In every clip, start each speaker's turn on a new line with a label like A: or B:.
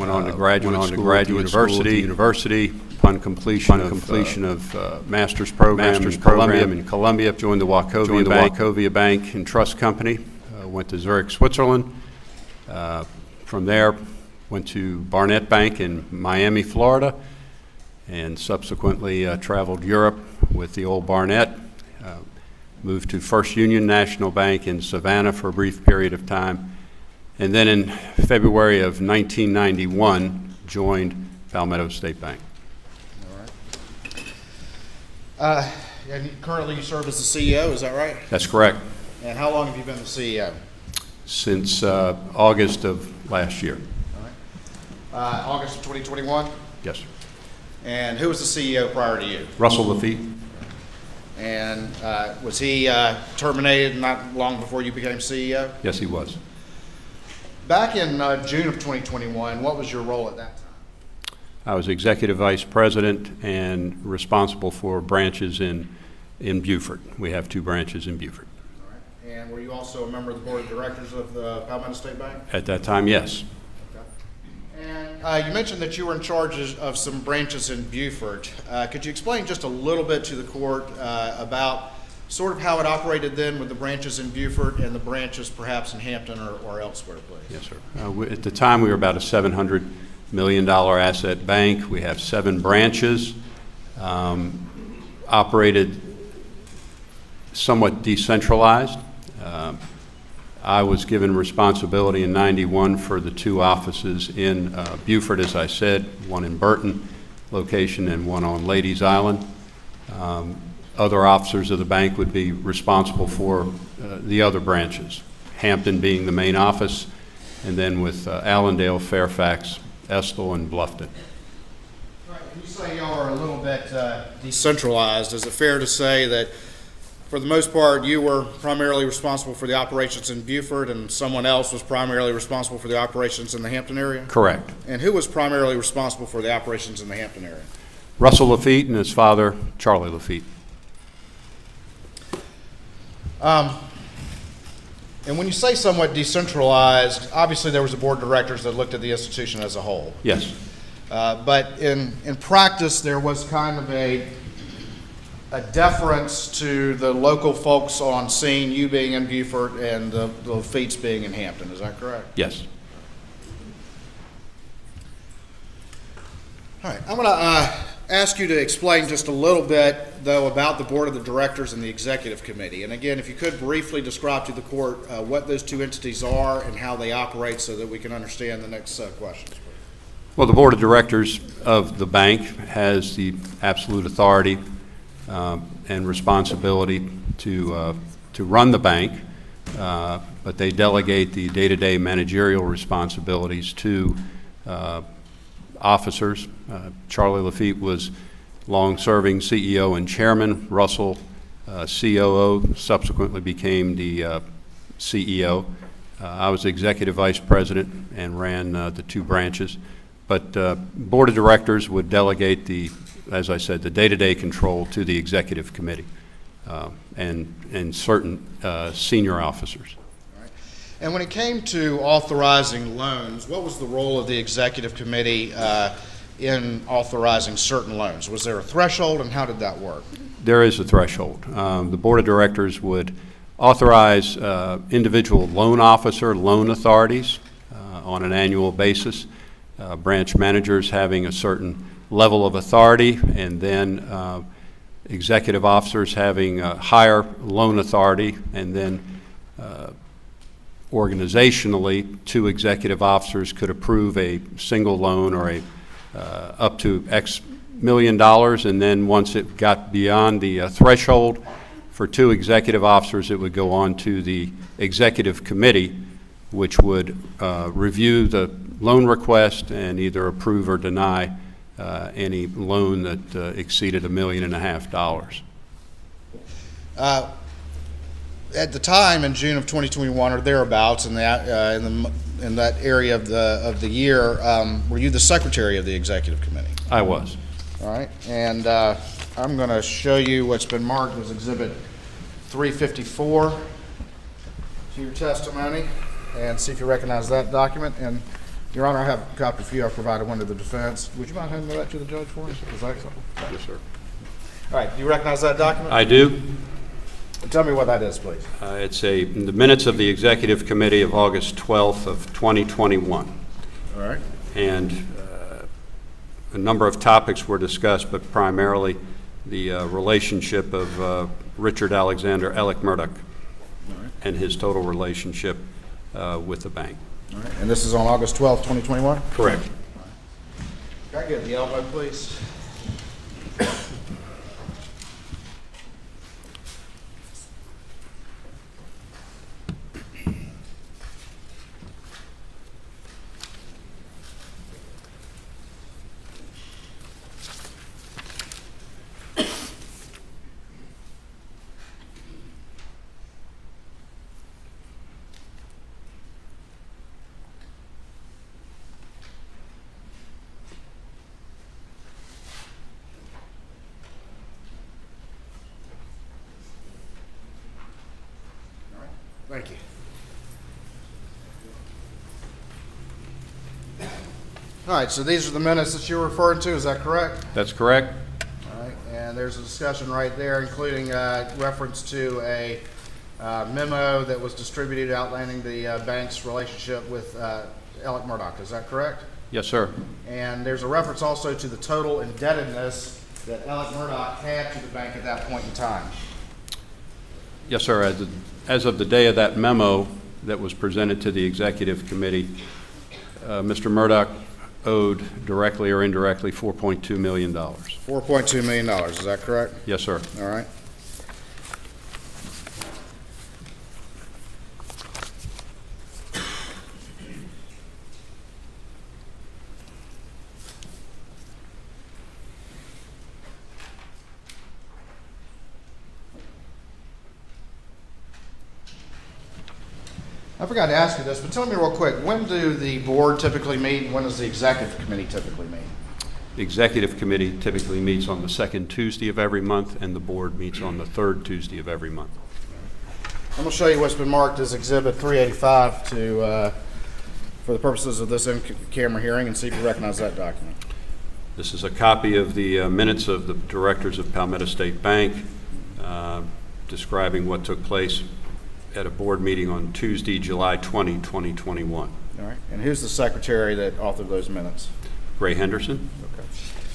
A: Went on to graduate school at the university. Upon completion of master's program in Columbia, joined the Wachovia Bank and Trust Company. Went to Zurich, Switzerland. From there, went to Barnett Bank in Miami, Florida, and subsequently traveled Europe with the old Barnett. Moved to First Union National Bank in Savannah for a brief period of time. And then in February of 1991, joined Palmetto State Bank.
B: All right. And currently you serve as the CEO, is that right?
A: That's correct.
B: And how long have you been the CEO?
A: Since August of last year.
B: All right. August of 2021?
A: Yes, sir.
B: And who was the CEO prior to you?
A: Russell Lafitte.
B: And was he terminated not long before you became CEO?
A: Yes, he was.
B: Back in June of 2021, what was your role at that time?
A: I was Executive Vice President and responsible for branches in Beaufort. We have 2 branches in Beaufort.
B: All right. And were you also a member of the Board of Directors of the Palmetto State Bank?
A: At that time, yes.
B: Okay. And you mentioned that you were in charge of some branches in Beaufort. Could you explain just a little bit to the court about sort of how it operated then with the branches in Beaufort and the branches perhaps in Hampton or elsewhere, please?
A: Yes, sir. At the time, we were about a $700 million asset bank. We have 7 branches, operated somewhat decentralized. I was given responsibility in '91 for the 2 offices in Beaufort, as I said, one in Burton location and one on Ladies Island. Other officers of the bank would be responsible for the other branches, Hampton being the main office, and then with Allendale, Fairfax, Estill, and Bluffton.
B: Right. You say y'all are a little bit decentralized. Is it fair to say that for the most part you were primarily responsible for the operations in Beaufort and someone else was primarily responsible for the operations in the Hampton area?
A: Correct.
B: And who was primarily responsible for the operations in the Hampton area?
A: Russell Lafitte and his father, Charlie Lafitte.
B: And when you say somewhat decentralized, obviously there was a board of directors that looked at the institution as a whole.
A: Yes.
B: But in practice, there was kind of a deference to the local folks on scene, you being in Beaufort and the Lafitte's being in Hampton. Is that correct?
A: Yes.
B: All right. I'm going to ask you to explain just a little bit, though, about the board of the directors and the executive committee. And again, if you could briefly describe to the court what those 2 entities are and how they operate so that we can understand the next questions.
A: Well, the board of directors of the bank has the absolute authority and responsibility to run the bank, but they delegate the day-to-day managerial responsibilities to officers. Charlie Lafitte was long-serving CEO and chairman. Russell, COO, subsequently became the CEO. I was executive vice president and ran the 2 branches. But board of directors would delegate as I said, the day-to-day control to the executive committee and certain senior officers.
B: And when it came to authorizing loans, what was the role of the executive committee in authorizing certain loans? Was there a threshold, and how did that work?
A: There is a threshold. The board of directors would authorize individual loan officer loan authorities on an annual basis, branch managers having a certain level of authority, and then executive officers having a higher loan authority, and then organizationally, 2 executive officers could approve a single loan or a up to X million dollars, and then once it got beyond the threshold for 2 executive officers, it would go on to the executive committee, which would review the loan request and either approve or deny any loan that exceeded $1.5 million.
B: At the time in June of 2021 or thereabouts, in that area of the year, were you the secretary of the executive committee?
A: I was.
B: All right, and I'm going to show you what's been marked as Exhibit 354 to your testimony, and see if you recognize that document. And Your Honor, I have a copy for you. I provided one to the defense. Would you mind handing that to the judge for me? Is that so?
A: Yes, sir.
B: All right, do you recognize that document?
A: I do.
B: Tell me what that is, please.
A: It's in the minutes of the Executive Committee of August 12th of 2021.
B: All right.
A: And a number of topics were discussed, but primarily the relationship of Richard Alexander Alex Murdaugh and his total relationship with the bank.
B: All right. And this is on August 12th, 2021?
A: Correct.
B: Can I get the elbow, please? Thank you. All right, so these are the minutes that you're referring to, is that correct?
A: That's correct.
B: All right, and there's a discussion right there, including reference to a memo that was distributed outlining the bank's relationship with Alex Murdaugh, is that correct?
A: Yes, sir.
B: And there's a reference also to the total indebtedness that Alex Murdaugh had to the bank at that point in time.
A: Yes, sir. As of the day of that memo that was presented to the Executive Committee, Mr. Murdaugh owed directly or indirectly $4.2 million.
B: $4.2 million, is that correct?
A: Yes, sir.
B: All right. I forgot to ask you this, but tell me real quick, when do the board typically meet and when does the executive committee typically meet?
A: The Executive Committee typically meets on the second Tuesday of every month, and the board meets on the third Tuesday of every month.
B: I'm going to show you what's been marked as Exhibit 385 for the purposes of this in-camera hearing and see if you recognize that document.
A: This is a copy of the minutes of the directors of Palmetto State Bank describing what took place at a board meeting on Tuesday, July 20, 2021.
B: All right. And who's the secretary that authored those minutes?
A: Ray Henderson.
B: Okay.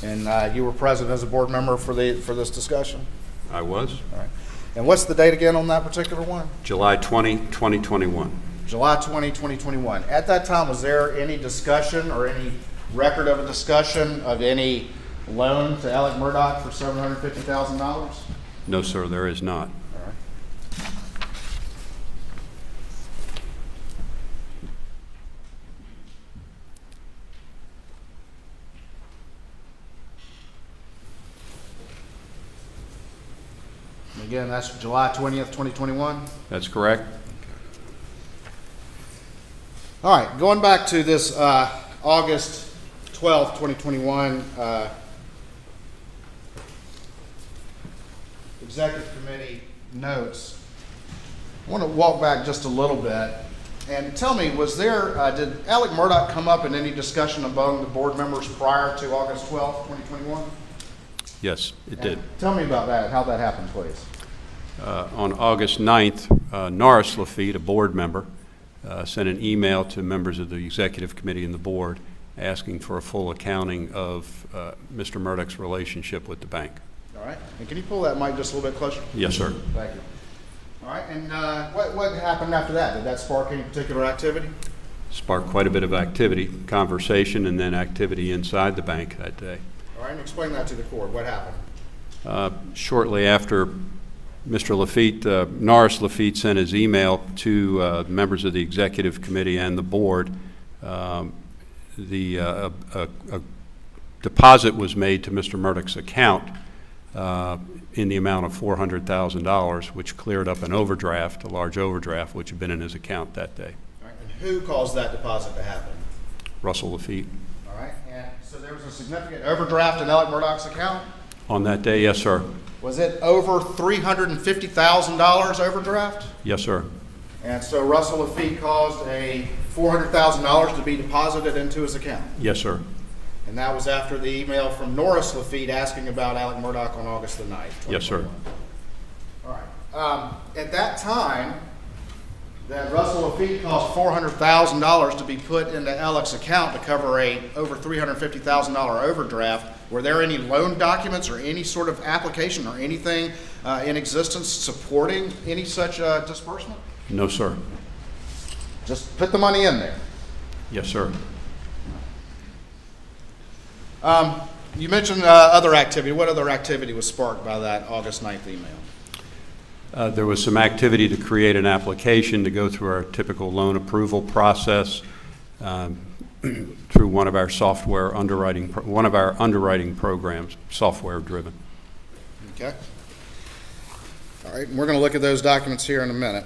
B: And you were present as a board member for this discussion?
A: I was.
B: All right. And what's the date again on that particular one?
A: July 20, 2021.
B: July 20, 2021. At that time, was there any discussion or any record of a discussion of any loan to Alex Murdaugh for $750,000?
A: No, sir, there is not.
B: All right. Again, that's July 20th, 2021.
A: That's correct.
B: All right, going back to this August 12th, 2021 Executive Committee notes, I want to walk back just a little bit and tell me, was there, did Alex Murdaugh come up in any discussion among the board members prior to August 12th, 2021?
A: Yes, it did.
B: Tell me about that, how that happened, please.
A: On August 9th, Norris Lafitte, a board member, sent an email to members of the Executive Committee and the board asking for a full accounting of Mr. Murdaugh's relationship with the bank.
B: All right, and can you pull that mic just a little bit closer?
A: Yes, sir.
B: Thank you. All right, and what happened after that? Did that spark any particular activity?
A: Sparked quite a bit of activity, conversation, and then activity inside the bank that day.
B: All right, and explain that to the court. What happened?
A: Shortly after Mr. Lafitte, Norris Lafitte sent his email to members of the Executive Committee and the board. A deposit was made to Mr. Murdaugh's account in the amount of $400,000, which cleared up an overdraft, a large overdraft, which had been in his account that day.
B: All right, and who caused that deposit to happen?
A: Russell Lafitte.
B: All right, and so there was a significant overdraft in Alex Murdaugh's account?
A: On that day, yes, sir.
B: Was it over $350,000 overdraft?
A: Yes, sir.
B: And so Russell Lafitte caused a $400,000 to be deposited into his account.
A: Yes, sir.
B: And that was after the email from Norris Lafitte asking about Alex Murdaugh on August the 9th.
A: Yes, sir.
B: All right. At that time, that Russell Lafitte cost $400,000 to be put into Alex's account to cover a over $350,000 overdraft. Were there any loan documents or any sort of application or anything in existence supporting any such disbursement?
A: No, sir.
B: Just put the money in there.
A: Yes, sir.
B: You mentioned other activity. What other activity was sparked by that August 9th email?
A: There was some activity to create an application to go through our typical loan approval process through one of our underwriting programs, software driven.
B: Okay. All right, and we're going to look at those documents here in a minute.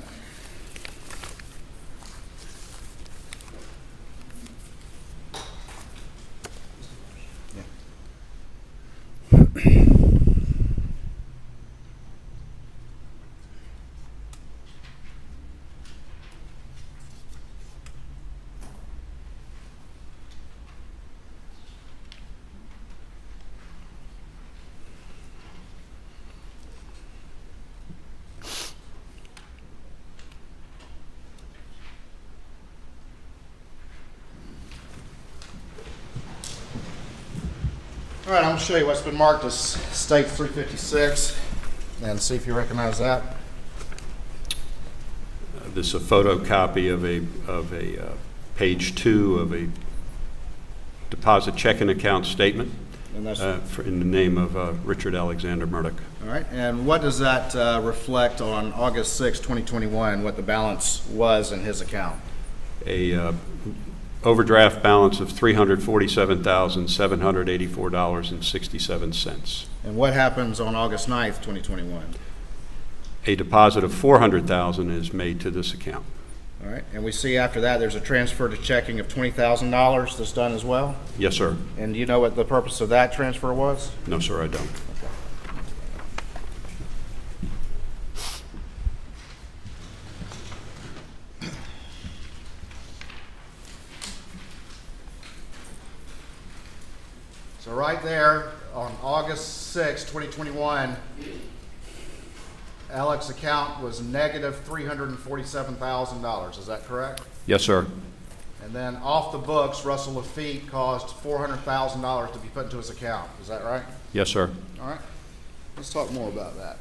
B: All right, I'm going to show you what's been marked as State 356 and see if you recognize that.
A: This is a photocopy of a page 2 of a deposit checking account statement
B: And that's
A: in the name of Richard Alexander Murdaugh.
B: all right. And what does that reflect on August 6, 2021, what the balance was in his account?
A: A overdraft balance of $347,784.67.
B: And what happens on August 9th, 2021?
A: A deposit of $400,000 is made to this account.
B: All right. And we see after that there's a transfer to checking of $20,000 that's done as well.
A: Yes, sir.
B: And do you know what the purpose of that transfer was?
A: No, sir, I don't.
B: So right there on August 6, 2021, Alex's account was negative $347,000. Is that correct?
A: Yes, sir.
B: And then off the books, Russell Lafitte caused $400,000 to be put into his account. Is that right?
A: Yes, sir.
B: All right. Let's talk more about that.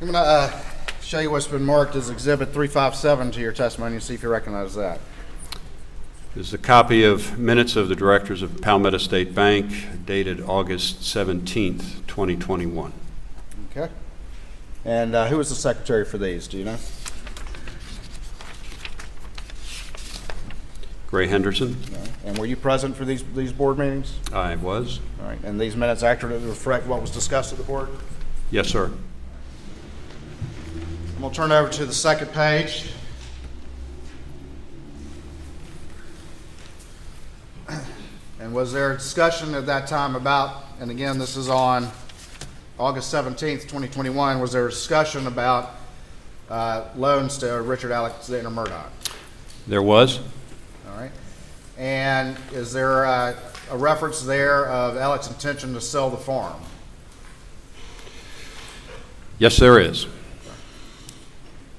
B: I'm going to show you what's been marked as Exhibit 357 to your testimony and see if you recognize that.
A: This is a copy of minutes of the directors of Palmetto State Bank dated August 17th, 2021.
B: Okay. And who was the secretary for these? Do you know?
A: Gray Henderson.
B: No. And were you present for these board meetings?
A: I was.
B: All right. And these minutes accurately reflect what was discussed at the board?
A: Yes, sir.
B: We'll turn over to the second page. And was there a discussion at that time about, and again, this is on August 17th, 2021, was there a discussion about loans to Richard Alexander Murdaugh?
A: There was.
B: All right. And is there a reference there of Alex's intention to sell the farm?
A: Yes, there is.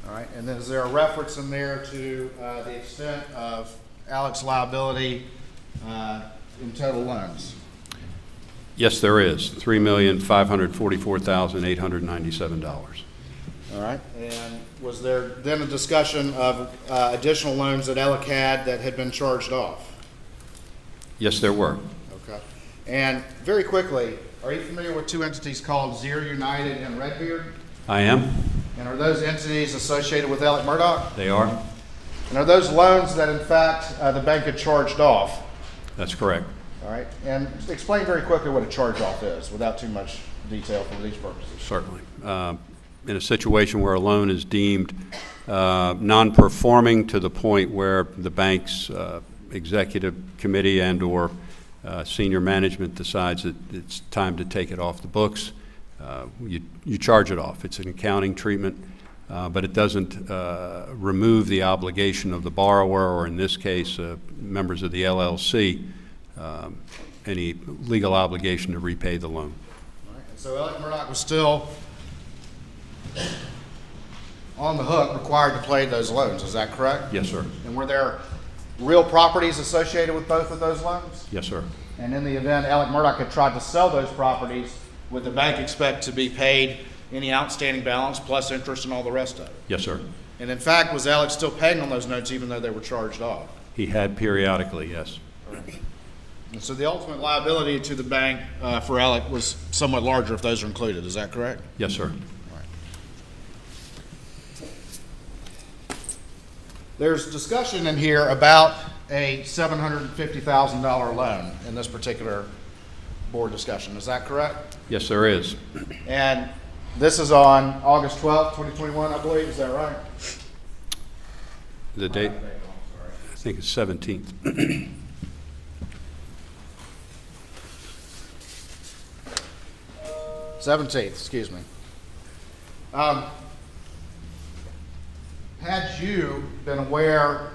B: All right. And then is there a reference in there to the extent of Alex's liability in total loans?
A: Yes, there is. $3,544,897.
B: All right. And was there then a discussion of additional loans that Alec had been charged off?
A: Yes, there were.
B: Okay. And very quickly, are you familiar with two entities called Zier United and Redbeard?
A: I am.
B: And are those entities associated with Alex Murdaugh?
A: They are.
B: And are those loans that, in fact, the bank had charged off?
A: That's correct.
B: All right. And explain very quickly what a charge-off is, without too much detail for these purposes.
A: Certainly. In a situation where a loan is deemed non-performing to the point where the bank's executive committee and/or senior management decides that it's time to take it off the books, you charge it off. It's an accounting treatment, but it doesn't remove the obligation of the borrower, or in this case, members of the LLC, any legal obligation to repay the loan.
B: All right. And so Alex Murdaugh was still on the hook, required to pay those loans. Is that correct?
A: Yes, sir.
B: And were there real properties associated with both of those loans?
A: Yes, sir.
B: And in the event Alex Murdaugh had tried to sell those properties, would the bank expect to be paid any outstanding balance plus interest and all the rest of it?
A: Yes, sir.
B: And in fact, was Alex still paying on those notes even though they were charged off?
A: He had periodically, yes.
B: And so the ultimate liability to the bank for Alex was somewhat larger if those are included. Is that correct?
A: Yes, sir.
B: There's discussion in here about a $750,000 loan in this particular board discussion. Is that correct?
A: Yes, there is.
B: And this is on August 12th, 2021, I believe. Is that right?
A: The date, I think it's 17th.
B: 17th, excuse me. Had you been aware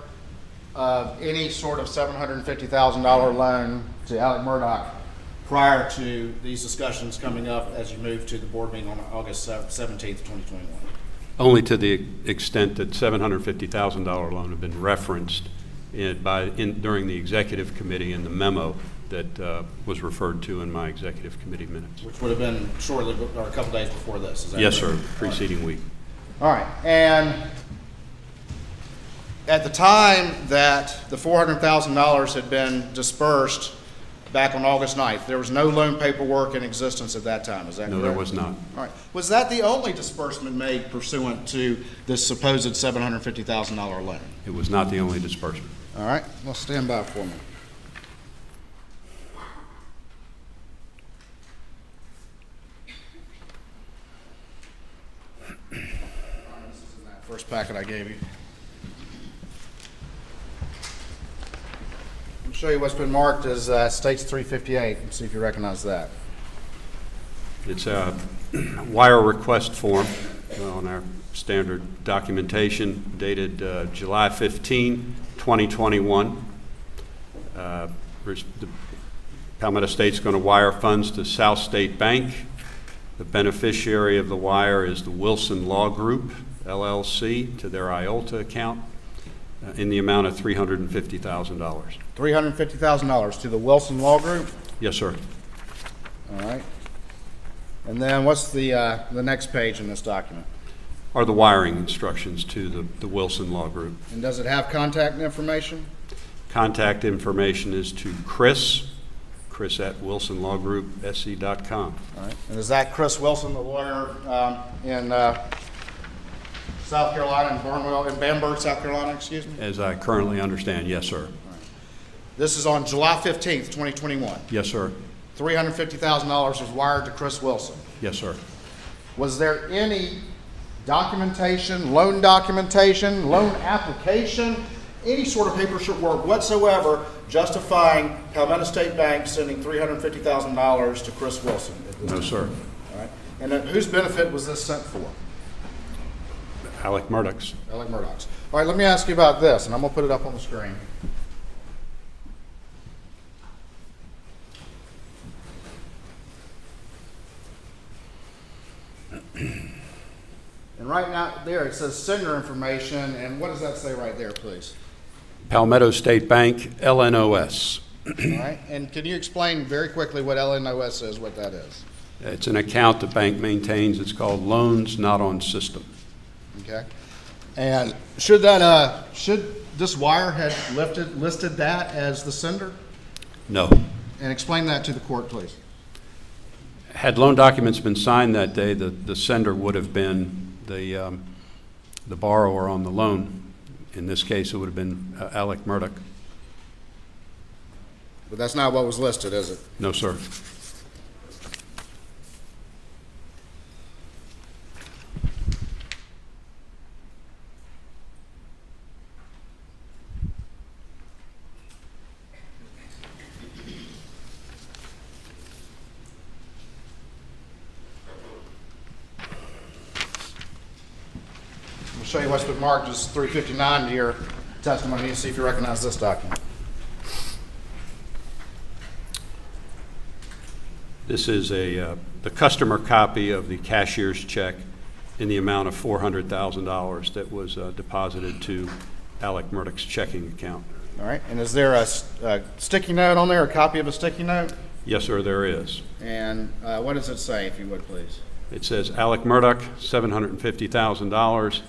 B: of any sort of $750,000 loan to Alex Murdaugh prior to these discussions coming up as you moved to the board meeting on August 17th, 2021?
A: Only to the extent that $750,000 loan had been referenced during the executive committee in the memo that was referred to in my executive committee minutes.
B: Which would have been shortly or a couple days before this, is that
A: Yes,
B: correct?
A: sir, preceding week.
B: All right, and at the time that the $400,000 had been dispersed back on August 9th, there was no loan paperwork in existence at that time, is that correct?
A: No, there was not.
B: All right. Was that the only disbursement made pursuant to this supposed $750,000 loan?
A: It was not the only disbursement.
B: All right, well, stand by for me. This is in that first packet I gave you. I'll show you what's been marked as States 358 and see if you recognize that.
A: It's a wire request form on our standard documentation dated July 15, 2021. The Palmetto State's going to wire funds to South State Bank. The beneficiary of the wire is the Wilson Law Group, LLC, to their IOLTA account in the amount of $350,000.
B: $350,000 to the Wilson Law Group?
A: Yes, sir.
B: All right. And then what's the next page in this document?
A: Are the wiring instructions to the Wilson Law Group.
B: And does it have contact information?
A: Contact information is to Chris at wilsonlawgroupse.com.
B: All right. And is that Chris Wilson, the lawyer in South Carolina, in Bamberg, South Carolina, excuse me?
A: As I currently understand, yes, sir.
B: This is on July 15th, 2021.
A: Yes, sir.
B: $350,000 was wired to Chris Wilson.
A: Yes, sir.
B: Was there any documentation, loan application, any sort of paperwork whatsoever justifying Palmetto State Bank sending $350,000 to Chris Wilson?
A: No, sir.
B: All right. And then whose benefit was this sent for?
A: Alex Murdaugh's.
B: Alex Murdaugh's. All right, let me ask you about this, and I'm going to put it up on the screen. And right now, there, it says sender information, and what does that say right there, please?
A: Palmetto State Bank, LNOS.
B: All right, and can you explain very quickly what LNOS is, what that is?
A: It's an account the bank maintains. It's called Loans Not on System.
B: Okay. And should this wire had listed that as the sender?
A: No.
B: And explain that to the court, please.
A: Had loan documents been signed that day, the sender would have been the borrower on the loan. In this case, it would have been Alex Murdaugh.
B: But that's not what was listed, is it?
A: No, sir.
B: I'll show you what's been marked as 359 to your testimony and see if you recognize this document.
A: This is the customer copy of the cashier's check in the amount of $400,000 that was deposited to Alex Murdaugh's checking account.
B: All right. And is there a sticky note on there, a copy of a sticky note?
A: Yes, sir, there is.
B: And what does it say, if you would, please?
A: It says Alex Murdaugh, $750,000,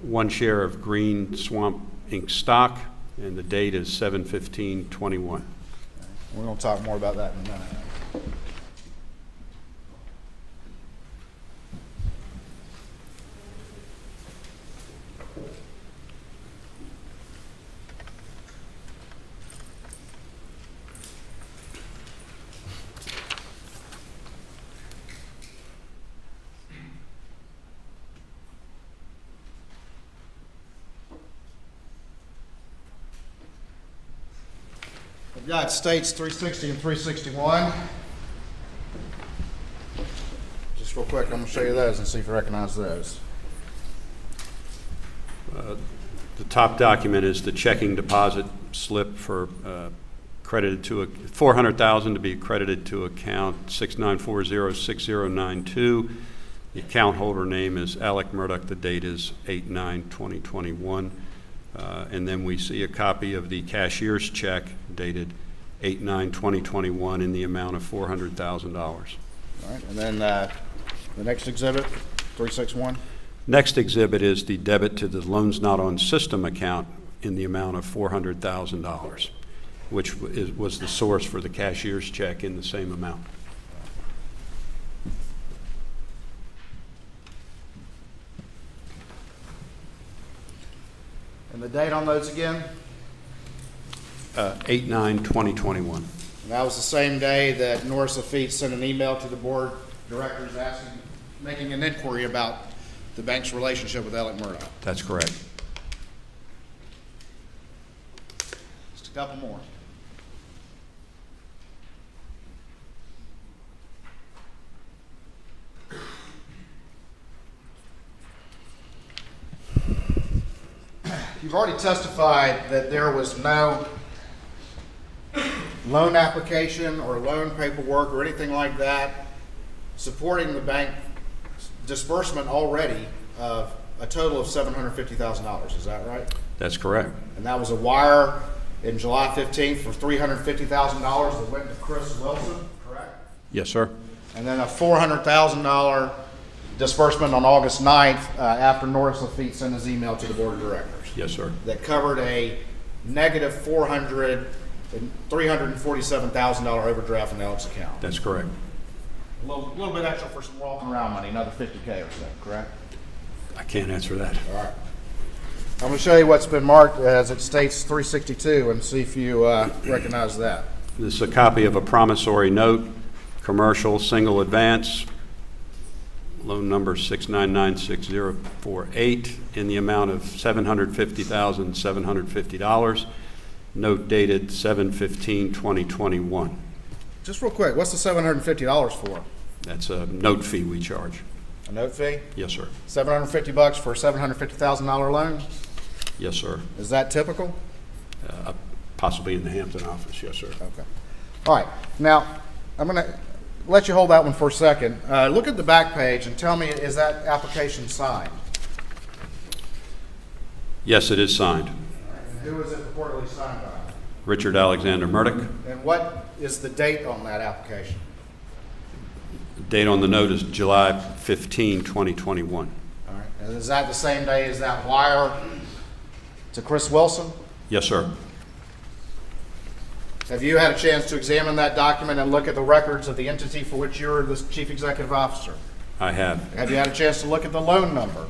A: 1 share of Green Swamp Inc. stock, and the date is 7/15/21.
B: We're going to talk more about that in a minute. I've got states 360 and 361. Just real quick, I'm going to show you those and see if you recognize those.
A: The top document is the checking deposit slip for credited to $400,000 to be credited to account 69406092. The account holder name is Alex Murdaugh. The date is 8/9/2021. And then we see a copy of the cashier's check dated 8/9/2021 in the amount of $400,000.
B: All right, and then the next exhibit, 361.
A: Next exhibit is the debit to the loans not on system account in the amount of $400,000, which was the source for the cashier's check in the same amount.
B: And the date on those again?
A: 8/9/2021.
B: And that was the same day that Norris Lafitte sent an email to the board directors making an inquiry about the bank's relationship with Alex Murdaugh.
A: That's correct.
B: Just a couple more. You've already testified that there was no loan application or loan paperwork or anything like that supporting the bank disbursement already of a total of $750,000. Is that right?
A: That's correct.
B: And that was a wire in July 15th for $350,000 that went to Chris Wilson, correct?
A: Yes, sir.
B: And then a $400,000 disbursement on August 9th after Norris Lafitte sent his email to the board of directors.
A: Yes, sir.
B: That covered a negative $347,000 overdraft in Alex's account.
A: That's correct.
B: A little bit extra for some walking around money, another $50K or so, correct?
A: I can't answer that.
B: All right. I'm going to show you what's been marked as it states 362 and see if you recognize that.
A: This is a copy of a promissory note, commercial single advance, loan number 6996048 in the amount of $750,750. Note dated 7/15/2021.
B: Just real quick, what's the $750 for?
A: That's a note fee we charge.
B: A note fee?
A: Yes, sir.
B: $750 for a $750,000 loan?
A: Yes, sir.
B: Is that typical?
A: Possibly in the Hampton office. Yes, sir.
B: Okay. All right. Now, I'm going to let you hold that one for a second. Look at the back page and tell me, is that application signed?
A: Yes, it is signed.
B: And who is it purportedly signed by?
A: Richard Alexander Murdaugh.
B: And what is the date on that application?
A: The date on the note is July 15, 2021.
B: All right. And is that the same day as that wire to Chris Wilson?
A: Yes, sir.
B: Have you had a chance to examine that document and look at the records of the entity for which you're the chief executive officer?
A: I have.
B: Have you had a chance to look at the loan number?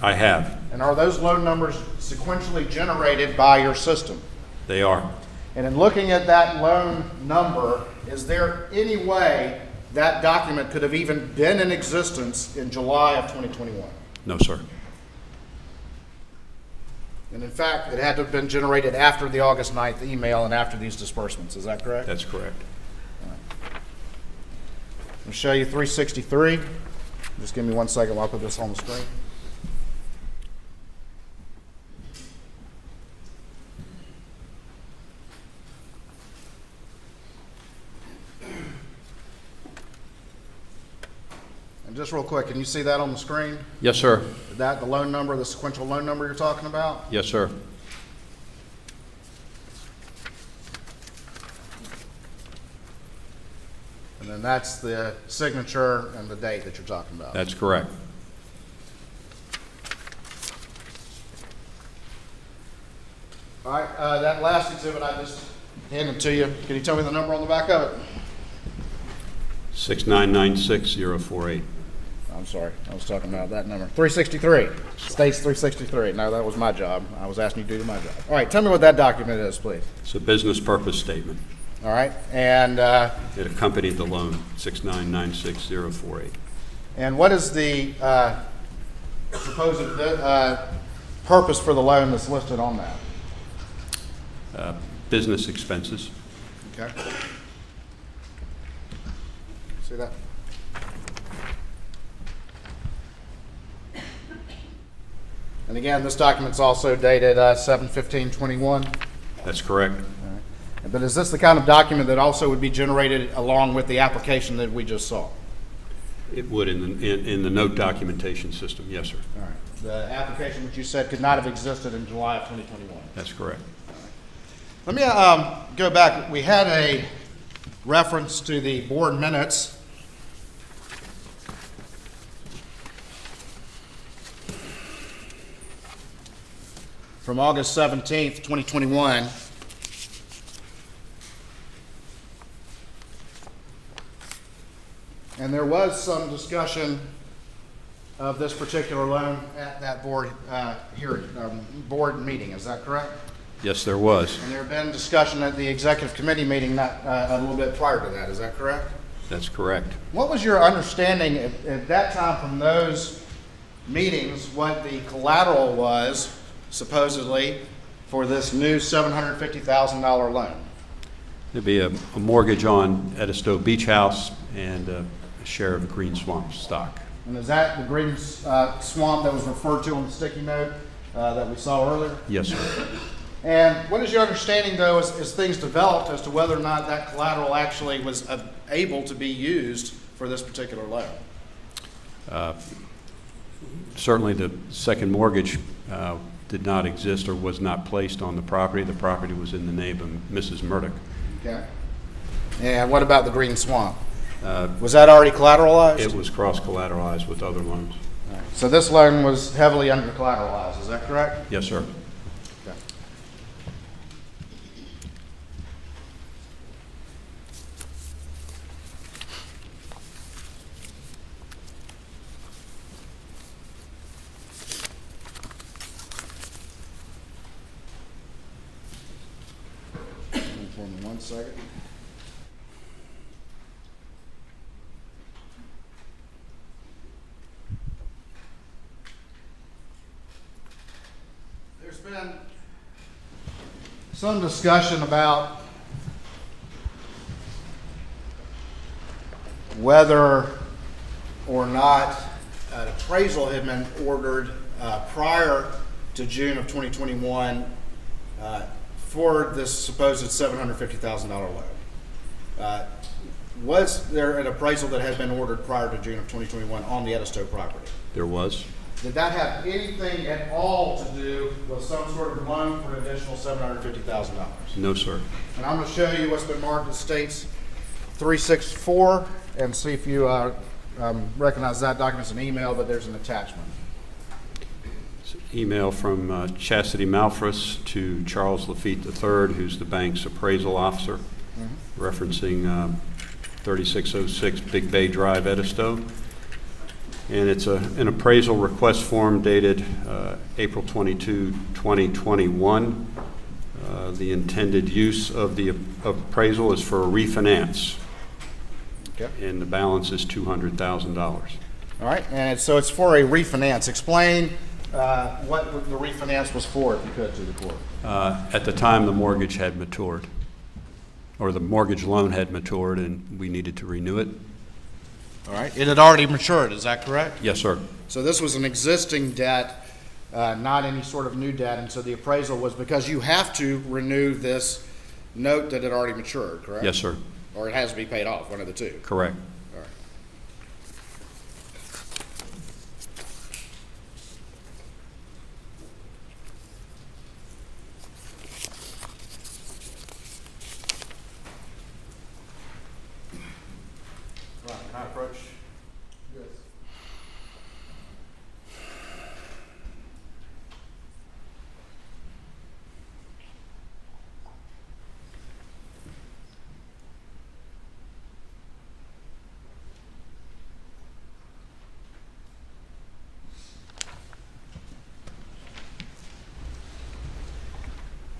A: I have.
B: And are those loan numbers sequentially generated by your system?
A: They are.
B: And in looking at that loan number, is there any way that document could have even been in existence in July of 2021?
A: No, sir.
B: And in fact, it had to have been generated after the August 9th email and after these disbursements. Is that correct?
A: That's correct.
B: I'll show you 363. Just give me 1 second while I put this on the screen. And just real quick, can you see that on the screen?
A: Yes, sir.
B: Is that the loan number, the sequential loan number you're talking about?
A: Yes, sir.
B: And then that's the signature and the date that you're talking about.
A: That's correct.
B: All right, that last exhibit I just handed to you, can you tell me the number on the back of it?
A: 6996048.
B: I'm sorry, I was talking about that number. 363, states 363. No, that was my job. I was asking you to do my job. All right, tell me what that document is, please.
A: It's a business purpose statement.
B: All right, and
A: It accompanied the loan, 6996048.
B: what is the supposed purpose for the loan that's listed on that?
A: Business expenses.
B: Okay. See that? And again, this document's also dated 7/15/21.
A: That's correct.
B: But is this the kind of document that also would be generated along with the application that we just saw?
A: It would in the note documentation system, yes, sir.
B: All right. The application which you said could not have existed in July of 2021.
A: That's correct.
B: Let me go back. We had a reference to the board minutes. From August 17th, 2021. And there was some discussion of this particular loan at that board board meeting. Is that correct?
A: Yes, there was.
B: And there had been discussion at the executive committee meeting a little bit prior to that. Is that correct?
A: That's correct.
B: What was your understanding at that time from those meetings, what the collateral was supposedly for this new $750,000 loan?
A: There'd be a mortgage on Edisto Beach House and a share of Green Swamp stock.
B: And is that the green swamp that was referred to on the sticky note that we saw earlier?
A: Yes, sir.
B: And what is your understanding, though, as things developed as to whether or not that collateral actually was able to be used for this particular loan?
A: Certainly the second mortgage did not exist or was not placed on the property. The property was in the name of Mrs. Murdaugh.
B: Okay. And what about the green swamp? Was that already collateralized?
A: It was cross-collateralized with other loans.
B: Right. So this loan was heavily under collateralized, is that correct?
A: Yes, sir.
B: Okay. Hold on 1 second. There's been some discussion about whether or not an appraisal had been ordered prior to June of 2021 for this supposed $750,000 loan. Was there an appraisal that had been ordered prior to June of 2021 on the Edisto property?
A: There was.
B: Did that have anything at all to do with some sort of loan for an additional $750,000?
A: No, sir.
B: And I'm going to show you what's been marked as states 364 and see if you recognize that document's an email, but there's an attachment.
A: Email from Chastity Malfris to Charles Lafitte III, who's the bank's appraisal officer, referencing 3606 Big Bay Drive, Edisto. And it's an appraisal request form dated April 22, 2021. The intended use of the appraisal is for a refinance.
B: Okay.
A: And the balance is $200,000.
B: All right, and so it's for a refinance. Explain what the refinance was for, if you could, to the court.
A: At the time, the mortgage had matured, or the mortgage loan had matured, and we needed to renew it.
B: All right, it had already matured, is that correct?
A: Yes, sir.
B: So this was an existing debt, not any sort of new debt, and so the appraisal was because you have to renew this note that had already matured, correct?
A: Yes, sir.
B: Or it has to be paid off, one of the two.
A: Correct.
B: All right. Ron, can I approach? Yes.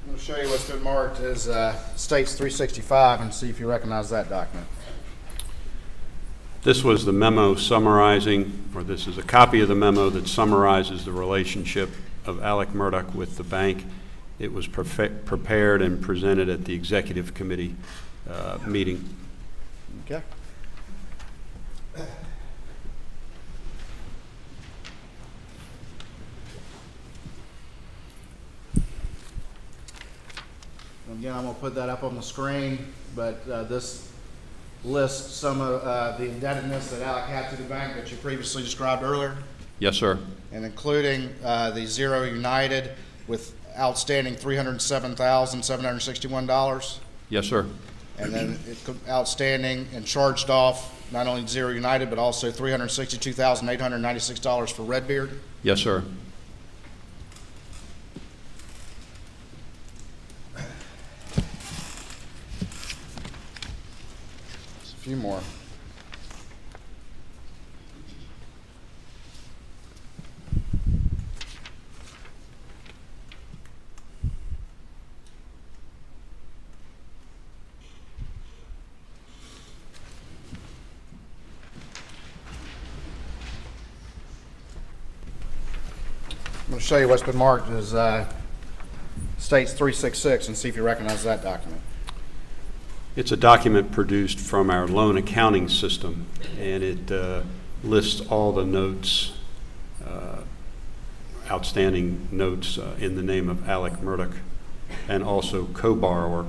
B: I'm going to show you what's been marked as States 365 and see if you recognize that document.
A: This was the memo summarizing, or this is a copy of the memo that summarizes the relationship of Alex Murdaugh with the bank. It was prepared and presented at the executive committee meeting.
B: Okay. Again, I'm going to put that up on the screen, but this lists some of the indebtedness that Alec had to the bank that you previously described earlier,
A: Yes, sir.
B: and including the Zero United with outstanding $307,761,
A: Yes, sir.
B: and then outstanding and charged off not only Zero United but also $362,896 for Redbeard.
A: Yes, sir.
B: Just a few more. I'm going to show you what's been marked as States 366 and see if you recognize that document.
A: It's a document produced from our loan accounting system, and it lists all the notes, outstanding notes in the name of Alex Murdaugh, and also co-borrower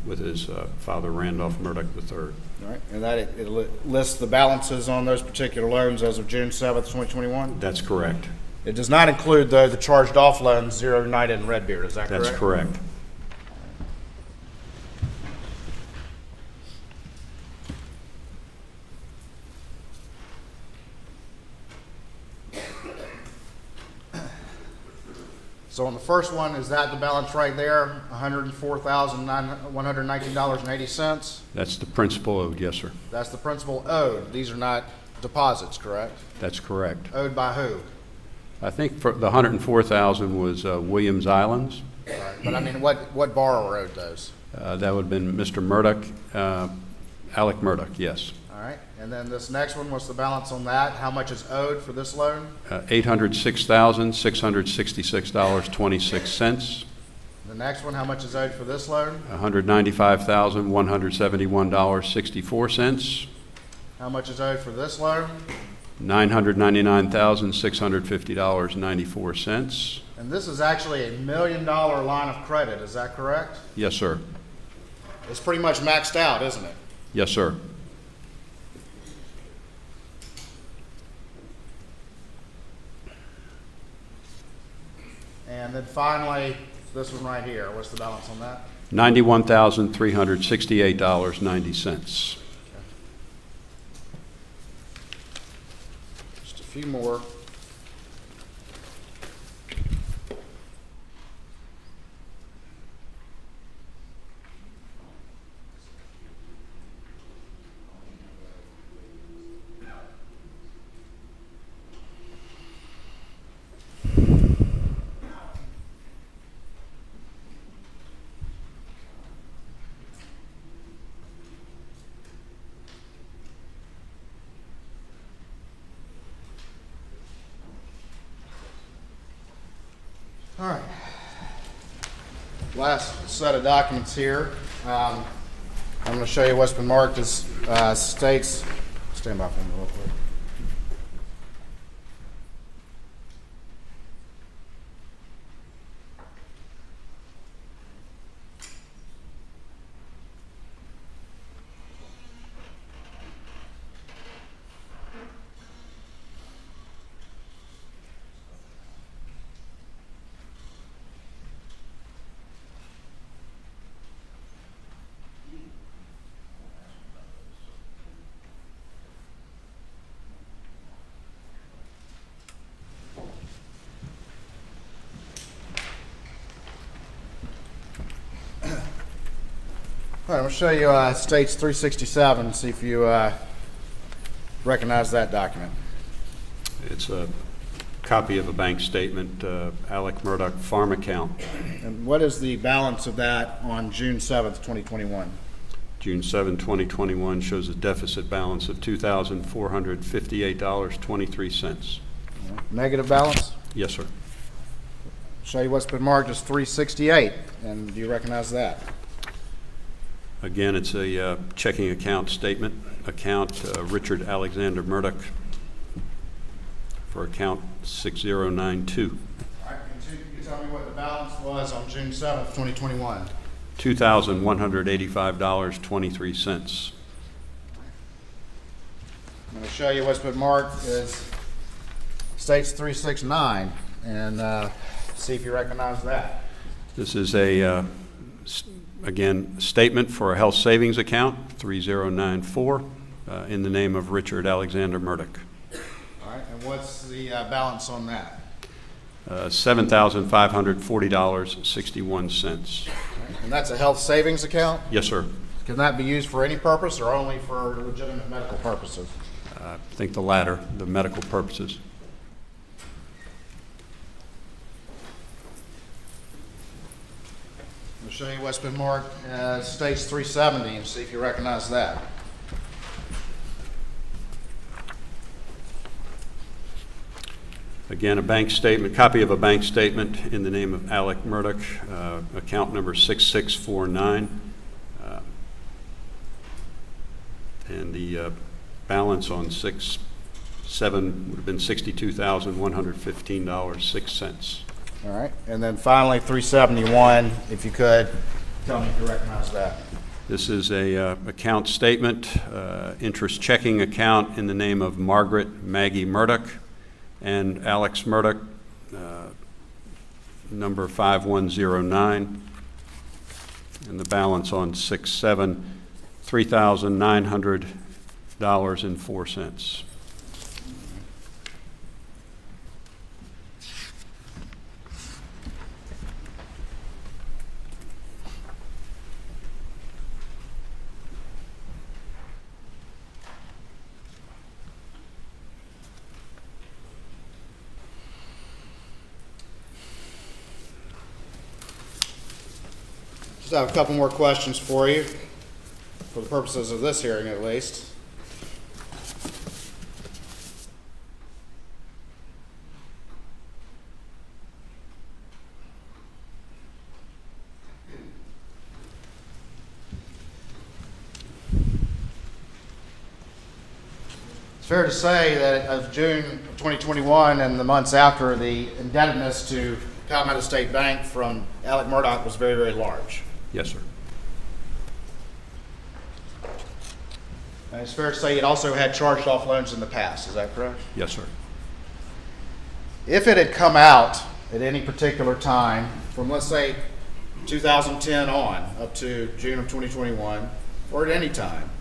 A: with his father, Randolph Murdaugh III.
B: All right, and that it lists the balances on those particular loans as of June 7th, 2021.
A: That's correct.
B: It does not include, though, the charged off loans, Zero United and Redbeard. Is that correct?
A: That's correct.
B: So on the first one, is that the balance right there, $104,119.80?
A: That's the principal owed, yes, sir.
B: That's the principal owed. These are not deposits, correct?
A: That's correct.
B: Owed by who?
A: I think for the $104,000 was Williams Islands.
B: Right. But I mean, what borrower owed those?
A: That would have been Mr. Murdaugh, Alex Murdaugh, yes.
B: All right. And then this next one, what's the balance on that? How much is owed for this loan?
A: $806,666.26.
B: The next one, how much is owed for this loan?
A: $195,171.64.
B: How much is owed for this loan?
A: $999,650.94.
B: And this is actually a $1 million line of credit. Is that correct?
A: Yes, sir.
B: It's pretty much maxed out, isn't it?
A: Yes, sir.
B: And then finally, this one right here. What's the balance on that?
A: $91,368.90.
B: Just a few more. All right. Last set of documents here. I'm going to show you what's been marked as states. Stand by for me real quick. All right, I'm going to show you States 367, see if you recognize that document.
A: It's a copy of a bank statement, Alex Murdaugh farm account.
B: And what is the balance of that on June 7th, 2021?
A: June 7, 2021 shows a deficit balance of $2,458.23.
B: Negative balance?
A: Yes, sir.
B: Show you what's been marked as 368, and do you recognize that?
A: Again, it's a checking account statement, Richard Alexander Murdaugh for account 6092.
B: All right, can you tell me what the balance was on June 7th, 2021?
A: $2,185.23.
B: I'm going to show you what's been marked as States 369, and see if you recognize that.
A: This is a again, statement for a health savings account, 3094, in the name of Richard Alexander Murdaugh.
B: All right, and what's the balance on that?
A: $7,540.61.
B: And that's a health savings account?
A: Yes, sir.
B: Can that be used for any purpose or only for legitimate medical purposes?
A: I think the latter, the medical purposes.
B: I'll show you what's been marked as States 370 and see if you recognize that.
A: Again, a bank statement, copy of a bank statement in the name of Alex Murdaugh, account number 6649. And the balance on 6/7 would have been $62,115.06.
B: All right, and then finally 371, if you could, tell me if you recognize that.
A: This is a account statement, interest checking account in the name of Margaret Maggie Murdaugh and Alex Murdaugh, number 5109, and the balance on 6/7, $3,900.04.
B: Just have a couple more questions for you, for the purposes of this hearing at least. It's fair to say that of June 2021 and the months after, the indebtedness to Palmetto State Bank from Alex Murdaugh was very, very large.
A: Yes, sir.
B: And it's fair to say it also had charged off loans in the past, is that correct?
A: Yes, sir.
B: If it had come out at any particular time from, let's say, 2010 on up to June of 2021, or at any time,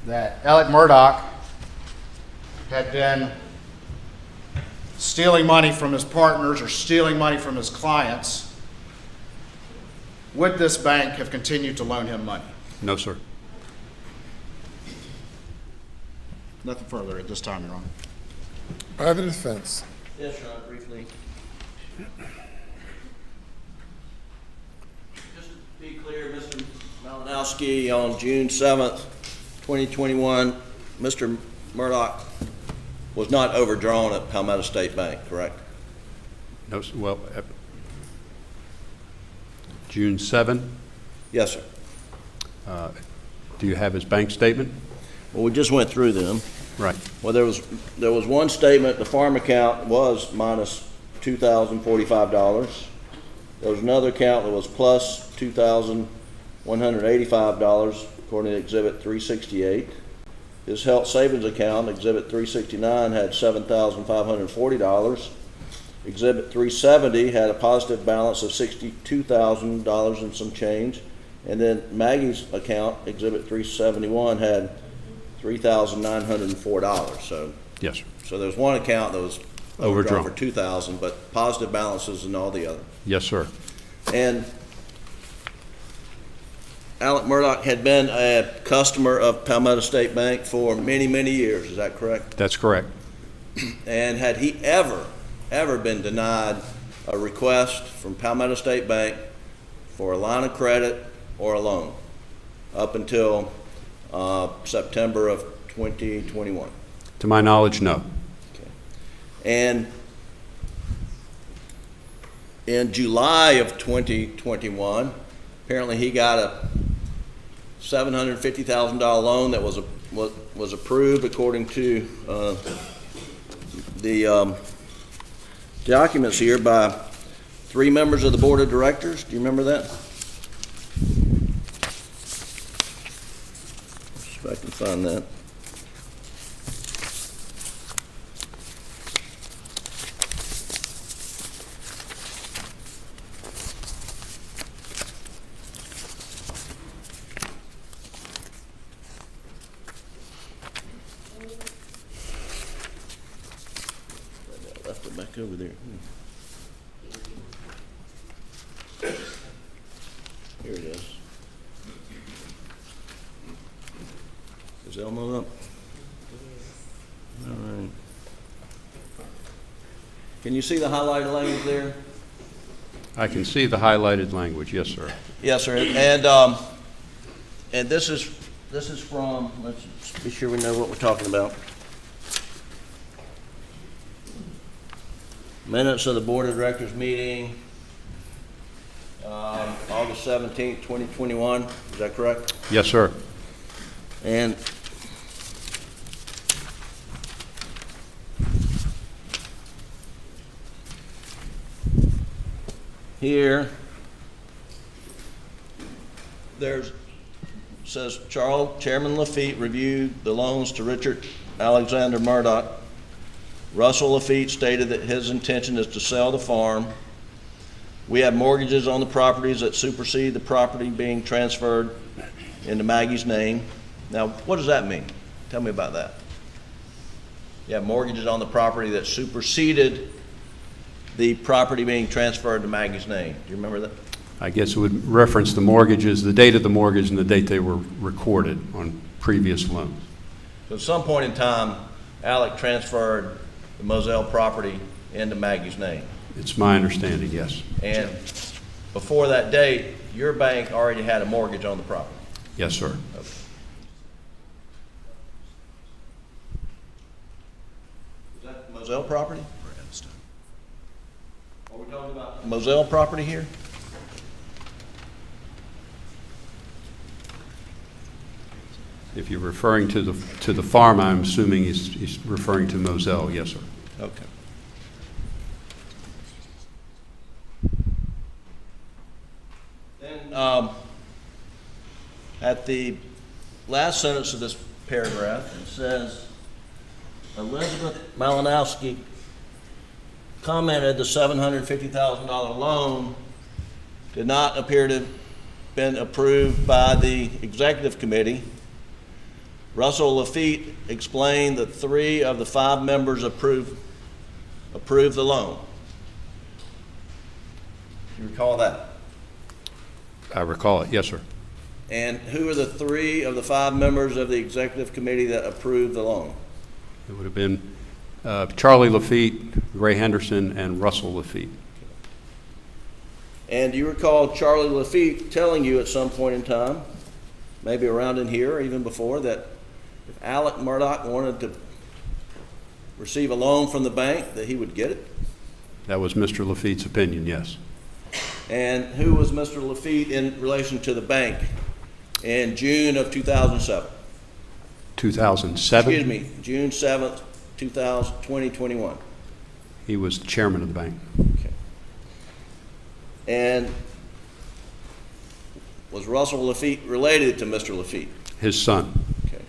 B: that Alex Murdaugh had been stealing money from his partners or stealing money from his clients, would this bank have continued to loan him money?
A: No, sir.
B: Nothing further at this time, Your Honor.
C: Private defense.
D: Yes, Your Honor, briefly. Just to be clear, Mr. Malinowski, on June 7th, 2021, Mr. Murdaugh was not overdrawn at Palmetto State Bank, correct?
A: No, well, June 7.
D: Yes, sir.
A: Do you have his bank statement?
D: Well, we just went through them.
A: Right.
D: Well, there was one statement, the farm account was minus $2,045. There was another account that was plus $2,185, according to Exhibit 368. His health savings account, Exhibit 369, had $7,540. Exhibit 370 had a positive balance of $62,000 and some change. And then Maggie's account, Exhibit 371, had $3,904.
A: Yes, sir.
D: So there's one account that was
A: Overdrawn.
D: for $2,000, but positive balances in all the other.
A: Yes, sir.
D: And Alex Murdaugh had been a customer of Palmetto State Bank for many, many years. Is that correct?
A: That's correct.
D: And had he ever been denied a request from Palmetto State Bank for a line of credit or a loan up until September of 2021?
A: To my knowledge, no.
D: And in July of 2021, apparently he got a $750,000 loan that was approved according to the documents here by 3 members of the board of directors. Do you remember that? See if I can find that. Left it back over there. Here it is. Is Elmo up? All right. Can you see the highlighted language there?
A: I can see the highlighted language. Yes, sir.
D: Yes, sir. And this is from. Let's be sure we know what we're talking about. Minutes of the Board of Directors meeting, August 17th, 2021. Is that correct?
A: Yes, sir.
D: And here, says Chairman Lafitte reviewed the loans to Richard Alexander Murdaugh. Russell Lafitte stated that his intention is to sell the farm. We have mortgages on the properties that supersede the property being transferred into Maggie's name. Now, what does that mean? Tell me about that. You have mortgages on the property that superseded the property being transferred to Maggie's name. Do you remember that?
A: I guess it would reference the mortgages, the date of the mortgage and the date they were recorded on previous loans.
D: So at some point in time, Alec transferred the Moselle property into Maggie's name.
A: It's my understanding, yes.
D: And before that date, your bank already had a mortgage on the property.
A: Yes, sir.
D: Okay. Is that Moselle property? Are we talking about Moselle property here?
A: If you're referring to the farm, I'm assuming he's referring to Moselle. Yes, sir.
D: Okay. Then at the last sentence of this paragraph, it says, Elizabeth Malinowski commented the $750,000 loan did not appear to have been approved by the executive committee. Russell Lafitte explained that 3 of the 5 members approved the loan. Do you recall that?
A: I recall it. Yes, sir.
D: And who are the 3 of the 5 members of the executive committee that approved the loan?
A: It would have been Charlie Lafitte, Ray Henderson, and Russell Lafitte.
D: And do you recall Charlie Lafitte telling you at some point in time, maybe around in here or even before, that if Alex Murdaugh wanted to receive a loan from the bank, that he would get it?
A: That was Mr. Lafitte's opinion, yes.
D: And who was Mr. Lafitte in relation to the bank in June of 2007?
A: 2007?
D: Excuse me, June 7th, 2021.
A: He was chairman of the bank.
D: Okay. And was Russell Lafitte related to Mr. Lafitte?
A: His son.
D: Okay.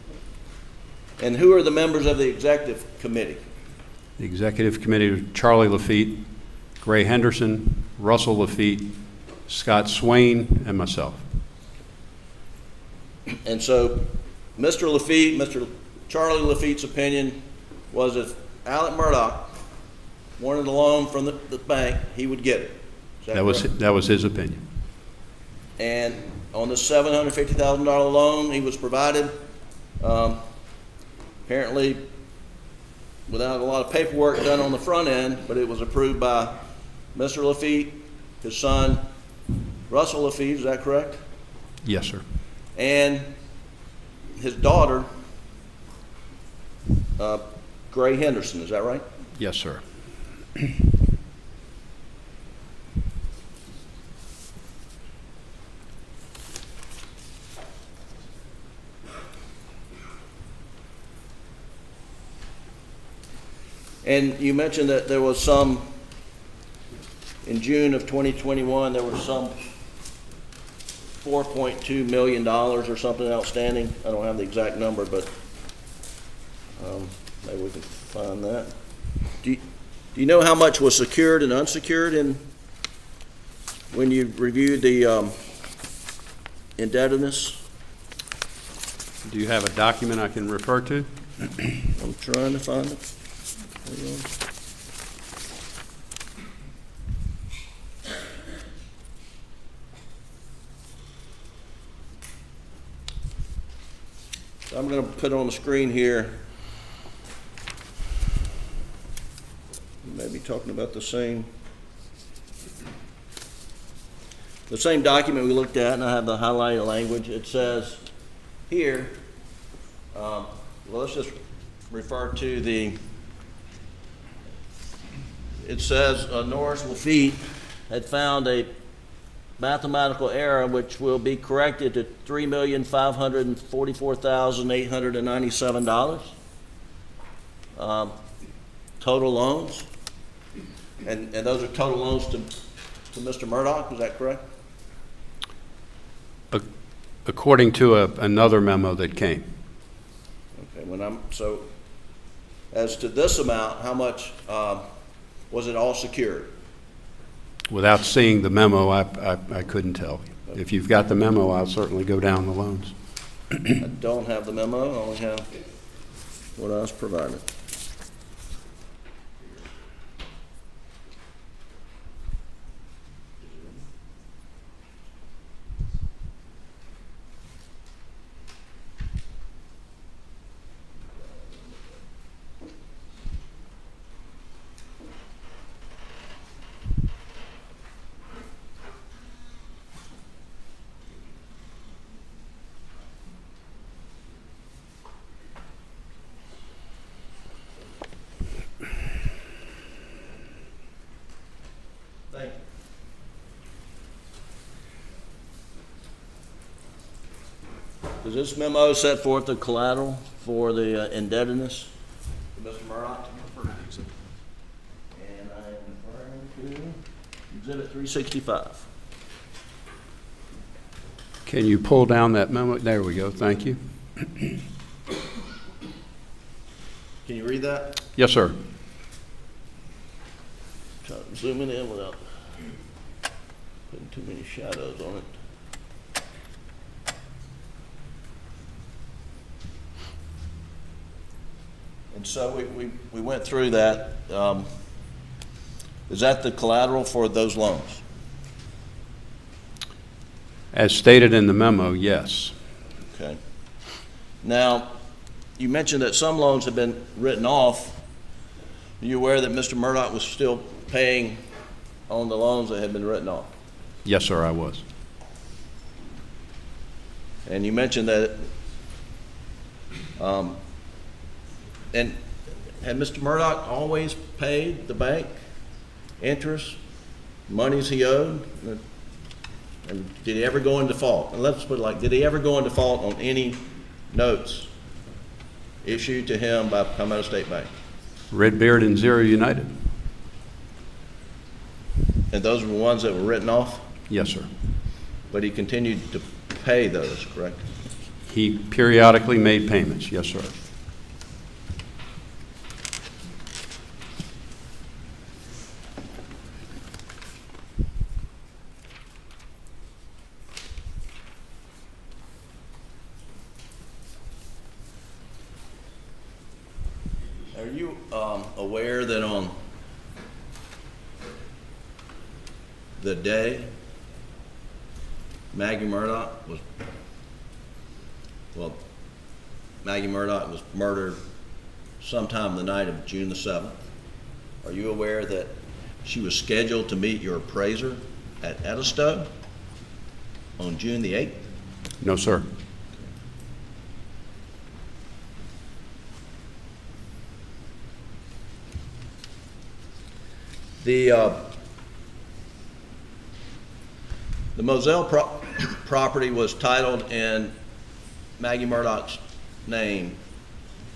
D: And who are the members of the executive committee?
A: The executive committee, Charlie Lafitte, Gray Henderson, Russell Lafitte, Scott Swain, and myself.
D: And so Mr. Lafitte, Mr. Charlie Lafitte's opinion was if Alex Murdaugh wanted a loan from the bank, he would get it. Is that correct?
A: That was his opinion.
D: And on the $750,000 loan he was provided, apparently without a lot of paperwork done on the front end, but it was approved by Mr. Lafitte, his son, Russell Lafitte, is that correct?
A: Yes, sir.
D: And his daughter, Gray Henderson, is that right?
A: Yes, sir.
D: And you mentioned that there was some, in June of 2021, there was some $4.2 million or something outstanding. I don't have the exact number, but maybe we can find that. Do you know how much was secured and unsecured when you reviewed the indebtedness?
A: Do you have a document I can refer to?
D: I'm trying to find it. Hold on. I'm going to put on the screen here. You may be talking about the same document we looked at, and I have the highlighted language. It says here, well, let's just refer to the, it says Norris Lafitte had found a mathematical error which will be corrected to $3,544,897 total loans, and those are total loans to Mr. Murdaugh, is that correct?
A: According to another memo that came.
D: Okay, so as to this amount, how much was it all secured?
A: Without seeing the memo, I couldn't tell. If you've got the memo, I'll certainly go down the loans.
D: I don't have the memo, I only have what I was provided. Thank you. Does this memo set forth the collateral for the indebtedness to Mr. Murdaugh? And I am referring to Exhibit 365.
A: Can you pull down that memo? There we go. Thank you.
D: Can you read that?
A: Yes, sir.
D: Try to zoom it in without putting too many shadows on it. And so we went through that. Is that the collateral for those loans?
A: As stated in the memo, yes.
D: Okay. Now, you mentioned that some loans have been written off. Are you aware that Mr. Murdaugh was still paying on the loans that had been written off?
A: Yes, sir, I was.
D: And you mentioned that, and had Mr. Murdaugh always paid the bank interest, monies he owed? And did he ever go in default? And let's put it like, did he ever go in default on any notes issued to him by Palmetto State Bank?
A: Redbeard and Zero United.
D: And those were the ones that were written off?
A: Yes, sir.
D: But he continued to pay those, correct?
A: He periodically made payments. Yes, sir.
D: Are you aware that on the day Maggie Murdaugh was murdered sometime the night of June the 7th, are you aware that she was scheduled to meet your appraiser at Edisto on June the 8th?
A: No, sir.
D: The Moselle property was titled in Maggie Murdaugh's name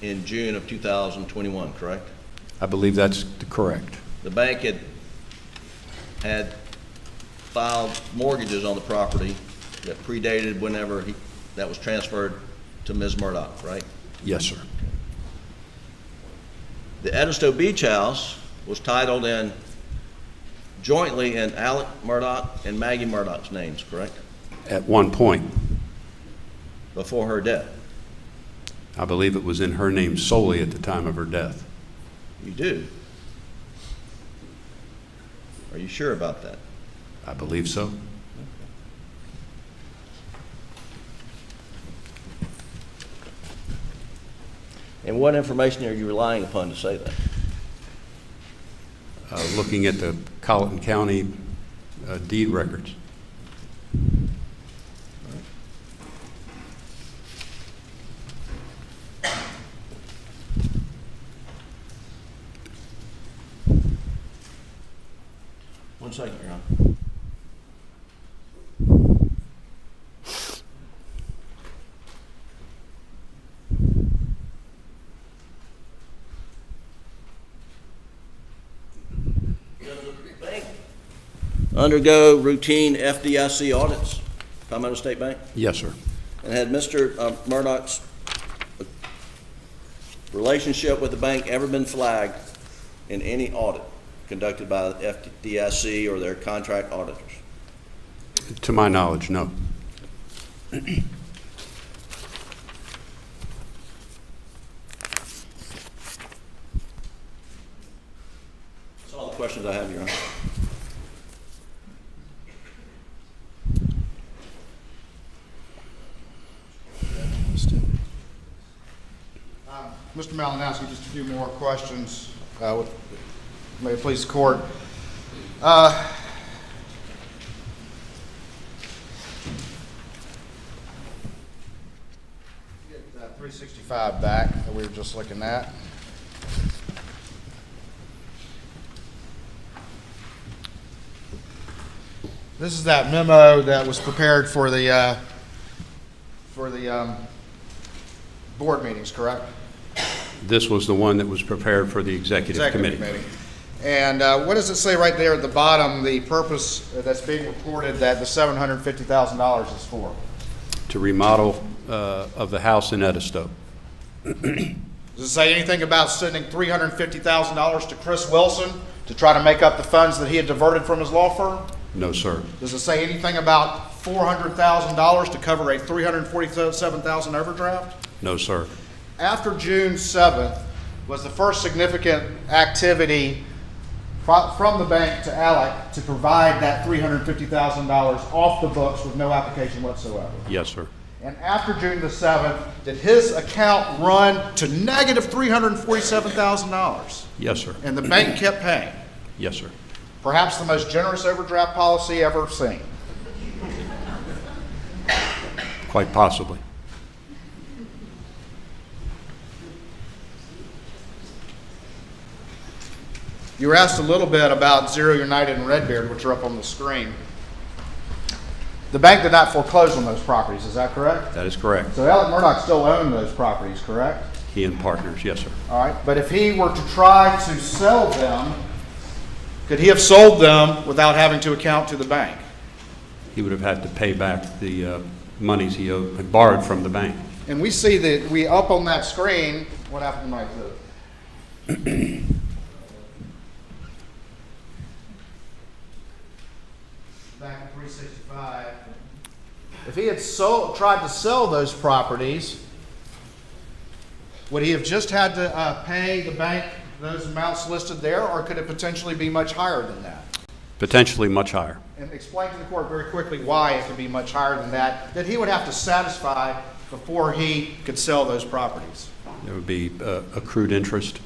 D: in June of 2021, correct?
A: I believe that's correct.
D: The bank had filed mortgages on the property that predated whenever that was transferred to Ms. Murdaugh, right?
A: Yes, sir.
D: The Edisto Beach House was titled in jointly in Alex Murdaugh and Maggie Murdaugh's names, correct?
A: At one point,
D: Before her death.
A: I believe it was in her name solely at the time of her death.
D: You do? Are you sure about that?
A: I believe so.
D: And what information are you relying upon to say that?
A: Looking at the Colleton County deed records.
D: One second, Your Honor. Does the bank undergo routine FDIC audits, Palmetto State Bank?
A: Yes, sir.
D: And had Mr. Murdaugh's relationship with the bank ever been flagged in any audit conducted by the FDIC or their contract auditors?
A: To my knowledge, no.
D: That's all the questions I have, Your Honor.
B: Mr. Malinowski, just a few more questions. May it please the court. Get that 365 back that we were just looking at. This is that memo that was prepared for the board meetings, correct?
A: This was the one that was prepared for the executive committee.
B: And what does it say right there at the bottom, the purpose that's being reported that the $750,000 is for?
A: To remodel of the house in Edisto.
B: Does it say anything about sending $350,000 to Chris Wilson to try to make up the funds that he had diverted from his law firm?
A: No, sir.
B: Does it say anything about $400,000 to cover a $347,000 overdraft?
A: No, sir.
B: After June 7th was the first significant activity from the bank to Alec to provide that $350,000 off the books with no application whatsoever.
A: Yes, sir.
B: And after June the 7th, did his account run to negative $347,000?
A: Yes, sir.
B: And the bank kept paying.
A: Yes, sir.
B: Perhaps the most generous overdraft policy ever seen.
A: Quite possibly.
B: You were asked a little bit about Zero United and Redbeard, which are up on the screen. the bank did not foreclose on those properties, is that correct?
A: That is correct.
B: So Alex Murdaugh still owned those properties, correct?
A: He and partners, yes, sir.
B: All right, but if he were to try to sell them, could he have sold them without having to account to the bank?
A: He would have had to pay back the monies he had borrowed from the bank.
B: And we see that up on that screen, what happened to my exhibit? Back in 365. If he had tried to sell those properties, would he have just had to pay the bank those amounts listed there, or could it potentially be much higher than that?
A: Potentially much higher.
B: And explain to the court very quickly why it could be much higher than that he would have to satisfy before he could sell those properties.
A: There would be accrued interest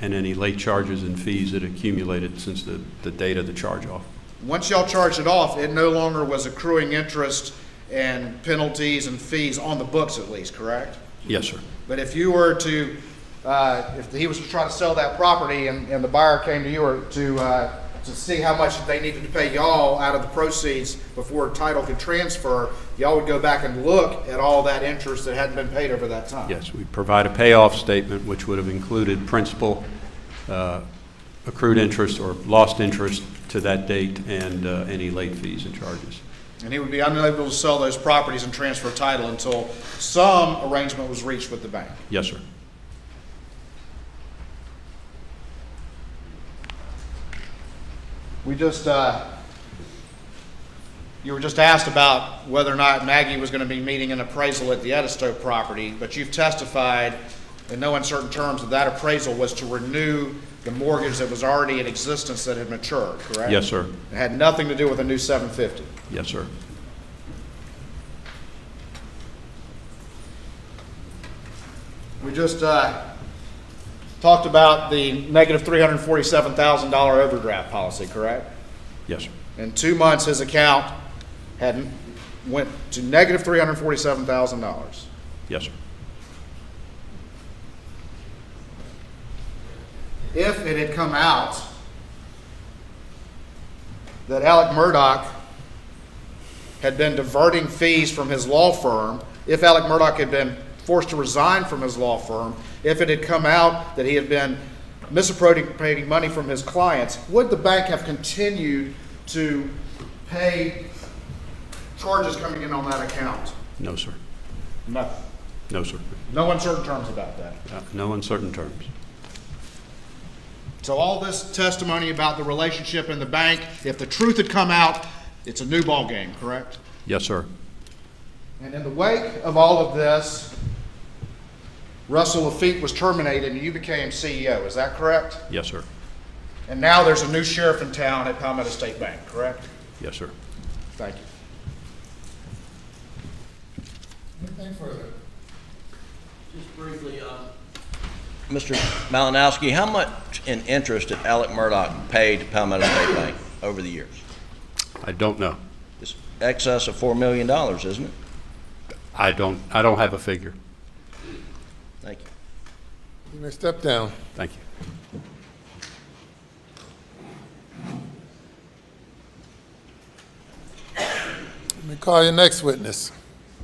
A: and any late charges and fees that accumulated since the date of the charge-off.
B: Once y'all charged it off, it no longer was accruing interest and penalties and fees on the books at least, correct?
A: Yes, sir.
B: But if you were to, if he was to try to sell that property and the buyer came to you or to see how much they needed to pay y'all out of the proceeds before title could transfer, y'all would go back and look at all that interest that hadn't been paid over that time.
A: Yes, we provide a payoff statement which would have included principal, accrued interest or lost interest to that date, and any late fees and charges.
B: And he would be unable to sell those properties and transfer title until some arrangement was reached with the bank.
A: Yes, sir.
B: We just, you were just asked about whether or not Maggie was going to be meeting an appraisal at the Edisto property, but you've testified in no uncertain terms that appraisal was to renew the mortgage that was already in existence that had matured, correct?
A: Yes, sir.
B: It had nothing to do with a new 750.
A: Yes, sir.
B: We just talked about the negative $347,000 overdraft policy, correct?
A: Yes, sir.
B: In 2 months, his account went to negative $347,000.
A: Yes, sir.
B: If it had come out that Alex Murdaugh had been diverting fees from his law firm, if Alex Murdaugh had been forced to resign from his law firm, if it had come out that he had been misappropriating money from his clients, would the bank have continued to pay charges coming in on that account?
A: No, sir.
B: No.
A: No, sir.
B: No uncertain terms about that.
A: No uncertain terms.
B: So all this testimony about the relationship in the bank, if the truth had come out, it's a new ball game, correct?
A: Yes, sir.
B: And in the wake of all of this, Russell Lafitte was terminated and you became CEO, is that correct?
A: Yes, sir.
B: And now there's a new sheriff in town at Palmetto State Bank, correct?
A: Yes, sir.
B: Thank you.
C: Anything further?
D: Just briefly, Mr. Malinowski, how much in interest did Alex Murdaugh pay to Palmetto State Bank over the years?
A: I don't know.
D: It's excess of $4 million, isn't it?
A: I don't have a figure.
D: Thank you.
C: You may step down.
A: Thank you.
C: Let me call your next witness.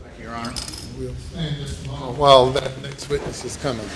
B: Thank you, Your Honor.
C: We'll stand just a moment while that next witness is coming.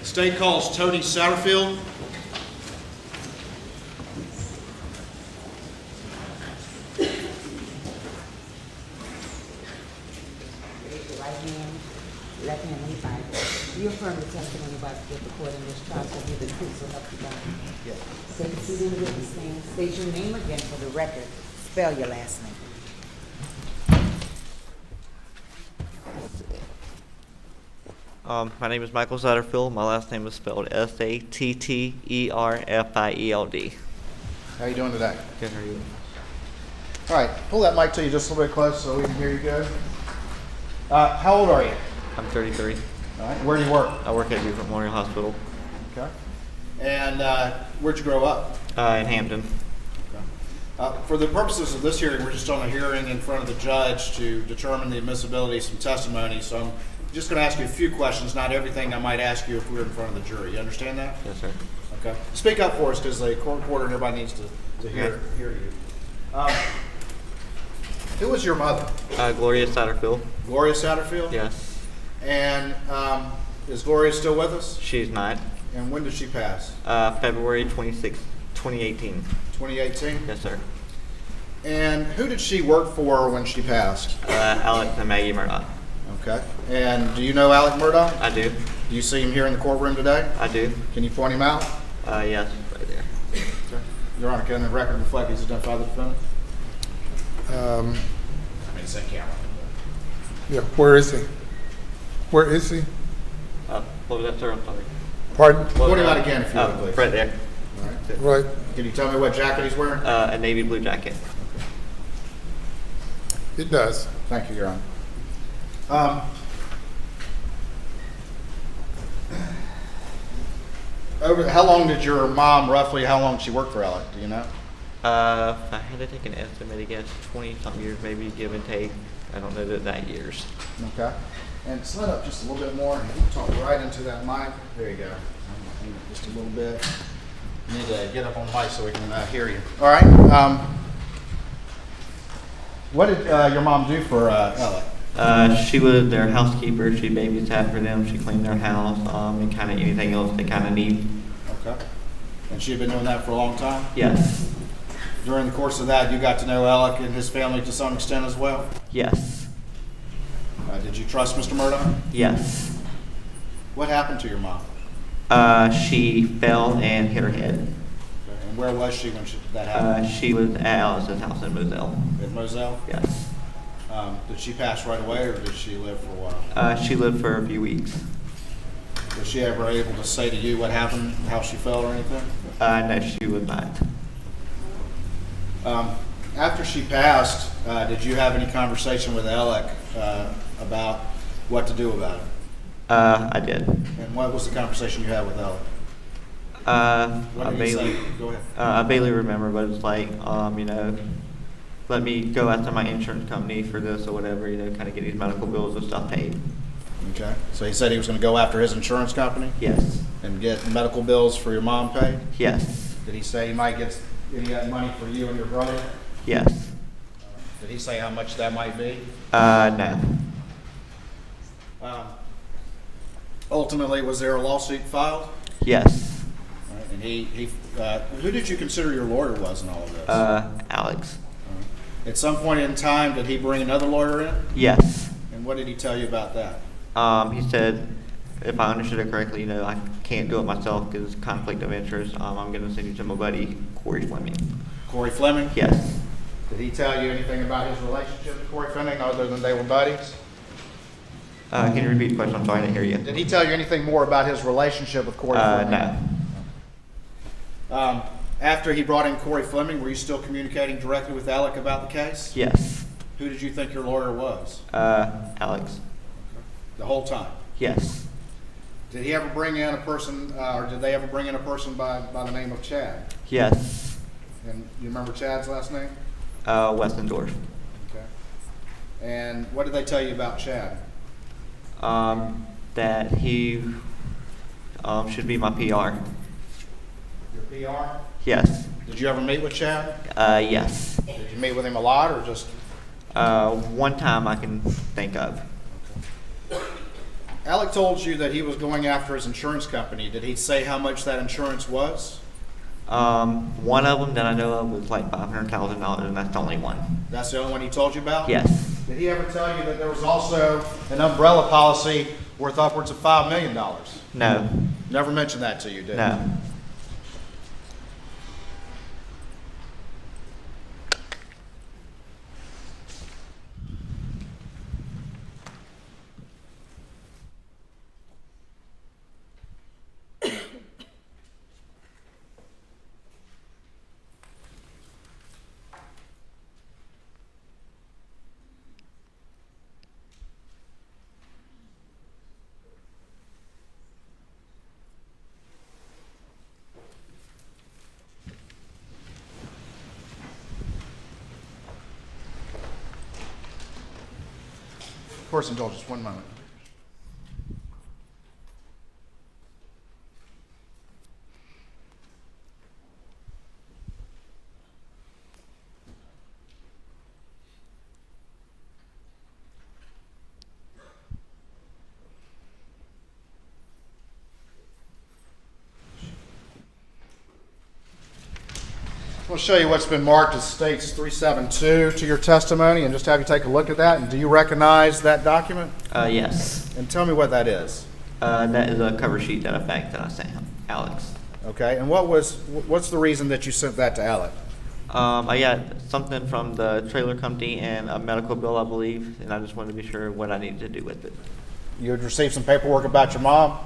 B: State calls Tony Satterfield.
E: Raise your right hand, left hand on the Bible. Do you affirm the testimony about to give the court in this trial shall be the truth, so help you God? Yes. Take a seat in the witness stand. State your name again for the record. Spell your last name.
F: My name is Michael Satterfield. My last name is spelled Satterfield.
B: How you doing today?
F: Good, how are you?
B: All right, pull that mic to you just a little bit close so we can hear you good. How old are you?
F: I'm 33.
B: All right, where do you work?
F: I work at Beaufort Memorial Hospital
B: Okay. And where'd you grow up?
F: in Hampton.
B: For the purposes of this hearing, we're just on a hearing in front of the judge to determine the admissibility of some testimony. So I'm just going to ask you a few questions, not everything I might ask you if we were in front of the jury. You understand that?
F: Yes, sir.
B: Okay. Speak up for us because the court reporter and everybody needs to hear you. Who was your mother?
F: Gloria Satterfield.
B: Gloria Satterfield?
F: Yes.
B: And is Gloria still with us?
F: She's not.
B: And when did she pass?
F: February 26, 2018.
B: 2018?
F: Yes, sir.
B: And who did she work for when she passed?
F: Alex and Maggie Murdaugh.
B: Okay. And do you know Alex Murdaugh?
F: I do.
B: Do you see him here in the courtroom today?
F: I do.
B: Can you point him out?
F: Yes, right there.
B: Your Honor, can the record reflect he's identified the defendant? Same camera.
C: Yeah, where is he? Where is he?
F: What was that, sir? I'm sorry.
C: Pardon?
B: Point him out again if you would, please.
F: Right there.
B: All right.
C: Right,
B: Can you tell me what jacket he's wearing?
F: A navy blue jacket.
C: it does.
B: Thank you, Your Honor. How long did your mom, roughly, how long did she work for Alec? Do you know?
F: If I had to take an estimated guess, 20-something years, maybe, give and take. I don't know that years.
B: Okay. And slide up just a little bit more and talk right into that mic. There you go. Just a little bit. You need to get up on the mic so we can hear you. All right. What did your mom do for Alec?
F: She was their housekeeper. She babysat for them. She cleaned their house, and kind of anything else they kind of need.
B: Okay. And she had been doing that for a long time?
F: Yes.
B: During the course of that, you got to know Alec and his family to some extent as well?
F: Yes.
B: Did you trust Mr. Murdaugh?
F: Yes.
B: What happened to your mom?
F: She fell and hit her head.
B: Okay. And where was she when that happened?
F: She was at Alice's house in Moselle.
B: In Moselle?
F: Yes.
B: Did she pass right away or did she live for a while?
F: She lived for a few weeks.
B: Was she ever able to say to you what happened, how she felt or anything?
F: No, she was not.
B: After she passed, did you have any conversation with Alec about what to do about it?
F: I did.
B: And what was the conversation you had with Alec?
F: I
B: What did he say?
F: barely,
B: Go ahead.
F: I barely remember, but it's like, let me go after my insurance company for this or whatever, kind of get these medical bills and stuff paid.
B: Okay. So he said he was going to go after his insurance company
F: Yes.
B: and get medical bills for your mom paid?
F: Yes.
B: Did he say he might get any of that money for you and your brother?
F: Yes.
B: Did he say how much that might be?
F: No.
B: Ultimately, was there a lawsuit filed?
F: Yes.
B: All right. And who did you consider your lawyer was in all of this?
F: Alex.
B: At some point in time, did he bring another lawyer in?
F: Yes.
B: And what did he tell you about that?
F: He said, if I understood it correctly, I can't do it myself because it's conflict of interest. I'm going to send you to my buddy, Corey Fleming.
B: Corey Fleming?
F: Yes.
B: Did he tell you anything about his relationship with Corey Fleming other than they were buddies?
F: Can you repeat the question? I'm sorry, I didn't hear you.
B: Did he tell you anything more about his relationship with Corey Fleming?
F: No.
B: After he brought in Corey Fleming, were you still communicating directly with Alec about the case?
F: Yes.
B: Who did you think your lawyer was?
F: Alex.
B: The whole time?
F: Yes.
B: Did he ever bring in a person, or did they ever bring in a person by the name of Chad?
F: Yes.
B: And you remember Chad's last name?
F: Westendorf.
B: Okay. And what did they tell you about Chad?
F: That he should be my PR.
B: Your PR?
F: Yes.
B: Did you ever meet with Chad?
F: Yes.
B: Did you meet with him a lot or just?
F: One time I can think of.
B: Alec told you that he was going after his insurance company. Did he say how much that insurance was?
F: One of them that I know of was like $500,000, and that's the only one.
B: That's the only one he told you about?
F: Yes.
B: Did he ever tell you that there was also an umbrella policy worth upwards of $5 million?
F: No.
B: Never mentioned that to you, did he?
F: No.
B: Of course, indulgence, 1 moment. We'll show you what's been marked as states 372 to your testimony and just have you take a look at that. And do you recognize that document?
F: Yes.
B: And tell me what that is.
F: That is a cover sheet that I faxed that I sent him, Alex.
B: Okay, and what's the reason that you sent that to Alec?
F: I got something from the trailer company and a medical bill, I believe, and I just wanted to be sure what I needed to do with it.
B: You had received some paperwork about your mom?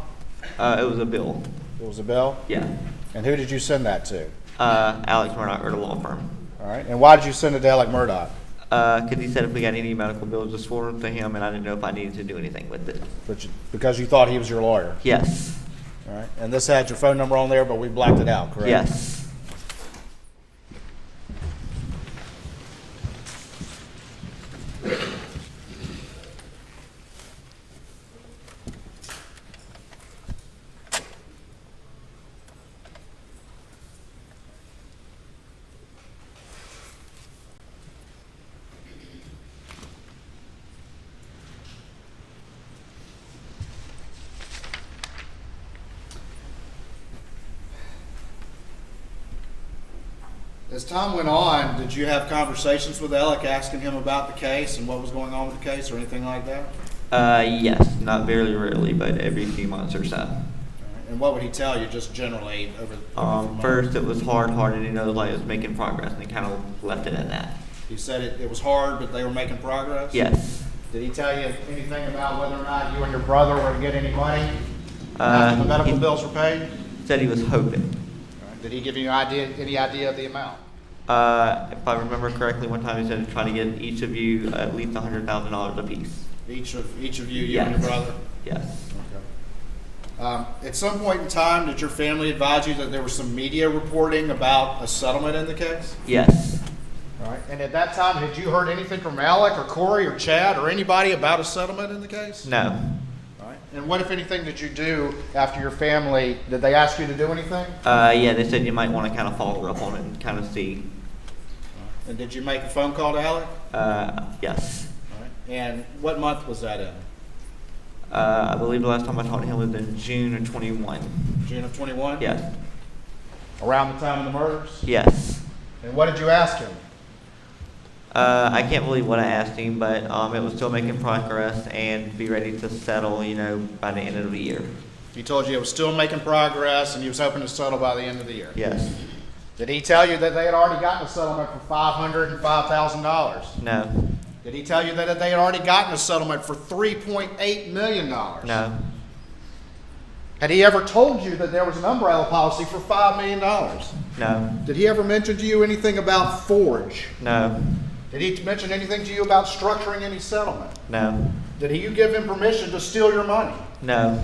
F: It was a bill.
B: It was a bill?
F: Yeah.
B: And who did you send that to?
F: Alex Murdaugh, or the law firm.
B: All right, and why did you send it to Alex Murdaugh?
F: Because he said if we got any medical bills, just forward them to him, and I didn't know if I needed to do anything with it.
B: Because you thought he was your lawyer?
F: Yes.
B: All right, and this had your phone number on there, but we blacked it out, correct?
F: Yes.
B: As time went on, did you have conversations with Alec asking him about the case and what was going on with the case or anything like that?
F: Yes, not very rarely, but every few months or so.
B: All right. And what would he tell you just generally over the months?
F: First, it was hard, and he knows like it was making progress, and he kind of left it at that.
B: He said it was hard, but they were making progress?
F: Yes.
B: Did he tell you anything about whether or not you and your brother were to get any money after the medical bills were paid?
F: Said he was hoping.
B: All right. Did he give you any idea of the amount?
F: If I remember correctly, one time he said trying to get each of you at least $100,000 apiece.
B: Each of you,
F: Yes.
B: and your brother?
F: Yes.
B: Okay. At some point in time, did your family advise you that there was some media reporting about a settlement in the case?
F: Yes.
B: All right. And at that time, had you heard anything from Alec or Corey or Chad or anybody about a settlement in the case?
F: No.
B: All right. And what, if anything, did you do after your family? Did they ask you to do anything?
F: Yeah, they said you might want to kind of follow up on it and kind of see.
B: And did you make a phone call to Alec?
F: Yes.
B: All right. And what month was that in?
F: I believe the last time I talked to him was in June of 21.
B: June of 21?
F: Yes.
B: Around the time of the murders?
F: Yes.
B: And what did you ask him?
F: I can't believe what I asked him, but it was still making progress and be ready to settle, by the end of the year.
B: He told you it was still making progress and he was hoping to settle by the end of the year.
F: Yes.
B: Did he tell you that they had already gotten a settlement for $505,000?
F: No.
B: Did he tell you that they had already gotten a settlement for $3.8 million?
F: No.
B: Had he ever told you that there was an umbrella policy for $5 million?
F: No.
B: Did he ever mention to you anything about Forge?
F: No.
B: Did he mention anything to you about structuring any settlement?
F: No.
B: Did you give him permission to steal your money?
F: No.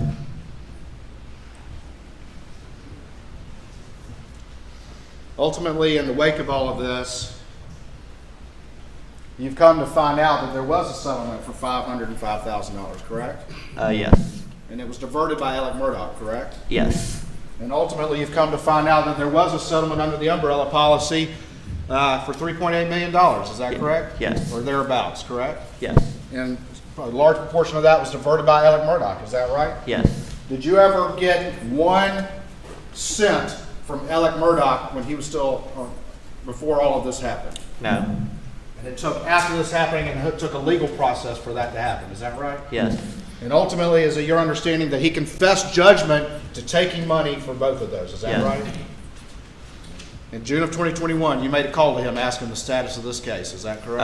B: Ultimately, in the wake of all of this, you've come to find out that there was a settlement for $505,000, correct?
F: Yes.
B: And it was diverted by Alex Murdaugh, correct?
F: Yes.
B: And ultimately, you've come to find out that there was a settlement under the umbrella policy for $3.8 million. Is that correct?
F: Yes.
B: Or thereabouts, correct?
F: Yes.
B: And a large proportion of that was diverted by Alex Murdaugh, is that right?
F: Yes.
B: Did you ever get 1 cent from Alex Murdaugh when he was still, before all of this happened?
F: No.
B: And it took, after this happening, and it took a legal process for that to happen, is that right?
F: Yes.
B: And ultimately, is it your understanding that he confessed judgment to taking money for both of those, is that
F: Yes.
B: right? In June of 2021, you made a call to him asking the status of this case, is that correct?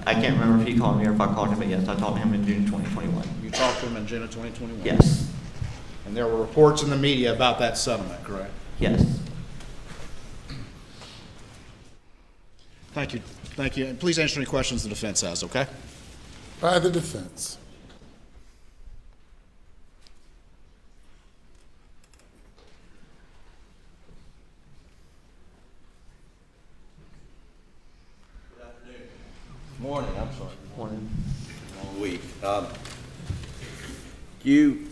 F: I can't remember if he called me or if I called him, but yes, I talked to him in June 2021.
B: You talked to him in June of 2021?
F: Yes.
B: And there were reports in the media about that settlement, correct?
F: Yes.
B: Thank you. Thank you. And please answer any questions the defense has, okay?
C: By the defense.
D: Morning, I'm sorry.
F: Morning.
D: Long week. You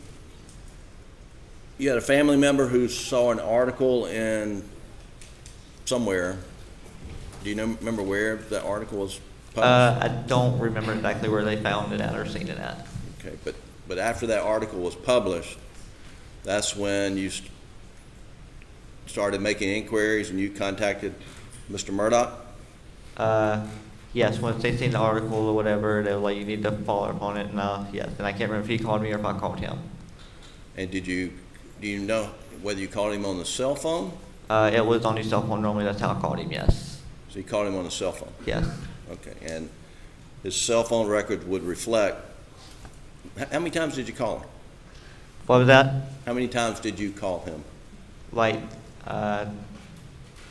D: had a family member who saw an article in somewhere. Do you remember where that article was published?
F: I don't remember exactly where they found it at or seen it at.
D: Okay, but after that article was published, that's when you started making inquiries and you contacted Mr. Murdaugh?
F: Yes, once they seen the article or whatever, they were like, you need to follow up on it, and yes, and I can't remember if he called me or if I called him.
D: And do you know whether you called him on the cell phone?
F: It was on his cell phone normally, that's how I called him, yes.
D: So you called him on the cell phone?
F: Yes.
D: Okay, and his cell phone record would reflect, how many times did you call him?
F: What was that?
D: How many times did you call him?
F: Like,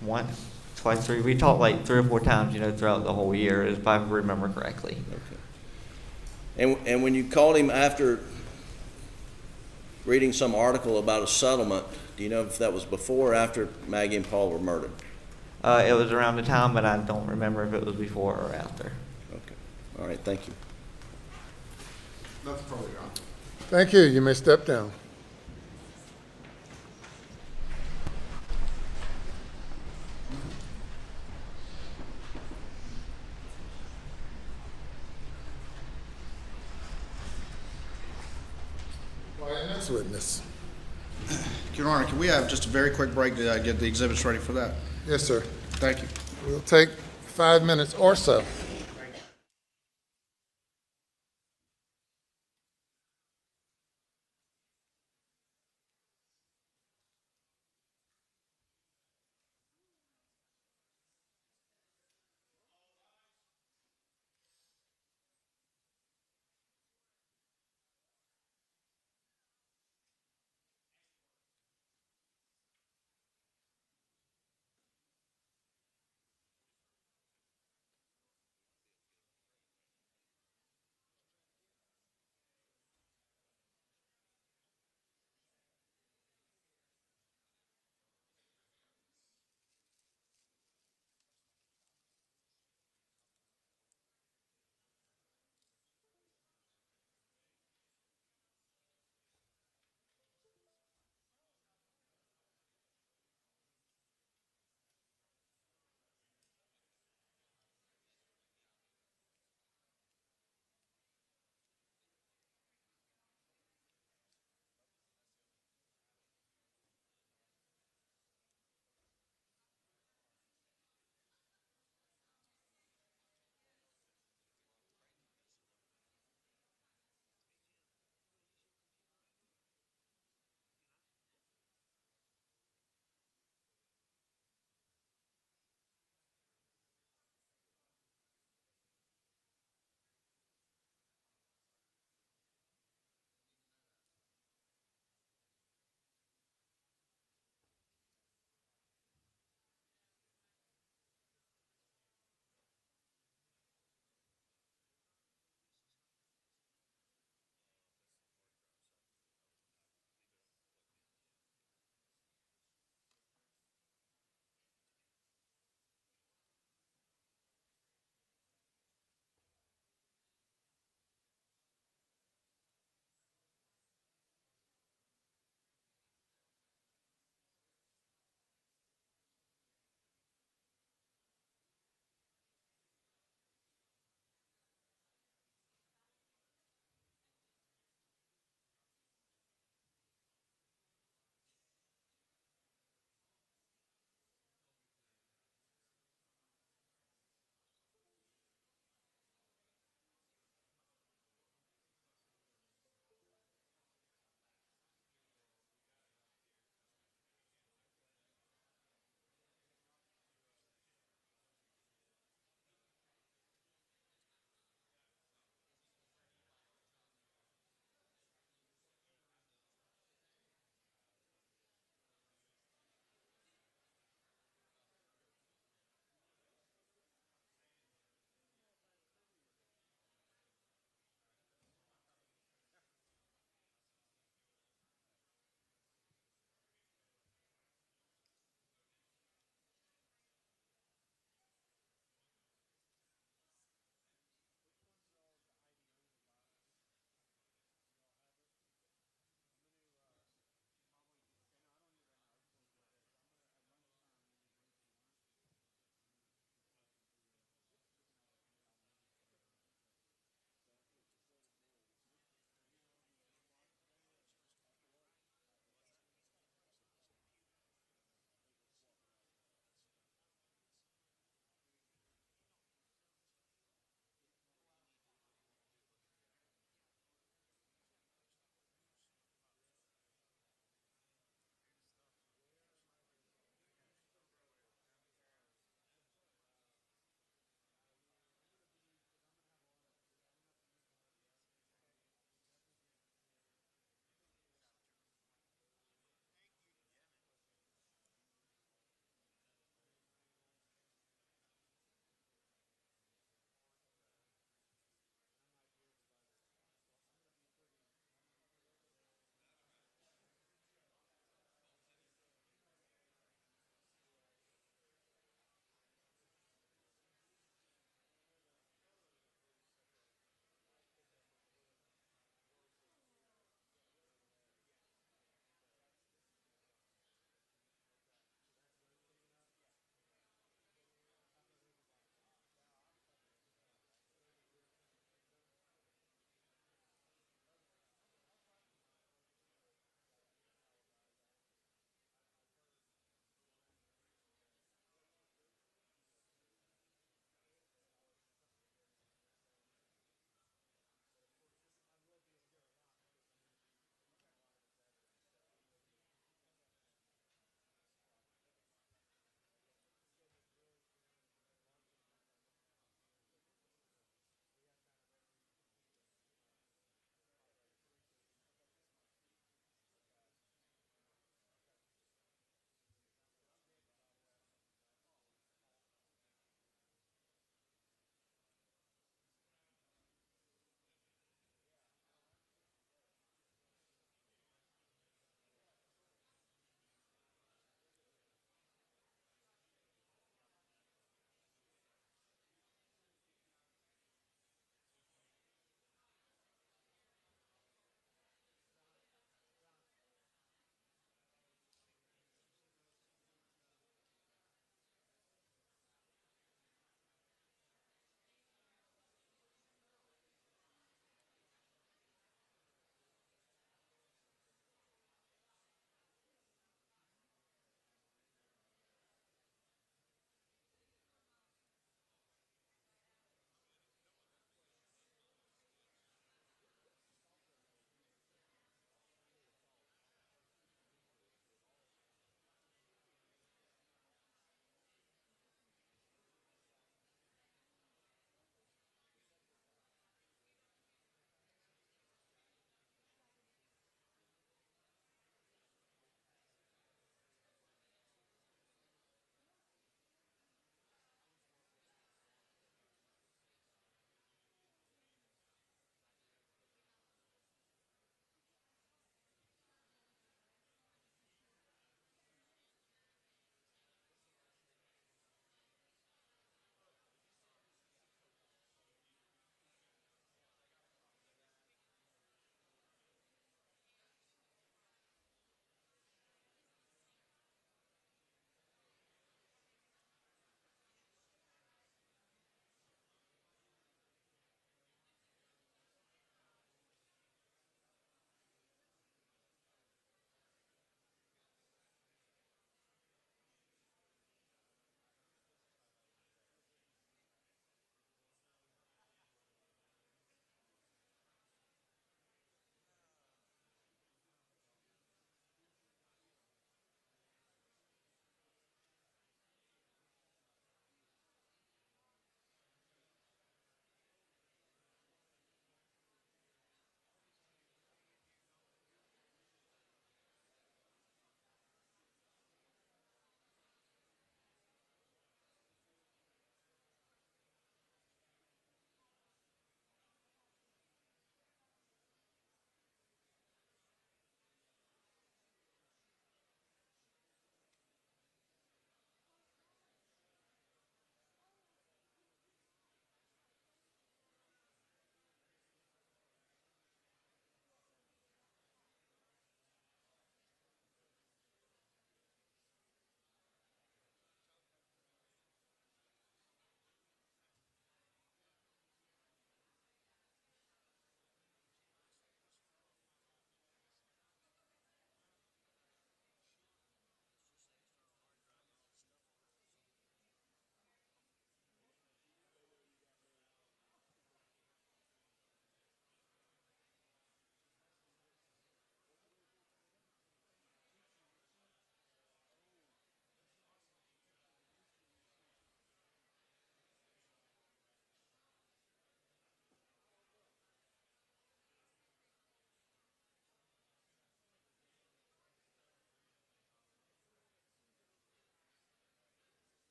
F: once, twice, three, we talked like 3 or 4 times, throughout the whole year, if I remember correctly.
D: Okay. And when you called him after reading some article about a settlement, do you know if that was before or after Maggie and Paul were murdered?
F: It was around the time, but I don't remember if it was before or after.
D: Okay, all right, thank you.
B: Nothing further, Your Honor.
C: Thank you. You may step down. Next witness.
B: Your Honor, can we have just a very quick break to get the exhibits ready for that?
C: Yes, sir.
B: Thank you.
C: We'll take 5 minutes or so.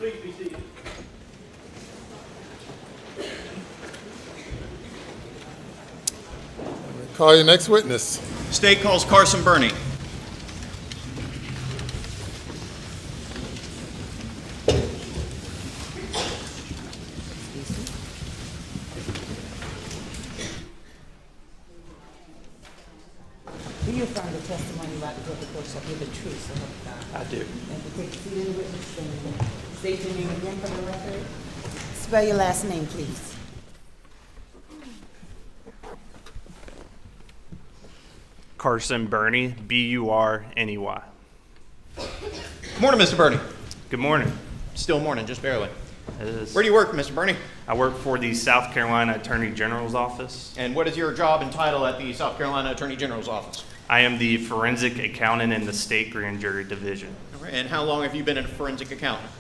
D: Please be seated.
C: Call your next witness.
B: State calls Carson Burney.
E: Do you affirm the testimony about the court reports shall be the truth, so help you God?
G: I do.
E: And to take a seat in the witness stand. State your name again for the record. Spell your last name, please.
G: Carson Burney, B-U-R-N-E-Y.
B: Morning, Mr. Burney.
G: Good morning.
B: Still morning, just barely.
G: It is.
B: Where do you work, Mr. Burney?
G: I work for the South Carolina Attorney General's office.
B: And what is your job and title at the South Carolina Attorney General's office?
G: I am the forensic accountant in the state grand jury division.
B: All right, and how long have you been a forensic accountant?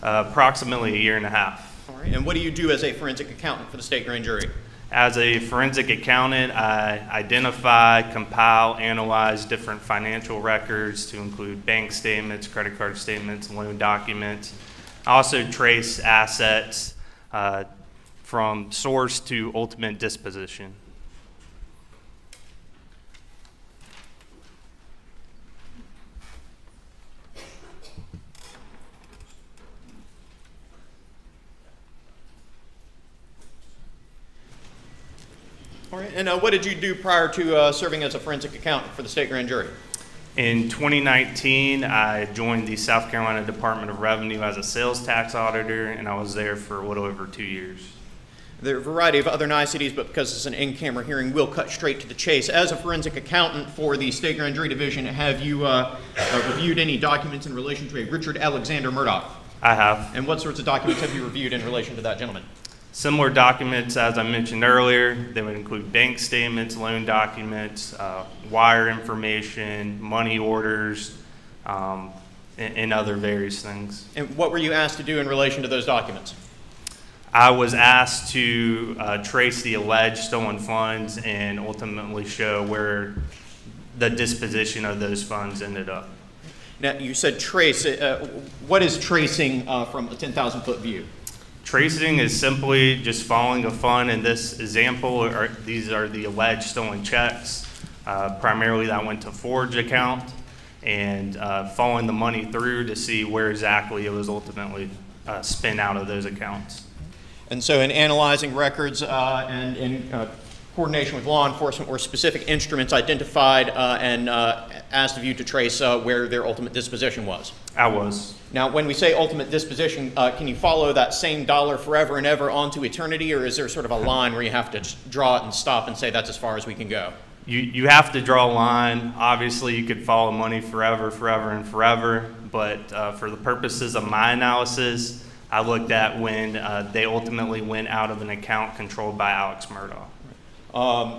G: Approximately a year and a half.
B: All right, and what do you do as a forensic accountant for the state grand jury?
G: As a forensic accountant, I identify, compile, analyze different financial records to include bank statements, credit card statements, loan documents. I also trace assets from source to ultimate disposition.
B: All right, and what did you do prior to serving as a forensic accountant for the state grand jury?
G: In 2019, I joined the South Carolina Department of Revenue as a sales tax auditor, and I was there for a little over 2 years.
B: There are a variety of other niceties, but because it's an in-camera hearing, we'll cut straight to the chase. As a forensic accountant for the state grand jury division, have you reviewed any documents in relation to a Richard Alexander Murdaugh?
G: I have.
B: And what sorts of documents have you reviewed in relation to that gentleman?
G: Similar documents, as I mentioned earlier, they would include bank statements, loan documents, wire information, money orders, and other various things.
B: And what were you asked to do in relation to those documents?
G: I was asked to trace the alleged stolen funds and ultimately show where the disposition of those funds ended up.
B: Now, you said trace. What is tracing from a 10,000-foot view?
G: Tracing is simply just following a fund. In this example, these are the alleged stolen checks. Primarily that went to Forge account, and following the money through to see where exactly it was ultimately spent out of those accounts.
B: And so in analyzing records and in coordination with law enforcement, were specific instruments identified and asked of you to trace where their ultimate disposition was?
G: I was.
B: Now, when we say ultimate disposition, can you follow that same dollar forever and ever onto eternity, or is there sort of a line where you have to just draw it and stop and say that's as far as we can go?
G: You have to draw a line. Obviously, you could follow money forever, forever, and forever, but for the purposes of my analysis, I looked at when they ultimately went out of an account controlled by Alex Murdaugh.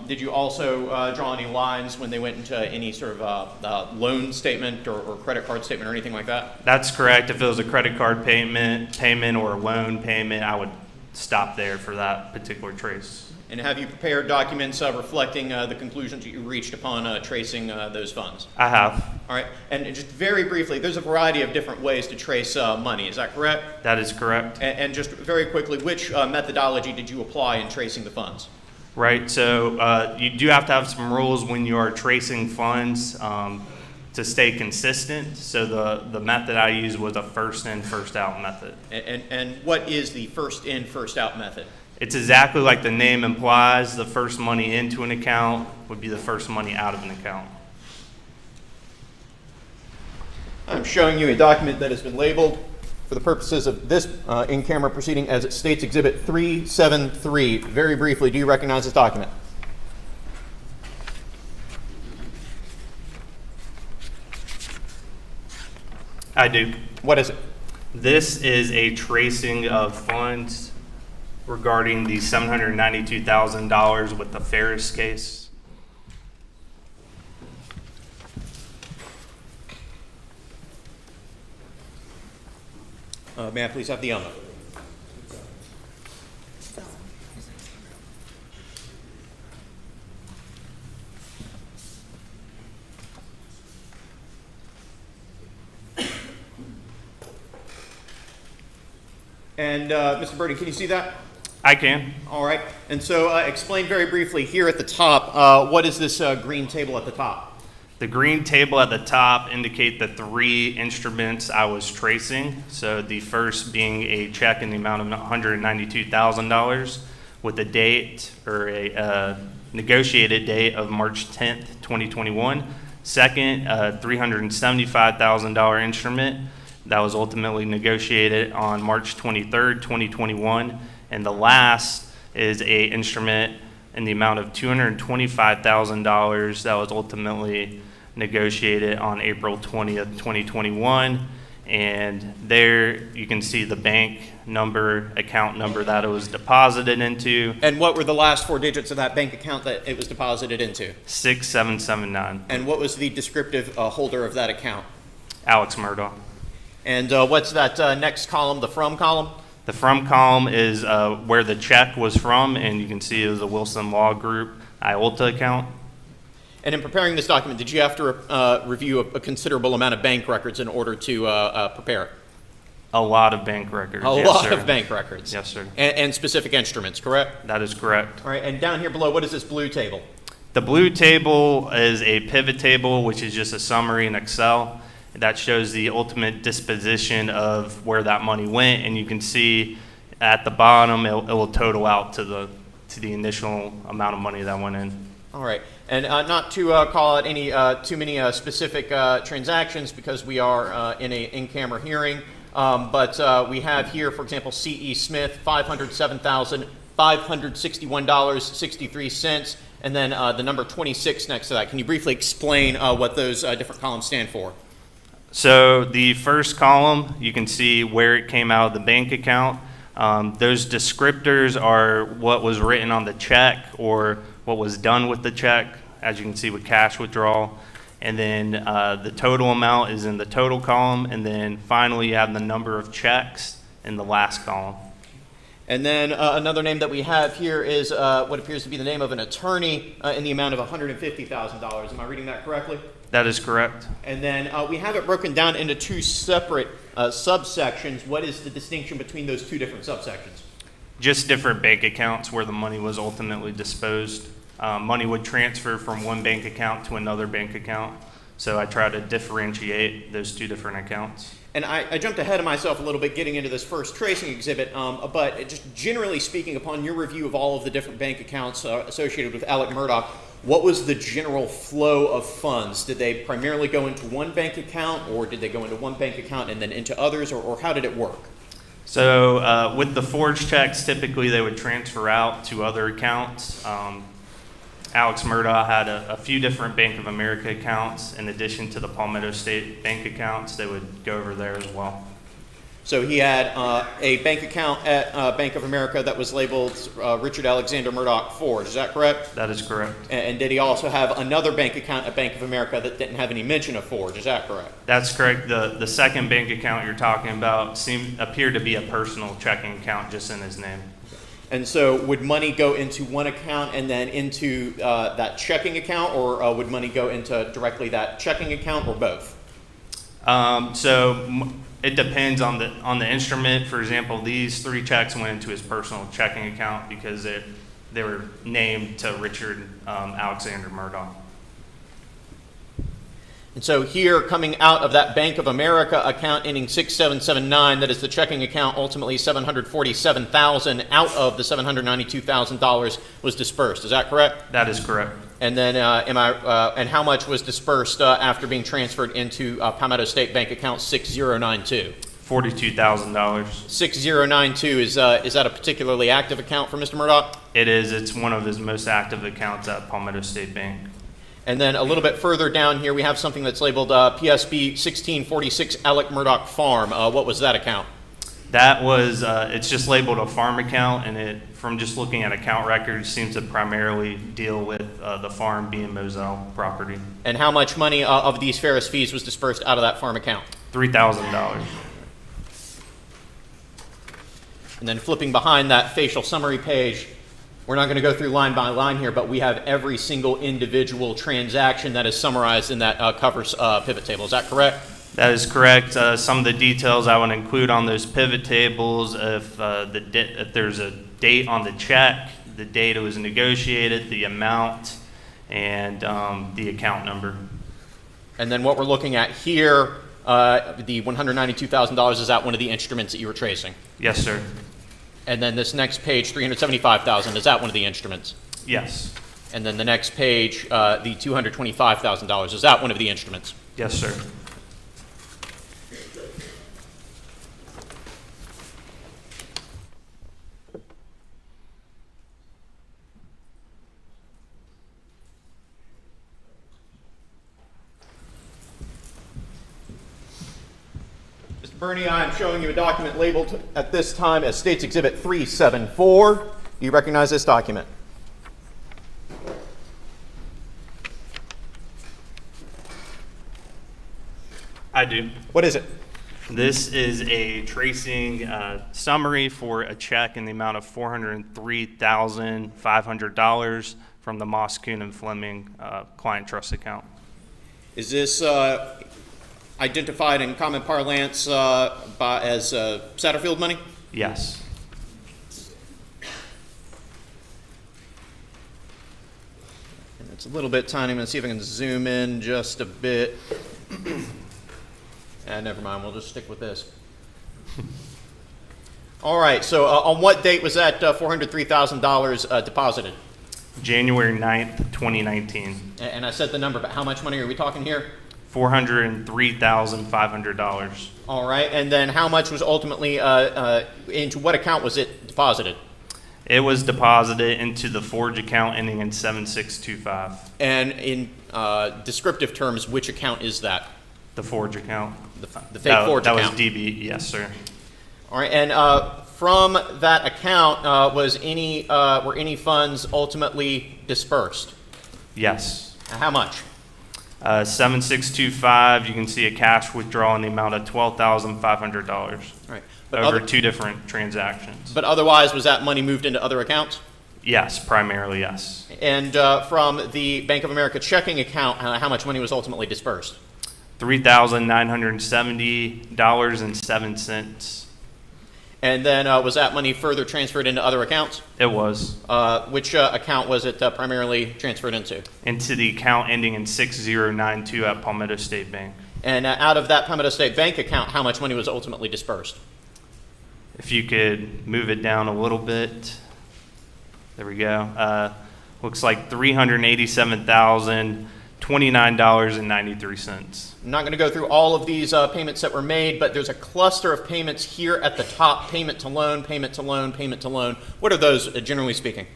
B: Did you also draw any lines when they went into any sort of loan statement or credit card statement or anything like that?
G: That's correct. If it was a credit card payment or a loan payment, I would stop there for that particular trace.
B: And have you prepared documents reflecting the conclusions that you reached upon tracing those funds?
G: I have.
B: All right. And just very briefly, there's a variety of different ways to trace money. Is that correct?
G: That is correct.
B: And just very quickly, which methodology did you apply in tracing the funds?
G: Right. So you do have to have some rules when you are tracing funds to stay consistent. So the method I used was a first in, first out method.
B: And what is the first in, first out method?
G: It's exactly like the name implies. The first money into an account would be the first money out of an account.
B: I'm showing you a document that has been labeled for the purposes of this in-camera proceeding as it states Exhibit 373. Very briefly, do you recognize this document?
G: I do.
B: What is it?
G: This is a tracing of funds regarding the $792,000 with the Ferris case.
B: May I please have the envelope?
H: And Mr. Burden, can you see that?
G: I can.
H: All right. And so explain very briefly here at the top, what is this green table at the top?
G: The green table at the top indicate the 3 instruments I was tracing. So the first being a check in the amount of $192,000 with a date or a negotiated date of March 10th, 2021. Second, a $375,000 instrument that was ultimately negotiated on March 23rd, 2021. And the last is a instrument in the amount of $225,000 that was ultimately negotiated on April 20th, 2021. And there you can see the bank number, account number that it was deposited into.
H: And what were the last 4 digits of that bank account that it was deposited into?
G: 6779.
H: And what was the descriptive holder of that account?
G: Alex Murdaugh.
H: And what's that next column, the from column?
G: The from column is where the check was from, and you can see it was a Wilson Law Group IOLTA account.
H: And in preparing this document, did you have to review a considerable amount of bank records in order to prepare it?
G: A lot of bank records.
H: A
G: Yes,
H: lot
G: sir.
H: of bank records.
G: Yes, sir.
H: And specific instruments, correct?
G: That is correct.
H: All right, and down here below, what is this blue table?
G: The blue table is a pivot table, which is just a summary in Excel that shows the ultimate disposition of where that money went, and you can see at the bottom it will total out to the initial amount of money that went in.
H: All right, and not to call out any too many specific transactions because we are in an in-camera hearing, but we have here, for example, C.E. Smith, $507,561.63, and then the number 26 next to that. Can you briefly explain what those different columns stand for?
G: So the first column, you can see where it came out of the bank account. Those descriptors are what was written on the check or what was done with the check, as you can see with cash withdrawal. And then the total amount is in the total column. And then finally, you have the number of checks in the last column.
H: And then another name that we have here is what appears to be the name of an attorney in the amount of $150,000. Am I reading that correctly?
G: That is correct.
H: And then we have it broken down into 2 separate subsections. What is the distinction between those 2 different subsections?
G: Just different bank accounts where the money was ultimately disposed. Money would transfer from one bank account to another bank account. So I try to differentiate those 2 different accounts.
H: And I jumped ahead of myself a little bit getting into this first tracing exhibit, but just generally speaking, upon your review of all of the different bank accounts associated with Alex Murdaugh, what was the general flow of funds? Did they primarily go into one bank account, or did they go into one bank account and then into others, or how did it work?
G: So with the forged checks, typically they would transfer out to other accounts. Alex Murdaugh had a few different Bank of America accounts in addition to the Palmetto State bank accounts. They would go over there as well.
H: So he had a bank account at Bank of America that was labeled Richard Alexander Murdaugh Forge. Is that correct?
G: That is correct.
H: And did he also have another bank account at Bank of America that didn't have any mention of Forge? Is that correct?
G: That's correct. The second bank account you're talking about appeared to be a personal checking account just in his name.
H: And so would money go into one account and then into that checking account, or would money go into directly that checking account, or both?
G: It depends on the instrument. For example, these 3 checks went into his personal checking account because they were named to Richard Alexander Murdaugh.
H: And so here, coming out of that Bank of America account ending 6779, that is the checking account, ultimately $747,000 out of the $792,000 was dispersed. Is that correct?
G: That is correct.
H: And then, and how much was dispersed after being transferred into Palmetto State Bank account 6092?
G: $42,000.
H: 6092 is that a particularly active account for Mr. Murdaugh?
G: It is. It's one of his most active accounts at Palmetto State Bank.
H: And then a little bit further down here, we have something that's labeled PSB 1646 Alex Murdaugh Farm. What was that account?
G: That was, it's just labeled a farm account, and it, from just looking at account records, seems to primarily deal with the farm being Moselle property.
H: And how much money of these Ferris fees was dispersed out of that farm account?
G: $3,000.
H: And then flipping behind that facial summary page, we're not going to go through line by line here, but we have every single individual transaction that is summarized in that covers pivot table. Is that correct?
G: That is correct. Some of the details I would include on those pivot tables, if there's a date on the check, the date it was negotiated, the amount, and the account number.
H: And then what we're looking at here, the $192,000, is that one of the instruments that you were tracing?
G: Yes, sir.
H: And then this next page, $375,000, is that one of the instruments?
G: Yes.
H: And then the next page, the $225,000, is that one of the instruments?
G: Yes, sir.
H: Mr. Bernie, I am showing you a document labeled at this time as States Exhibit 374. Do you recognize this document?
G: I do.
H: What is it?
G: This is a tracing summary for a check in the amount of $403,500 from the Moss, Kuhn, and Fleming client trust account.
H: Is this identified in common parlance as Satterfield money?
G: Yes.
H: And it's a little bit tiny. I'm going to see if I can zoom in just a bit. Never mind. We'll just stick with this. All right. So on what date was that $403,000 deposited?
G: January 9th, 2019.
H: And I said the number, but how much money are we talking here?
G: $403,500.
H: All right. And then how much was ultimately, into what account was it deposited?
G: It was deposited into the Forge account ending in 7625.
H: And in descriptive terms, which account is that?
G: The Forge account.
H: The fake Forge
G: that
H: account?
G: Was DB, yes, sir.
H: All right. And from that account, were any funds ultimately dispersed?
G: Yes.
H: How much?
G: 7625, you can see a cash withdrawal in the amount of $12,500
H: All right.
G: over two different transactions.
H: But otherwise, was that money moved into other accounts?
G: Yes, primarily yes.
H: And from the Bank of America checking account, how much money was ultimately dispersed?
G: $3,970.07.
H: And then was that money further transferred into other accounts?
G: It was.
H: Which account was it primarily transferred into?
G: Into the account ending in 6092 at Palmetto State Bank.
H: And out of that Palmetto State Bank account, how much money was ultimately dispersed?
G: If you could move it down a little bit. There we go. Looks like $387,029.93.
H: I'm not going to go through all of these payments that were made, but there's a cluster of payments here at the top: payment to loan, payment to loan, payment to loan. What are those, generally speaking?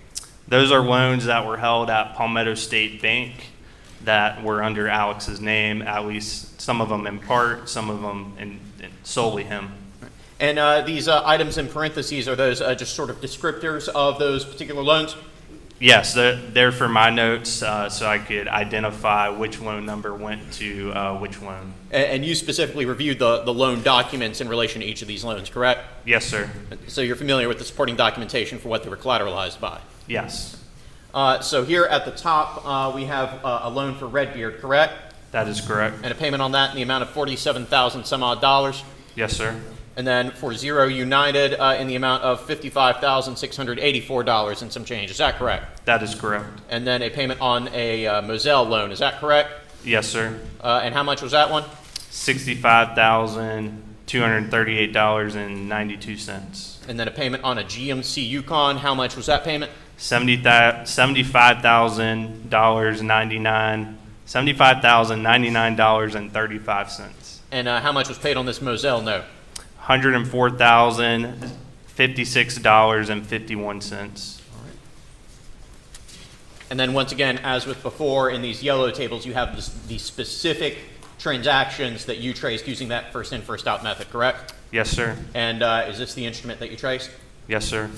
G: Those are loans that were held at Palmetto State Bank that were under Alex's name, at least some of them in part, some of them in solely him.
H: And these items in parentheses, are those just sort of descriptors of those particular loans?
G: Yes, they're for my notes, so I could identify which loan number went to which loan.
H: And you specifically reviewed the loan documents in relation to each of these loans, correct?
G: Yes, sir.
H: So you're familiar with the supporting documentation for what they were collateralized by?
G: Yes.
H: So here at the top, we have a loan for Redbeard, correct?
G: That is correct.
H: And a payment on that in the amount of $47,000 some odd dollars.
G: Yes, sir.
H: And then for Zero United in the amount of $55,684 and some change. Is that correct?
G: That is correct.
H: And then a payment on a Moselle loan. Is that correct?
G: Yes, sir.
H: And how much was that one?
G: $65,238.92.
H: And then a payment on a GMC Yukon. How much was that payment?
G: $75,099.35.
H: And how much was paid on this Moselle note?
G: $104,056.51.
H: And then once again, as with before, in these yellow tables, you have the specific transactions that you traced using that first in, first out method, correct?
G: Yes, sir.
H: And is this the instrument that you traced?
G: Yes, sir.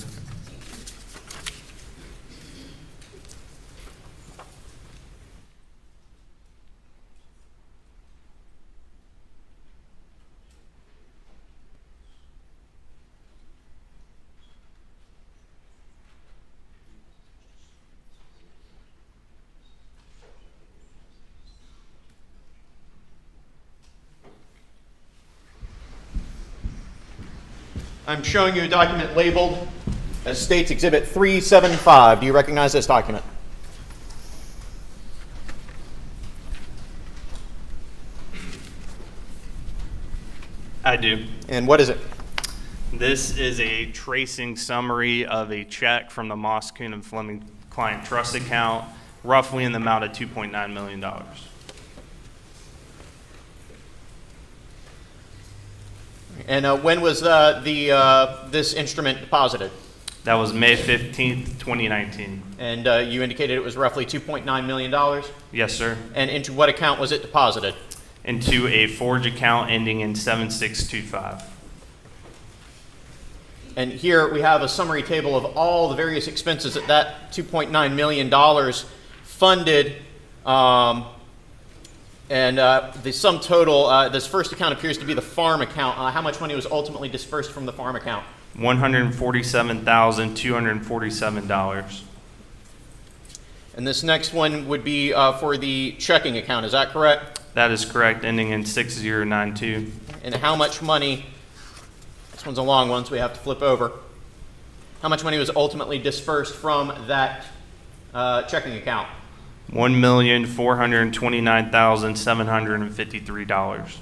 H: I'm showing you a document labeled as States Exhibit 375. Do you recognize this document?
G: I do.
H: And what is it?
G: This is a tracing summary of a check from the Moss, Kuhn, and Fleming client trust account, roughly in the amount of $2.9 million.
H: And when was this instrument deposited?
G: That was May 15th, 2019.
H: And you indicated it was roughly $2.9 million?
G: Yes, sir.
H: And into what account was it deposited?
G: Into a Forge account ending in 7625.
H: And here we have a summary table of all the various expenses that $2.9 million funded. The sum total, this first account appears to be the farm account. How much money was ultimately dispersed from the farm account?
G: $147,247.
H: And this next one would be for the checking account, is that correct?
G: That is correct, ending in 6092.
H: And how much money, this one's a long one, so we have to flip over. How much money was ultimately dispersed from that checking account?
G: $1,429,753.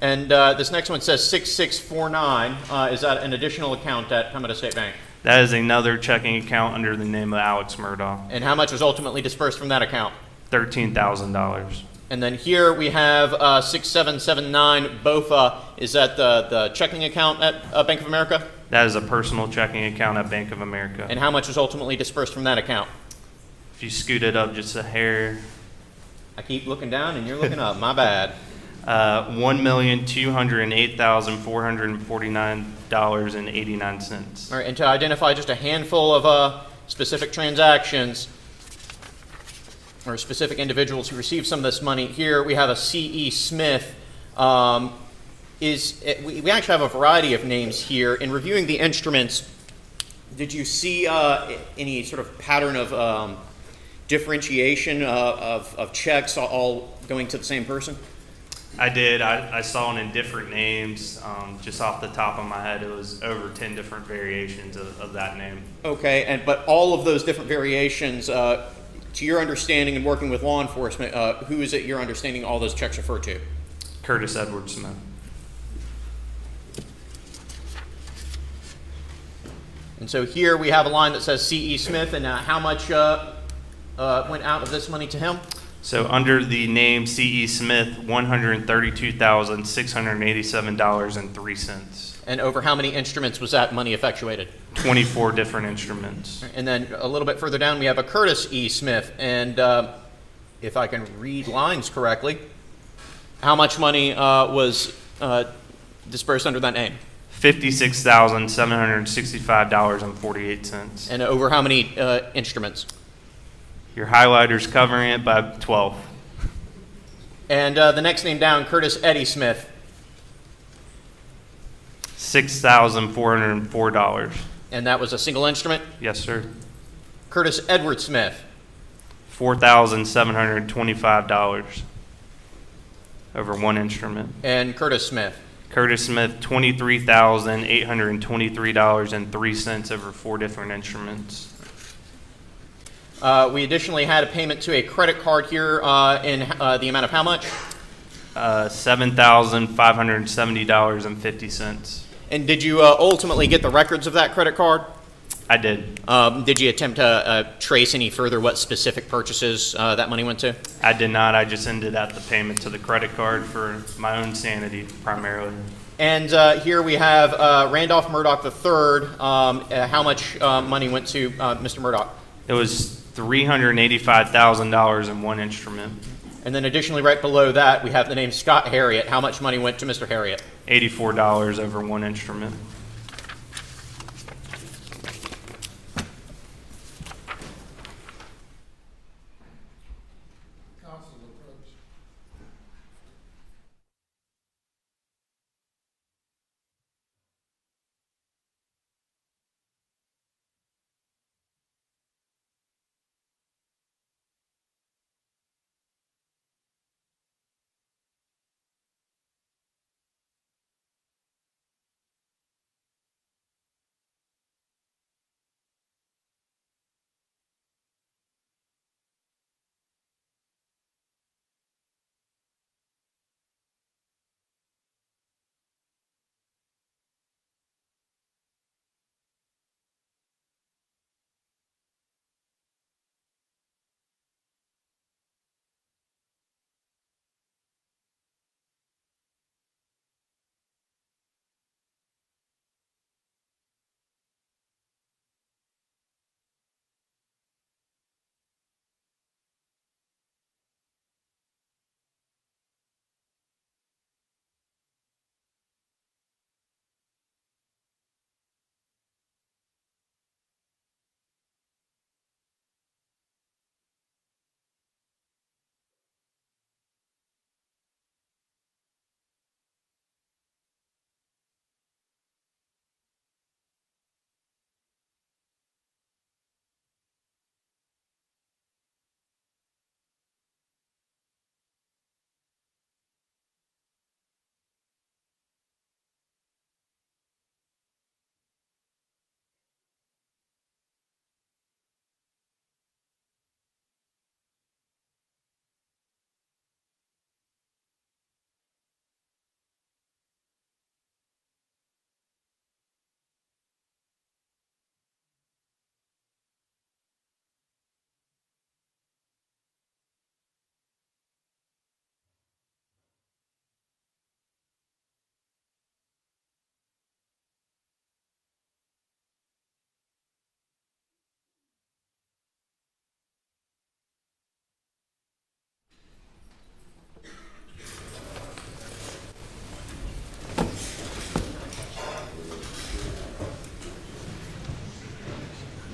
H: And this next one says 6649. Is that an additional account at Pembina State Bank?
G: That is another checking account under the name of Alex Murdaugh.
H: And how much was ultimately dispersed from that account?
G: $13,000.
H: And then here we have 6779 BOFA. Is that the checking account at Bank of America?
G: That is a personal checking account at Bank of America.
H: And how much was ultimately dispersed from that account?
G: If you scoot it up just a hair,
H: I keep looking down and you're looking up. My bad.
G: $1,208,449.89.
H: All right, and to identify just a handful of specific transactions or specific individuals who received some of this money, here we have a C.E. Smith. We actually have a variety of names here. In reviewing the instruments, did you see any sort of pattern of differentiation of checks all going to the same person?
G: I did. I saw it in different names. Just off the top of my head, it was over 10 different variations of that name.
H: Okay, but all of those different variations, to your understanding and working with law enforcement, who is it your understanding all those checks refer to?
G: Curtis Edward Smith.
H: And so here we have a line that says C.E. Smith, and how much went out of this money to him?
G: So under the name C.E. Smith, $132,687.03.
H: And over how many instruments was that money effectuated?
G: 24 different instruments.
H: And then a little bit further down, we have a Curtis E. Smith. And if I can read lines correctly, how much money was dispersed under that name?
G: $56,765.48.
H: And over how many instruments?
G: Your highlighter's covering it by 12.
H: And the next name down, Curtis Eddie Smith.
G: $6,404.
H: And that was a single instrument?
G: Yes, sir.
H: Curtis Edward Smith.
G: $4,725 over one instrument.
H: And Curtis Smith.
G: Curtis Smith, $23,823.03 over 4 different instruments.
H: We additionally had a payment to a credit card here in the amount of how much?
G: $7,570.50.
H: And did you ultimately get the records of that credit card?
G: I did.
H: Did you attempt to trace any further what specific purchases that money went to?
G: I did not. I just ended at the payment to the credit card for my own sanity primarily.
H: And here we have Randolph Murdaugh III. How much money went to Mr. Murdaugh?
G: It was $385,000 in one instrument.
H: And then additionally, right below that, we have the name Scott Harriet. How much money went to Mr. Harriet?
G: $84 over one instrument.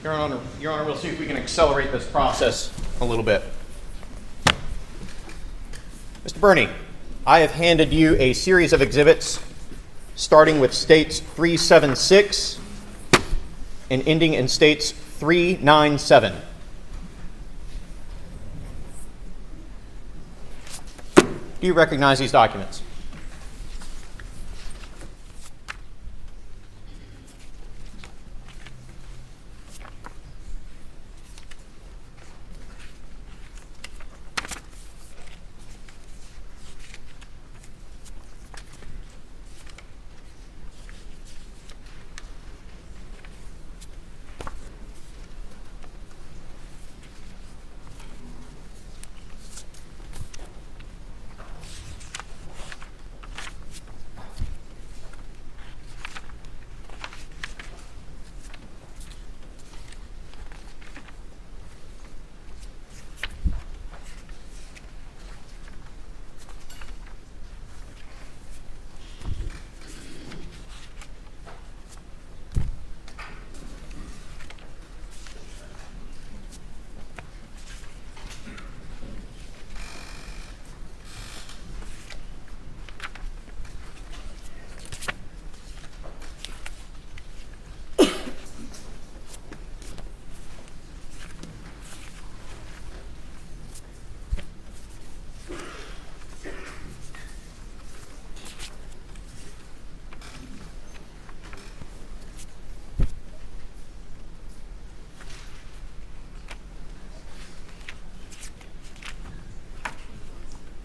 H: Your Honor, we'll see if we can accelerate this process a little bit. Mr. Burney, I have handed you a series of exhibits starting with states 376 and ending in states 397. Do you recognize these documents?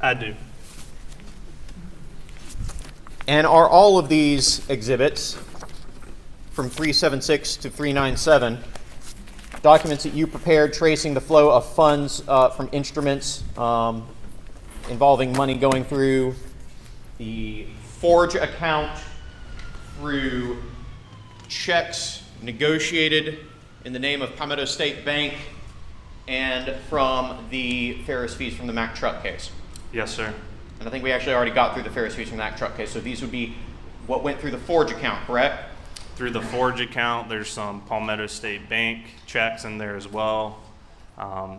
G: I do.
H: And are all of these exhibits from 376 to 397 documents that you prepared tracing the flow of funds from instruments involving money going through the Forge account, through checks negotiated in the name of Palmetto State Bank, and from the Ferris fees from the Mack truck case?
G: Yes, sir.
H: And I think we actually already got through the Ferris fees from that truck case. So these would be what went through the Forge account, correct?
G: Through the Forge account, there's some Palmetto State Bank checks in there as well.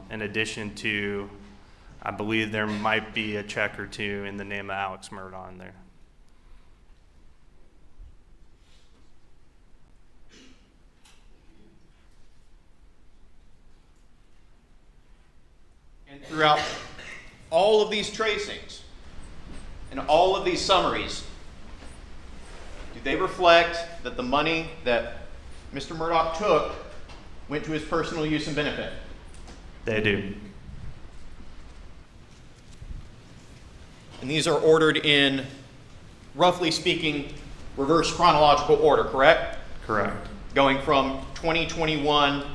G: In addition to, I believe there might be a check or two in the name of Alex Murdaugh in there.
H: And throughout all of these tracings and all of these summaries, do they reflect that the money that Mr. Murdaugh took went to his personal use and benefit?
G: They do.
H: And these are ordered in, roughly speaking, reverse chronological order, correct?
G: Correct.
H: Going from 2021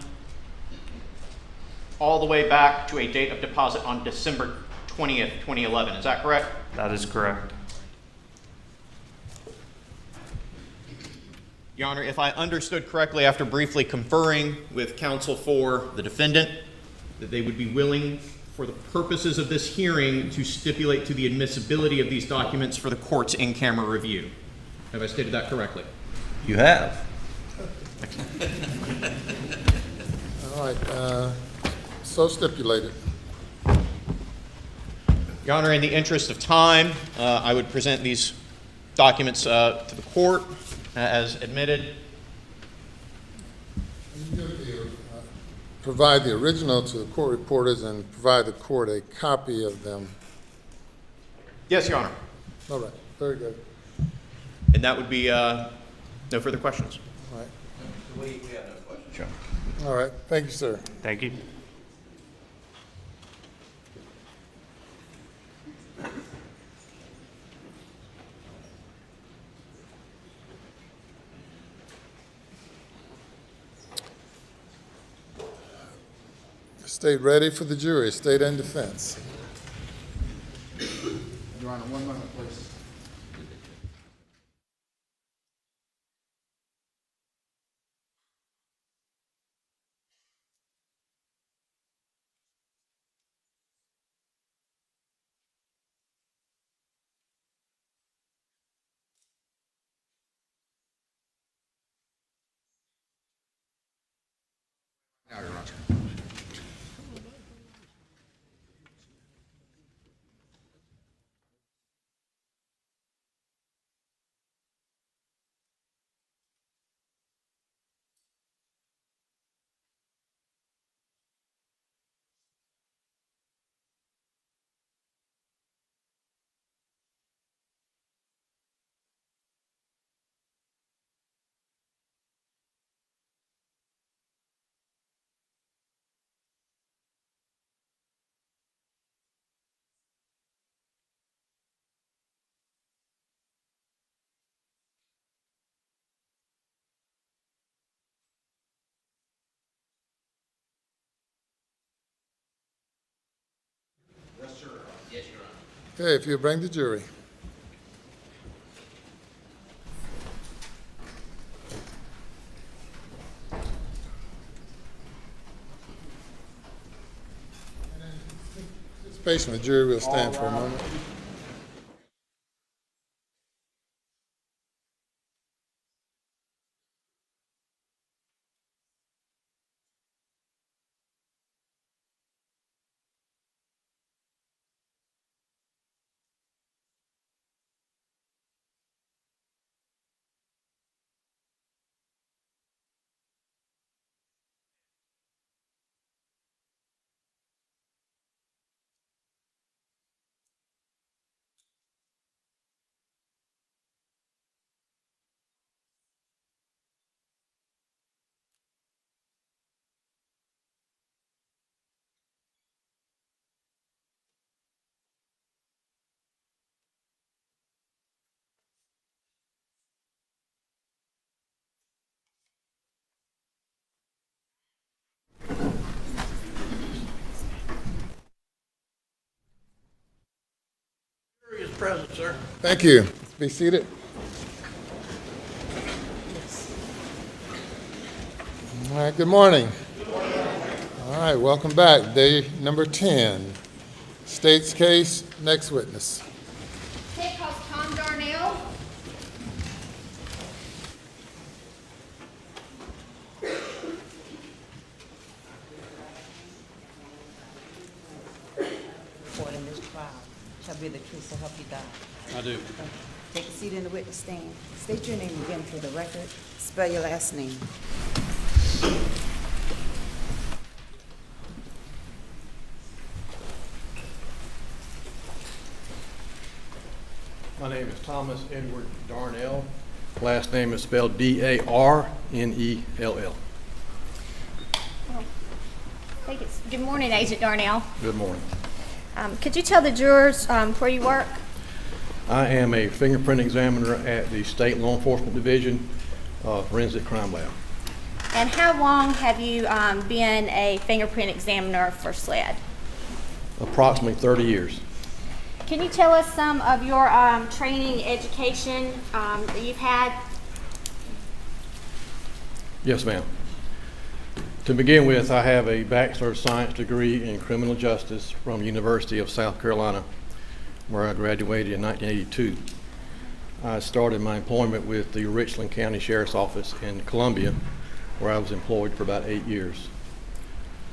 H: all the way back to a date of deposit on December 20th, 2011. Is that correct?
G: That is correct.
H: Your Honor, if I understood correctly after briefly conferring with counsel for the defendant, that they would be willing, for the purposes of this hearing, to stipulate to the admissibility of these documents for the court's in-camera review. Have I stated that correctly?
D: You have.
C: All right, so stipulated.
H: Your Honor, in the interest of time, I would present these documents to the court as admitted.
C: Provide the original to the court reporters and provide the court a copy of them.
H: Yes, Your Honor.
C: All right, very good.
H: And that would be no further questions.
C: All right,
D: We have no questions, Your Honor.
C: all right, thank you, sir.
G: Thank you.
C: State ready for the jury, state and defense.
B: Your Honor, one moment, please.
C: Okay, if you'll bring the jury. Participation of the jury will stand for a moment.
I: Jury is present, sir.
C: Thank you. Be seated. All right, good morning. All right, welcome back. Day number 10. State's case, next witness.
J: State calls Tom Darnell.
E: Court in this trial shall be the truth, so help you God.
I: I do.
E: Take a seat in the witness stand. State your name again for the record. Spell your last name.
I: My name is Thomas Edward Darnell. Last name is spelled D-A-R-N-E-L-L.
J: Good morning, Agent Darnell.
I: Good morning.
J: Could you tell the jurors where you work?
I: I am a fingerprint examiner at the State Law Enforcement Division Forensic Crime Lab.
J: And how long have you been a fingerprint examiner for SLED?
I: Approximately 30 years.
J: Can you tell us some of your training, education that you've had?
I: Yes, ma'am. To begin with, I have a Bachelor of Science degree in Criminal Justice from the University of South Carolina, where I graduated in 1982. I started my employment with the Richland County Sheriff's Office in Columbia, where I was employed for about 8 years.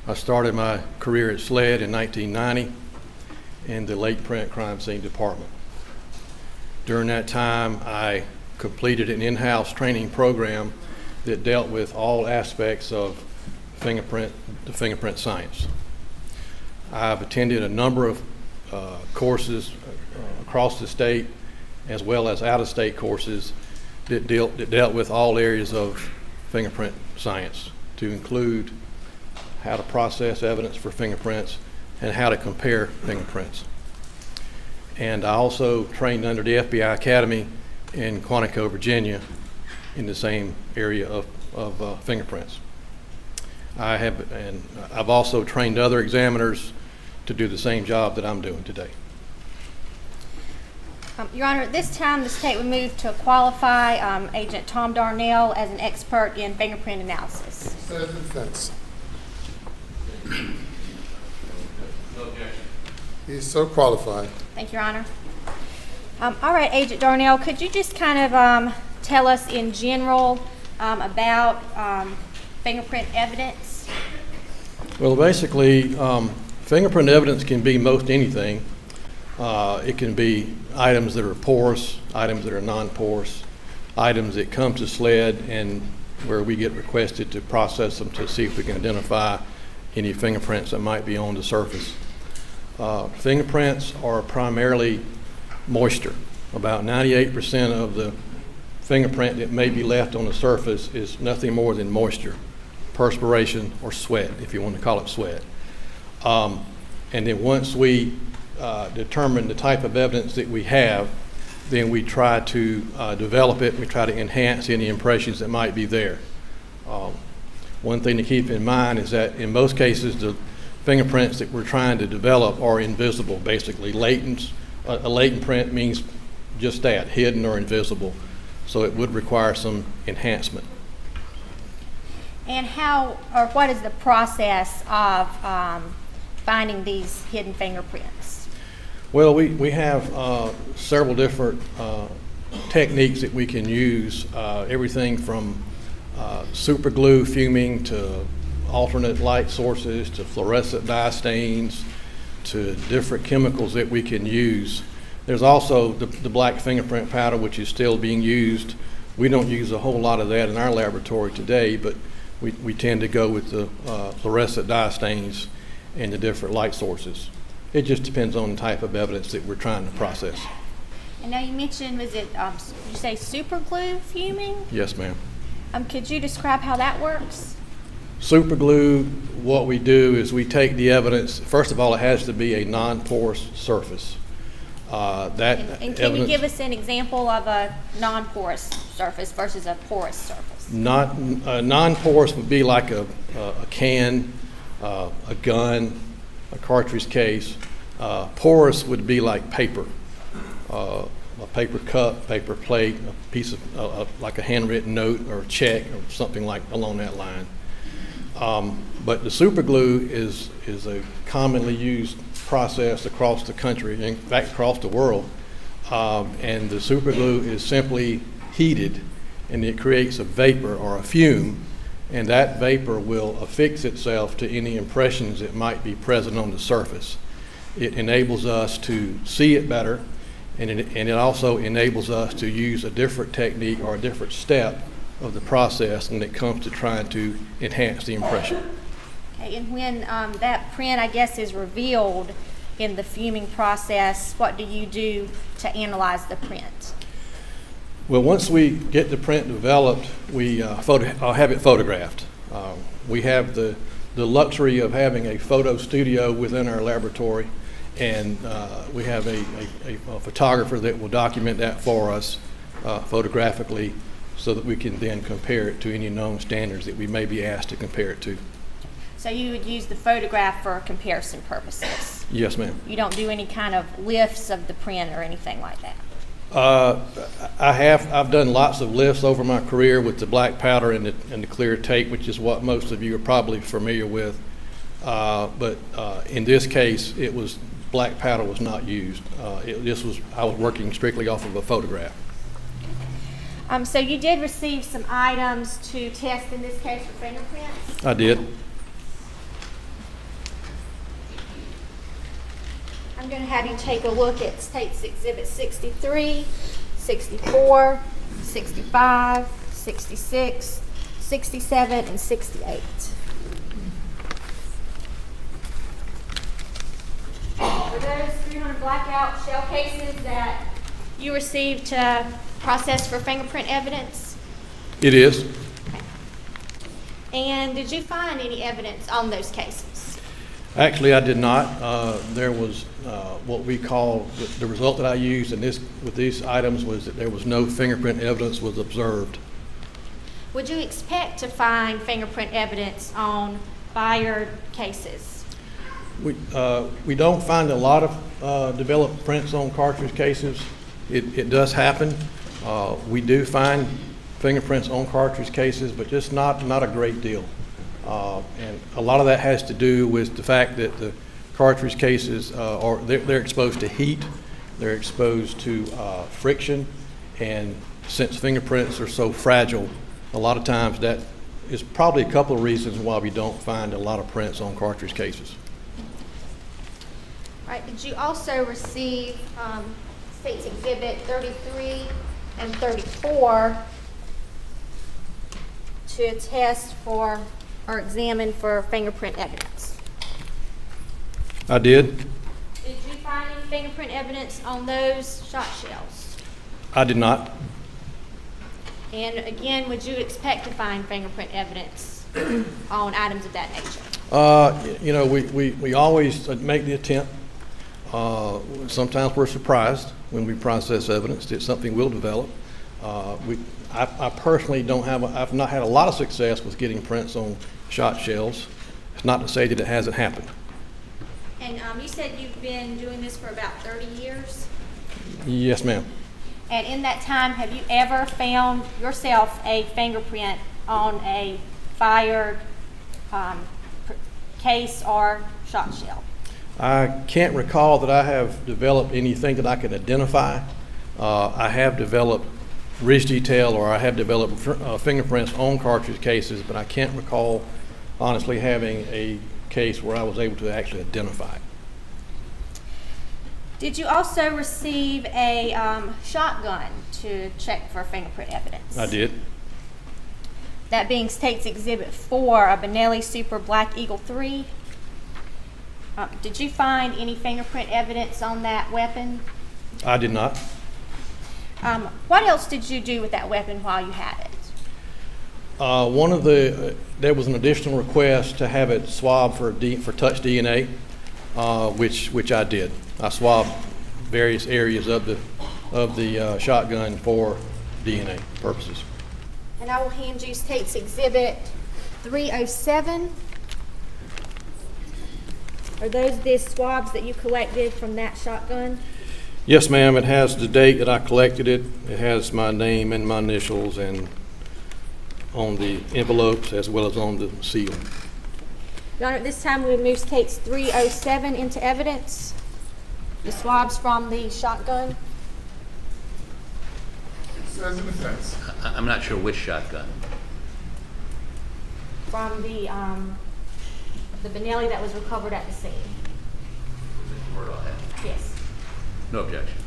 I: I started my career at SLED in 1990 in the Late Print Crime Scene Department. During that time, I completed an in-house training program that dealt with all aspects of fingerprint science. I've attended a number of courses across the state, as well as out-of-state courses that dealt with all areas of fingerprint science, to include how to process evidence for fingerprints and how to compare fingerprints. And I also trained under the FBI Academy in Quantico, Virginia, in the same area of fingerprints. I've also trained other examiners to do the same job that I'm doing today.
J: Your Honor, at this time, the state would move to qualify Agent Tom Darnell as an expert in fingerprint analysis.
C: Says the defense. He's so qualified.
J: Thank you, Your Honor. All right, Agent Darnell, could you just kind of tell us in general about fingerprint evidence?
I: Well, basically, fingerprint evidence can be most anything. It can be items that are porous, items that are non-porous, items that come to SLED and where we get requested to process them to see if we can identify any fingerprints that might be on the surface. Fingerprints are primarily moisture. About 98% of the fingerprint that may be left on the surface is nothing more than moisture, perspiration, or sweat, if you want to call it sweat. And then once we determine the type of evidence that we have, then we try to develop it. We try to enhance any impressions that might be there. One thing to keep in mind is that in most cases, the fingerprints that we're trying to develop are invisible, basically latent a latent print means just that, hidden or invisible. So it would require some enhancement.
J: And how, or what is the process of finding these hidden fingerprints?
I: Well, we have several different techniques that we can use, everything from super glue fuming to alternate light sources to fluorescent dye stains to different chemicals that we can use. There's also the black fingerprint powder, which is still being used. We don't use a whole lot of that in our laboratory today, but we tend to go with the fluorescent dye stains and the different light sources. It just depends on the type of evidence that we're trying to process.
J: And now you mentioned, was it, did you say super glue fuming?
I: Yes, ma'am.
J: Could you describe how that works?
I: Super glue, what we do is we take the evidence. First of all, it has to be a non-porous surface.
J: And can you give us an example of a non-porous surface versus a porous surface?
I: Non-porous would be like a can, a gun, a cartridge case. Porous would be like paper, a paper cup, paper plate, a piece of like a handwritten note or a check or something like along that line. But the super glue is a commonly used process across the country, in fact across the world, and the super glue is simply heated and it creates a vapor or a fume, and that vapor will affix itself to any impressions that might be present on the surface. It enables us to see it better, and it also enables us to use a different technique or a different step of the process when it comes to trying to enhance the impression.
J: Okay, and when that print, I guess, is revealed in the fuming process, what do you do to analyze the print?
I: Well, once we get the print developed, we have it photographed. We have the luxury of having a photo studio within our laboratory, and we have a photographer that will document that for us photographically so that we can then compare it to any known standards that we may be asked to compare it to.
J: So you would use the photograph for comparison purposes?
I: Yes, ma'am.
J: You don't do any kind of lifts of the print or anything like that?
I: I've done lots of lifts over my career with the black powder and the clear tape, which is what most of you are probably familiar with. But in this case, black powder was not used. I was working strictly off of a photograph.
J: So you did receive some items to test in this case for fingerprints?
I: I did.
J: I'm going to have you take a look at State's Exhibit 63, 64, 65, 66, 67, and 68. For those 300 blackout shell cases that you received to process for fingerprint evidence?
I: It is.
J: And did you find any evidence on those cases?
I: Actually, I did not. There was what we call the result that I used with these items was that there was no fingerprint evidence was observed.
J: Would you expect to find fingerprint evidence on fired cases?
I: We don't find a lot of developed prints on cartridge cases. It does happen. We do find fingerprints on cartridge cases, but just not a great deal. And a lot of that has to do with the fact that the cartridge cases they're exposed to heat, they're exposed to friction, and since fingerprints are so fragile, a lot of times that is probably a couple of reasons why we don't find a lot of prints on cartridge cases.
J: All right, did you also receive State's Exhibit 33 and 34 to test for or examine for fingerprint evidence?
I: I did.
J: Did you find any fingerprint evidence on those shot shells?
I: I did not.
J: And again, would you expect to find fingerprint evidence on items of that nature?
I: We always make the attempt. Sometimes we're surprised when we process evidence that something will develop. I personally I've not had a lot of success with getting prints on shot shells. It's not to say that it hasn't happened.
J: And you said you've been doing this for about 30 years?
I: Yes, ma'am.
J: And in that time, have you ever found yourself a fingerprint on a fired case or shot shell?
I: I can't recall that I have developed anything that I can identify. I have developed ridge detail, or I have developed fingerprints on cartridge cases, but I can't recall honestly having a case where I was able to actually identify it.
J: Did you also receive a shotgun to check for fingerprint evidence?
I: I did.
J: That being State's Exhibit 4, a Benelli Super Black Eagle 3. Did you find any fingerprint evidence on that weapon?
I: I did not.
J: What else did you do with that weapon while you had it?
I: There was an additional request to have it swabbed for touch DNA, which I did. I swabbed various areas of the shotgun for DNA purposes.
J: And I will hand you State's Exhibit 307. Are those the swabs that you collected from that shotgun?
I: Yes, ma'am. It has the date that I collected it. It has my name and my initials and on the envelopes as well as on the seal.
J: Your Honor, at this time we move State's 307 into evidence. The swabs from the shotgun.
C: Says in the fence.
K: I'm not sure which shotgun.
J: From the Benelli that was recovered at the scene. Yes.
K: No objection.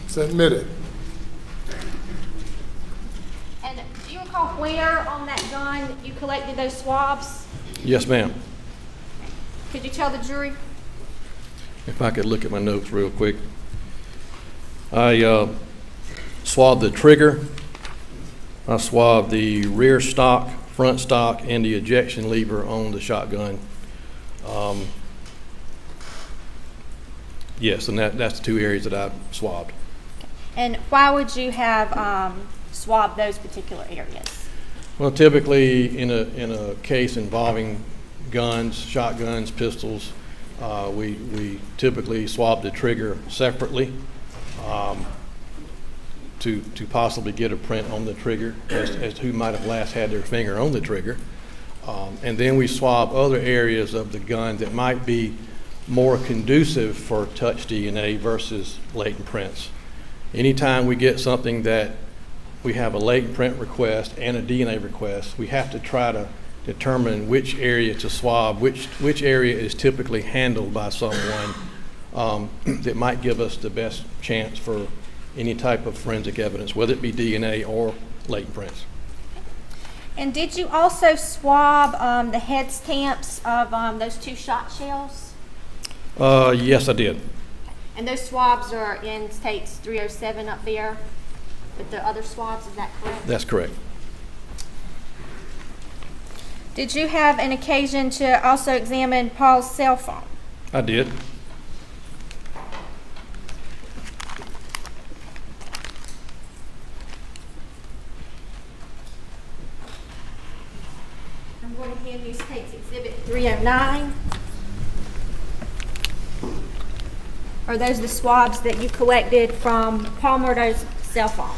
C: It's admitted.
J: And do you recall where on that gun you collected those swabs?
I: Yes, ma'am.
J: Could you tell the jury?
I: If I could look at my notes real quick. I swabbed the trigger. I swabbed the rear stock, front stock, and the ejection lever on the shotgun. Yes, and that's the two areas that I swabbed.
J: And why would you have swabbed those particular areas?
I: Well, typically in a case involving guns, shotguns, pistols, we typically swab the trigger separately to possibly get a print on the trigger as to who might have last had their finger on the trigger. And then we swab other areas of the gun that might be more conducive for touch DNA versus latent prints. Anytime we get something that we have a latent print request and a DNA request, we have to try to determine which area to swab, which area is typically handled by someone that might give us the best chance for any type of forensic evidence, whether it be DNA or latent prints.
J: And did you also swab the head stamps of those two shot shells?
I: Yes, I did.
J: And those swabs are in States 307 up there with the other swabs, is that correct?
I: That's correct.
J: Did you have an occasion to also examine Paul's cell phone?
I: I did.
J: I'm going to hand you States Exhibit 309. Are those the swabs that you collected from Paul Murdaugh's cell phone?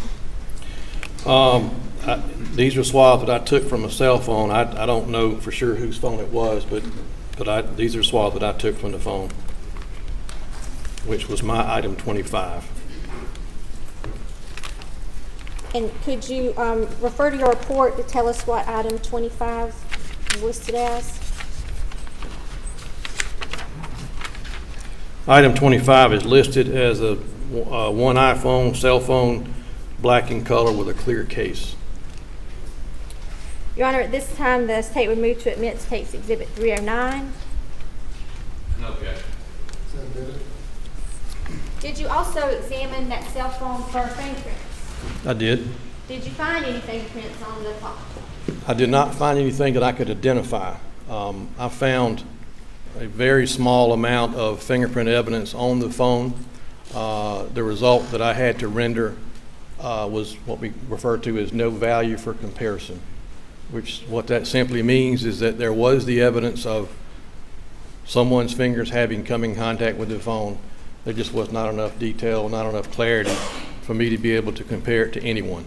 I: These are swabs that I took from a cell phone. I don't know for sure whose phone it was, but these are swabs that I took from the phone, which was my item 25.
J: And could you refer to your report to tell us what item 25 is listed as?
I: Item 25 is listed as a one iPhone cell phone, black in color with a clear case.
J: Your Honor, at this time, the state would move to admit State's Exhibit 309.
K: No objection.
C: It's admitted.
J: Did you also examine that cell phone for fingerprints?
I: I did.
J: Did you find any fingerprints on the phone?
I: I did not find anything that I could identify. I found a very small amount of fingerprint evidence on the phone. The result that I had to render was what we refer to as no value for comparison, which what that simply means is that there was the evidence of someone's fingers having come in contact with the phone, there just was not enough detail, not enough clarity for me to be able to compare it to anyone.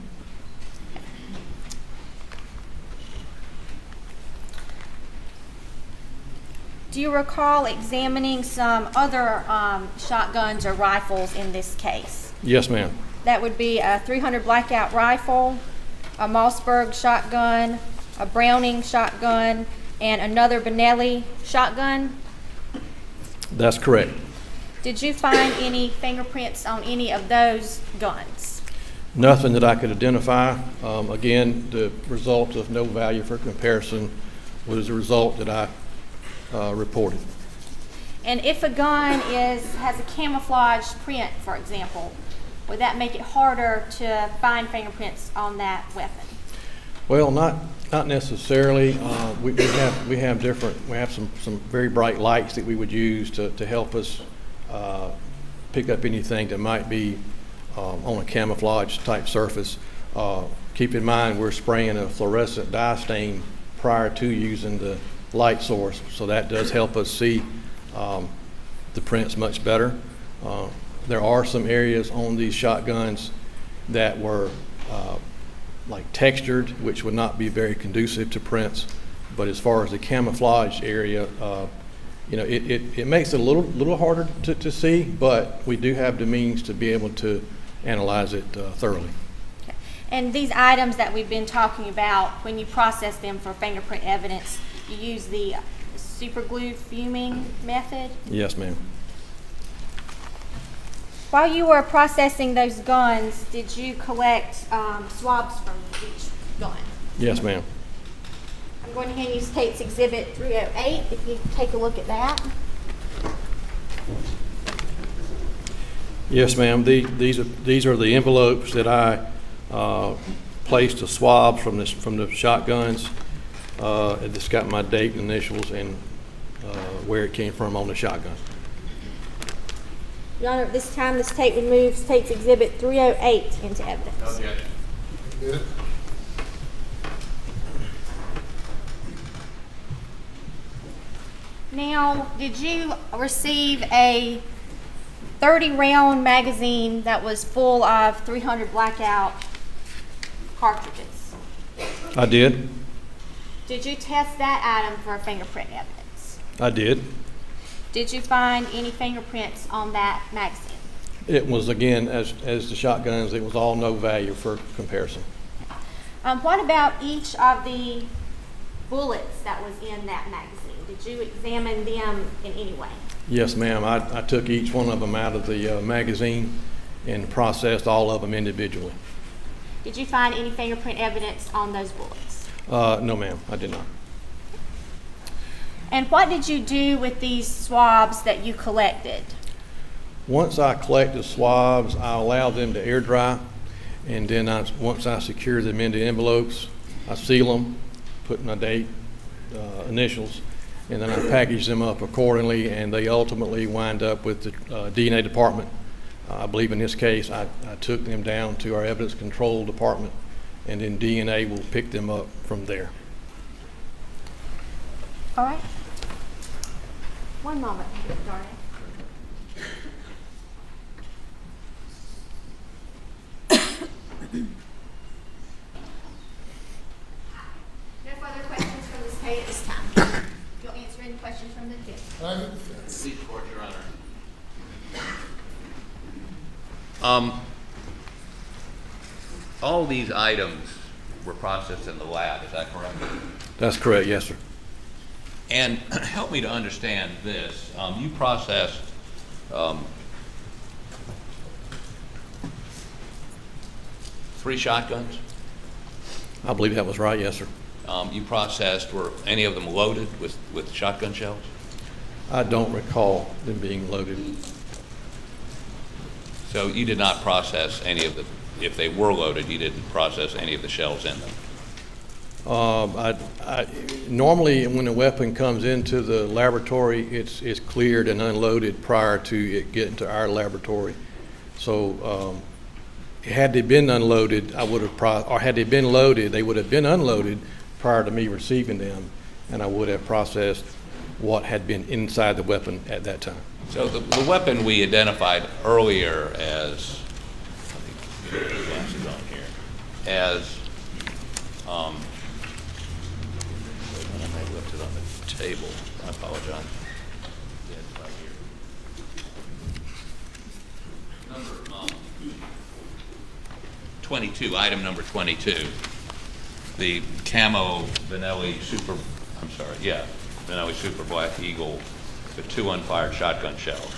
J: Do you recall examining some other shotguns or rifles in this case?
I: Yes, ma'am.
J: That would be a 300 blackout rifle, a Mossberg shotgun, a Browning shotgun, and another Benelli shotgun.
I: That's correct.
J: Did you find any fingerprints on any of those guns?
I: Nothing that I could identify. Again, the result of no value for comparison was the result that I reported.
J: And if a gun has a camouflage print, for example, would that make it harder to find fingerprints on that weapon?
I: Well, not necessarily. We have some very bright lights that we would use to help us pick up anything that might be on a camouflage type surface. Keep in mind we're spraying a fluorescent dye stain prior to using the light source, so that does help us see the prints much better. There are some areas on these shotguns that were like textured, which would not be very conducive to prints. But as far as the camouflage area, it makes it a little harder to see, but we do have the means to be able to analyze it thoroughly.
J: Okay. And these items that we've been talking about, when you process them for fingerprint evidence, you use the super glue fuming method?
I: Yes, ma'am.
J: While you were processing those guns, did you collect swabs from each gun?
I: Yes, ma'am.
J: I'm going to hand you State's Exhibit 308, if you take a look at that.
I: Yes, ma'am. These are the envelopes that I placed the swabs from the shotguns. It's got my date and initials and where it came from on the shotgun.
J: Your Honor, at this time, the state would move State's Exhibit 308 into evidence.
C: Good.
J: Now, did you receive a 30-round magazine that was full of 300 blackout cartridges?
I: I did.
J: Did you test that item for fingerprint evidence?
I: I did.
J: Did you find any fingerprints on that magazine?
I: It was, again, as the shotguns, it was all no value for comparison.
J: What about each of the bullets that was in that magazine? Did you examine them in any way?
I: Yes, ma'am. I took each one of them out of the magazine and processed all of them individually.
J: Did you find any fingerprint evidence on those bullets?
I: No, ma'am, I did not.
J: And what did you do with these swabs that you collected?
I: Once I collect the swabs, I allow them to air dry, and then once I secure them into envelopes, I seal them, put my date, initials, and then I package them up accordingly, and they ultimately wind up with the DNA department. I believe in this case, I took them down to our evidence control department, and then DNA will pick them up from there.
J: All right. One moment, Darnell. No further questions from the state at this time. You'll answer any questions from the judge.
K: Please, Court, Your Honor. All these items were processed in the lab, is that correct?
I: That's correct, yes, sir.
K: And help me to understand this. You processed three shotguns?
I: I believe that was right, yes, sir.
K: You processed, were any of them loaded with shotgun shells?
I: I don't recall them being loaded.
K: So you did not process any of the, if they were loaded, you didn't process any of the shells in them?
I: Normally, when a weapon comes into the laboratory, it's cleared and unloaded prior to it getting to our laboratory. So had they been unloaded, or had they been loaded, they would have been unloaded prior to me receiving them, and I would have processed what had been inside the weapon at that time.
K: So the weapon we identified earlier as, let me put the glasses on here, as, wait a minute, I left it on the table. I apologize. Yeah, right here. Number 22, item number 22, the camo Benelli Super, I'm sorry, yeah, Benelli Super Black Eagle, the 2 unfired shotgun shells.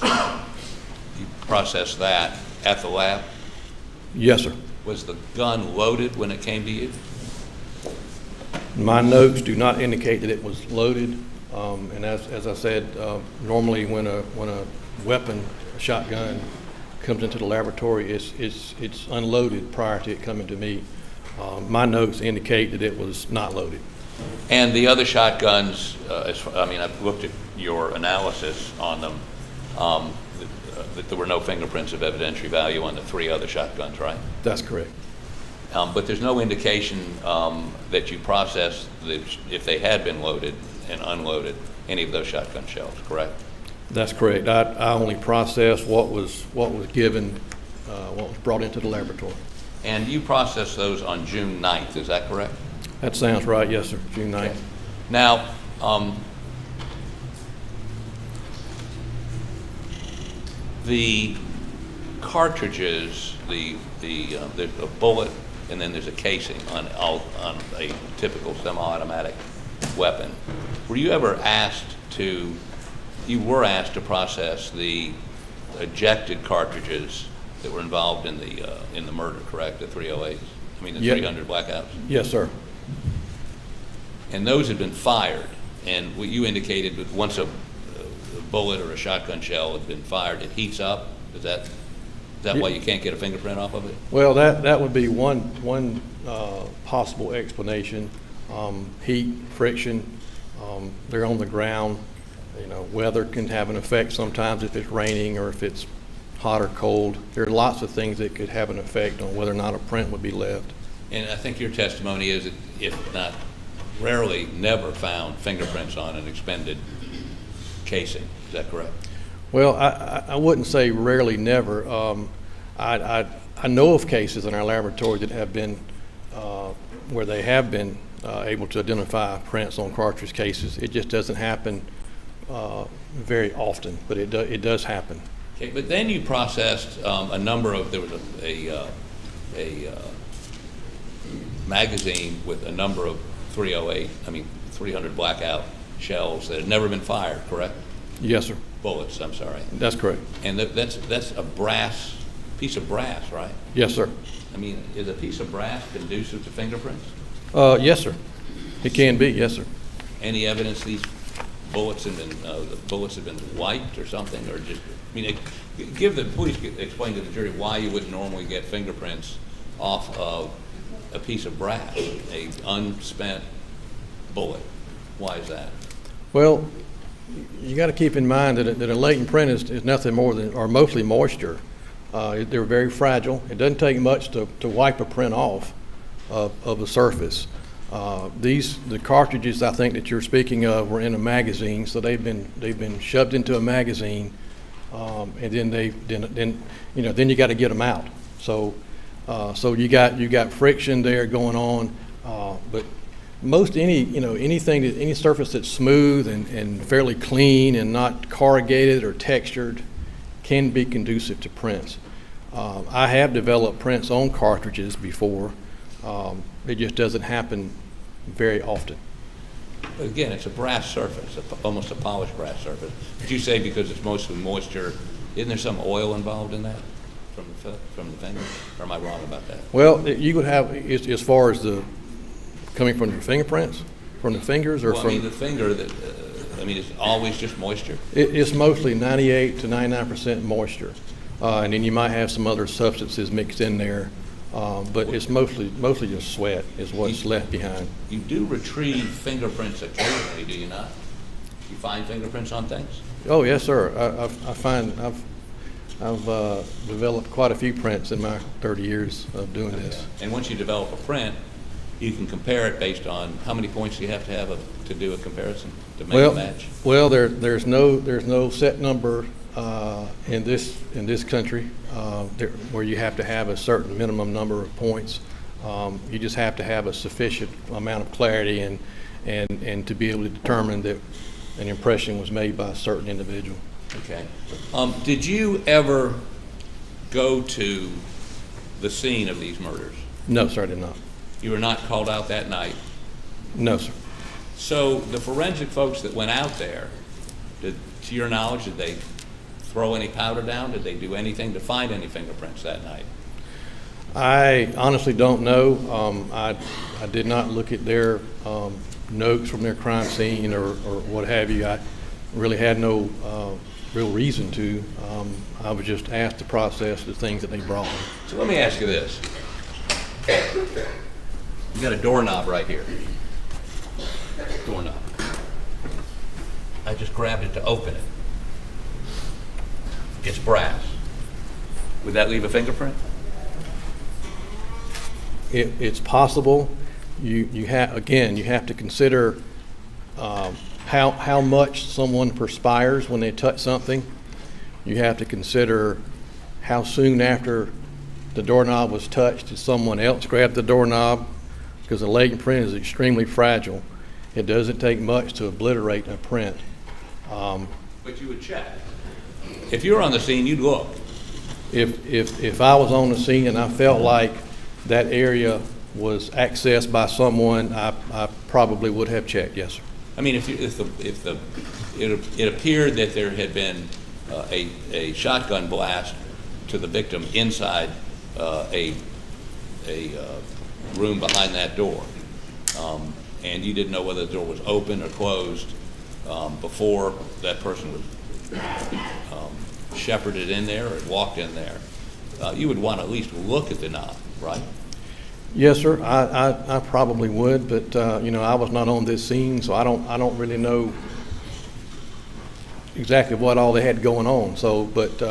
K: You processed that at the lab?
I: Yes, sir.
K: Was the gun loaded when it came to you?
I: My notes do not indicate that it was loaded, and as I said, normally when a weapon, a shotgun, comes into the laboratory, it's unloaded prior to it coming to me. My notes indicate that it was not loaded.
K: And the other shotguns, I've looked at your analysis on them, that there were no fingerprints of evidentiary value on the 3 other shotguns, right?
I: That's correct.
K: But there's no indication that you processed if they had been loaded and unloaded any of those shotgun shells, correct?
I: That's correct. I only processed what was given, what was brought into the laboratory.
K: And you processed those on June 9th, is that correct?
I: That sounds right, yes, sir, June 9th.
K: Okay. Now, the cartridges, there's a bullet and then there's a casing on a typical semi-automatic weapon. Were you ever asked to, you were asked to process the ejected cartridges that were involved in the murder, correct? The 308s? I mean, the 300 blackouts?
I: Yes, sir.
K: And those had been fired. And what you indicated that once a bullet or a shotgun shell had been fired, it heats up. Is that why you can't get a fingerprint off of it?
I: Well, that would be one possible explanation. Heat, friction, they're on the ground. You know, weather can have an effect sometimes if it's raining or if it's hot or cold. There are lots of things that could have an effect on whether or not a print would be left.
K: And I think your testimony is that if not rarely, never found fingerprints on an expended casing. Is that correct?
I: Well, I wouldn't say rarely, never. I know of cases in our laboratory that have been where they have been able to identify prints on cartridge cases. It just doesn't happen very often, but it does happen.
K: Okay, but then you processed a number of, there was a magazine with a number of 300 blackout shells that had never been fired, correct?
I: Yes, sir.
K: Bullets, I'm sorry.
I: That's correct.
K: And that's a piece of brass, right?
I: Yes, sir.
K: I mean, is a piece of brass conducive to fingerprints?
I: Yes, sir. It can be, yes, sir.
K: Any evidence these bullets have been wiped or something, or just, I mean, please explain to the jury why you wouldn't normally get fingerprints off of a piece of brass, a unspent bullet. Why is that?
I: Well, you got to keep in mind that a latent print is nothing more than, or mostly moisture. They're very fragile. It doesn't take much to wipe a print off of the surface. The cartridges I think that you're speaking of were in a magazine, so they've been shoved into a magazine, and then you got to get them out. So you got friction there going on, but any surface that's smooth and fairly clean and not corrugated or textured can be conducive to prints. I have developed prints on cartridges before. It just doesn't happen very often.
K: But again, it's a brass surface, almost a polished brass surface. Did you say because it's mostly moisture, isn't there some oil involved in that from the finger? Or am I wrong about that?
I: Well, you would have, as far as coming from your fingerprints, from the fingers, or
K: well,
I: from?
K: I mean, the finger, it's always just moisture?
I: It's mostly 98 to 99% moisture. And then you might have some other substances mixed in there, but it's mostly just sweat is what's left behind.
K: You do retrieve fingerprints occasionally, do you not? You find fingerprints on things?
I: Oh yes, sir. I've developed quite a few prints in my 30 years of doing this.
K: And once you develop a print, you can compare it based on how many points you have to do a comparison to make
I: Well,
K: a match?
I: well, there's no set number in this country where you have to have a certain minimum number of points. You just have to have a sufficient amount of clarity and to be able to determine that an impression was made by a certain individual.
K: Okay. Did you ever go to the scene of these murders?
I: No, sir, I did not.
K: You were not called out that night?
I: No, sir.
K: So the forensic folks that went out there, to your knowledge, did they throw any powder down? Did they do anything to find any fingerprints that night?
I: I honestly don't know. I did not look at their notes from their crime scene or what have you. I really had no real reason to. I was just asked to process the things that they brought me.
K: So let me ask you this. You got a doorknob right here. Doorknob. I just grabbed it to open it. It's brass. Would that leave a fingerprint?
I: It's possible. You have to consider how much someone perspires when they touch something. You have to consider how soon after the doorknob was touched did someone else grab the doorknob, because a leg print is extremely fragile. It doesn't take much to obliterate a print.
K: But you would check. If you were on the scene, you'd look.
I: If I was on the scene and I felt like that area was accessed by someone, I probably would have checked, yes, sir.
K: I mean, if it appeared that there had been a shotgun blast to the victim inside a room behind that door, and you didn't know whether the door was open or closed before that person was shepherded in there or walked in there, you would want to at least look at the knob, right?
I: Yes, sir. I probably would, but I was not on this scene, so I don't really know exactly what all they had going on. So, but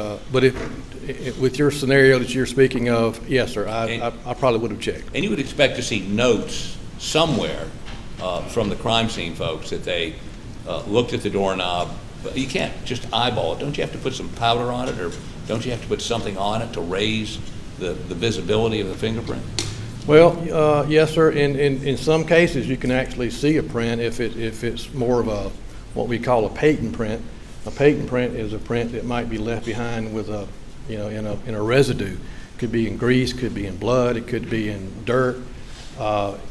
I: if with your scenario that you're speaking of, yes, sir, I probably would have checked.
K: And you would expect to see notes somewhere from the crime scene folks that they looked at the doorknob. But you can't just eyeball it. Don't you have to put some powder on it, or don't you have to put something on it to raise the visibility of the fingerprint?
I: Well, yes, sir. In some cases, you can actually see a print if it's more of what we call a patent print. A patent print is a print that might be left behind with in a residue. Could be in grease, could be in blood, it could be in dirt,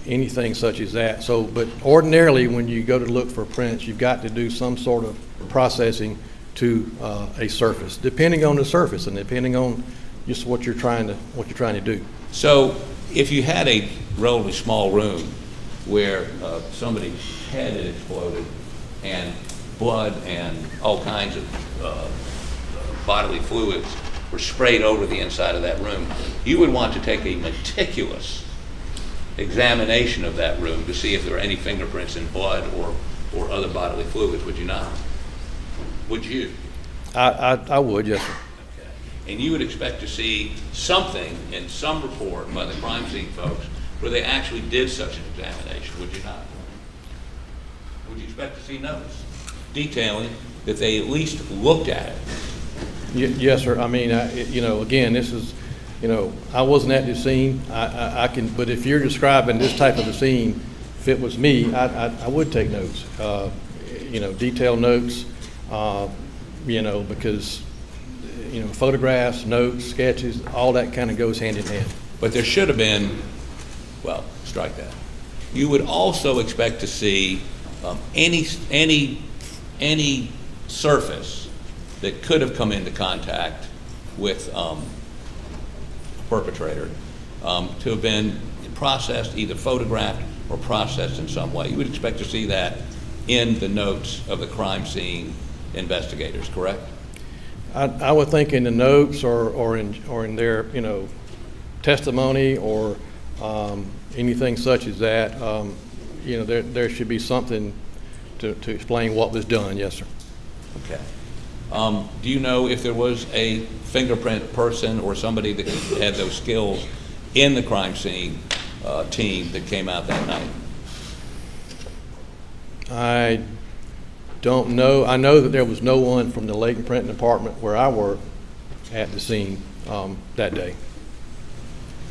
I: anything such as that. So, but ordinarily, when you go to look for prints, you've got to do some sort of processing to a surface, depending on the surface and depending on just what you're trying to do.
K: So, if you had a relatively small room where somebody's head had exploded and blood and all kinds of bodily fluids were sprayed over the inside of that room, you would want to take a meticulous examination of that room to see if there are any fingerprints in blood or other bodily fluids, would you not? Would you?
I: I would, yes, sir.
K: And you would expect to see something in some report by the crime scene folks where they actually did such an examination, would you not? Would you expect to see notes detailing that they at least looked at it?
I: Yes, sir. I mean, again, this is, I wasn't at the scene. I can, but if you're describing this type of a scene, if it was me, I would take notes. Detailed notes. Because photographs, notes, sketches, all that kind of goes hand in hand.
K: But there should have been, well, strike that. You would also expect to see any surface that could have come into contact with a perpetrator to have been processed, either photographed or processed in some way. You would expect to see that in the notes of the crime scene investigators, correct?
I: I would think in the notes or in their testimony or anything such as that, there should be something to explain what was done. Yes, sir.
K: Okay. Do you know if there was a fingerprint person or somebody that had those skills in the crime scene team that came out that night?
I: I don't know. I know that there was no one from the Layton Printing Department where I work at the scene that day.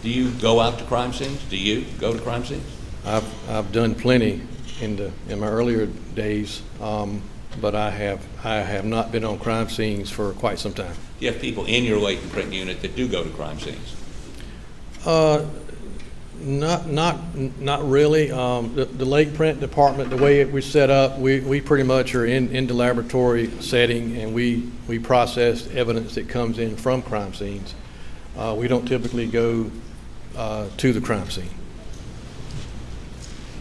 K: Do you go out to crime scenes? Do you go to crime scenes?
I: I've done plenty in my earlier days, but I have not been on crime scenes for quite some time.
K: You have people in your Layton Print unit that do go to crime scenes.
I: Not really. The Layton Print Department, the way it was set up, we pretty much are in the laboratory setting, and we process evidence that comes in from crime scenes. We don't typically go to the crime scene.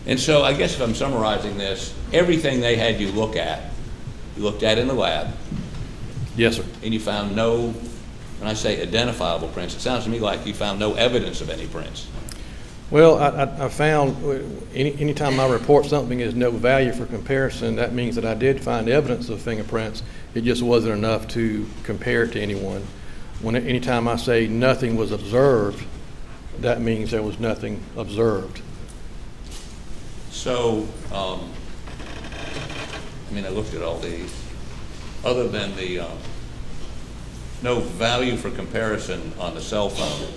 K: And so I guess if I'm summarizing this, everything they had you looked at in the lab.
I: Yes, sir.
K: And you found no, when I say identifiable prints, it sounds to me like you found no evidence of any prints.
I: Well, I found anytime I report something as no value for comparison, that means that I did find evidence of fingerprints. It just wasn't enough to compare it to anyone. Anytime I say nothing was observed, that means there was nothing observed.
K: So, I looked at all these. Other than the no value for comparison on the cell phone,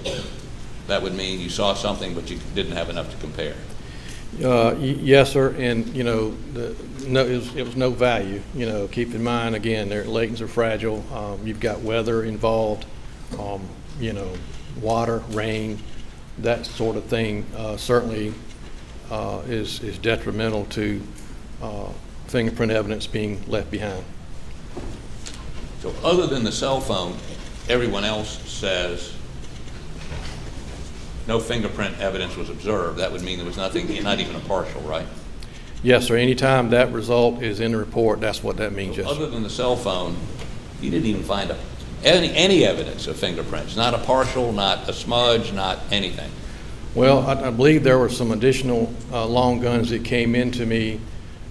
K: that would mean you saw something but you didn't have enough to compare.
I: Yes, sir, and it was no value. Keep in mind again, their Laytons are fragile. You've got weather involved, water, rain, that sort of thing. Certainly is detrimental to fingerprint evidence being left behind.
K: So, other than the cell phone, everyone else says no fingerprint evidence was observed. That would mean there was nothing, not even a partial, right?
I: Yes, sir. Anytime that result is in the report, that's what that means, yes, sir.
K: Other than the cell phone, you didn't even find any evidence of fingerprints, not a partial, not a smudge, not anything.
I: Well, I believe there were some additional long guns that came into me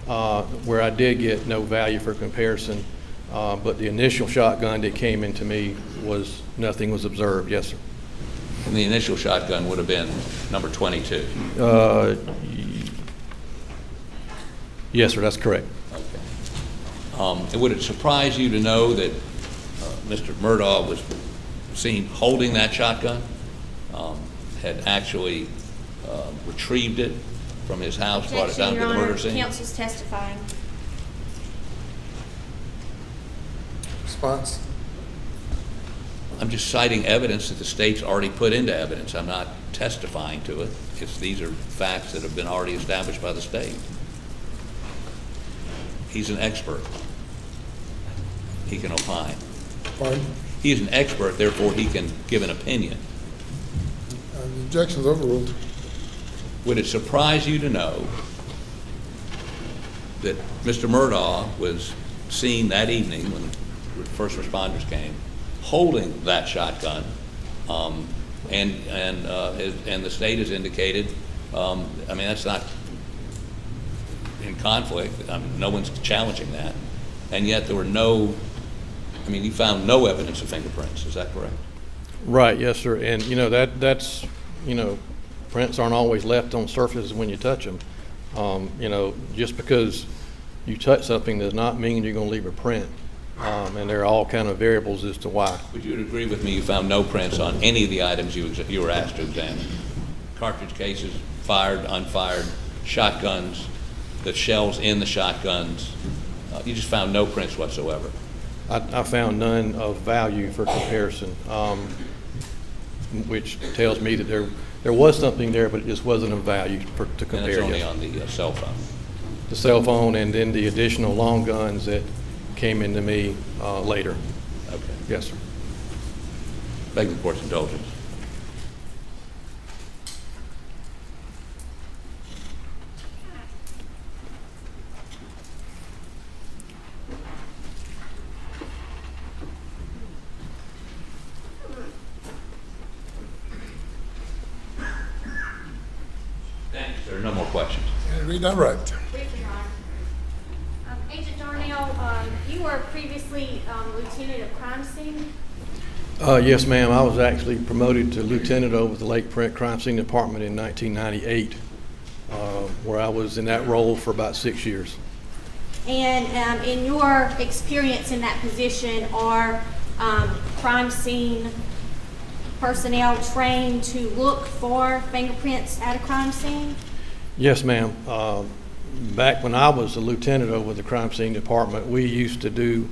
I: where I did get no value for comparison, but the initial shotgun that came into me was nothing was observed, yes, sir.
K: And the initial shotgun would have been number 22.
I: Yes, sir, that's correct.
K: Okay. And would it surprise you to know that Mr. Murdaugh was seen holding that shotgun, had actually retrieved it from his house, brought it down to the murder scene?
J: Counsel's testifying.
C: Response?
K: I'm just citing evidence that the state's already put into evidence. I'm not testifying to it. These are facts that have been already established by the state. He's an expert. He can opine.
C: Pardon?
K: He is an expert, therefore he can give an opinion.
C: The objection's overruled.
K: Would it surprise you to know that Mr. Murdaugh was seen that evening when first responders came, holding that shotgun, and the state has indicated, that's not in conflict. No one's challenging that, and yet there were you found no evidence of fingerprints. Is that correct?
I: Right, yes, sir. And that's prints aren't always left on surfaces when you touch them. Just because you touch something does not mean you're going to leave a print. And there are all kind of variables as to why.
K: Would you agree with me you found no prints on any of the items you were asked to examine? Cartridge cases, fired, unfired, shotguns, the shells in the shotguns. You just found no prints whatsoever.
I: I found none of value for comparison, which tells me that there was something there, but it just wasn't of value to compare.
K: And it's only
I: yes.
K: on the cell phone.
I: The cell phone, and then the additional long guns that came into me later.
K: Okay.
I: Yes, sir.
K: Beg the court's indulgence. Thanks. There are no more questions.
C: And redirect.
J: Briefly, Your Honor. Agent Darnell, you were previously lieutenant of crime scene?
I: Yes, ma'am. I was actually promoted to lieutenant over the Lake Print Crime Scene Department in 1998, where I was in that role for about 6 years.
J: And in your experience in that position, are crime scene personnel trained to look for fingerprints at a crime scene?
I: Yes, ma'am. Back when I was a lieutenant over the crime scene department, we used to do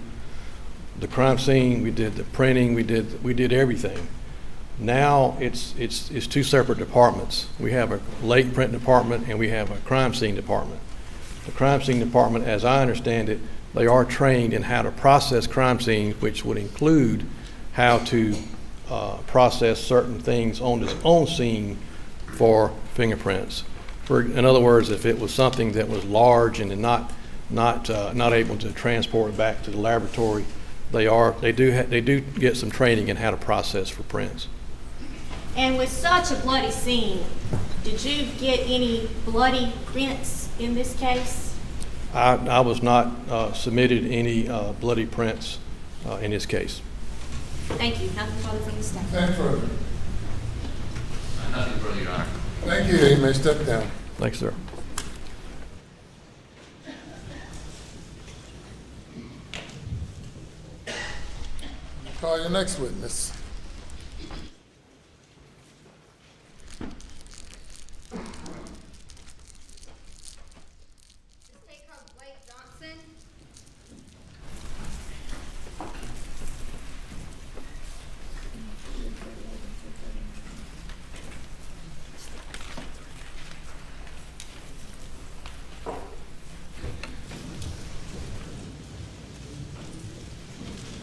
I: the crime scene, we did the printing, we did everything. Now it's two separate departments. We have a lake print department and we have a crime scene department. The crime scene department, as I understand it, they are trained in how to process crime scenes, which would include how to process certain things on its own scene for fingerprints. In other words, if it was something that was large and not able to transport it back to the laboratory, they do get some training in how to process for prints.
J: And with such a bloody scene, did you get any bloody prints in this case?
I: I was not submitted any bloody prints in this case.
J: Thank you. Nothing further from the staff.
C: Nothing further.
K: Nothing further, Your Honor.
C: Thank you. You may step down.
I: Thanks, sir.
C: Call your next witness.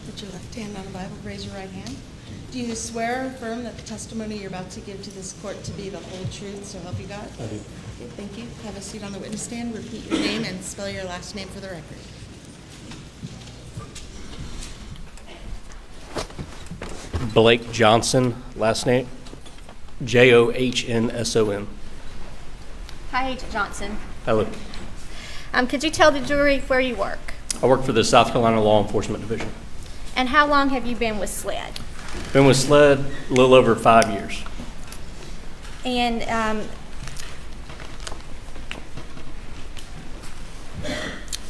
L: Put your left hand on the Bible, raise your right hand. Do you swear or affirm that the testimony you're about to give to this court to be the whole truth, so help you God?
I: I do.
L: Okay, thank you. Have a seat on the witness stand. Repeat your name and spell your last name for the record.
M: Blake Johnson, last name Johnsson.
J: Hi, Agent Johnson.
M: Hello.
J: Could you tell the jury where you work?
M: I work for the South Carolina Law Enforcement Division.
J: And how long have you been with SLED?
M: Been with SLED a little over 5 years.
J: And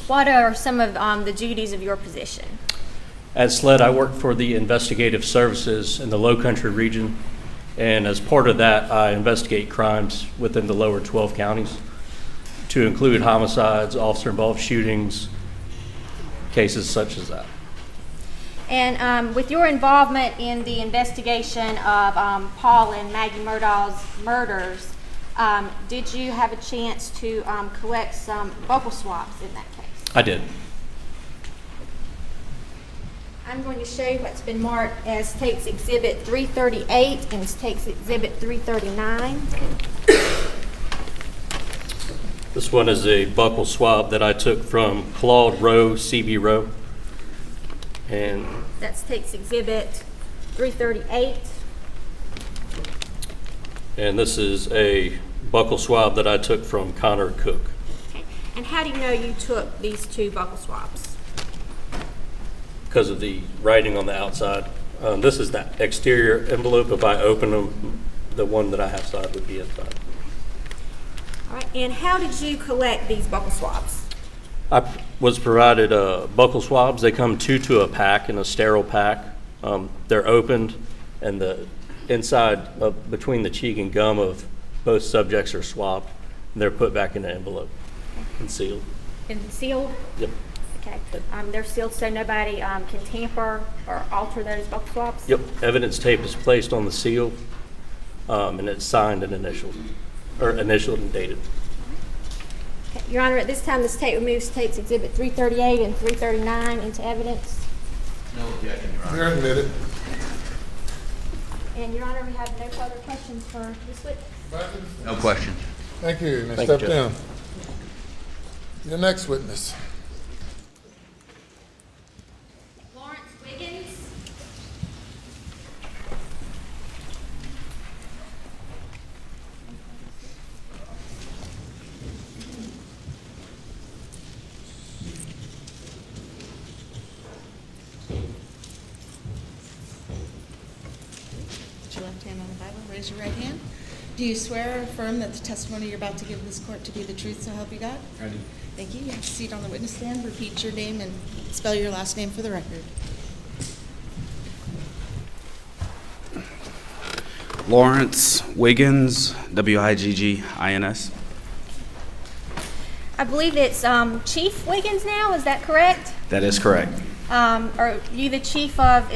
J: what are some of the duties of your position?
M: At SLED, I work for the investigative services in the Low Country region, and as part of that, I investigate crimes within the lower 12 counties, to include homicides, officer-involved shootings, cases such as that.
J: And with your involvement in the investigation of Paul and Maggie Murdaugh's murders, did you have a chance to collect some buccal swabs in that case?
M: I did.
J: I'm going to show you what's been marked as State's Exhibit 338 and State's Exhibit 339.
M: This one is a buccal swab that I took from Claude Rowe, CB Rowe. And
J: That's State's Exhibit 338.
M: And this is a buccal swab that I took from Connor Cook.
J: Okay. And how do you know you took these two buccal swabs?
M: Because of the writing on the outside. This is the exterior envelope. If I open them, the one that I have side would be inside.
J: All right. And how did you collect these buccal swabs?
M: I was provided buccal swabs. They come two to a pack in a sterile pack. They're opened, and the inside of between the cheek and gum of both subjects are swabbed. And they're put back in an envelope and sealed.
J: And sealed?
M: Yep.
J: Okay. They're sealed so nobody can tamper or alter those buccal swabs?
M: Yep. Evidence tape is placed on the seal, and it's signed and initialed and dated.
J: Okay. Your Honor, at this time, the state removes State's Exhibit 338 and 339 into evidence.
K: No objection, Your Honor.
C: You're admitted.
J: And Your Honor, we have no further questions for this witness.
K: No questions.
C: Thank you. You may
M: Thank you,
C: step down. Your next witness.
J: Lawrence Wiggins.
L: raise your right hand. Do you swear or affirm that the testimony you're about to give this court to be the truth, so help you God?
N: I do.
L: Thank you. You have a seat on the witness stand. Repeat your name and spell your last name for the record.
N: Lawrence Wiggins, Wiggins.
J: I believe it's Chief Wiggins now, is that correct?
N: That is correct.
J: Are you the chief of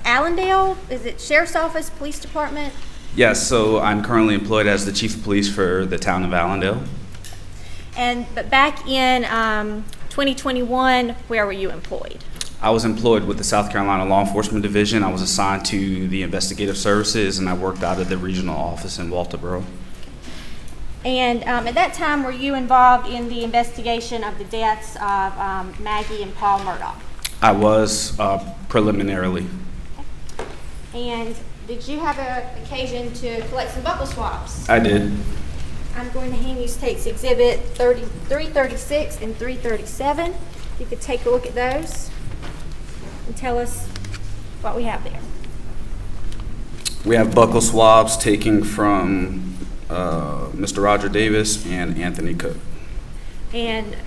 J: Allendale? Is it Sheriff's Office, Police Department?
N: Yes, so I'm currently employed as the chief of police for the town of Allendale.
J: But back in 2021, where were you employed?
N: I was employed with the South Carolina Law Enforcement Division. I was assigned to the investigative services, and I worked out of the regional office in Walterboro.
J: And at that time, were you involved in the investigation of the deaths of Maggie and Paul Murdaugh?
N: I was preliminarily.
J: And did you have an occasion to collect some buckle swabs?
N: I did.
J: I'm going to hand you State's Exhibit 336 and 337. You could take a look at those and tell us what we have there.
N: We have buccal swabs taken from Mr. Roger Davis and Anthony Cook.
J: And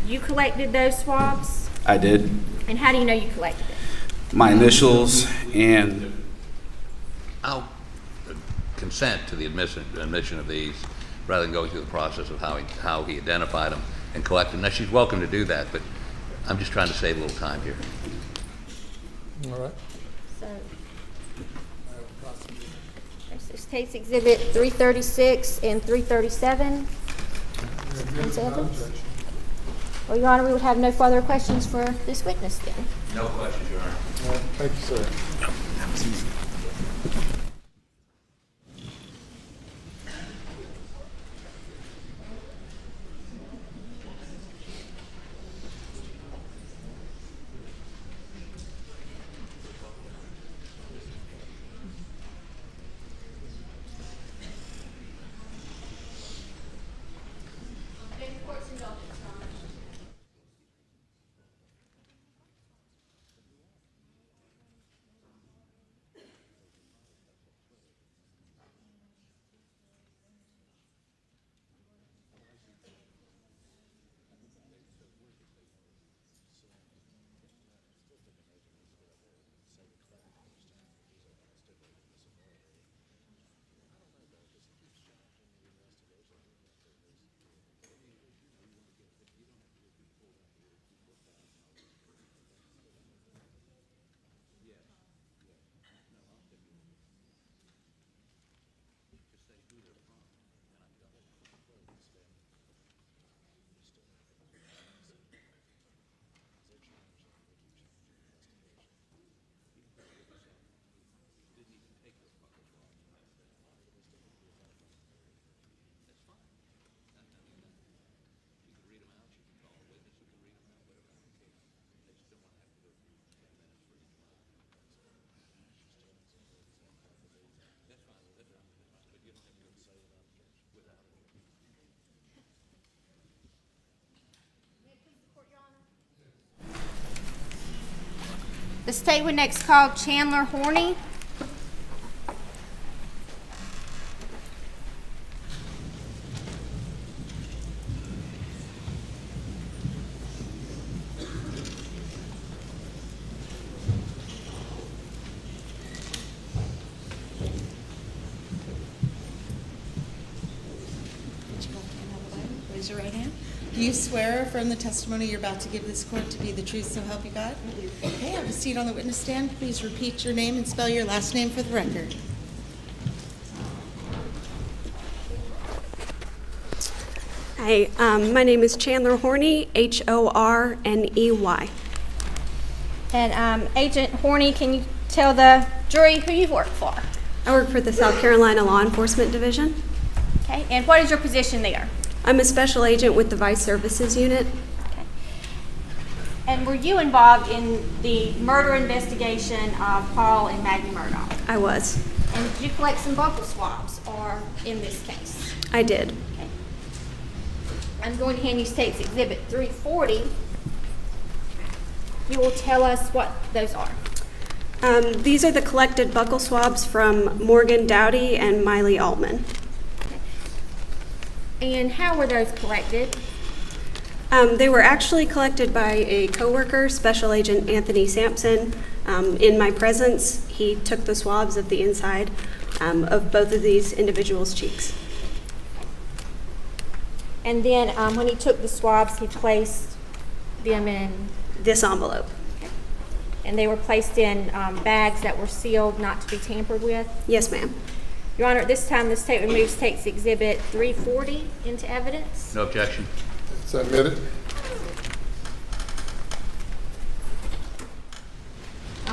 J: you collected those swabs?
N: I did.
J: And how do you know you collected it?
N: My initials and
K: I'll consent to the admission of these rather than going through the process of how he identified them and collected them. Now, she's welcome to do that, but I'm just trying to save a little time here.
C: All right.
J: So, there's State's Exhibit 336 and 337. Ms. Evans? Well, Your Honor, we would have no further questions for this witness then.
K: No questions, Your Honor.
C: All right. Thank you, sir.
J: The state would next call Chandler Horney.
L: Raise your right hand. Do you swear or affirm the testimony you're about to give this court to be the truth, so help you God? Okay, have a seat on the witness stand. Please repeat your name and spell your last name for the record.
O: Hi, my name is Chandler Horney, Horney.
J: And Agent Horney, can you tell the jury who you've worked for?
O: I work for the South Carolina Law Enforcement Division.
J: Okay, and what is your position there?
O: I'm a special agent with the Vice Services Unit.
J: Okay. And were you involved in the murder investigation of Paul and Maggie Murdaugh?
O: I was.
J: And did you collect some buccal swabs, or in this case?
O: I did.
J: Okay. I'm going to hand you State's Exhibit 340. You will tell us what those are.
O: These are the collected buccal swabs from Morgan Dowdy and Miley Altman.
J: And how were those collected?
O: They were actually collected by a coworker, Special Agent Anthony Sampson. In my presence, he took the swabs of the inside of both of these individuals' cheeks.
J: And then when he took the swabs, he placed them in
O: this envelope.
J: Okay. And they were placed in bags that were sealed, not to be tampered with?
O: Yes, ma'am.
J: Your Honor, at this time, the state removes takes Exhibit 340 into evidence.
K: No objection.
C: Submitted.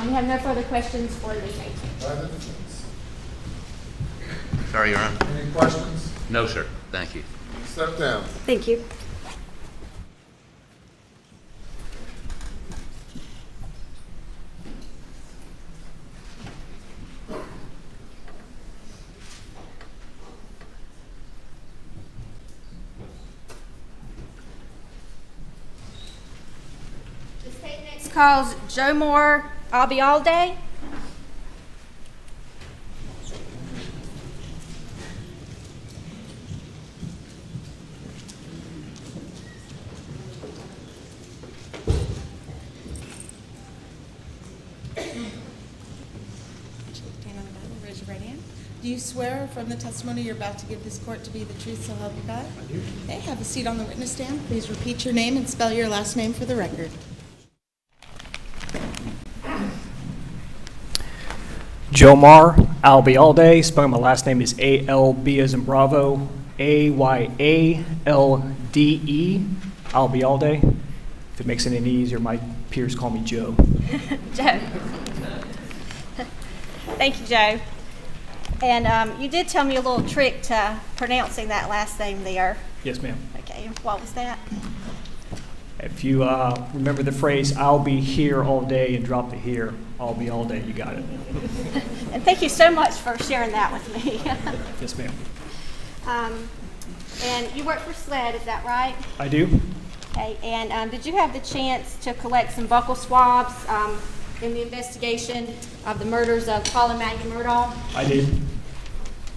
J: We have no further questions for the state.
K: Sorry, Your Honor.
C: Any questions?
K: No, sir. Thank you.
C: Step down.
O: Thank you.
J: The state next calls Joe Moore, I'll be all day.
L: Stand on the Bible, raise your right hand. Do you swear from the testimony you're about to give this court to be the truth, so help you God? I do. Okay, have a seat on the witness stand. Please repeat your name and spell your last name for the record.
P: Joe Marr, I'll be all day. Spelling my last name is A-L-B as in Bravo, A-Y-A-L-D-E. I'll be all day. If it makes it any easier, my peers call me Joe.
J: Joe. Thank you, Joe. And you did tell me a little trick to pronouncing that last name there.
P: Yes, ma'am.
J: Okay, what was that?
P: If you remember the phrase, I'll be here all day, and drop the here, I'll be all day, you got it.
J: And thank you so much for sharing that with me.
P: Yes, ma'am.
J: And you work for SLED, is that right?
P: I do.
J: Okay, and did you have the chance to collect some buccal swabs in the investigation of the murders of Paul and Maggie Murdaugh?
P: I did.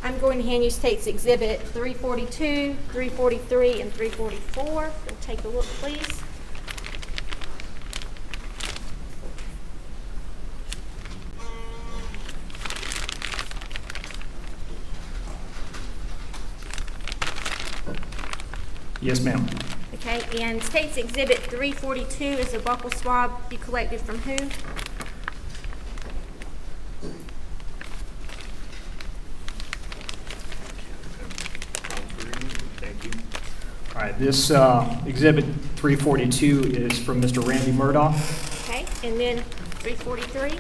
J: I'm going to hand you State's Exhibit 342, 343, and 344. We'll take a look, please.
P: Yes, ma'am.
J: Okay, and State's Exhibit 342 is a buccal swab you collected from who?
P: Thank you. All right, this Exhibit 342 is from Mr. Randy Murdaugh.
J: Okay, and then 343?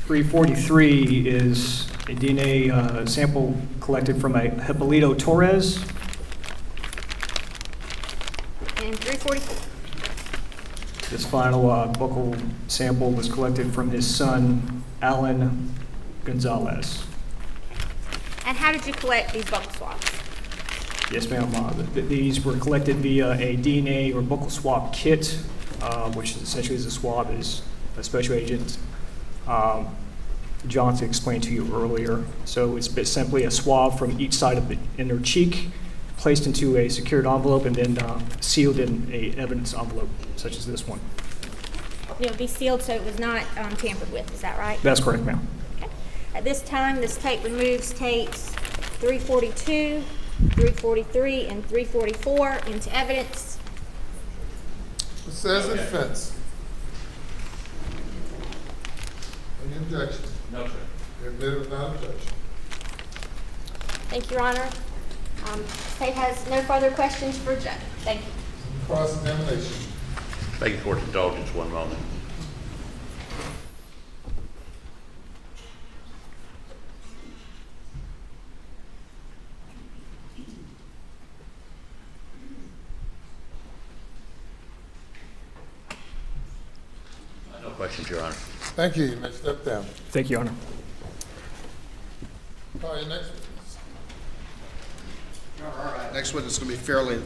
P: 343 is a DNA sample collected from a Hippolito Torres.
J: And 344?
P: This final buccal sample was collected from his son, Alan Gonzalez.
J: And how did you collect these buccal swabs?
P: Yes, ma'am. These were collected via a DNA or buccal swab kit, which essentially is a swab, as a Special Agent Johnson explained to you earlier. So it's simply a swab from each side of the inner cheek, placed into a secured envelope, and then sealed in a evidence envelope, such as this one.
J: It would be sealed so it was not tampered with, is that right?
P: That's correct, ma'am.
J: Okay. At this time, this tape removes tapes 342, 343, and 344 into evidence.
C: It says it fits. Any objections?
K: No, sir.
C: Admitted without objection.
J: Thank you, Your Honor. State has no further questions for Joe. Thank you.
C: Cross-examination.
K: Thank you for your indulgence one moment. No questions, Your Honor.
C: Thank you. You may step down.
P: Thank you, Your Honor.
C: Call your next witness.
B: All right. Next witness is going to be fairly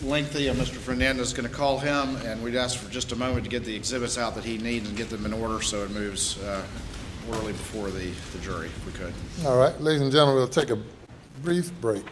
B: lengthy, and Mr. Fernandez is going to call him, and we'd ask for just a moment to get the exhibits out that he needs and get them in order so it moves orderly before the jury, if we could.
C: All right, ladies and gentlemen, we'll take a brief break.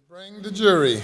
C: Bring the jury.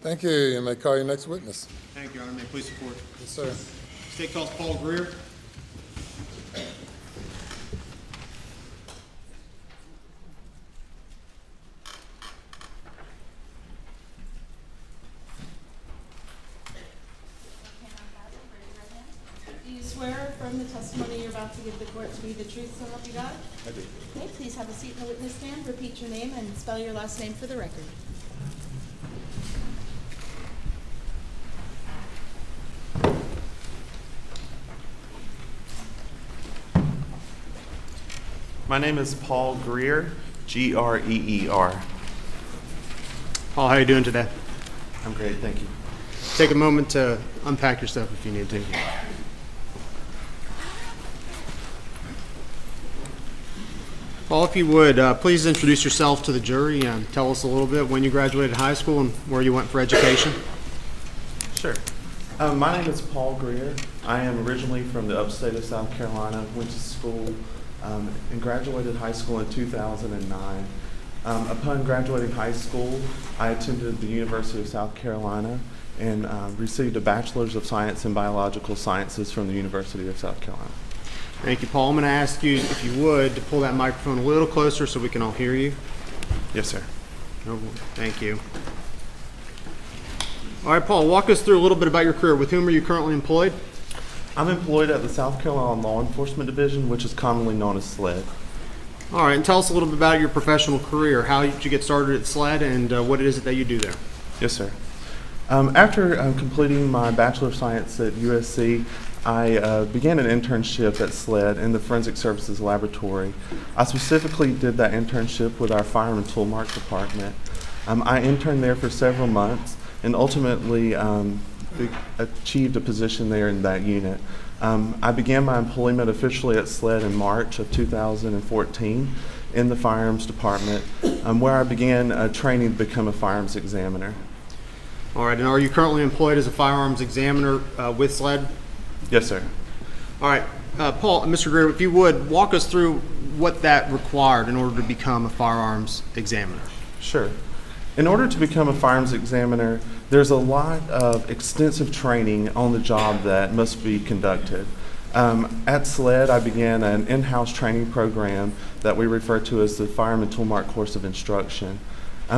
C: Thank you. You may call your next witness.
B: Thank you, Your Honor. May I please report?
C: Yes, sir.
B: State calls Paul Greer.
L: Do you swear or affirm the testimony you're about to give the court to be the truth, so help you God?
K: I do.
L: Okay, please have a seat in the witness stand. Repeat your name and spell your last name for the record.
Q: My name is Paul Greer, Greer.
B: Paul, how are you doing today?
Q: I'm great, thank you.
B: Take a moment to unpack your stuff if you need to. Paul, if you would, please introduce yourself to the jury and tell us a little bit when you graduated high school and where you went for education.
Q: Sure. My name is Paul Greer. I am originally from the upstate of South Carolina, went to school and graduated high school in 2009. Upon graduating high school, I attended the University of South Carolina and received a Bachelor's of Science in Biological Sciences from the University of South Carolina.
B: Thank you, Paul. I'm going to ask you, if you would, to pull that microphone a little closer so we can all hear you.
Q: Yes, sir.
B: Oh, thank you. All right, Paul, walk us through a little bit about your career. With whom are you currently employed?
Q: I'm employed at the South Carolina Law Enforcement Division, which is commonly known as SLED.
B: All right, and tell us a little bit about your professional career. How did you get started at SLED and what is it that you do there?
Q: Yes, sir. After completing my Bachelor of Science at USC, I began an internship at SLED in the Forensic Services Laboratory. I specifically did that internship with our Firearm and Toolmark department. I interned there for several months and ultimately achieved a position there in that unit. I began my employment officially at SLED in March of 2014 in the Firearms department, where I began training to become a firearms examiner.
B: All right, and are you currently employed as a firearms examiner with SLED?
Q: Yes, sir.
B: All right, Paul, Mr. Greer, if you would, walk us through what that required in order to become a firearms examiner.
Q: Sure. In order to become a firearms examiner, there's a lot of extensive training on the job that must be conducted. At SLED, I began an in-house training program that we refer to as the Firearm and Toolmark Course of Instruction.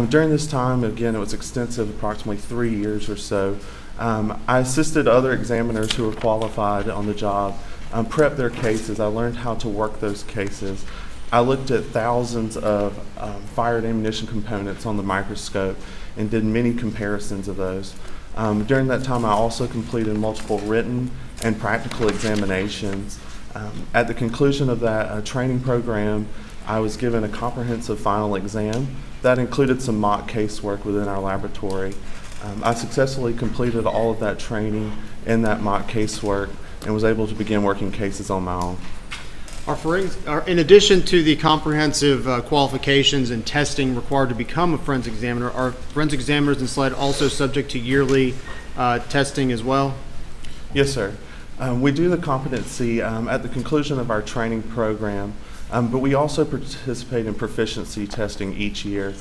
Q: During this time, again, it was extensive, approximately 3 years or so. I assisted other examiners who were qualified on the job, prep their cases. I learned how to work those cases. I looked at thousands of fired ammunition components on the microscope and did many comparisons of those. During that time, I also completed multiple written and practical examinations. At the conclusion of that training program, I was given a comprehensive final exam that included some mock casework within our laboratory. I successfully completed all of that training in that mock casework and was able to begin working cases on my own.
B: In addition to the comprehensive qualifications and testing required to become a forensic examiner, are forensic examiners in SLED also subject to yearly testing as well?
Q: Yes, sir. We do the competency at the conclusion of our training program. But we also participate in proficiency testing each year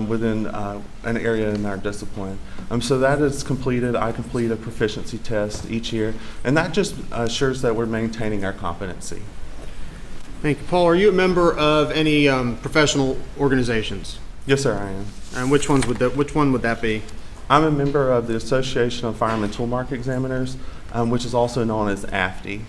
Q: within an area in our discipline. So that is completed. I complete a proficiency test each year, and that just assures that we're maintaining our competency.
R: Thank you. Paul, are you a member of any professional organizations?
Q: Yes, sir, I am.
R: And which one would that be?
Q: I'm a member of the Association of Firearm and Tool Mark Examiners, which is also known as AFTE.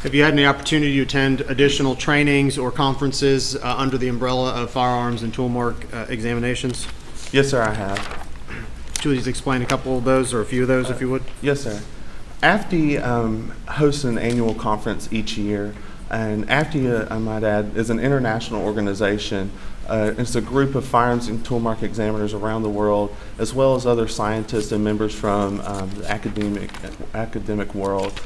R: Have you had any opportunity to attend additional trainings or conferences under the umbrella of firearms and tool mark examinations?
Q: Yes, sir, I have.
R: Could you please explain a couple of those or a few of those, if you would?
Q: Yes, sir. AFTE hosts an annual conference each year, and AFTE, I might add, is an international organization. It's a group of firearms and tool mark examiners around the world, as well as other scientists and members from the academic world.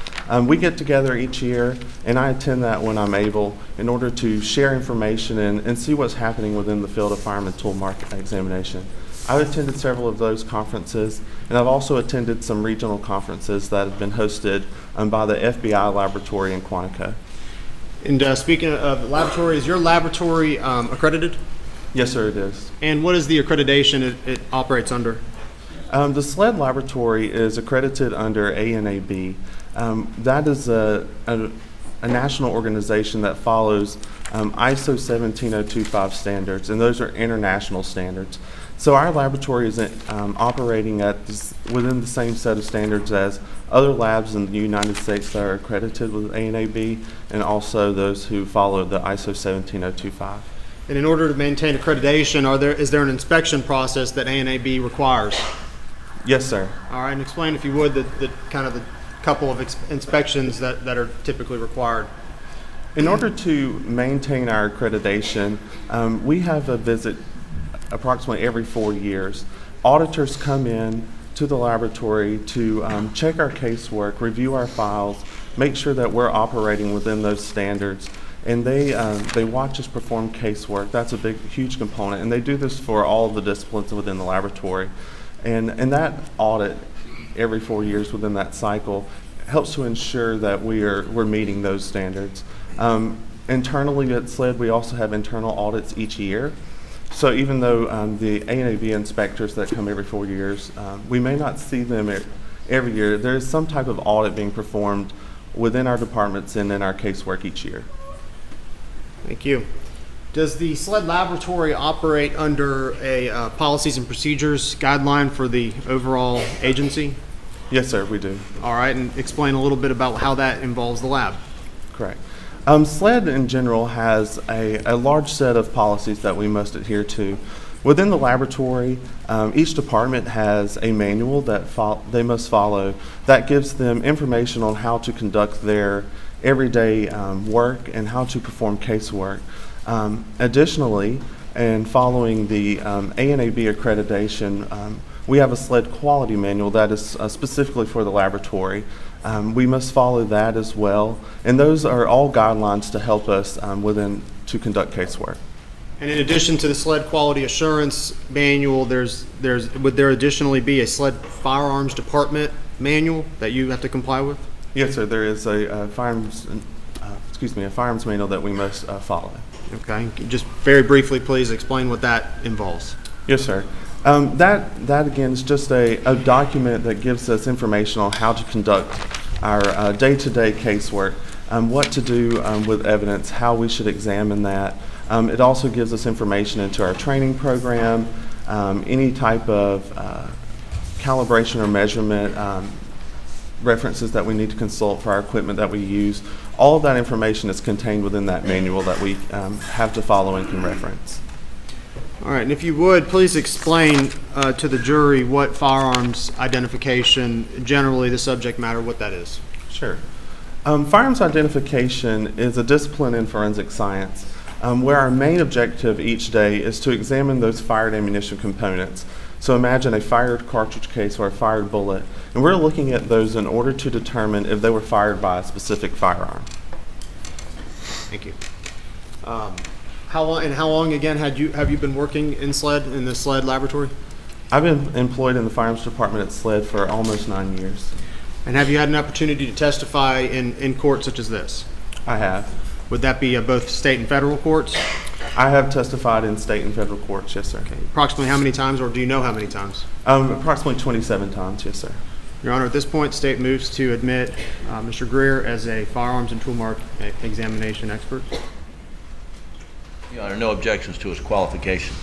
Q: We get together each year, and I attend that when I'm able in order to share information and see what's happening within the field of firearm and tool mark examination. I've attended several of those conferences, and I've also attended some regional conferences that have been hosted by the FBI laboratory in Quantico.
R: And speaking of laboratory, is your laboratory accredited?
Q: Yes, sir, it is.
R: And what is the accreditation it operates under?
Q: The SLED laboratory is accredited under ANAB. That is a national organization that follows ISO 17025 standards, and those are international standards. So our laboratory is operating within the same set of standards as other labs in the United States that are accredited with ANAB, and also those who follow the ISO 17025.
R: And in order to maintain accreditation, is there an inspection process that ANAB requires?
Q: Yes, sir.
R: All right, and explain, if you would, the couple of inspections that are typically required.
Q: In order to maintain our accreditation, we have a visit approximately every 4 years. Auditors come in to the laboratory to check our casework, review our files, make sure that we're operating within those standards, and they watch us perform casework. That's a huge component, and they do this for all of the disciplines within the laboratory. And that audit every 4 years within that cycle helps to ensure that we're meeting those standards. Internally at SLED, we also have internal audits each year. So even though the ANAB inspectors that come every 4 years, we may not see them every year, there is some type of audit being performed within our departments and in our casework each year.
R: Thank you. Does the SLED laboratory operate under a policies and procedures guideline for the overall agency?
Q: Yes, sir, we do.
R: All right, and explain a little bit about how that involves the lab.
Q: Correct. SLED in general has a large set of policies that we must adhere to. Within the laboratory, each department has a manual that they must follow that gives them information on how to conduct their everyday work and how to perform casework. Additionally, and following the ANAB accreditation, we have a SLED quality manual that is specifically for the laboratory. We must follow that as well, and those are all guidelines to help us to conduct casework.
R: And in addition to the SLED quality assurance manual, would there additionally be a SLED firearms department manual that you have to comply with?
Q: Yes, sir. There is a firearms manual that we must follow.
R: Okay. Just very briefly, please explain what that involves.
Q: Yes, sir. That again is just a document that gives us information on how to conduct our day-to-day casework, what to do with evidence, how we should examine that. It also gives us information into our training program, any type of calibration or measurement references that we need to consult for our equipment that we use. All of that information is contained within that manual that we have to follow and can reference.
R: All right, and if you would, please explain to the jury what firearms identification, generally the subject matter, what that is.
Q: Sure. Firearms identification is a discipline in forensic science where our main objective each day is to examine those fired ammunition components. So imagine a fired cartridge case or a fired bullet, and we're looking at those in order to determine if they were fired by a specific firearm.
R: Thank you. How long again have you been working in the SLED laboratory?
Q: I've been employed in the firearms department at SLED for almost 9 years.
R: And have you had an opportunity to testify in court such as this?
Q: I have.
R: Would that be both state and federal courts?
Q: I have testified in state and federal courts, yes, sir.
R: Approximately how many times, or do you know how many times?
Q: Approximately 27 times, yes, sir.
R: Your Honor, at this point, state moves to admit Mr. Greer as a firearms and tool mark examination expert.
D: Your Honor, no objections to his qualifications.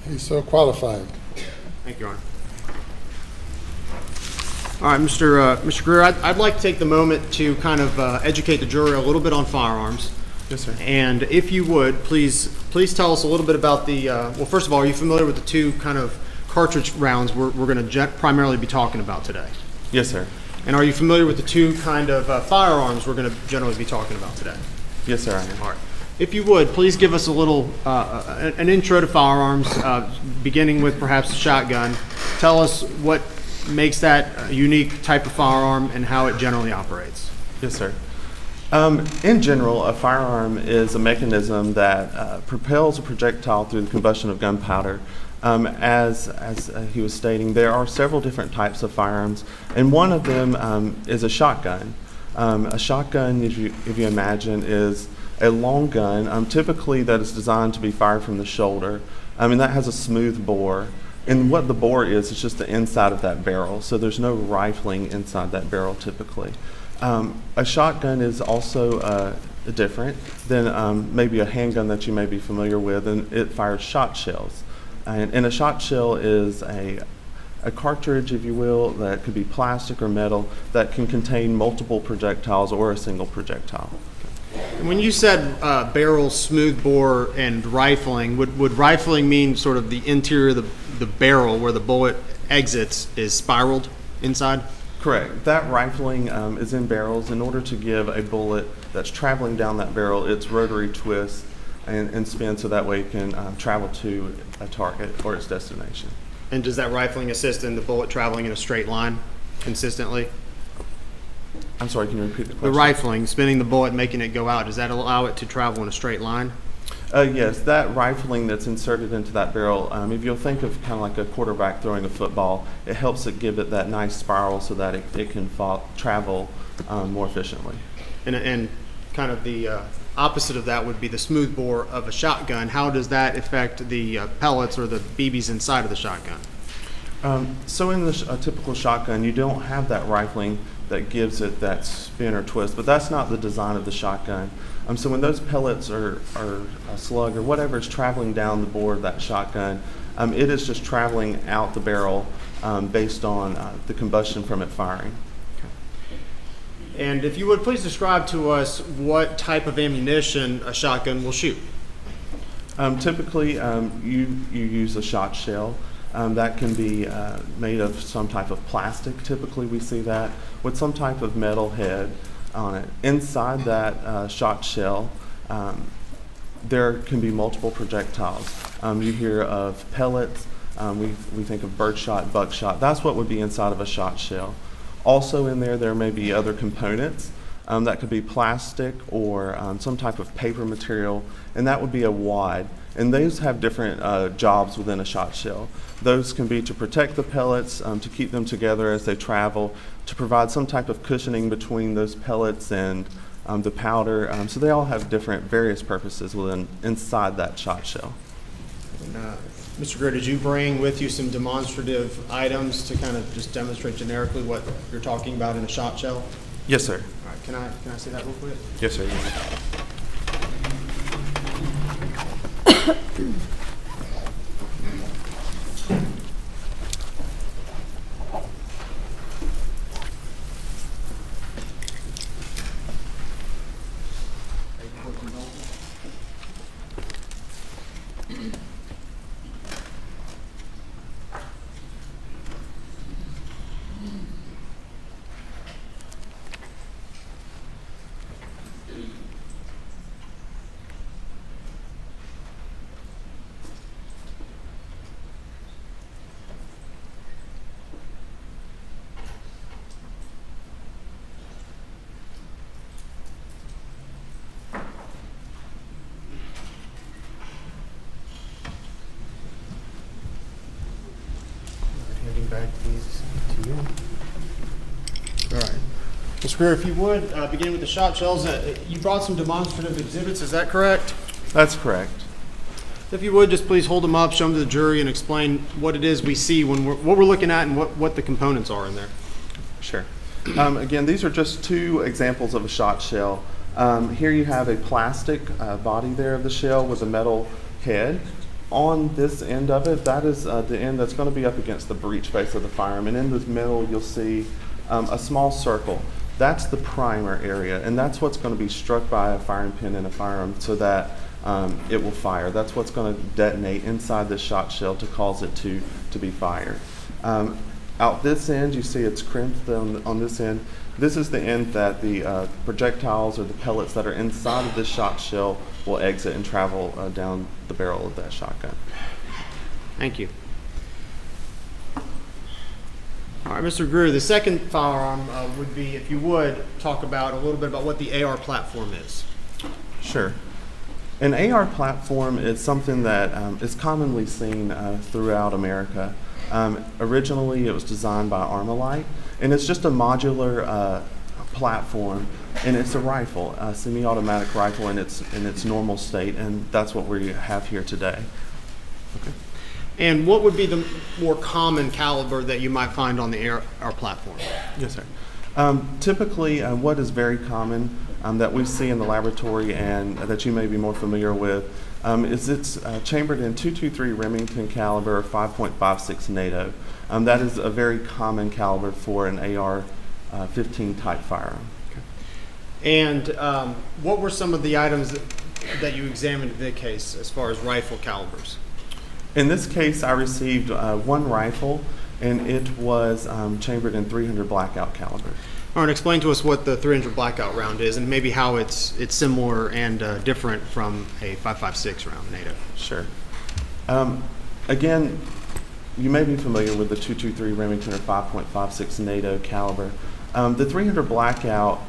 C: He's so qualified.
R: Thank you, Your Honor. All right, Mr. Greer, I'd like to take the moment to kind of educate the jury a little bit on firearms.
Q: Yes, sir.
R: And if you would, please tell us a little bit about the, well, first of all, are you familiar with the two kind of cartridge rounds we're going to primarily be talking about today?
Q: Yes, sir.
R: And are you familiar with the two kind of firearms we're going to generally be talking about today?
Q: Yes, sir, I am.
R: All right. If you would, please give us a little, an intro to firearms, beginning with perhaps the shotgun. Tell us what makes that a unique type of firearm and how it generally operates.
Q: Yes, sir. In general, a firearm is a mechanism that propels a projectile through the combustion of gunpowder. As he was stating, there are several different types of firearms, and one of them is a shotgun. A shotgun, if you imagine, is a long gun, typically that is designed to be fired from the shoulder, and that has a smooth bore. And what the bore is just the inside of that barrel, so there's no rifling inside that barrel typically. A shotgun is also different than maybe a handgun that you may be familiar with, and it fires shot shells. And a shot shell is a cartridge, if you will, that could be plastic or metal that can contain multiple projectiles or a single projectile.
R: And when you said barrel, smooth bore, and rifling, would rifling mean sort of the interior of the barrel where the bullet exits is spiraled inside?
Q: Correct. That rifling is in barrels in order to give a bullet that's traveling down that barrel its rotary twist and spin so that way it can travel to a target or its destination.
R: And does that rifling assist in the bullet traveling in a straight line consistently?
Q: I'm sorry, can you repeat the question?
R: The rifling, spinning the bullet, making it go out, does that allow it to travel in a straight line?
Q: Yes, that rifling that's inserted into that barrel, if you'll think of kind of like a quarterback throwing a football, it helps it give it that nice spiral so that it can travel more efficiently.
R: And kind of the opposite of that would be the smooth bore of a shotgun. How does that affect the pellets or the BBs inside of the shotgun?
Q: So in a typical shotgun, you don't have that rifling that gives it that spin or twist, but that's not the design of the shotgun. So when those pellets or a slug or whatever is traveling down the bore of that shotgun, it is just traveling out the barrel based on the combustion from it firing.
R: And if you would please describe to us what type of ammunition a shotgun will shoot.
Q: Typically, you use a shot shell. That can be made of some type of plastic. Typically, we see that with some type of metal head on it. Inside that shot shell, there can be multiple projectiles. You hear of pellets. We think of birdshot, buckshot. That's what would be inside of a shot shell. Also in there may be other components. That could be plastic or some type of paper material, and that would be a wad. And those have different jobs within a shot shell. Those can be to protect the pellets, to keep them together as they travel, to provide some type of cushioning between those pellets and the powder. So they all have different various purposes inside that shot shell.
R: Mr. Greer, did you bring with you some demonstrative items to kind of just demonstrate generically what you're talking about in a shot shell?
Q: Yes, sir.
R: All right, can I see that real quick?
Q: Yes, sir.
R: Mr. Greer, if you would, begin with the shot shells. You brought some demonstrative exhibits, is that correct?
Q: That's correct.
R: If you would, just please hold them up, show them to the jury, and explain what it is we see when what we're looking at and what the components are in there.
Q: Sure. Again, these are just two examples of a shot shell. Here you have a plastic body there of the shell with a metal head. On this end of it, that is the end that's going to be up against the breech face of the firearm. And in the middle, you'll see a small circle. That's the primer area, and that's what's going to be struck by a firing pin in a firearm so that it will fire. That's what's going to detonate inside the shot shell to cause it to be fired. Out this end, you see it's crimped on this end. This is the end that the projectiles or the pellets that are inside of this shot shell will exit and travel down the barrel of that shotgun.
R: Thank you. All right, Mr. Greer, the second firearm would be, if you would, talk about a little bit about what the AR platform is.
Q: Sure. An AR platform is something that is commonly seen throughout America. Originally, it was designed by Armalite, and it's just a modular platform, and it's a rifle, a semi-automatic rifle in its normal state, and that's what we have here today. Okay.
R: And what would be the more common caliber that you might find on the AR platform?
Q: Yes, sir. Typically, what is very common that we see in the laboratory and that you may be more familiar with is it's chambered in .223 Remington caliber 5.56 NATO. That is a very common caliber for an AR-15 type firearm.
R: Okay. And what were some of the items that you examined in this case as far as rifle calibers?
Q: In this case, I received one rifle, and it was chambered in .300 blackout caliber.
R: All right, explain to us what the .300 blackout round is, and maybe how it's similar and different from a .556 round NATO.
Q: Sure. Again, you may be familiar with the .223 Remington or 5.56 NATO caliber. The .300 blackout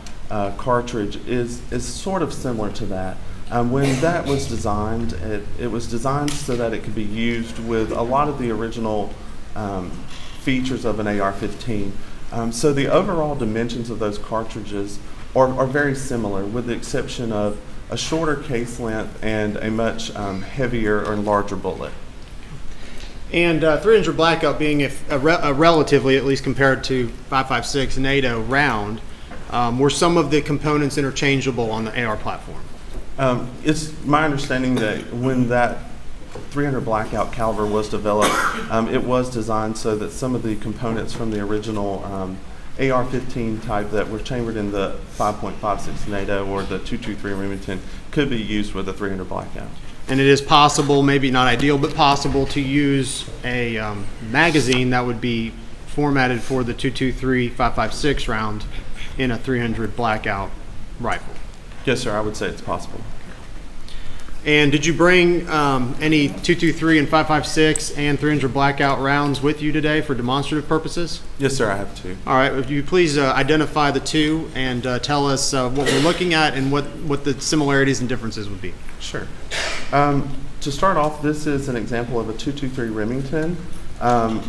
Q: cartridge is sort of similar to that. When that was designed, it was designed so that it could be used with a lot of the original features of an AR-15. So the overall dimensions of those cartridges are very similar, with the exception of a shorter case length and a much heavier or larger bullet.
R: And .300 blackout being a relatively, at least compared to 5.56 NATO round, were some of the components interchangeable on the AR platform?
Q: It's my understanding that when that .300 blackout caliber was developed, it was designed so that some of the components from the original AR-15 type that were chambered in the 5.56 NATO or the .223 Remington could be used with a .300 blackout.
R: And it is possible, maybe not ideal, but possible to use a magazine that would be formatted for the .223 5.56 round in a .300 blackout rifle.
Q: Yes, sir, I would say it's possible.
R: And did you bring any .223 and 5.56 and .300 blackout rounds with you today for demonstrative purposes?
Q: Yes, sir, I have two.
R: All right, if you please identify the two and tell us what we're looking at and what the similarities and differences would be.
Q: Sure. To start off, this is an example of a .223 Remington.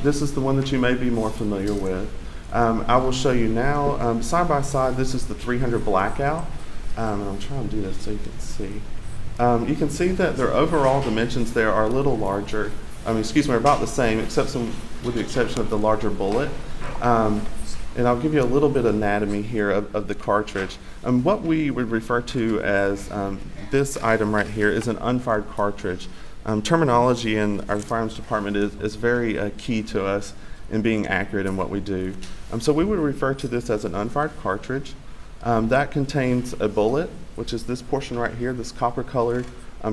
Q: This is the one that you may be more familiar with. I will show you now. Side by side, this is the .300 blackout. And I'm trying to do this so you can see. You can see that their overall dimensions there are a little larger. Are about the same, with the exception of the larger bullet. And I'll give you a little bit of anatomy here of the cartridge. What we would refer to as this item right here is an unfired cartridge. Terminology in our firearms department is very key to us in being accurate in what we do. So we would refer to this as an unfired cartridge. That contains a bullet, which is this portion right here, this copper-colored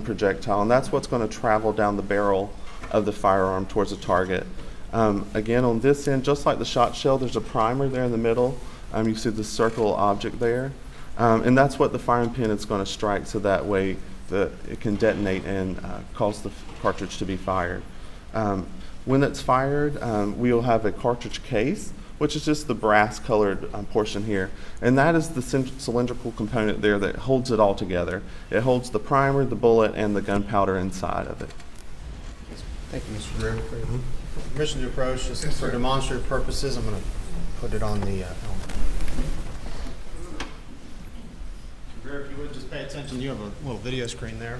Q: projectile, and that's what's going to travel down the barrel of the firearm towards the target. Again, on this end, just like the shot shell, there's a primer there in the middle. You see the circle object there, and that's what the firing pin is going to strike, so that way it can detonate and cause the cartridge to be fired. When it's fired, we'll have a cartridge case, which is just the brass-colored portion here. And that is the cylindrical component there that holds it all together. It holds the primer, the bullet, and the gunpowder inside of it.
R: Thank you, Mr. Greer. For your permission to approach, just for demonstrative purposes, I'm going to put it on the helmet. Greer, if you would just pay attention, you have a little video screen there.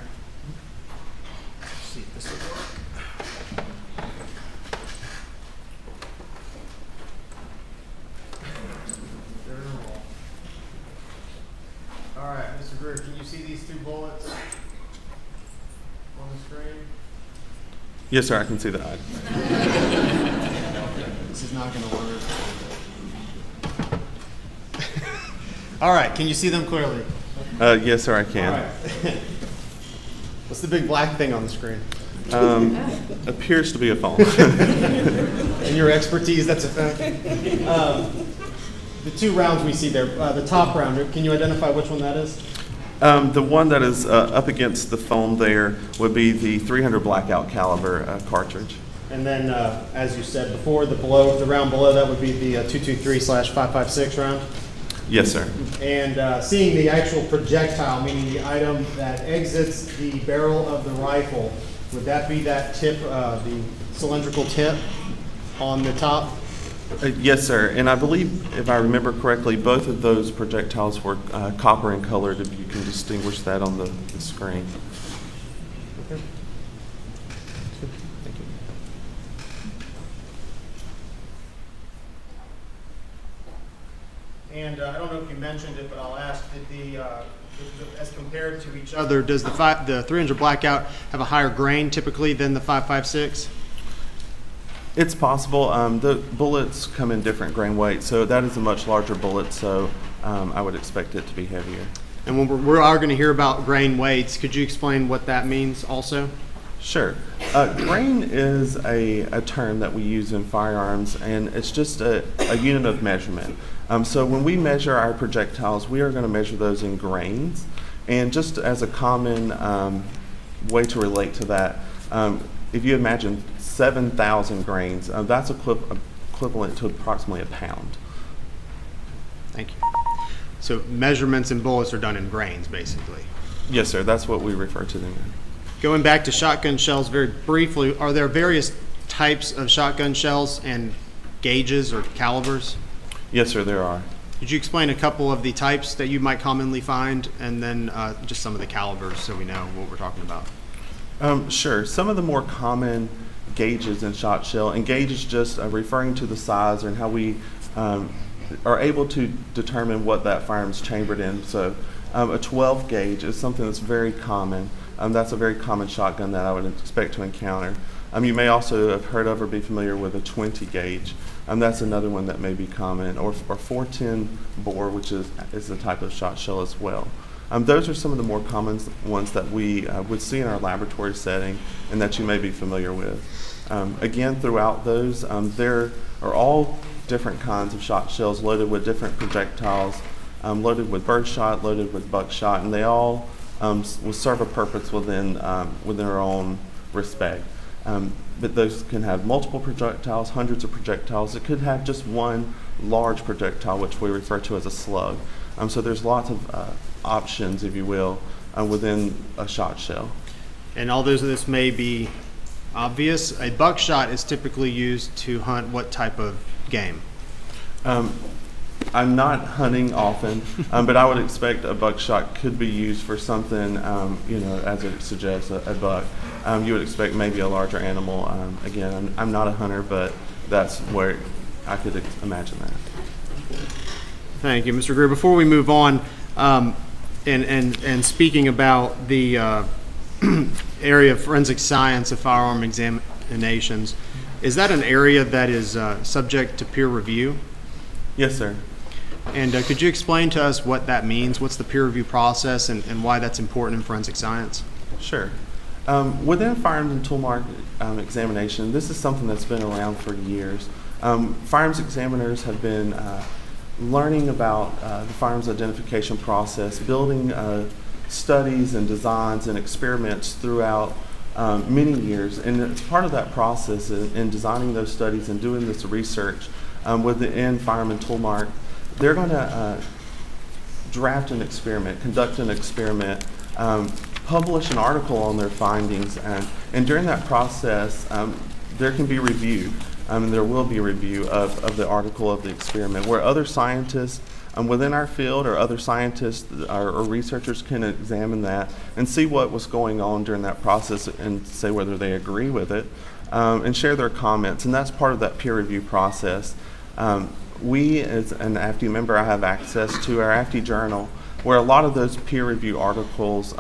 R: Let's see if this will work. All right, Mr. Greer, can you see these two bullets on the screen?
Q: Yes, sir, I can see that.
R: This is not going to work. All right, can you see them clearly?
Q: Yes, sir, I can.
R: All right. What's the big black thing on the screen?
Q: Appears to be a phone.
R: In your expertise, that's a fact. The two rounds we see there, the top round, can you identify which one that is?
Q: The one that is up against the phone there would be the 300 blackout caliber cartridge.
R: And then, as you said before, the round below that would be the 223/556 round.
Q: Yes, sir.
R: And seeing the actual projectile, meaning the item that exits the barrel of the rifle, would that be that tip, the cylindrical tip on the top?
Q: Yes, sir. And I believe, if I remember correctly, both of those projectiles were copper and colored, if you can distinguish that on the screen.
R: Okay. Thank you. And I don't know if you mentioned it, but I'll ask, as compared to each other, does the 300 blackout have a higher grain typically than the 5.56?
Q: It's possible. The bullets come in different grain weights, so that is a much larger bullet, so I would expect it to be heavier.
R: And when we are going to hear about grain weights, could you explain what that means also?
Q: Sure. Grain is a term that we use in firearms, and it's just a unit of measurement. So when we measure our projectiles, we are going to measure those in grains. And just as a common way to relate to that, if you imagine 7,000 grains, that's equivalent to approximately a pound.
R: Thank you. So measurements in bullets are done in grains, basically.
Q: Yes, sir. That's what we refer to them in.
R: Going back to shotgun shells very briefly, are there various types of shotgun shells and gauges or calibers?
Q: Yes, sir, there are.
R: Could you explain a couple of the types that you might commonly find, and then just some of the calibers so we know what we're talking about?
Q: Sure. Some of the more common gauges in shot shell, and gauge is just referring to the size and how we are able to determine what that firearm's chambered in. So a 12 gauge is something that's very common. That's a very common shotgun that I would expect to encounter. You may also have heard of or be familiar with a 20 gauge. That's another one that may be common, or 410 bore, which is a type of shot shell as well. Those are some of the more common ones that we would see in our laboratory setting and that you may be familiar with. Again, throughout those, there are all different kinds of shot shells loaded with different projectiles, loaded with birdshot, loaded with buckshot, and they all will serve a purpose within our own respect. But those can have multiple projectiles, hundreds of projectiles. It could have just one large projectile, which we refer to as a slug. So there's lots of options, if you will, within a shot shell.
R: And although this may be obvious, a buckshot is typically used to hunt what type of game?
Q: I'm not hunting often, but I would expect a buckshot could be used for something, as it suggests, a buck. You would expect maybe a larger animal. Again, I'm not a hunter, but that's where I could imagine that.
R: Thank you, Mr. Greer. Before we move on, and speaking about the area of forensic science of firearm examinations, is that an area that is subject to peer review?
Q: Yes, sir.
R: And could you explain to us what that means? What's the peer review process and why that's important in forensic science?
Q: Sure. Within firearms and tool mark examination, this is something that's been around for years. Firearms examiners have been learning about the firearms identification process, building studies and designs and experiments throughout many years. And as part of that process in designing those studies and doing this research within Firearm and Tool Mark, they're going to draft an experiment, conduct an experiment, publish an article on their findings, and during that process, there can be review. There will be a review of the article of the experiment where other scientists within our field, or other scientists or researchers can examine that and see what was going on during that process and say whether they agree with it, and share their comments. And that's part of that peer review process. We, as an AFTE member, I have access to our AFTE journal, where a lot of those peer review articles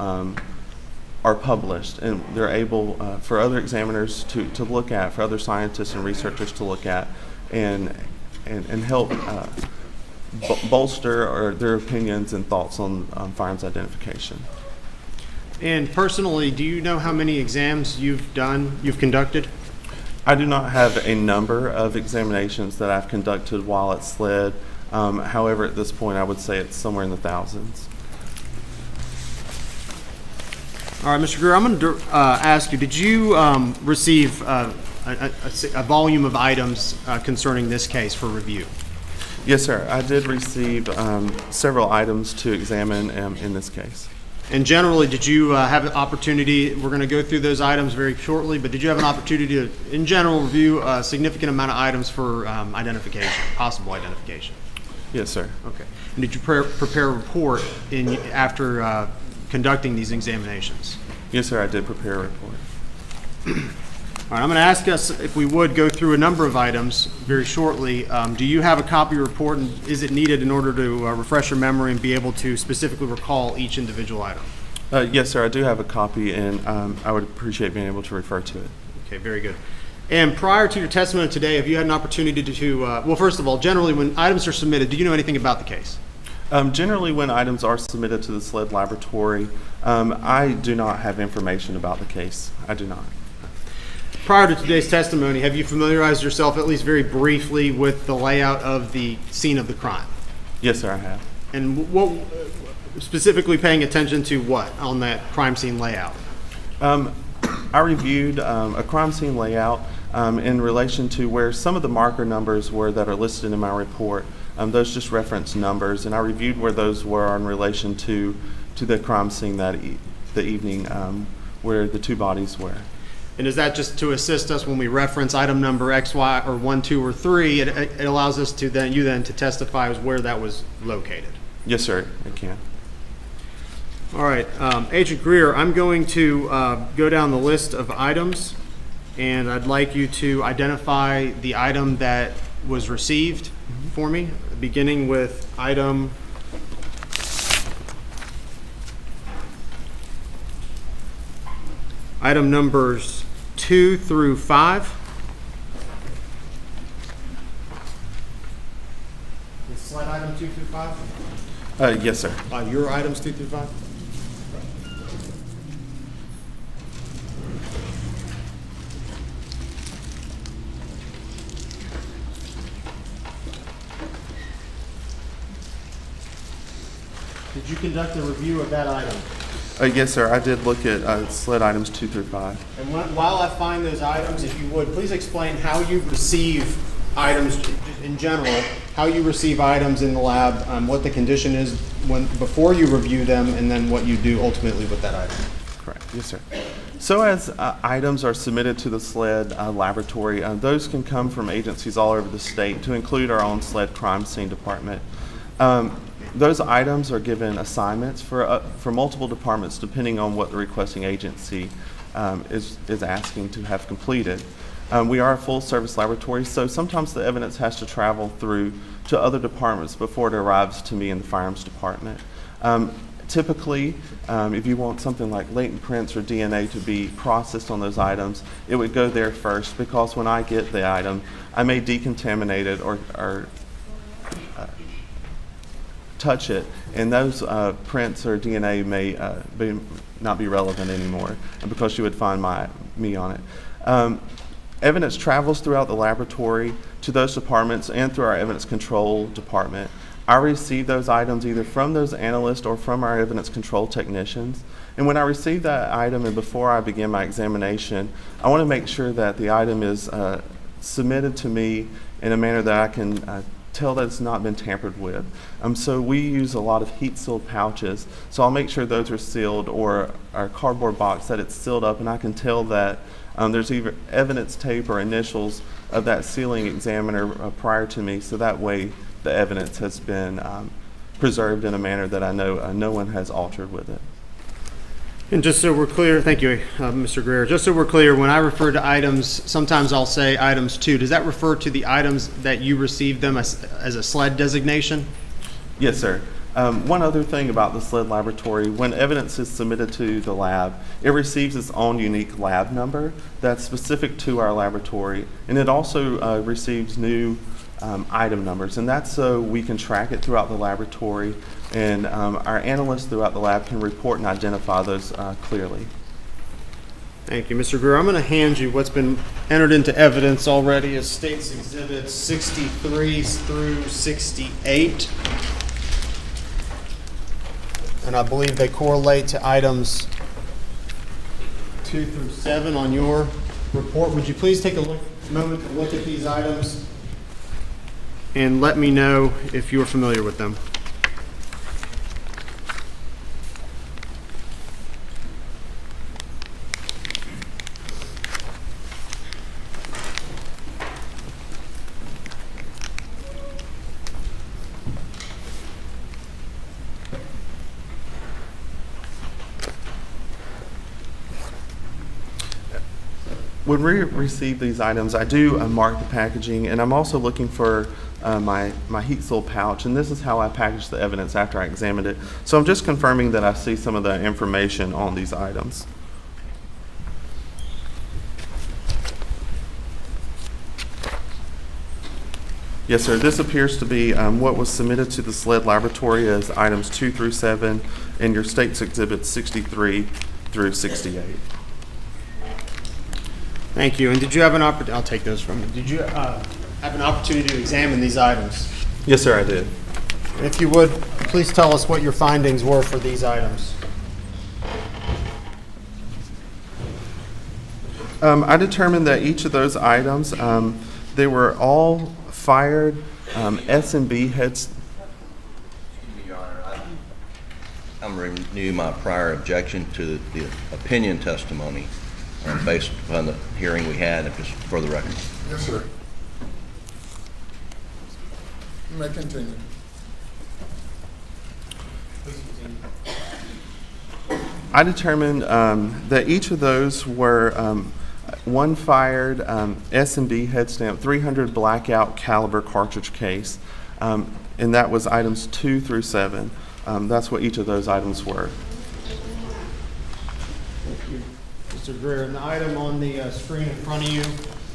Q: are published, and they're able for other examiners to look at, for other scientists and researchers to look at, and help bolster or their opinions and thoughts on firearms identification.
R: And personally, do you know how many exams you've conducted?
Q: I do not have a number of examinations that I've conducted while at SLED. However, at this point, I would say it's somewhere in the thousands.
R: All right, Mr. Greer, I'm going to ask you, did you receive a volume of items concerning this case for review?
Q: Yes, sir. I did receive several items to examine in this case.
R: And generally, did you have an opportunity, we're going to go through those items very shortly, but did you have an opportunity to, in general, review a significant amount of items for identification, possible identification?
Q: Yes, sir.
R: Okay. And did you prepare a report after conducting these examinations?
Q: Yes, sir. I did prepare a report.
R: All right, I'm going to ask us if we would go through a number of items very shortly. Do you have a copy of your report, and is it needed in order to refresh your memory and be able to specifically recall each individual item?
Q: Yes, sir. I do have a copy, and I would appreciate being able to refer to it.
R: Okay, very good. And prior to your testimony today, have you had an opportunity to well, first of all, generally when items are submitted, do you know anything about the case?
Q: Generally, when items are submitted to the SLED laboratory, I do not have information about the case. I do not.
R: Prior to today's testimony, have you familiarized yourself, at least very briefly, with the layout of the scene of the crime?
Q: Yes, sir, I have.
R: And what, specifically paying attention to what on that crime scene layout?
Q: I reviewed a crime scene layout in relation to where some of the marker numbers were that are listed in my report. Those just reference numbers, and I reviewed where those were in relation to the crime scene the evening where the two bodies were.
R: And is that just to assist us when we reference item number X, Y, or 1, 2, or 3? It allows us to then to testify as where that was located.
Q: Yes, sir, it can.
R: All right, Agent Greer, I'm going to go down the list of items, and I'd like you to identify the item that was received for me, beginning with item numbers 2 through 5. Is slide item 2 through 5?
Q: Yes, sir.
R: Your items 2 through 5? Did you conduct a review of that item?
Q: Yes, sir. I did look at SLED items 2 through 5.
R: And while I find those items, if you would, please explain how you receive items in general, how you receive items in the lab, what the condition is before you review them, and then what you do ultimately with that item.
Q: Correct. Yes, sir. So as items are submitted to the SLED laboratory, those can come from agencies all over the state, to include our own SLED crime scene department. Those items are given assignments for multiple departments depending on what the requesting agency is asking to have completed. We are a full-service laboratory, so sometimes the evidence has to travel through to other departments before it arrives to me in the firearms department. Typically, if you want something like latent prints or DNA to be processed on those items, it would go there first, because when I get the item, I may decontaminate it or touch it, and those prints or DNA may not be relevant anymore, because you would find me on it. Evidence travels throughout the laboratory to those departments and through our evidence control department. I receive those items either from those analysts or from our evidence control technicians. And when I receive that item and before I begin my examination, I want to make sure that the item is submitted to me in a manner that I can tell that it's not been tampered with. So we use a lot of heat-sealed pouches, so I'll make sure those are sealed, or our cardboard box that it's sealed up, and I can tell that there's either evidence tape or initials of that sealing examiner prior to me, so that way the evidence has been preserved in a manner that I know no one has altered with it.
R: And just so we're clear, thank you, Mr. Greer. Just so we're clear, when I refer to items, sometimes I'll say items 2. Does that refer to the items that you received them as a SLED designation?
Q: Yes, sir. One other thing about the SLED laboratory, when evidence is submitted to the lab, it receives its own unique lab number that's specific to our laboratory, and it also receives new item numbers, and that's so we can track it throughout the laboratory, and our analysts throughout the lab can report and identify those clearly.
R: Thank you, Mr. Greer. I'm going to hand you what's been entered into evidence already as States Exhibits 63 through 68. And I believe they correlate to items 2 through 7 on your report. Would you please take a moment to look at these items and let me know if you're familiar with them?
Q: When we receive these items, I do mark the packaging, and I'm also looking for my heat seal pouch, and this is how I package the evidence after I examined it. So I'm just confirming that I see some of the information on these items. Yes, sir. This appears to be what was submitted to the SLED laboratory as items 2 through 7 in your States Exhibits 63 through 68.
R: Thank you. And did you have an opportunity? I'll take those from you. Did you have an opportunity to examine these items?
Q: Yes, sir, I did.
R: And if you would, please tell us what your findings were for these items.
Q: I determined that each of those items, they were all fired S&B heads.
D: Your Honor, I'm renew my prior objection to the opinion testimony based upon the hearing we had, if it's for the record.
C: Yes, sir. You may continue.
Q: I determined that each of those were one fired S&B head stamp 300 blackout caliber cartridge case, and that was items 2 through 7. That's what each of those items were.
R: Mr. Greer, and the item on the screen in front of you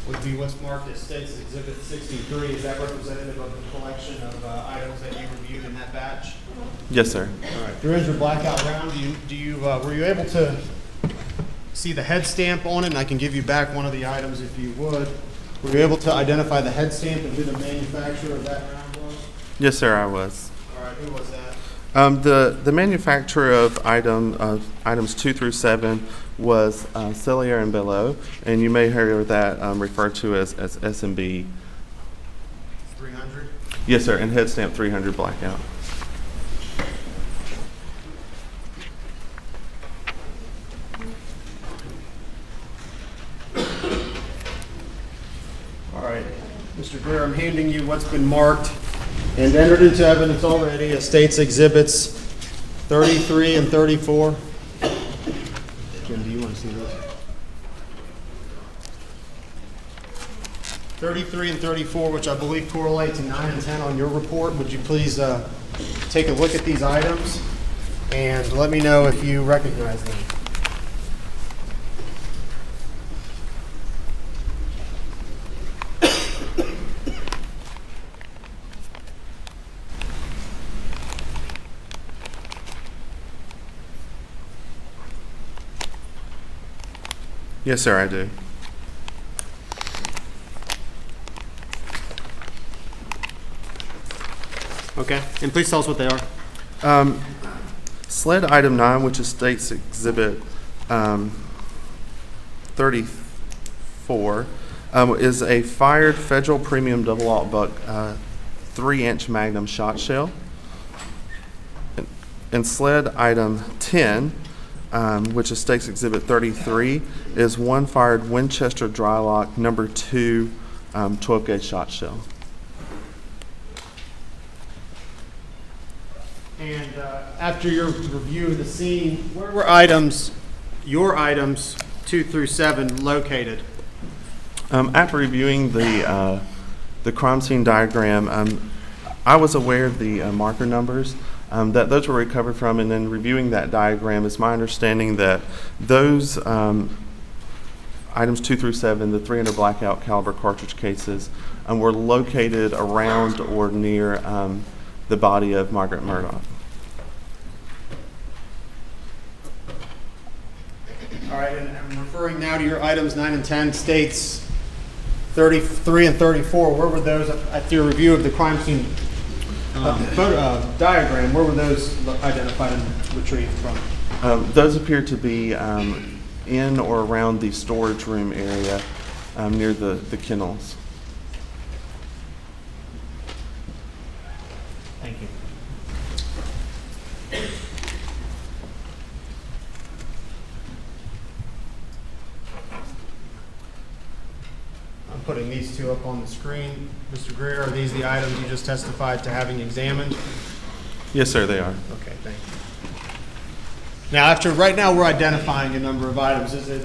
R: would be what's marked as States Exhibit 63. Is that representative of the collection of items that you reviewed in that batch?
Q: Yes, sir.
R: All right. 300 blackout round. Were you able to see the head stamp on it? And I can give you back one of the items if you would. Were you able to identify the head stamp and who the manufacturer of that round was?
Q: Yes, sir, I was.
R: All right. Who was that?
Q: The manufacturer of items 2 through 7 was Cellier and Belleau, and you may hear that referred to as S&B.
R: 300?
Q: Yes, sir, and head stamp 300 blackout.
R: All right. Mr. Greer, I'm handing you what's been marked and entered into evidence already as States Exhibits 33 and 34. Jim, do you want to see those? 33 and 34, which I believe correlate to 9 and 10 on your report. Would you please take a look at these items and let me know if you recognize them?
Q: Yes, sir, I do.
R: Okay, and please tell us what they are.
Q: SLED item 9, which is States Exhibit 34, is a fired Federal Premium Double-Aught Buck 3-inch Magnum shot shell. And SLED item 10, which is States Exhibit 33, is one fired Winchester Drylock number 2 12-gauge shot shell.
R: And after your review of the scene, where were items, your items 2 through 7 located?
Q: After reviewing the crime scene diagram, I was aware of the marker numbers that those were recovered from, and then reviewing that diagram, it's my understanding that those items 2 through 7, the 300 blackout caliber cartridge cases, were located around or near the body of Margaret Murdaugh.
R: All right, and I'm referring now to your items 9 and 10, states 33 and 34. Where were those after your review of the crime scene diagram? Where were those identified and retrieved from?
Q: Those appear to be in or around the storage room area near the kennels.
R: Thank you. I'm putting these two up on the screen. Mr. Greer, are these the items you just testified to having examined?
Q: Yes, sir, they are.
R: Okay, thank you. Now, right now we're identifying a number of items. Is it,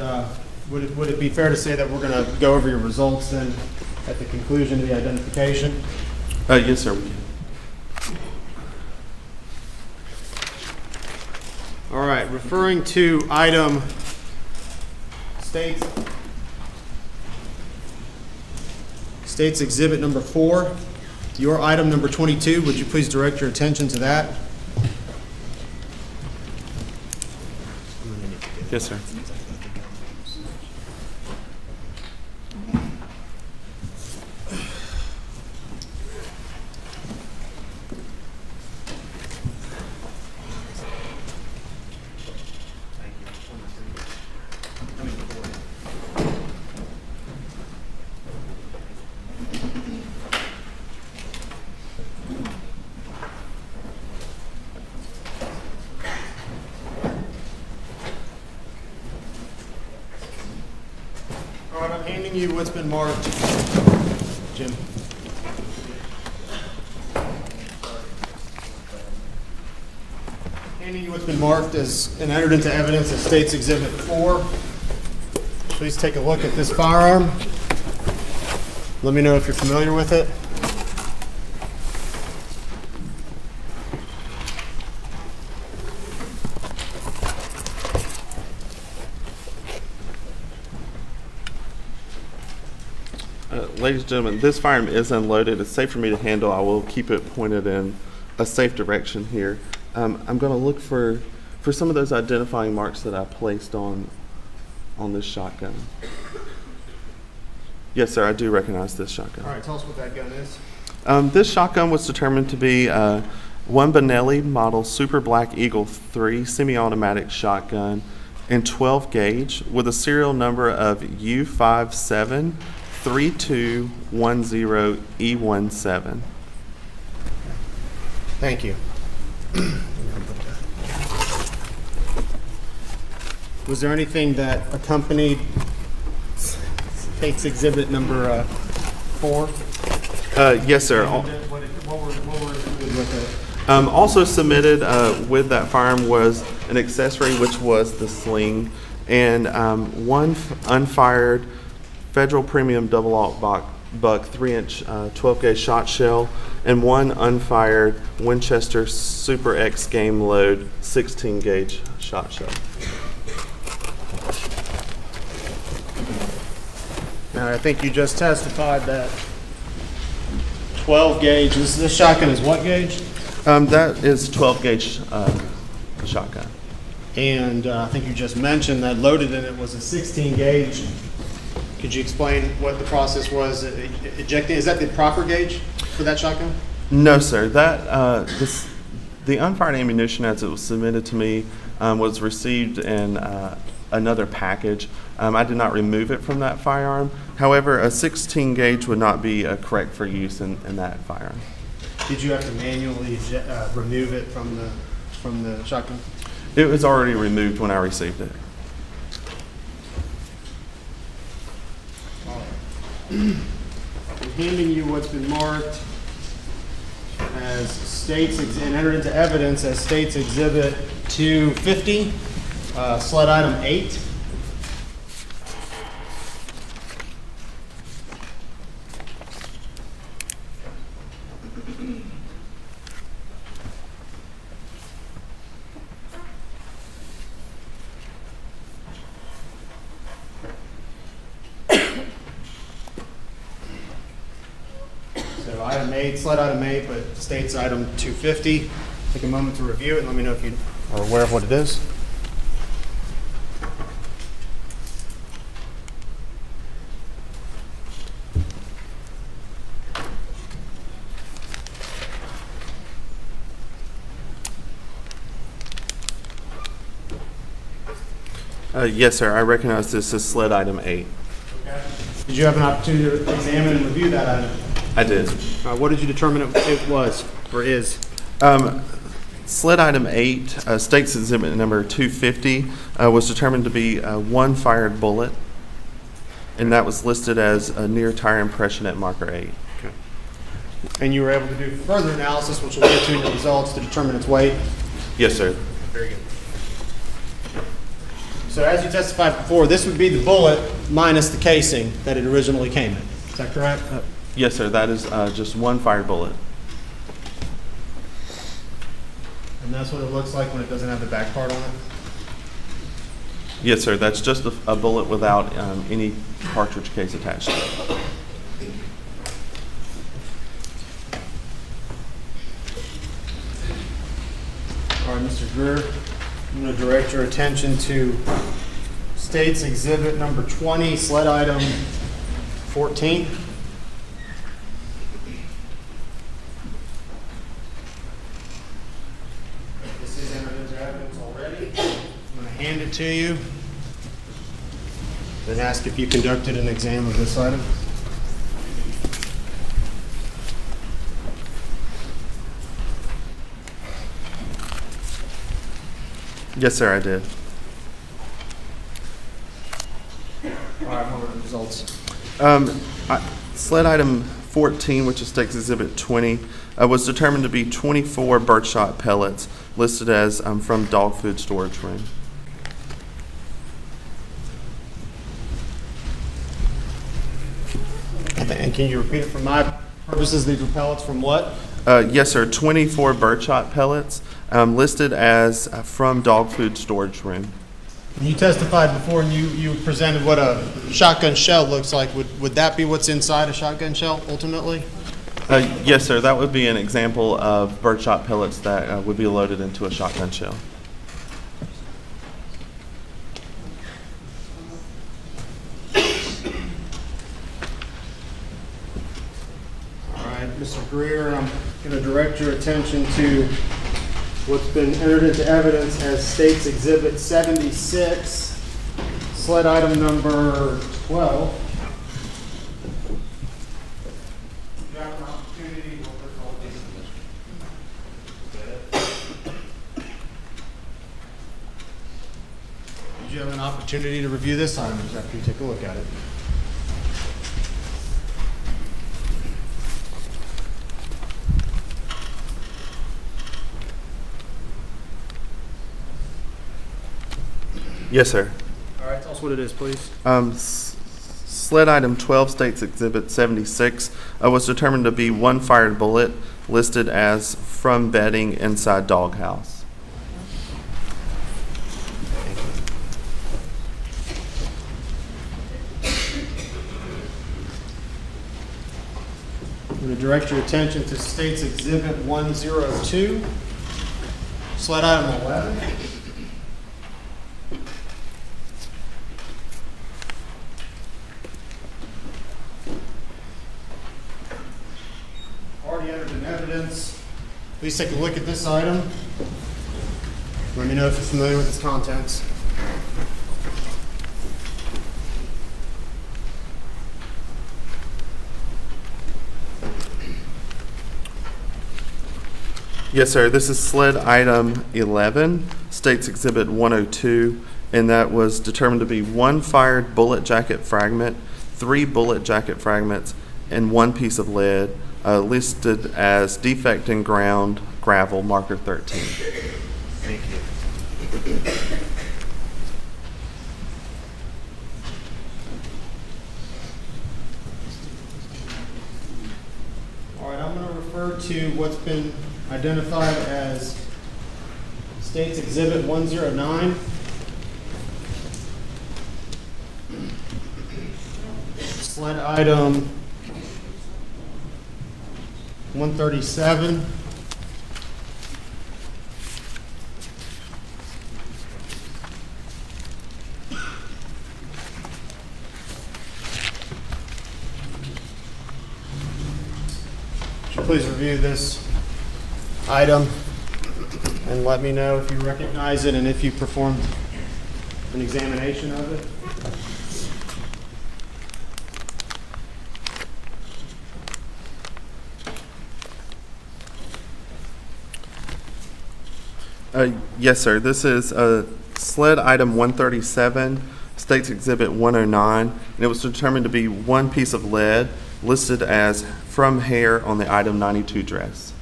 R: would it be fair to say that we're going to go over your results then at the conclusion of the identification?
Q: Yes, sir, we can.
R: All right, referring to item States Exhibit number 4, your item number 22, would you please direct your attention to that?
Q: Yes, sir.
R: All right, I'm handing you what's been marked, Jim. Handing you what's been marked as and entered into evidence as States Exhibit 4. Please take a look at this firearm. Let me know if you're familiar with it.
Q: Ladies and gentlemen, this firearm is unloaded. It's safe for me to handle. I will keep it pointed in a safe direction here. I'm going to look for some of those identifying marks that I placed on this shotgun. Yes, sir, I do recognize this shotgun.
R: All right, tell us what that gun is.
Q: This shotgun was determined to be one Benelli model Super Black Eagle 3 semi-automatic shotgun in 12 gauge with a serial number of U573210E17.
R: Thank you. Was there anything that accompanied States Exhibit number 4?
Q: Yes, sir.
R: What were included with it?
Q: Also submitted with that firearm was an accessory, which was the sling, and one unfired Federal Premium Double-Aught Buck 3-inch 12-gauge shot shell, and one unfired Winchester Super X Game Load 16-gauge shot shell.
R: Now, I think you just testified that 12 gauge. This shotgun is what gauge?
Q: That is 12-gauge shotgun.
R: And I think you just mentioned that loaded in it was a 16 gauge. Could you explain what the process was ejecting? Is that the proper gauge for that shotgun?
Q: No, sir. That the unfired ammunition, as it was submitted to me, was received in another package. I did not remove it from that firearm. However, a 16 gauge would not be correct for use in that firearm.
R: Did you have to manually remove it from the shotgun?
Q: It was already removed when I received it.
R: I'm handing you what's been marked as and entered into evidence as State's Exhibit 250, sled item 8. So item 8, sled item 8, but State's item 250. Take a moment to review it and let me know if you are aware of what it is.
Q: Yes, sir. I recognize this as sled item 8.
R: Okay. Did you have an opportunity to examine and review that item?
Q: I did.
R: What did you determine it was or is?
Q: Sled item 8, State's Exhibit number 250, was determined to be one fired bullet, and that was listed as a near tire impression at marker 8.
R: Okay. And you were able to do further analysis, which we'll get to in the results, to determine its weight?
Q: Yes, sir.
R: Very good. So as you testified before, this would be the bullet minus the casing that it originally came in. Is that correct?
Q: Yes, sir. That is just one fired bullet.
R: And that's what it looks like when it doesn't have the back part on it?
Q: Yes, sir. That's just a bullet without any cartridge case attached to it.
R: All right, Mr. Greer, I'm going to direct your attention to State's Exhibit number 20, sled item 14. This is entered into evidence already. I'm going to hand it to you, then ask if you conducted an exam of this item.
Q: Yes, sir, I did.
R: All right, what were the results?
Q: Sled item 14, which is State's Exhibit 20, was determined to be 24 birdshot pellets, listed as from dog food storage room.
R: And can you repeat it for my purposes? These were pellets from what?
Q: Yes, sir, 24 birdshot pellets, listed as from dog food storage room.
R: You testified before and you presented what a shotgun shell looks like. Would that be what's inside a shotgun shell ultimately?
Q: Yes, sir, that would be an example of birdshot pellets that would be loaded into a shotgun shell.
R: All right, Mr. Greer, I'm going to direct your attention to what's been entered into evidence as State's Exhibit 76, sled item number 12. You have an opportunity. Did you have an opportunity to review this item after you take a look at it?
Q: Yes, sir.
R: All right, tell us what it is, please.
Q: Sled item 12, State's Exhibit 76, was determined to be one fired bullet, listed as from bedding inside doghouse.
R: I'm going to direct your attention to State's Exhibit 102, sled item 11. Already entered in evidence. Please take a look at this item. Let me know if you're familiar with its contents.
Q: Yes, sir. This is sled item 11, State's Exhibit 102, and that was determined to be one fired bullet jacket fragment, 3 bullet jacket fragments, and 1 piece of lead, listed as defect in ground gravel marker 13.
R: Thank you. All right, I'm going to refer to what's been identified as State's Exhibit 109. Sled item 137. Please review this item and let me know if you recognize it and if you performed an examination of it.
Q: Yes, sir. This is sled item 137, State's Exhibit 109, and it was determined to be one piece of lead listed as from hair on the item 92 dress.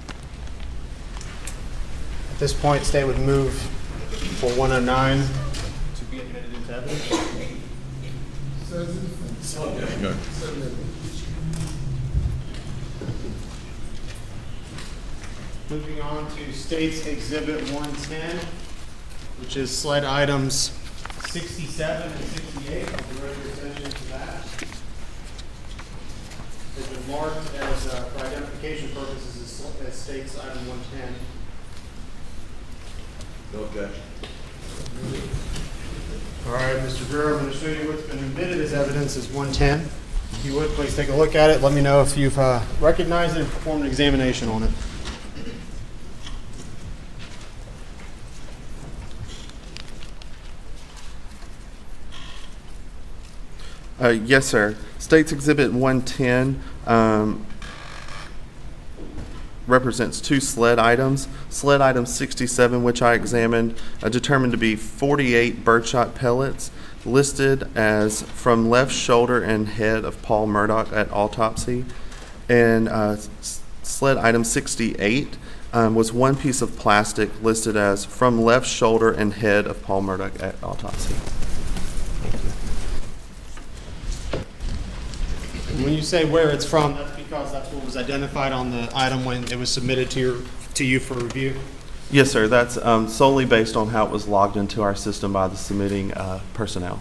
R: At this point, State would move for 109 to be admitted into evidence. Moving on to State's Exhibit 110, which is sled items 67 and 68. I'll direct your attention to that. They've been marked as, for identification purposes, as State's item 110.
D: No objection.
R: All right, Mr. Greer, I'm going to show you what's been admitted as evidence as 110. If you would, please take a look at it. Let me know if you've recognized it and performed an examination on it.
Q: Yes, sir. State's Exhibit 110 represents two sled items. Sled item 67, which I examined, determined to be 48 birdshot pellets listed as from left shoulder and head of Paul Murdaugh at autopsy. And sled item 68 was one piece of plastic listed as from left shoulder and head of Paul Murdaugh at autopsy.
R: When you say where it's from, that's because that's what was identified on the item when it was submitted to you for review?
Q: Yes, sir. That's solely based on how it was logged into our system by the submitting personnel.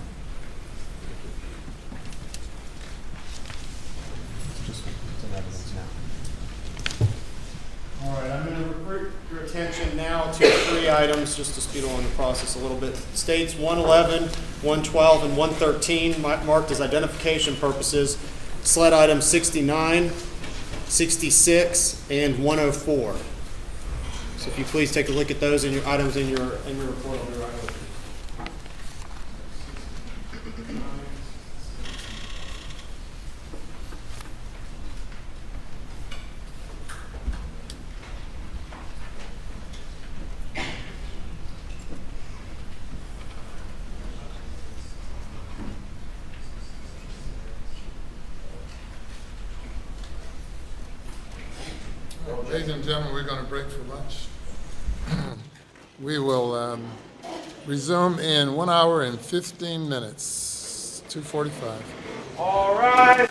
R: All right, I'm going to recruit your attention now to three items just to speed along the process a little bit. States 111, 112, and 113 marked as identification purposes. Sled items 69, 66, and 104. So if you please take a look at those in your items in your report, I'll be right with you.
C: Ladies and gentlemen, we're going to break for lunch. We will resume in 1 hour and 15 minutes, 2:45.
R: All right.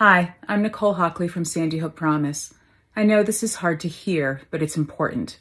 S: Hi, I'm Nicole Hockley from Sandy Hook Promise. I know this is hard to hear, but it's important.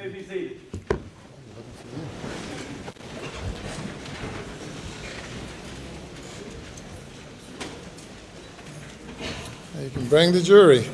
T: may be seated.
C: You can bring the jury.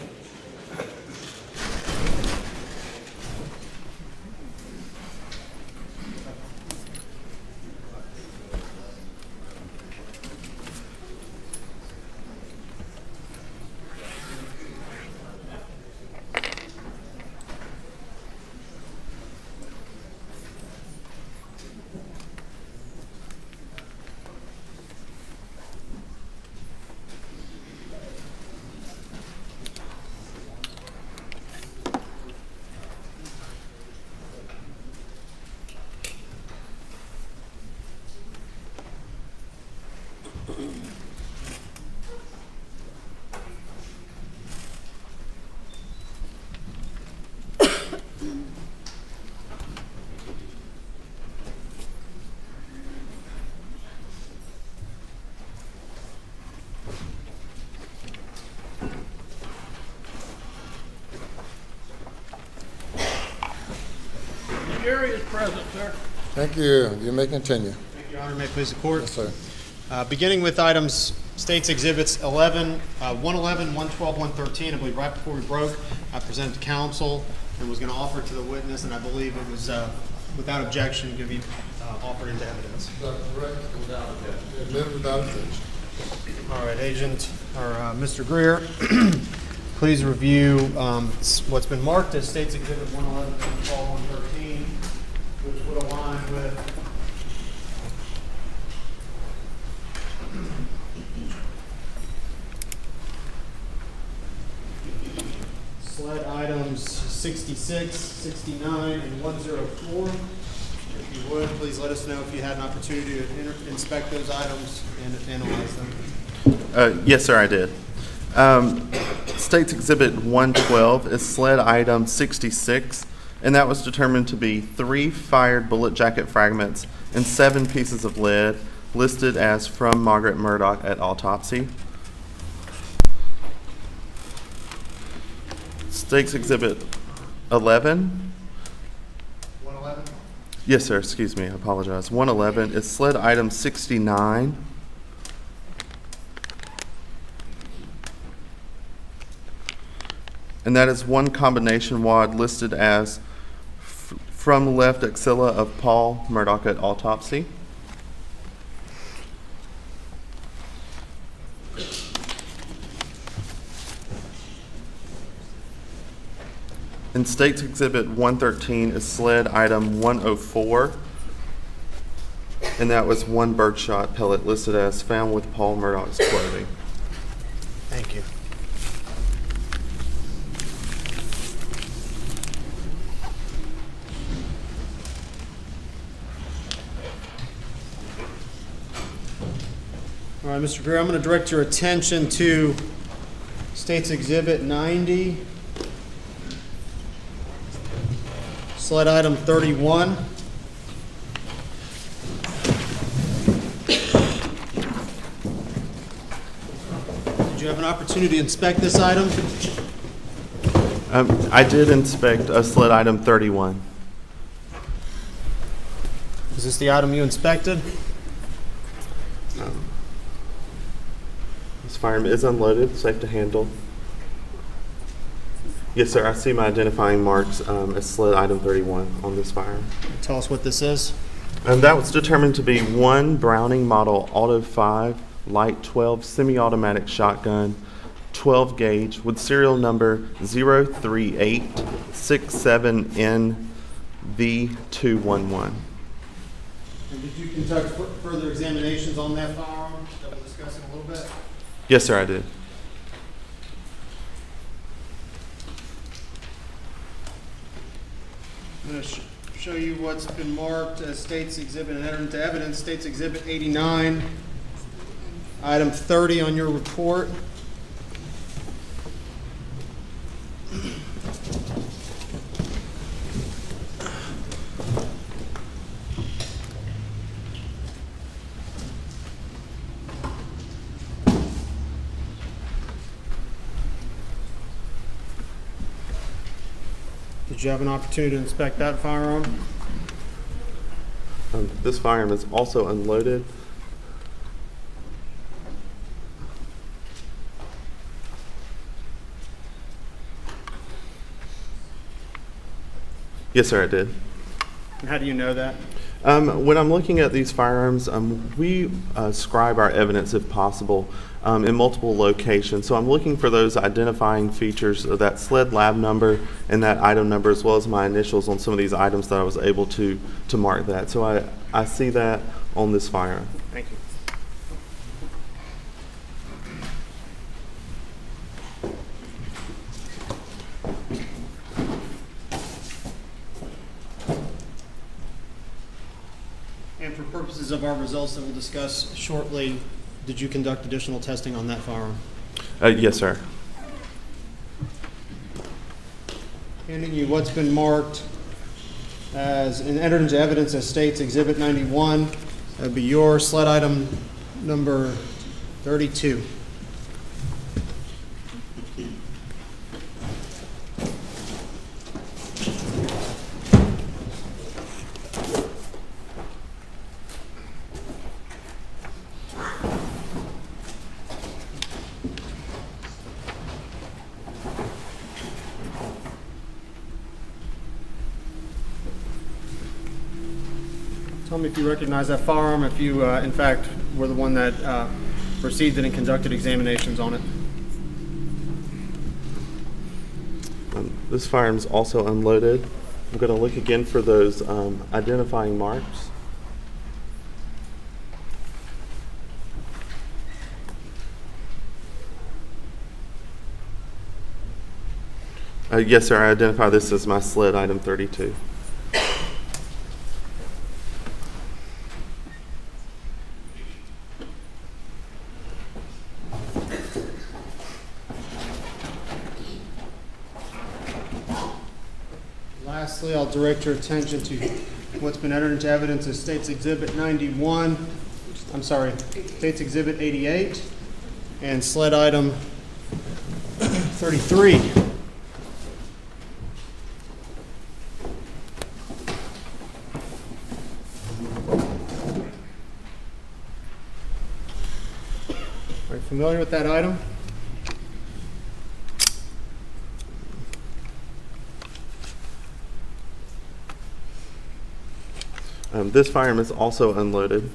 T: The jury is present, sir.
C: Thank you. You may continue.
R: Thank you, Your Honor. May it please the court?
C: Yes, sir.
R: Beginning with items, State's Exhibits 111, 112, 113, I believe right before we broke, I presented to counsel and was going to offer it to the witness, and I believe it was, without objection, going to be offered into evidence.
C: Is that correct? Without objection. Admitted without objection.
R: All right, Agent, or Mr. Greer, please review what's been marked as State's Exhibit 111, 112, 113, which would align with sled items 66, 69, and 104. If you would, please let us know if you had an opportunity to inspect those items and analyze them.
Q: Yes, sir, I did. State's Exhibit 112 is sled item 66, and that was determined to be 3 fired bullet jacket fragments and 7 pieces of lead, listed as from Margaret Murdaugh at autopsy. State's Exhibit 11.
R: 111?
Q: Yes, sir, excuse me, I apologize. 111 is sled item 69. And that is 1 combination wad listed as from left axilla of Paul Murdaugh at autopsy. And State's Exhibit 113 is sled item 104. And that was 1 birdshot pellet listed as found with Paul Murdaugh's clothing.
R: Thank you. All right, Mr. Greer, I'm going to direct your attention to State's Exhibit 90, sled item 31. Did you have an opportunity to inspect this item?
Q: I did inspect sled item 31.
R: Is this the item you inspected?
Q: This firearm is unloaded, safe to handle. Yes, sir, I see my identifying marks as sled item 31 on this firearm.
R: Tell us what this is.
Q: That was determined to be 1 Browning Model Auto 5 Light 12 semi-automatic shotgun, 12 gauge, with serial number 03867NV211.
R: And did you conduct further examinations on that firearm that we'll discuss in a little bit?
Q: Yes, sir, I did.
R: I'm going to show you what's been marked as State's Exhibit and entered into evidence. State's Exhibit 89, item 30 on your report. Did you have an opportunity to inspect that firearm?
Q: This firearm is also unloaded. Yes, sir, I did.
R: And how do you know that?
Q: When I'm looking at these firearms, we scribe our evidence, if possible, in multiple locations. So I'm looking for those identifying features of that SLED lab number and that item number, as well as my initials on some of these items that I was able to mark that. So I see that on this firearm.
R: Thank you. And for purposes of our results that we'll discuss shortly, did you conduct additional testing on that firearm?
Q: Yes, sir.
R: Handing you what's been marked as and entered into evidence as State's Exhibit 91. That'd be your SLED item number 32. Tell me if you recognize that firearm, if you, in fact, were the one that received it and conducted examinations on it.
Q: This firearm's also unloaded. I'm going to look again for those identifying marks. Yes, sir, I identify this as my SLED item 32.
R: Lastly, I'll direct your attention to what's been entered into evidence as State's Exhibit 91, State's Exhibit 88, and SLED item 33. Are you familiar with that item?
Q: This firearm is also unloaded.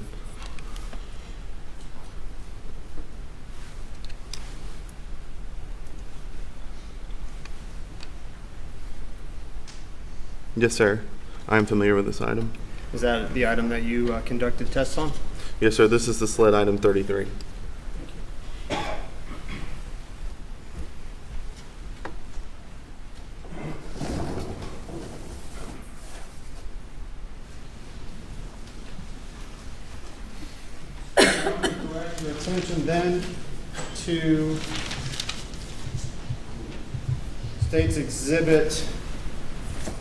Q: Yes, sir. I'm familiar with this item.
R: Is that the item that you conducted tests on?
Q: Yes, sir. This is the SLED item 33.
R: Attention then to State's Exhibit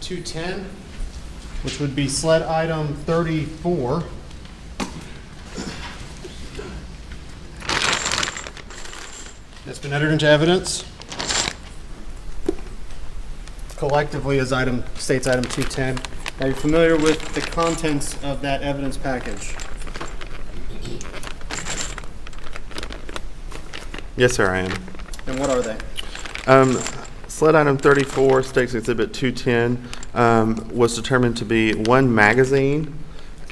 R: 210, which would be SLED item 34. That's been entered into evidence collectively as State's item 210. Are you familiar with the contents of that evidence package?
Q: Yes, sir, I am.
R: And what are they?
Q: SLED item 34, State's Exhibit 210, was determined to be 1 magazine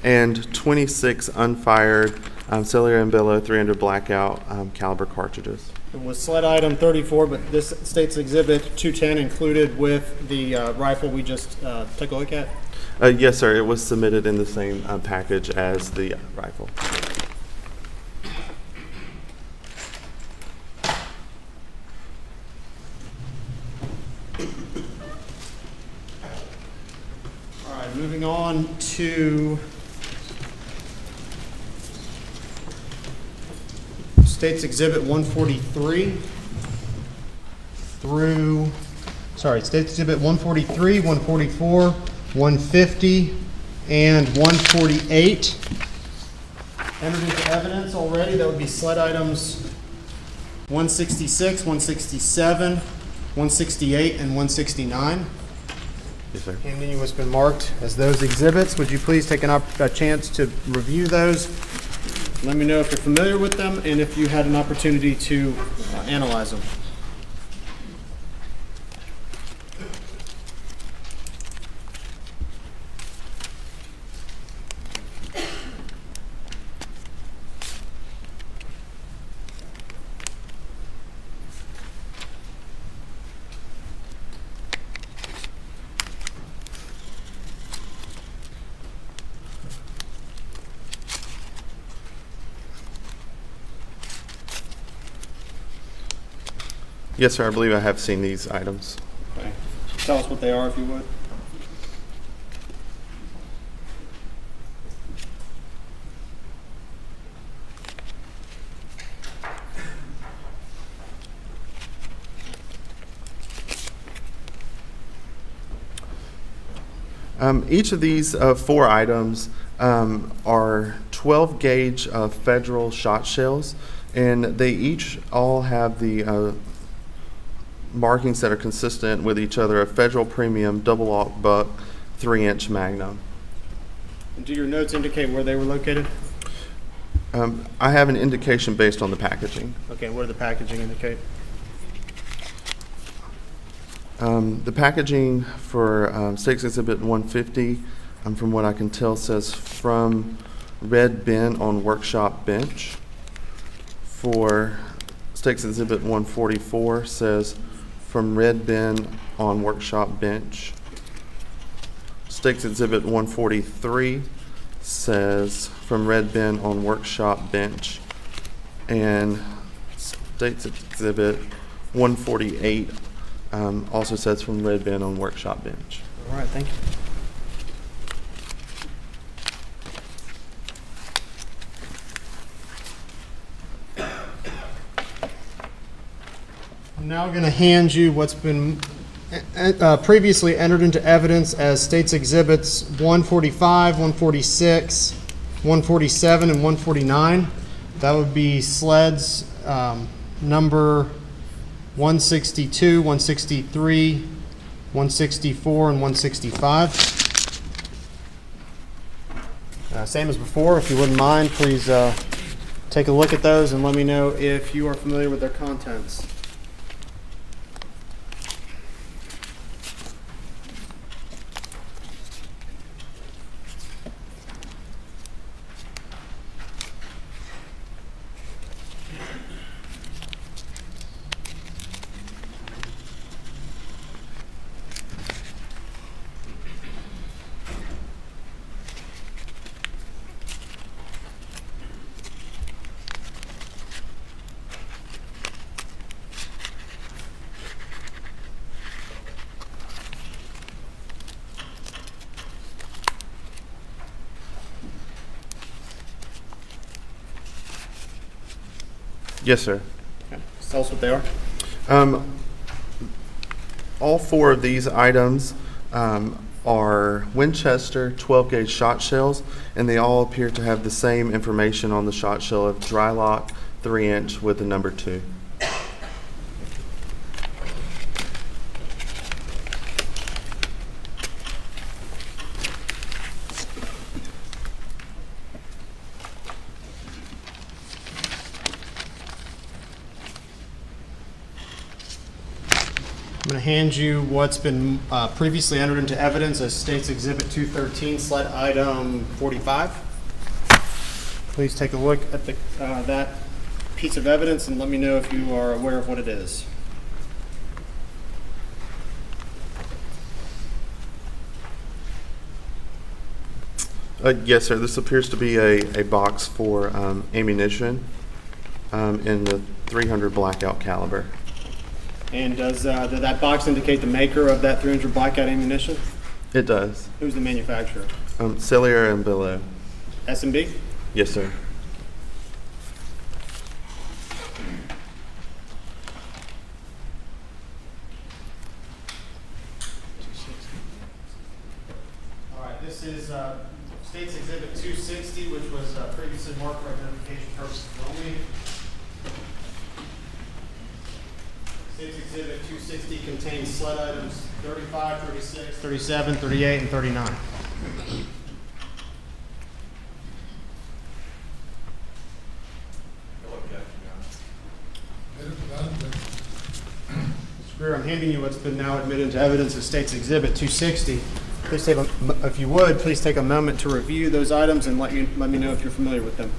Q: and 26 unfired cellular and bellow 300 blackout caliber cartridges.
R: It was SLED item 34, but this State's Exhibit 210 included with the rifle we just took a look at?
Q: Yes, sir. It was submitted in the same package as the rifle.
R: All right, moving on to State's Exhibit 143 State's Exhibit 143, 144, 150, and 148. Entered into evidence already. That would be SLED items 166, 167, 168, and 169.
Q: Yes, sir.
R: Handing you what's been marked as those exhibits. Would you please take a chance to review those? Let me know if you're familiar with them and if you had an opportunity to analyze them.
Q: Yes, sir. I believe I have seen these items.
R: Okay. Tell us what they are, if you would.
Q: Each of these 4 items are 12 gauge federal shot shells, and they each all have the markings that are consistent with each other: a federal premium double-aught buck 3-inch Magnum.
R: And do your notes indicate where they were located?
Q: I have an indication based on the packaging.
R: Okay, what did the packaging indicate?
Q: The packaging for Stakes Exhibit 150, from what I can tell, says from red bin on workshop bench. For Stakes Exhibit 144 says from red bin on workshop bench. Stakes Exhibit 143 says from red bin on workshop bench. And Stakes Exhibit 148 also says from red bin on workshop bench.
R: All right, thank you. I'm now going to hand you what's been previously entered into evidence as States Exhibits 145, 146, 147, and 149. That would be sleds number 162, 163, 164, and 165. Same as before. If you wouldn't mind, please take a look at those and let me know if you are familiar with their contents.
Q: Yes, sir.
R: Okay. Tell us what they are.
Q: All 4 of these items are Winchester 12-gauge shot shells, and they all appear to have the same information on the shot shell of dry lock 3-inch with the number 2.
R: I'm going to hand you what's been previously entered into evidence as States Exhibit 213, sled item 45. Please take a look at that piece of evidence and let me know if you are aware of what it is.
Q: Yes, sir. This appears to be a box for ammunition in the 300 blackout caliber.
R: And does that box indicate the maker of that 300 blackout ammunition?
Q: It does.
R: Who's the manufacturer?
Q: Cellier and Billow.
R: S&B?
Q: Yes, sir.
R: All right, this is States Exhibit 260, which was previously marked for identification purposes only. State's Exhibit 260 contains sled items 35, 36, 37, 38, and 39. Mr. Greer, I'm handing you what's been now admitted into evidence as State's Exhibit 260. Please take if you would, please take a moment to review those items and let me know if you're familiar with them.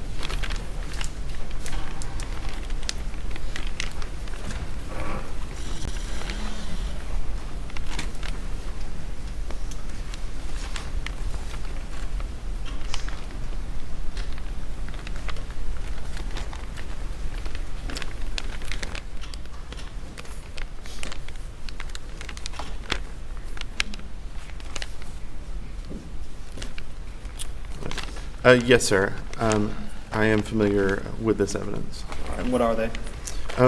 Q: Yes, sir. I am familiar with this evidence.
R: And what are they?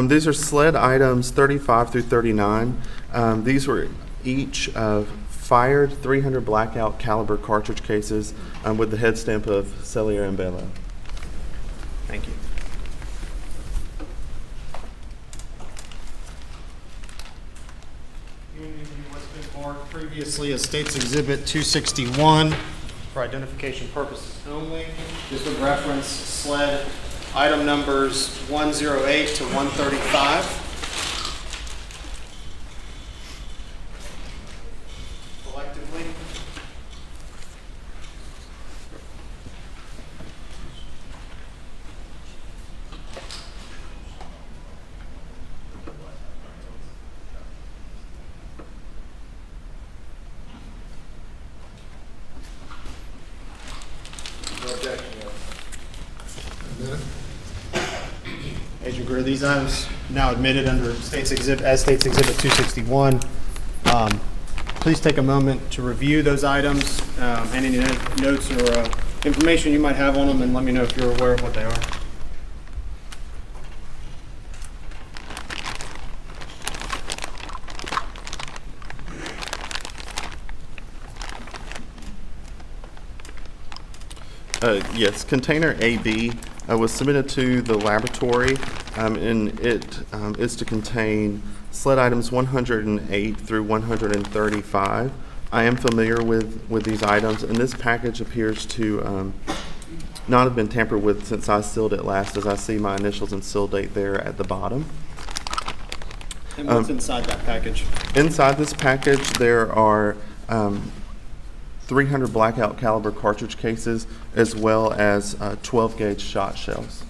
Q: These are sled items 35 through 39. These were each fired 300 blackout caliber cartridge cases with the head stamp of Cellier and Bello.
R: Thank you. What's been marked previously as State's Exhibit 261 for identification purposes only. This would reference sled item numbers 108 to 135. Collectively. Agent Greer, these items now admitted under State's Exhibit 261. Please take a moment to review those items and any notes or information you might have on them, and let me know if you're aware of what they are.
Q: Yes, container AB was submitted to the laboratory, and it is to contain sled items 108 through 135. I am familiar with these items, and this package appears to not have been tampered with since I sealed it last, as I see my initials and seal date there at the bottom.
R: And what's inside that package?
Q: Inside this package, there are 300 blackout caliber cartridge cases, as well as 12 gauge shot shells.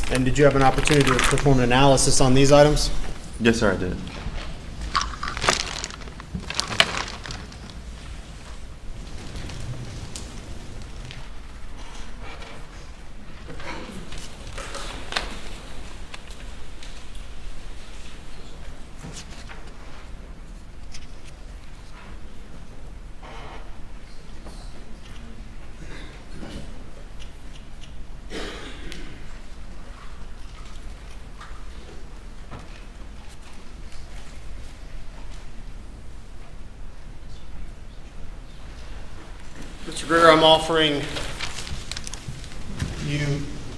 R: And did you have an opportunity to perform an analysis on these items?
Q: Yes, sir, I did.
R: Mr. Greer, I'm offering you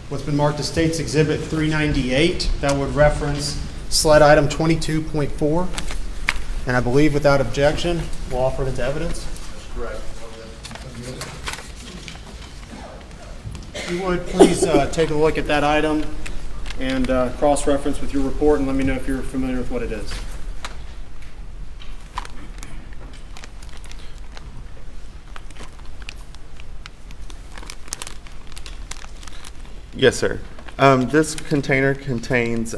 R: what's been marked as State's Exhibit 398. That would reference sled item 22.4. And I believe without objection, we'll offer it into evidence. That's correct. If you would, please take a look at that item and cross-reference with your report and let me know if you're familiar with what it is.
Q: Yes, sir. This container contains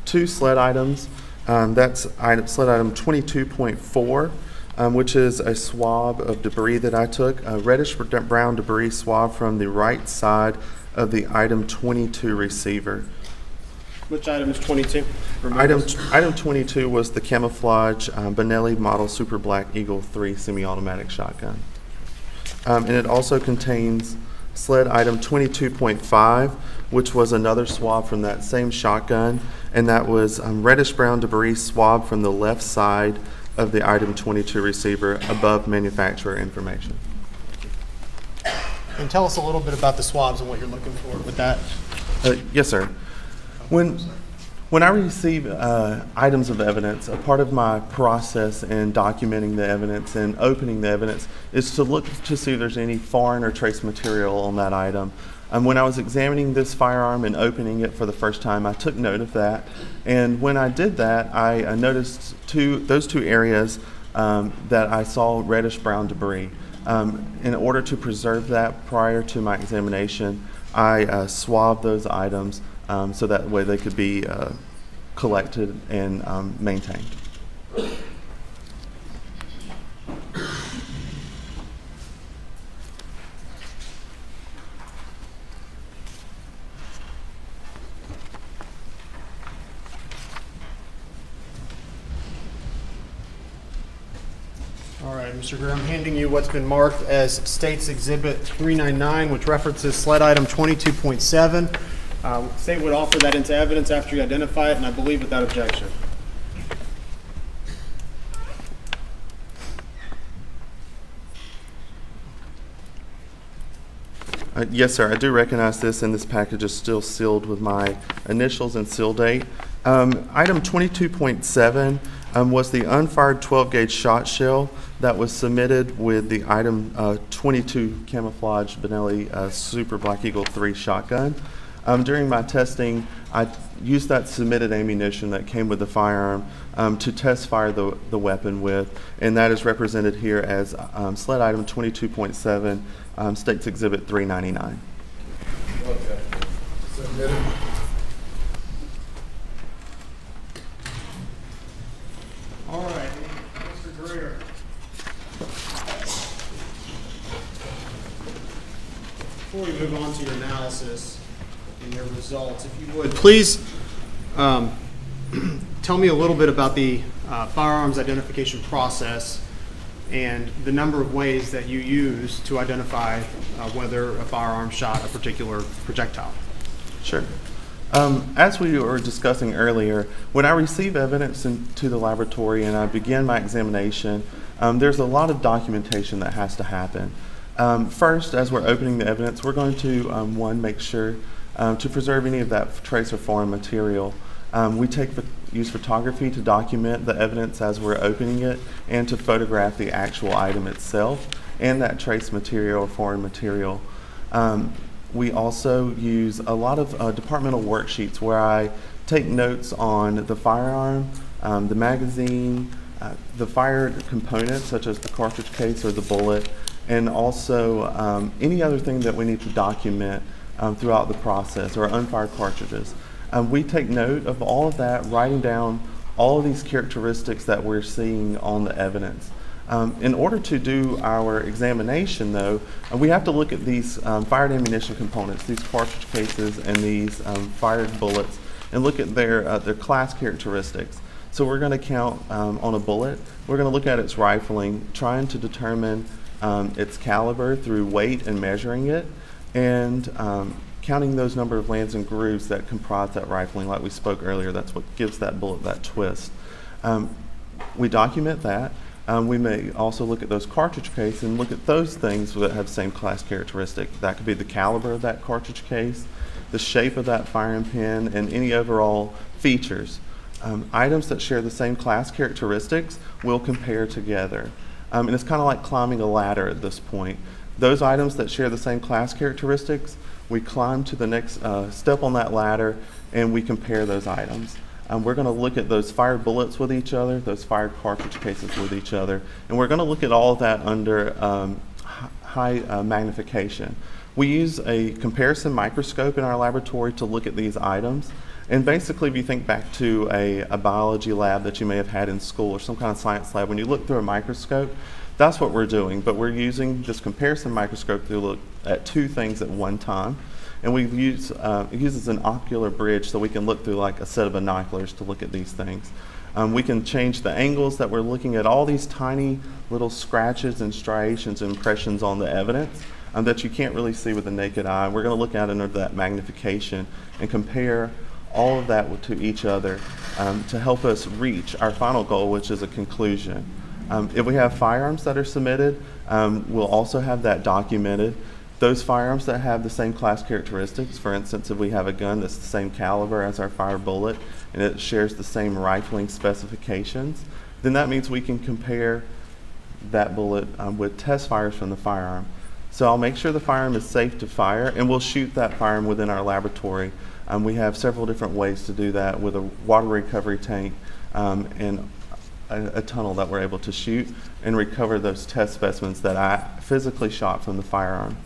Q: 2 sled items. That's sled item 22.4, which is a swab of debris that I took, a reddish-brown debris swab from the right side of the item 22 receiver.
R: Which item is 22?
Q: Item 22 was the camouflage Benelli Model Super Black Eagle 3 semi-automatic shotgun. And it also contains sled item 22.5, which was another swab from that same shotgun, and that was reddish-brown debris swab from the left side of the item 22 receiver above manufacturer information.
R: And tell us a little bit about the swabs and what you're looking for with that.
Q: Yes, sir. When I receive items of evidence, a part of my process in documenting the evidence and opening the evidence is to look to see if there's any foreign or trace material on that item. When I was examining this firearm and opening it for the first time, I took note of that. And when I did that, I noticed those two areas that I saw reddish-brown debris. In order to preserve that prior to my examination, I swabbed those items so that way they could be collected and maintained.
R: All right, Mr. Greer, I'm handing you what's been marked as State's Exhibit 399, which references sled item 22.7. State would offer that into evidence after you identify it, and I believe without objection.
Q: Yes, sir. I do recognize this, and this package is still sealed with my initials and seal date. Item 22.7 was the unfired 12-gauge shot shell that was submitted with the item 22 camouflage Benelli Super Black Eagle 3 shotgun. During my testing, I used that submitted ammunition that came with the firearm to test fire the weapon with, and that is represented here as sled item 22.7, State's Exhibit 399.
C: Okay. Submitted.
R: All right, Mr. Greer. Before we move on to your analysis and your results, if you would, please tell me a little bit about the firearms identification process and the number of ways that you use to identify whether a firearm shot a particular projectile.
Q: Sure. As we were discussing earlier, when I receive evidence into the laboratory and I begin my examination, there's a lot of documentation that has to happen. First, as we're opening the evidence, we're going to, one, make sure to preserve any of that trace or foreign material. We use photography to document the evidence as we're opening it and to photograph the actual item itself and that trace material or foreign material. We also use a lot of departmental worksheets where I take notes on the firearm, the magazine, the fired components such as the cartridge case or the bullet, and also any other thing that we need to document throughout the process, or unfired cartridges. We take note of all of that, writing down all of these characteristics that we're seeing on the evidence. In order to do our examination, though, we have to look at these fired ammunition components, these cartridge cases and these fired bullets, and look at their class characteristics. So we're going to count on a bullet. We're going to look at its rifling, trying to determine its caliber through weight and measuring it, and counting those number of lands and grooves that comprise that rifling. Like we spoke earlier, that's what gives that bullet that twist. We document that. We may also look at those cartridge case and look at those things that have the same class characteristic. That could be the caliber of that cartridge case, the shape of that firing pin, and any overall features. Items that share the same class characteristics will compare together. And it's kind of like climbing a ladder at this point. Those items that share the same class characteristics, we climb to the next step on that ladder and we compare those items. We're going to look at those fired bullets with each other, those fired cartridge cases with each other, and we're going to look at all of that under high magnification. We use a comparison microscope in our laboratory to look at these items. And basically, if you think back to a biology lab that you may have had in school or some kind of science lab, when you look through a microscope, that's what we're doing. But we're using this comparison microscope to look at two things at one time. And we use it uses an ocular bridge so we can look through like a set of binoculars to look at these things. We can change the angles that we're looking at, all these tiny little scratches and striations and impressions on the evidence that you can't really see with the naked eye. We're going to look at it under that magnification and compare all of that to each other to help us reach our final goal, which is a conclusion. If we have firearms that are submitted, we'll also have that documented. Those firearms that have the same class characteristics, for instance, if we have a gun that's the same caliber as our fire bullet and it shares the same rifling specifications, then that means we can compare that bullet with test fires from the firearm. So I'll make sure the firearm is safe to fire, and we'll shoot that firearm within our laboratory. We have several different ways to do that with a water recovery tank and a tunnel that we're able to shoot and recover those test specimens that I physically shot from the firearm.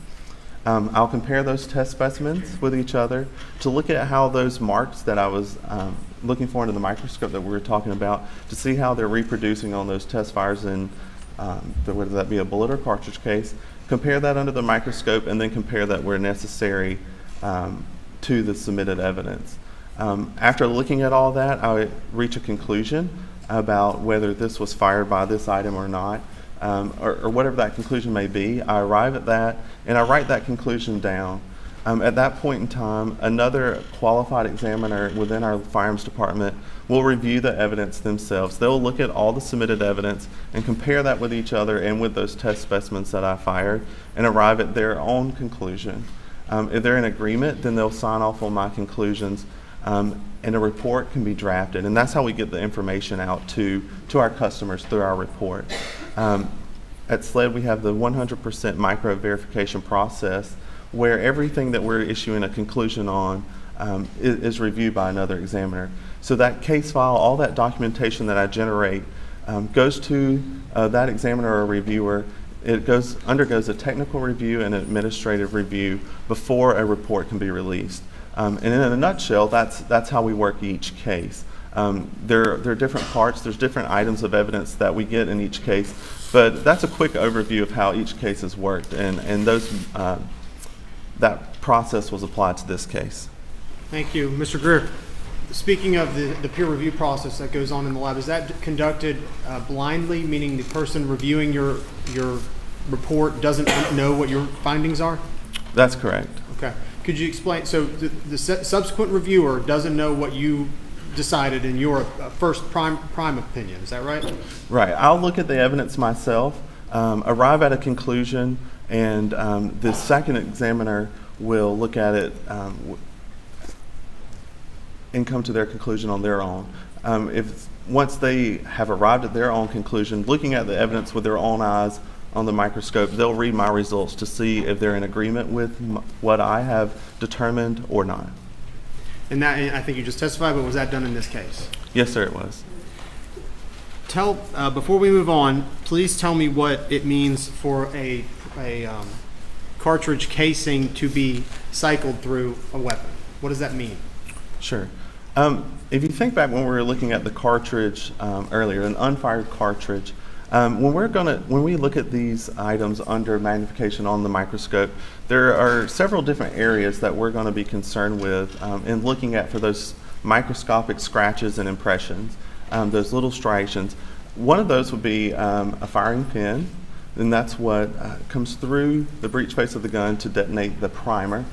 Q: I'll compare those test specimens with each other to look at how those marks that I was looking for under the microscope that we were talking about, to see how they're reproducing on those test fires in whether that be a bullet or cartridge case, compare that under the microscope, and then compare that where necessary to the submitted evidence. After looking at all that, I would reach a conclusion about whether this was fired by this item or not, or whatever that conclusion may be. I arrive at that, and I write that conclusion down. At that point in time, another qualified examiner within our firearms department will review the evidence themselves. They'll look at all the submitted evidence and compare that with each other and with those test specimens that I fired and arrive at their own conclusion. If they're in agreement, then they'll sign off on my conclusions, and a report can be drafted. And that's how we get the information out to our customers through our report. At SLED, we have the 100% micro verification process, where everything that we're issuing a conclusion on is reviewed by another examiner. So that case file, all that documentation that I generate goes to that examiner or reviewer. It undergoes a technical review and an administrative review before a report can be released. And in a nutshell, that's how we work each case. There are different parts, there's different items of evidence that we get in each case, but that's a quick overview of how each case has worked, and that process was applied to this case.
R: Thank you. Mr. Greer, speaking of the peer review process that goes on in the lab, is that conducted blindly, meaning the person reviewing your report doesn't know what your findings are?
Q: That's correct.
R: Okay. Could you explain, so the subsequent reviewer doesn't know what you decided in your first prime opinion, is that right?
Q: Right. I'll look at the evidence myself, arrive at a conclusion, and the second examiner will look at it and come to their conclusion on their own. Once they have arrived at their own conclusion, looking at the evidence with their own eyes on the microscope, they'll read my results to see if they're in agreement with what I have determined or not.
R: And that, I think you just testified, but was that done in this case?
Q: Yes, sir, it was.
R: Before we move on, please tell me what it means for a cartridge casing to be cycled through a weapon. What does that mean?
Q: Sure. If you think back when we were looking at the cartridge earlier, an unfired cartridge, when we look at these items under magnification on the microscope, there are several different areas that we're going to be concerned with in looking at for those microscopic scratches and impressions, those little striations. One of those would be a firing pin, and that's what comes through the breech face of the gun to detonate the primer.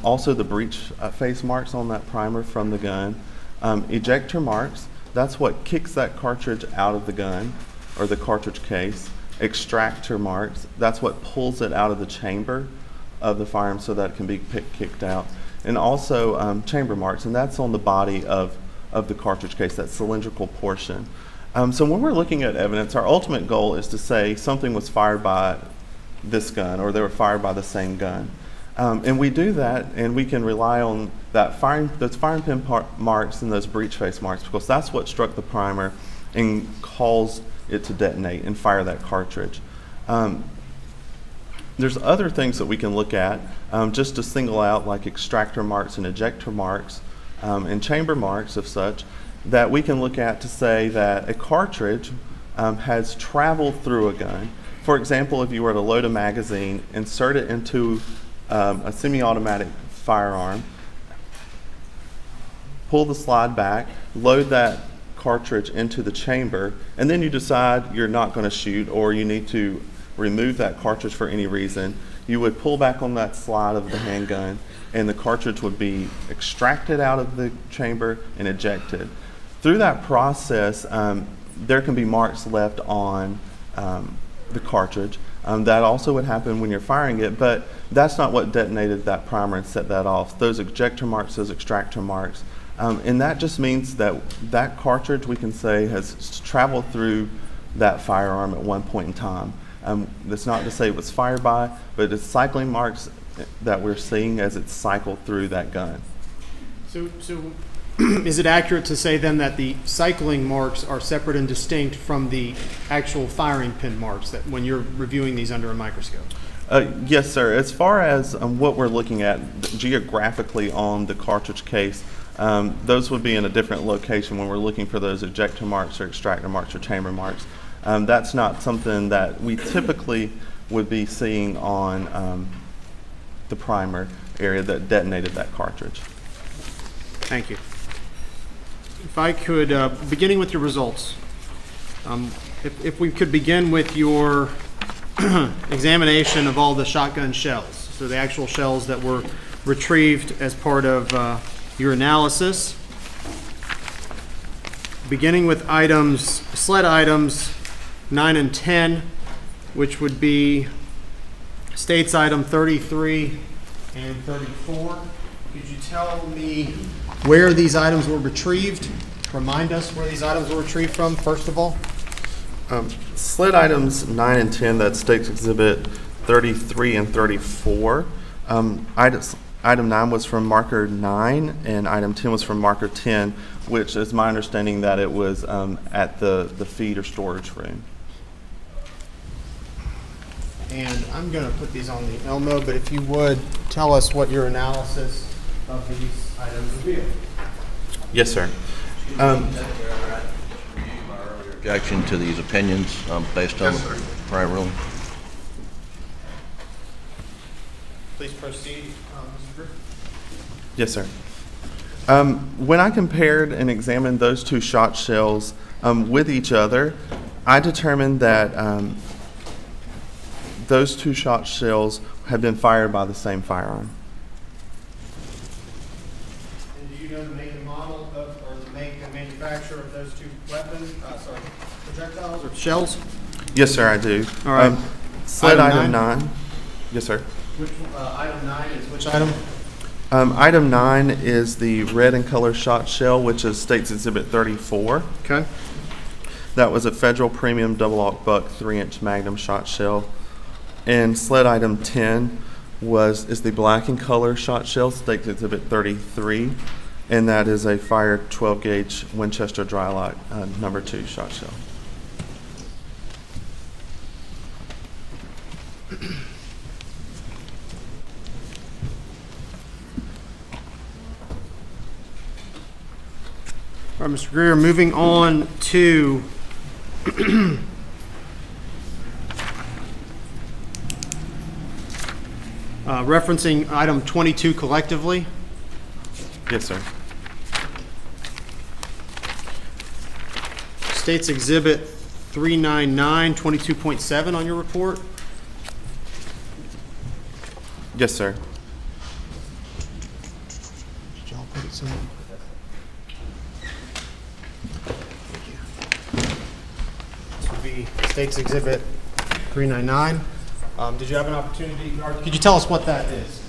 Q: Also the breech face marks on that primer from the gun. Ejector marks, that's what kicks that cartridge out of the gun or the cartridge case. Extractor marks, that's what pulls it out of the chamber of the firearm so that it can be kicked out. And also chamber marks, and that's on the body of the cartridge case, that cylindrical portion. So when we're looking at evidence, our ultimate goal is to say something was fired by this gun or they were fired by the same gun. And we do that, and we can rely on those firing pin marks and those breech face marks, because that's what struck the primer and caused it to detonate and fire that cartridge. There's other things that we can look at just to single out, like extractor marks and ejector marks and chamber marks of such, that we can look at to say that a cartridge has traveled through a gun. For example, if you were to load a magazine, insert it into a semi-automatic firearm, pull the slide back, load that cartridge into the chamber, and then you decide you're not going to shoot or you need to remove that cartridge for any reason, you would pull back on that slide of the handgun and the cartridge would be extracted out of the chamber and ejected. Through that process, there can be marks left on the cartridge. That also would happen when you're firing it, but that's not what detonated that primer and set that off. Those ejector marks, those extractor marks, and that just means that that cartridge, we can say, has traveled through that firearm at one point in time. That's not to say it was fired by, but it's cycling marks that we're seeing as it's cycled through that gun.
R: So is it accurate to say then that the cycling marks are separate and distinct from the actual firing pin marks that when you're reviewing these under a microscope?
Q: Yes, sir. As far as what we're looking at geographically on the cartridge case, those would be in a different location when we're looking for those ejector marks or extractor marks or chamber marks. That's not something that we typically would be seeing on the primer area that detonated that cartridge.
R: Thank you. If I could, beginning with your results, if we could begin with your examination of all the shotgun shells, so the actual shells that were retrieved as part of your analysis, beginning with sled items 9 and 10, which would be states item 33 and 34. Could you tell me where these items were retrieved? Remind us where these items were retrieved from, first of all.
Q: Sled items 9 and 10, that's States Exhibit 33 and 34. Item 9 was from marker 9, and item 10 was from marker 10, which is my understanding that it was at the feed or storage room.
R: And I'm going to put these on the Elmo, but if you would tell us what your analysis of these items revealed.
Q: Yes, sir.
D: Objection to these opinions based on the prior ruling.
R: Please proceed, Mr. Griffin.
Q: Yes, sir. When I compared and examined those two shot shells with each other, I determined that those two shot shells had been fired by the same firearm.
R: And do you know the make and model or the make and manufacturer of those two weapons, projectiles or shells?
Q: Yes, sir, I do.
R: All right.
Q: Sled
R: Item
Q: item 9. Yes, sir.
R: Which item 9 is which item?
Q: Item 9 is the red and color shot shell, which is States Exhibit 34.
R: Okay.
Q: That was a Federal Premium Double-Aught Buck 3-inch Magnum shot shell. And sled item 10 is the black and color shot shell, States Exhibit 33, and that is a fired 12-gauge Winchester Drylock number 2 shot shell.
R: All right, Mr. Greer, moving on to referencing item 22 collectively.
Q: Yes, sir.
R: States Exhibit 399, 22.7 on your report.
Q: Yes, sir.
R: Did y'all put it somewhere? This would be States Exhibit 399. Did you have an opportunity, or could you tell us what that is?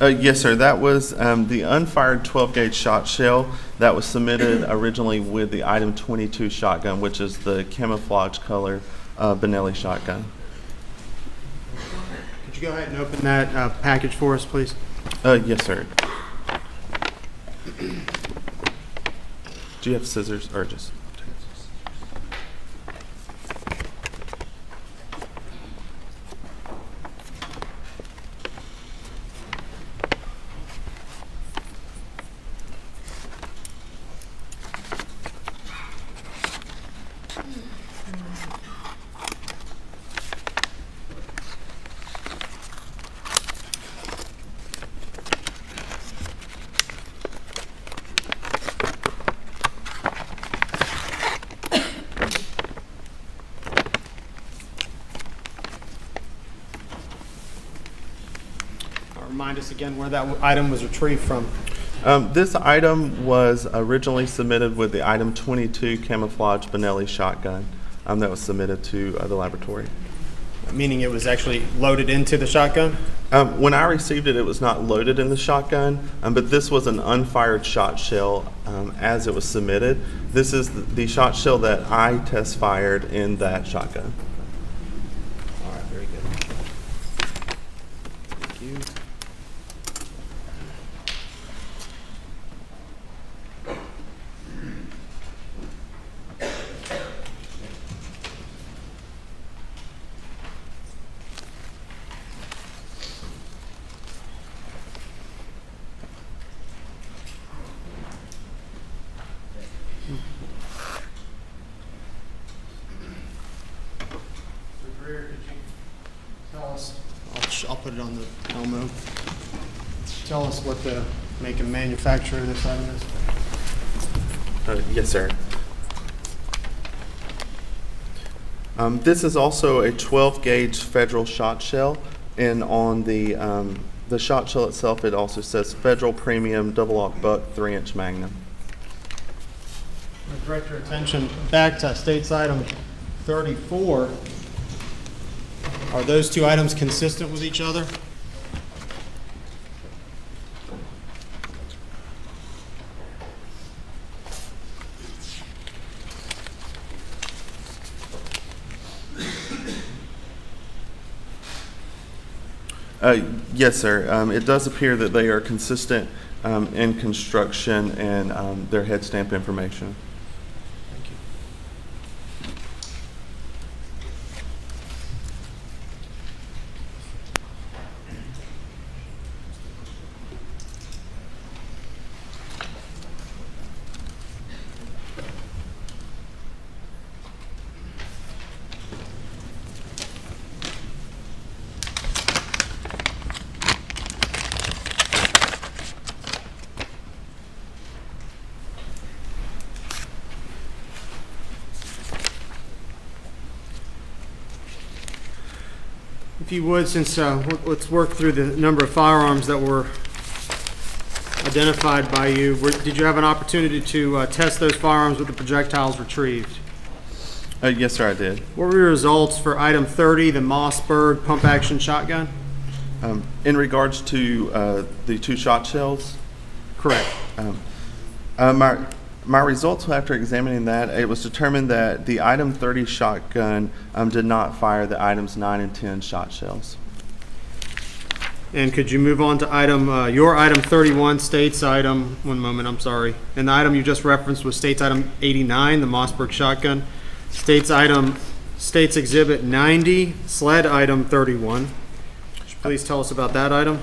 Q: Yes, sir. That was the unfired 12-gauge shot shell that was submitted originally with the item 22 shotgun, which is the camouflage color Benelli shotgun.
R: Could you go ahead and open that package for us, please?
Q: Yes, sir. Do you have scissors or just?
R: Remind us again where that item was retrieved from.
Q: This item was originally submitted with the item 22 camouflage Benelli shotgun that was submitted to the laboratory.
R: meaning it was actually loaded into the shotgun?
Q: When I received it, it was not loaded in the shotgun, but this was an unfired shot shell as it was submitted. This is the shot shell that I test fired in that shotgun.
R: All right, very good. Thank you. I'll put it on the Elmo. Tell us what the make and manufacturer of this item is.
Q: Yes, sir. This is also a 12-gauge Federal shot shell, and on the shot shell itself, it also says Federal Premium Double-Aught Buck 3-inch Magnum.
R: I'll direct your attention back to State's Item 34. Are those two items consistent with each other?
Q: Yes, sir. It does appear that they are consistent in construction and their head stamp information.
R: Thank you. If you would, since let's work through the number of firearms that were identified by you. Did you have an opportunity to test those firearms with the projectiles retrieved?
Q: Yes, sir, I did.
R: What were your results for item 30, the Mossberg pump-action shotgun?
Q: In regards to the two shot shells?
R: Correct.
Q: My results after examining that, it was determined that the item 30 shotgun did not fire the items 9 and 10 shot shells.
R: And could you move on to your item 31, State's item, one moment, I'm sorry. And the item you just referenced was State's item 89, the Mossberg shotgun. State's exhibit 90, sled item 31. Could you please tell us about that item?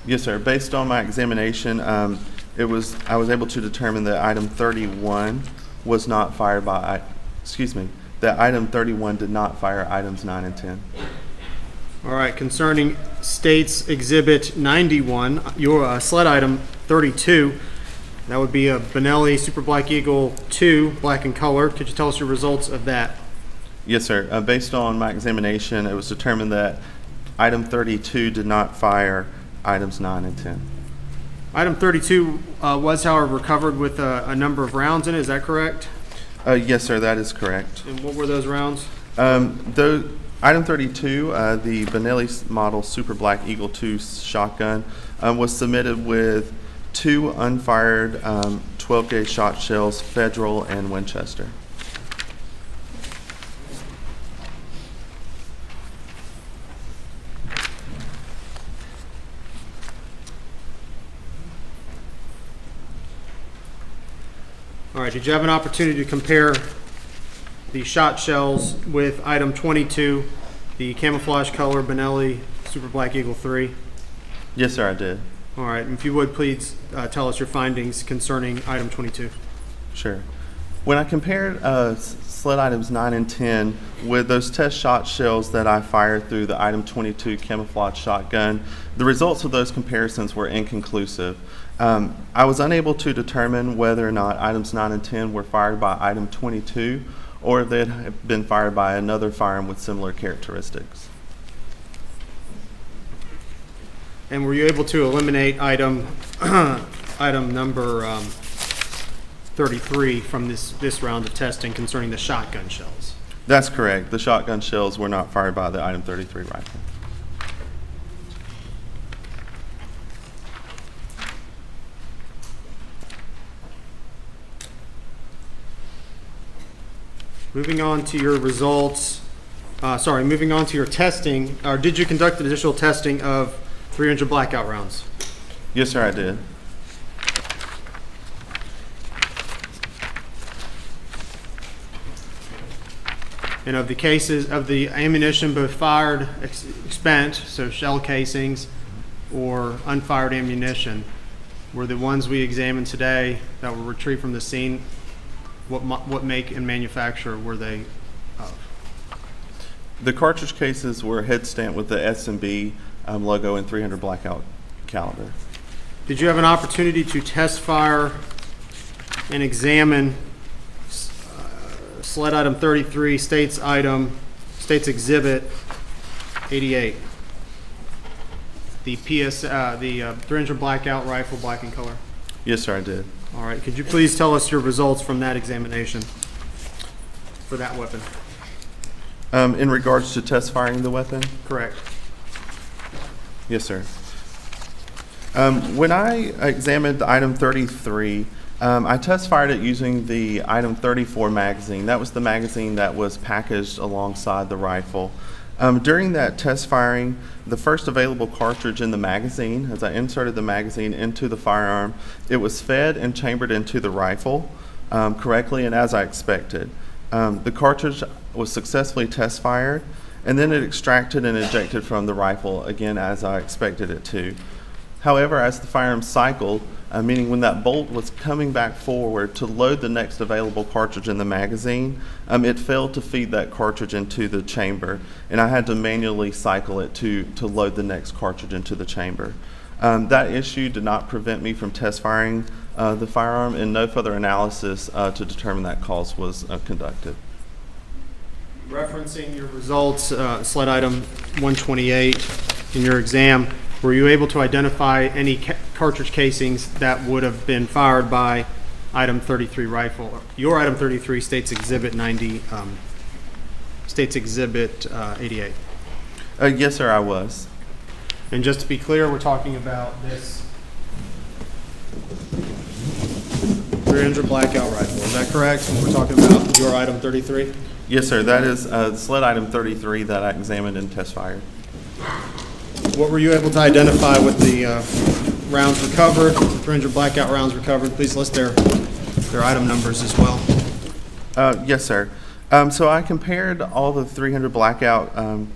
Q: Yes, sir. Based on my examination, I was able to determine that item 31 was not fired by, that item 31 did not fire items 9 and 10.
R: All right, concerning State's exhibit 91, your sled item 32, that would be a Benelli Super Black Eagle 2, black in color. Could you tell us your results of that?
Q: Yes, sir. Based on my examination, it was determined that item 32 did not fire items 9 and 10.
R: Item 32 was, however, recovered with a number of rounds in it. Is that correct?
Q: Yes, sir, that is correct.
R: And what were those rounds?
Q: Item 32, the Benelli model Super Black Eagle 2 shotgun, was submitted with 2 unfired 12-gauge shot shells, Federal and Winchester.
R: All right, did you have an opportunity to compare the shot shells with item 22, the camouflage color Benelli Super Black Eagle 3?
Q: Yes, sir, I did.
R: All right, and if you would, please tell us your findings concerning item 22.
Q: Sure. When I compared sled items 9 and 10 with those test shot shells that I fired through the item 22 camouflage shotgun, the results of those comparisons were inconclusive. I was unable to determine whether or not items 9 and 10 were fired by item 22 or if they had been fired by another firearm with similar characteristics.
R: And were you able to eliminate item number 33 from this round of testing concerning the shotgun shells?
Q: That's correct. The shotgun shells were not fired by the item 33 rifle.
R: Moving on to your results, moving on to your testing, or did you conduct additional testing of 300 blackout rounds?
Q: Yes, sir, I did.
R: And of the cases of the ammunition, both fired, spent, so shell casings, or unfired ammunition, were the ones we examined today that were retrieved from the scene, what make and manufacturer were they of?
Q: The cartridge cases were head stamped with the S&B logo and 300 blackout caliber.
R: Did you have an opportunity to test fire and examine sled item 33, states exhibit 88, the 300 blackout rifle, black in color?
Q: Yes, sir, I did.
R: All right, could you please tell us your results from that examination for that weapon?
Q: In regards to test firing the weapon?
R: Correct.
Q: Yes, sir. When I examined item 33, I test fired it using the item 34 magazine. That was the magazine that was packaged alongside the rifle. During that test firing, the first available cartridge in the magazine, as I inserted the magazine into the firearm, it was fed and chambered into the rifle correctly and as I expected. The cartridge was successfully test fired, and then it extracted and ejected from the rifle again as I expected it to. However, as the firearm cycled, meaning when that bolt was coming back forward to load the next available cartridge in the magazine, it failed to feed that cartridge into the chamber, and I had to manually cycle it to load the next cartridge into the chamber. That issue did not prevent me from test firing the firearm, and no further analysis to determine that cause was conducted.
R: Referencing your results, sled item 128 in your exam, were you able to identify any cartridge casings that would have been fired by item 33 rifle? Your item 33 states exhibit 90, states exhibit 88.
Q: Yes, sir, I was.
R: And just to be clear, we're talking about this 300 blackout rifle. Is that correct? We're talking about your item 33?
Q: Yes, sir. That is sled item 33 that I examined and test fired.
R: What were you able to identify with the rounds recovered, the 300 blackout rounds recovered? Please list their item numbers as well.
Q: Yes, sir. So I compared all the 300 blackout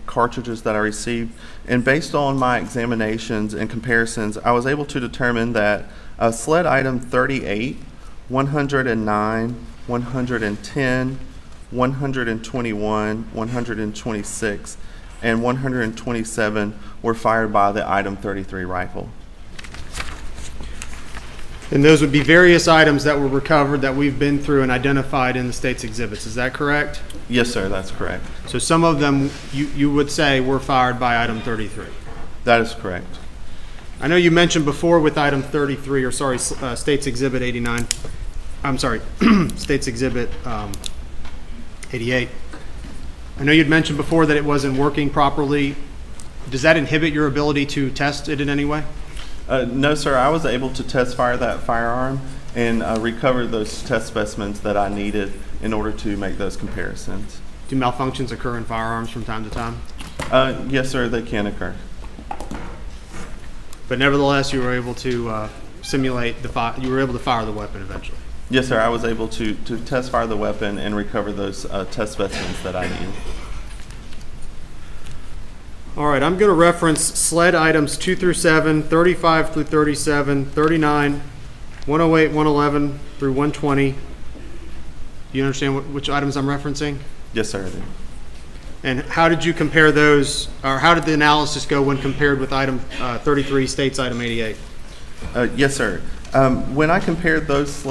Q: cartridges that I received, and based on my examinations and comparisons, I was able to determine that sled item 38, 109, 110, 121, 126, and 127 were fired by the item 33 rifle.
R: And those would be various items that were recovered that we've been through and identified in the state's exhibits. Is that correct?
Q: Yes, sir, that's correct.
R: So some of them you would say were fired by item 33?
Q: That is correct.
R: I know you mentioned before with item 33, or sorry, state's exhibit 89. I'm sorry, state's exhibit 88. I know you'd mentioned before that it wasn't working properly. Does that inhibit your ability to test it in any way?
Q: No, sir. I was able to test fire that firearm and recover those test specimens that I needed in order to make those comparisons.
R: Do malfunctions occur in firearms from time to time?
Q: Yes, sir, they can occur.
R: But nevertheless, you were able to simulate you were able to fire the weapon eventually?
Q: Yes, sir. I was able to test fire the weapon and recover those test specimens that I needed.
R: All right, I'm going to reference sled items 2 through 7, 35 through 37, 39, 108, 111 through 120. Do you understand which items I'm referencing?
Q: Yes, sir, I do.
R: And how did you compare those, or how did the analysis go when compared with item 33, states item 88?
Q: Yes, sir. When I compared those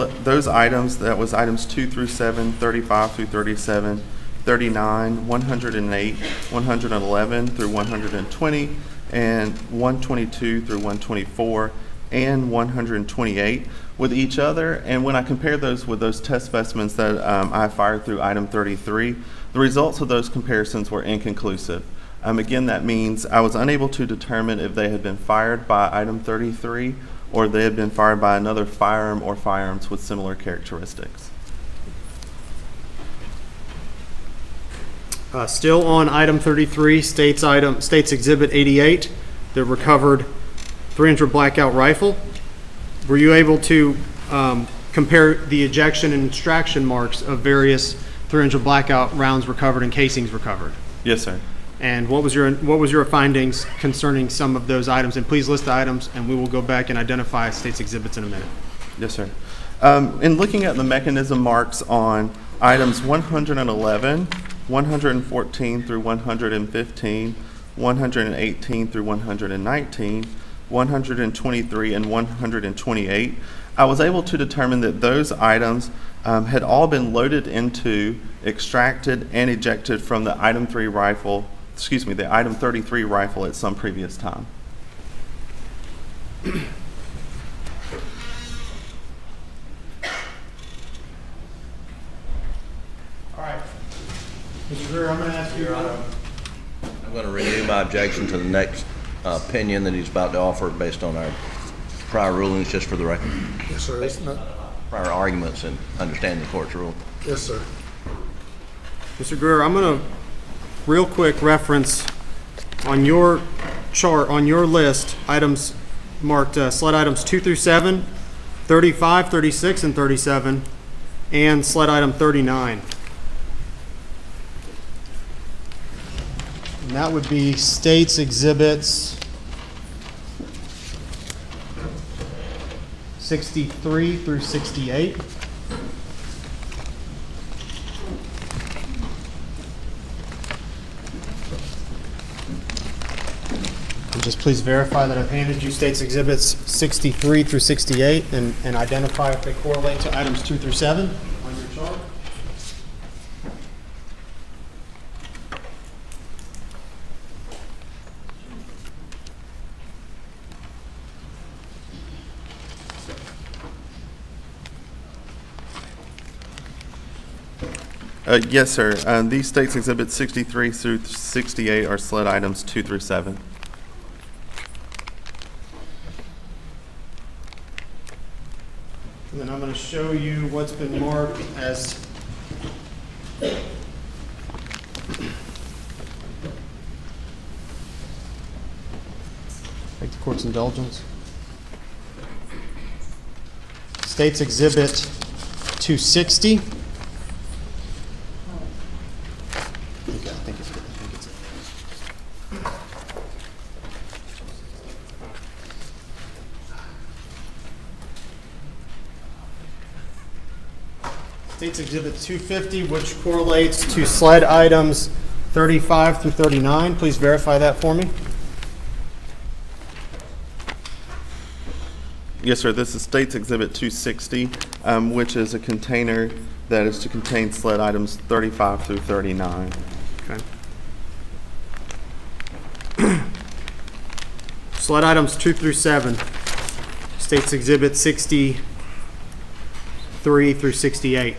Q: items, that was items 2 through 7, 35 through 37, 39, 108, 111 through 120, and 122 through 124, and 128 with each other. And when I compared those with those test specimens that I fired through item 33, The results of those comparisons were inconclusive. Again, that means I was unable to determine if they had been fired by item 33 or they had been fired by another firearm or firearms with similar characteristics.
R: Still on item 33, State's Exhibit 88, the recovered 300 blackout rifle. Were you able to compare the ejection and extraction marks of various 300 blackout rounds recovered and casings recovered?
Q: Yes, sir.
R: And what was your findings concerning some of those items? And please list the items, and we will go back and identify State's exhibits in a minute.
Q: Yes, sir. In looking at the mechanism marks on items 111, 114 through 115, 118 through 119, 123, and 128, I was able to determine that those items had all been loaded into, extracted, and ejected from the item 33 rifle at some previous time.
R: All right. Mr. Greer, I'm going to ask you.
D: I'm going to renew my objection to the next opinion that he's about to offer based on our prior rulings, just for the record.
C: Yes, sir. It's not.
D: Prior arguments and understanding the court's rule.
C: Yes, sir.
R: Mr. Greer, I'm going to real quick reference on your chart, on your list, items marked sled items 2 through 7, 35, 36, and 37, and sled item 39. And that would be State's exhibits 63 through 68. And just please verify that I've handed you State's exhibits 63 through 68 and identify if they correlate to items 2 through 7 on your chart.
Q: Yes, sir. These State's Exhibits 63 through 68 are sled items 2 through 7.
R: And then I'm going to show you what's been marked as take the court's indulgence. State's Exhibit 260. State's Exhibit 250, which correlates to sled items 35 through 39. Please verify that for me.
Q: Yes, sir. This is State's Exhibit 260, which is a container that is to contain sled items 35 through 39.
R: Okay. Sled items 2 through 7. State's Exhibit 63 through 68.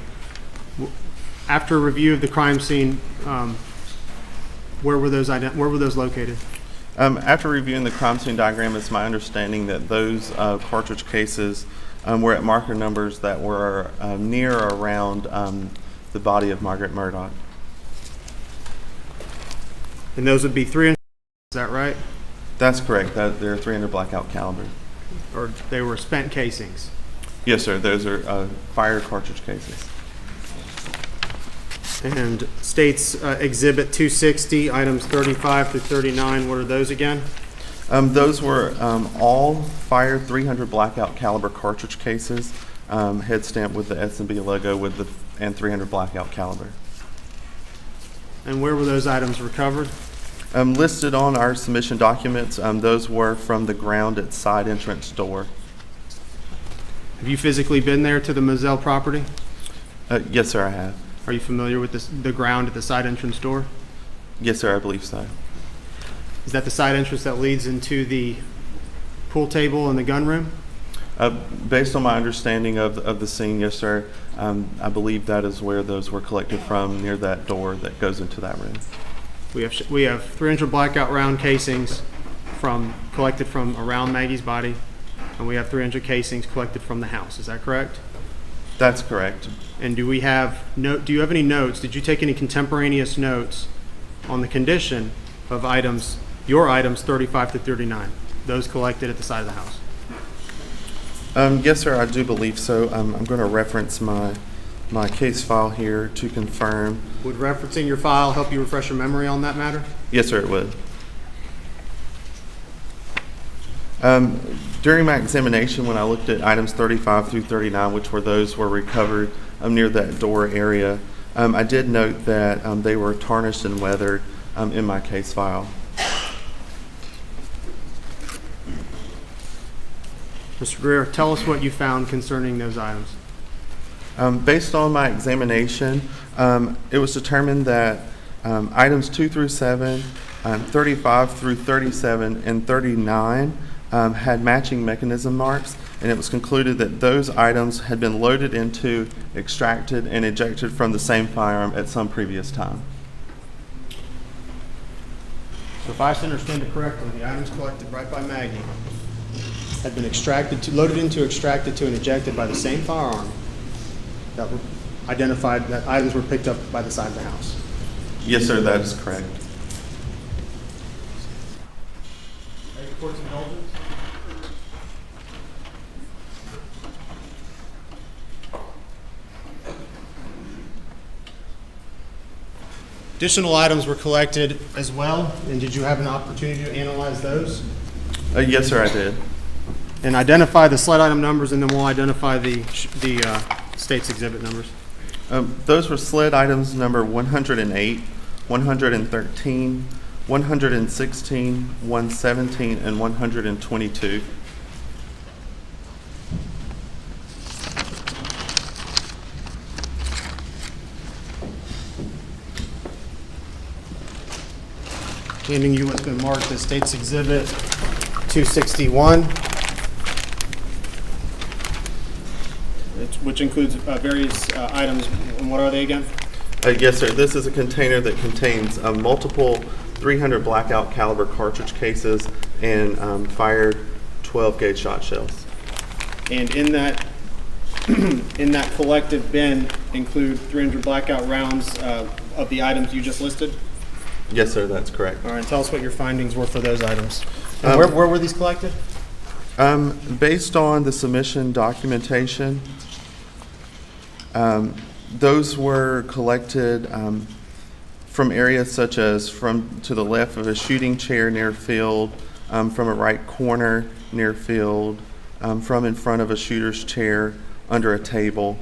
R: After review of the crime scene, where were those located?
Q: After reviewing the crime scene diagram, it's my understanding that those cartridge cases were at marker numbers that were near or around the body of Margaret Murdaugh.
R: And those would be 300, is that right?
Q: That's correct. They're 300 blackout caliber.
R: Or they were spent casings?
Q: Yes, sir. Those are fire cartridge cases.
R: And State's Exhibit 260, items 35 through 39, what are those again?
Q: Those were all fire 300 blackout caliber cartridge cases, head stamped with the S&B logo and 300 blackout caliber.
R: And where were those items recovered?
Q: Listed on our submission documents, those were from the ground at side entrance door.
R: Have you physically been there to the Moselle property?
Q: Yes, sir, I have.
R: Are you familiar with the ground at the side entrance door?
Q: Yes, sir, I believe so.
R: Is that the side entrance that leads into the pool table and the gun room?
Q: Based on my understanding of the scene, yes, sir, I believe that is where those were collected from, near that door that goes into that room.
R: We have 300 blackout round casings collected from around Maggie's body, and we have 300 casings collected from the house. Is that correct?
Q: That's correct.
R: And do you have any notes? Did you take any contemporaneous notes on the condition of your items 35 to 39, those collected at the side of the house?
Q: Yes, sir, I do believe so. I'm going to reference my case file here to confirm.
R: Would referencing your file help you refresh your memory on that matter?
Q: Yes, sir, it would. During my examination, when I looked at items 35 through 39, which were recovered near that door area, I did note that they were tarnished and weathered in my case file.
R: Mr. Greer, tell us what you found concerning those items.
Q: Based on my examination, it was determined that items 2 through 7, 35 through 37, and 39 had matching mechanism marks, and it was concluded that those items had been loaded into, extracted, and ejected from the same firearm at some previous time.
R: So if I understand it correctly, the items collected right by Maggie had been loaded into, extracted to, and ejected by the same firearm that were identified, that items were picked up by the side of the house.
Q: Yes, sir, that is correct.
R: Court's indulgence? Additional items were collected as well, and did you have an opportunity to analyze those?
Q: Yes, sir, I did.
R: And identify the sled item numbers, and then we'll identify the state's exhibit numbers.
Q: Those were sled items number 108, 113, 116, 117, and 122.
R: Handing you what's been marked as State's Exhibit 261, which includes various items. And what are they again?
Q: Yes, sir. This is a container that contains multiple 300 blackout caliber cartridge cases and fired 12-gauge shot shells.
R: And in that collective bin include 300 blackout rounds of the items you just listed?
Q: Yes, sir, that's correct.
R: All right, tell us what your findings were for those items. And where were these collected?
Q: Based on the submission documentation, those were collected from areas such as from to the left of a shooting chair near field, from a right corner near field, from in front of a shooter's chair under a table.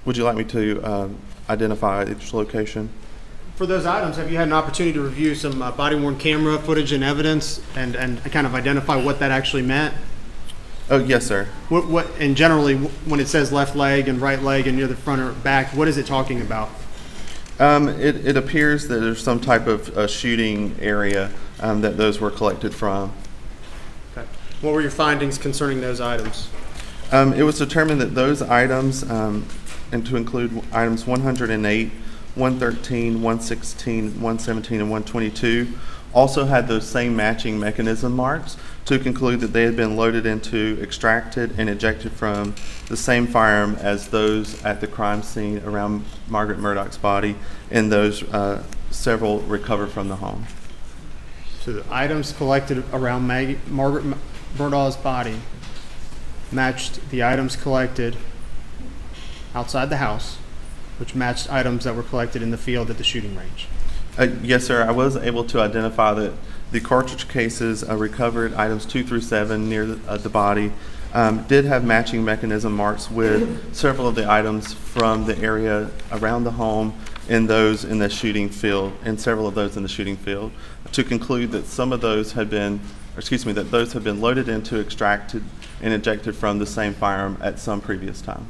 Q: Would you like me to identify each location?
R: For those items, have you had an opportunity to review some body-worn camera footage and evidence and kind of identify what that actually meant?
Q: Oh, yes, sir.
R: And generally, when it says left leg and right leg and near the front or back, what is it talking about?
Q: It appears that there's some type of shooting area that those were collected from.
R: Okay. What were your findings concerning those items?
Q: It was determined that those items, and to include items 108, 113, 116, 117, and 122, also had those same matching mechanism marks to conclude that they had been loaded into, extracted, and ejected from the same firearm as those at the crime scene around Margaret Murdaugh's body, and those several recovered from the home.
R: So the items collected around Margaret Murdaugh's body matched the items collected outside the house, which matched items that were collected in the field at the shooting range.
Q: Yes, sir. I was able to identify that the cartridge cases recovered items 2 through 7 near the body did have matching mechanism marks with several of the items from the area around the home and those in the shooting field, and several of those in the shooting field, to conclude that some of those had been, that those have been loaded into, extracted, and ejected from the same firearm at some previous time.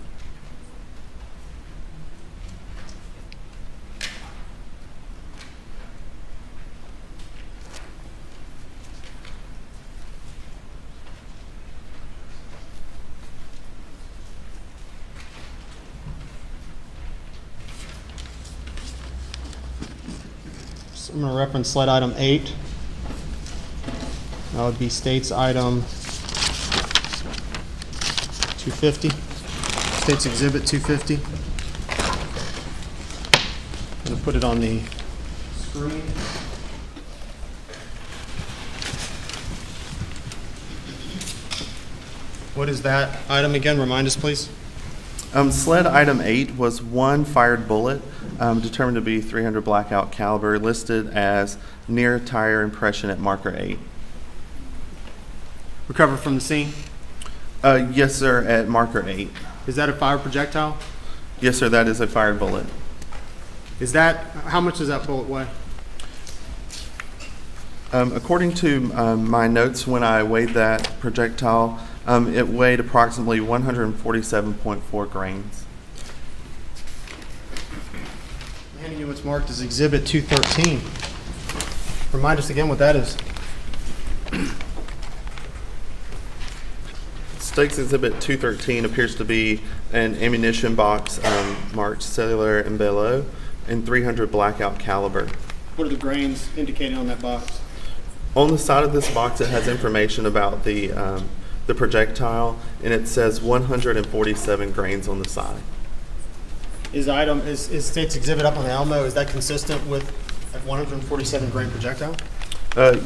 R: I'm going to reference slide item 8. That would be states item 250. States exhibit 250. I'm going to put it on the screen. What is that item again? Remind us, please.
Q: SLED item 8 was one fired bullet determined to be .300 blackout caliber, listed as near tire impression at marker 8.
R: Recovered from the scene?
Q: Yes, sir, at marker 8.
R: Is that a fire projectile?
Q: Yes, sir, that is a fired bullet.
R: Is that, how much does that bullet weigh?
Q: According to my notes, when I weighed that projectile, it weighed approximately 147.4 grains.
R: I'm handing you what's marked as Exhibit 213. Remind us again what that is.
Q: State's Exhibit 213 appears to be an ammunition box marked cellular and below and .300 blackout caliber.
R: What are the grains indicated on that box?
Q: On the side of this box, it has information about the projectile, and it says 147 grains on the side.
R: Is State's Exhibit up on the Elmo, is that consistent with a 147 grain projectile?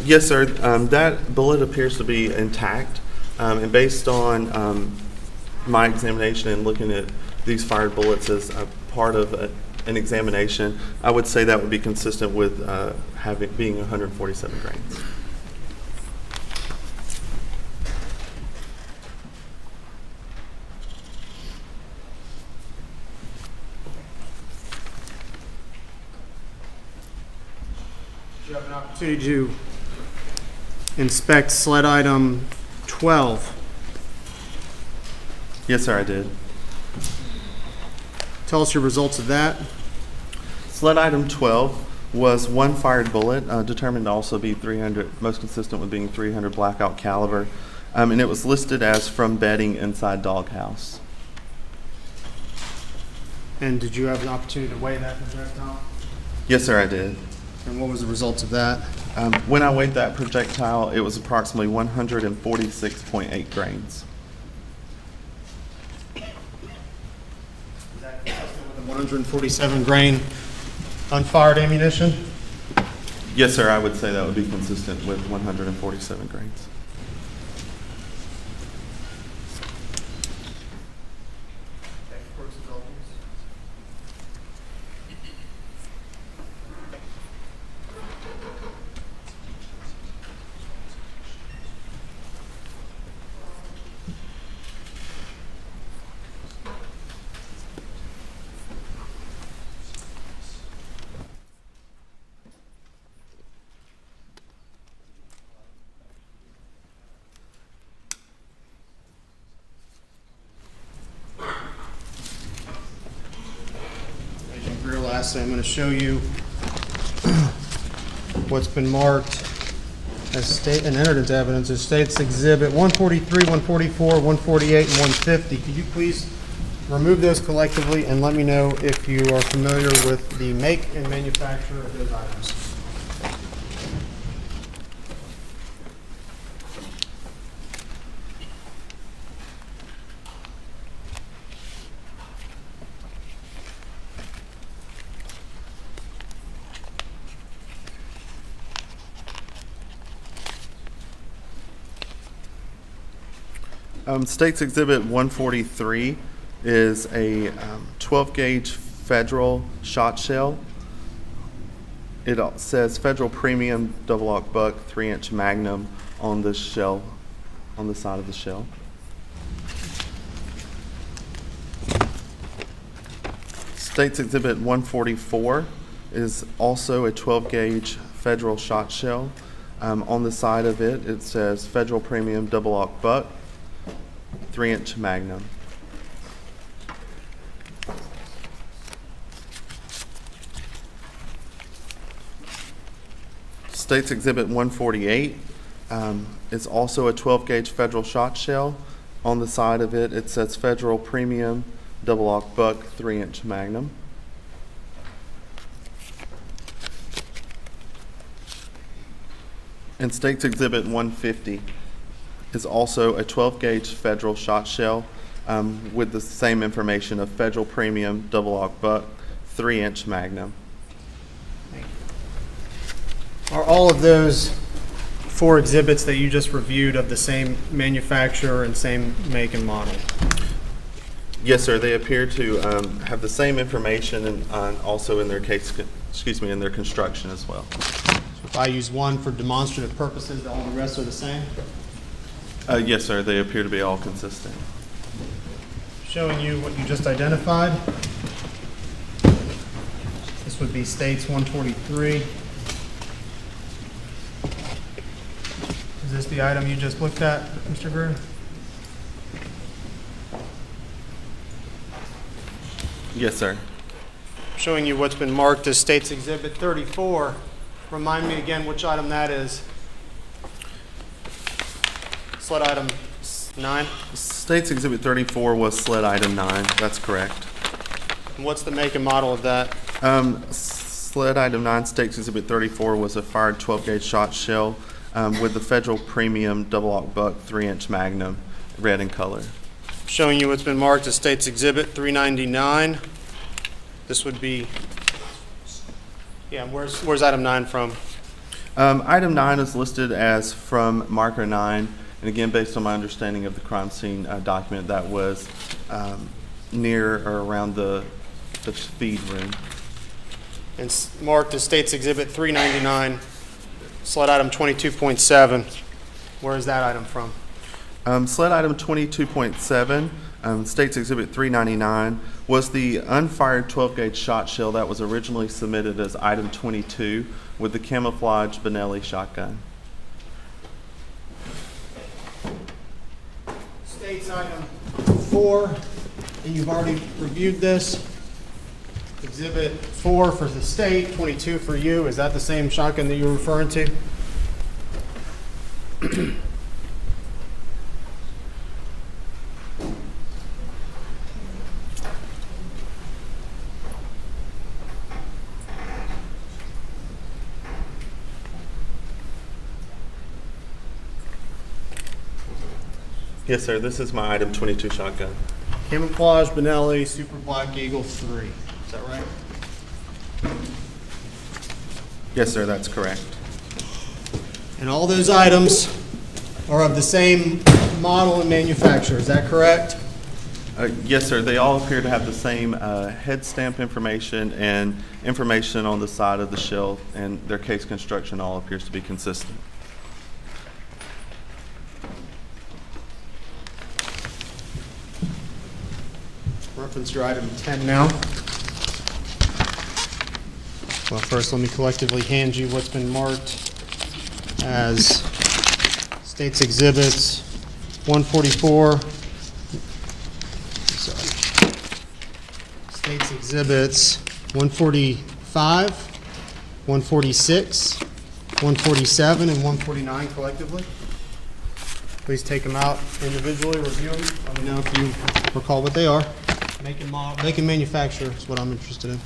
Q: Yes, sir. That bullet appears to be intact, and based on my examination and looking at these fired bullets as a part of an examination, I would say that would be consistent with being 147 grains.
R: You have an opportunity to inspect sled item 12.
Q: Yes, sir, I did.
R: Tell us your results of that.
Q: Sled item 12 was one fired bullet, determined to also be .300, most consistent with being .300 blackout caliber, and it was listed as from bedding inside doghouse.
R: And did you have an opportunity to weigh that projectile?
Q: Yes, sir, I did.
R: And what was the results of that?
Q: When I weighed that projectile, it was approximately 146.8 grains.
R: Is that consistent with the 147 grain unfired ammunition?
Q: Yes, sir, I would say that would be consistent with 147 grains.
R: Lastly, I'm going to show you what's been marked as state and entered into evidence as State's Exhibit 143, 144, 148, and 150. Could you please remove those collectively and let me know if you are familiar with the make and manufacture of those items?
Q: State's Exhibit 143 is a 12-gauge Federal shot shell. It says Federal Premium Double-Aught Buck 3-inch Magnum on the shell, on the side of the shell. State's Exhibit 144 is also a 12-gauge Federal shot shell. On the side of it, it says Federal Premium Double-Aught Buck 3-inch Magnum. State's Exhibit 148 is also a 12-gauge Federal shot shell. On the side of it, it says Federal Premium Double-Aught Buck 3-inch Magnum. And State's Exhibit 150 is also a 12-gauge federal shot shell with the same information of federal premium double-aught buck 3-inch Magnum.
R: Are all of those 4 exhibits that you just reviewed of the same manufacturer and same make and model?
Q: Yes, sir. They appear to have the same information and also in their in their construction as well.
R: If I use one for demonstrative purposes, all the rest are the same?
Q: Yes, sir. They appear to be all consistent.
R: Showing you what you just identified. This would be States 143. Is this the item you just looked at, Mr. Greer?
Q: Yes, sir.
R: Showing you what's been marked as States Exhibit 34. Remind me again which item that is. Sled item 9.
Q: State's Exhibit 34 was sled item 9. That's correct.
R: And what's the make and model of that?
Q: Sled item 9, State's Exhibit 34 was a fired 12-gauge shot shell with the federal premium double-aught buck 3-inch Magnum, red in color.
R: Showing you what's been marked as States Exhibit 399. This would be, where's item 9 from?
Q: Item 9 is listed as from marker 9, and again, based on my understanding of the crime scene document, that was near or around the feed room.
R: And marked as States Exhibit 399, sled item 22.7. Where is that item from?
Q: Sled item 22.7, State's Exhibit 399, was the unfired 12-gauge shot shell that was originally submitted as item 22 with the camouflage Benelli shotgun.
R: State's item 4, and you've already reviewed this. Exhibit 4 for the state, 22 for you. Is that the same shotgun that you're referring to?
Q: Yes, sir. This is my item 22 shotgun.
R: Camouflage Benelli Super Black Eagle 3. Is that right?
Q: Yes, sir. That's correct.
R: And all those items are of the same model and manufacturer. Is that correct?
Q: Yes, sir. They all appear to have the same head stamp information and information on the side of the shell, and their case construction all appears to be consistent.
R: Reference your item 10 now. Well, first let me collectively hand you what's been marked as States Exhibits 144. Sorry. States Exhibits 145, 146, 147, and 149 collectively. Please take them out individually, review them. Let me know if you recall what they are. Make and model, make and manufacturer is what I'm interested in.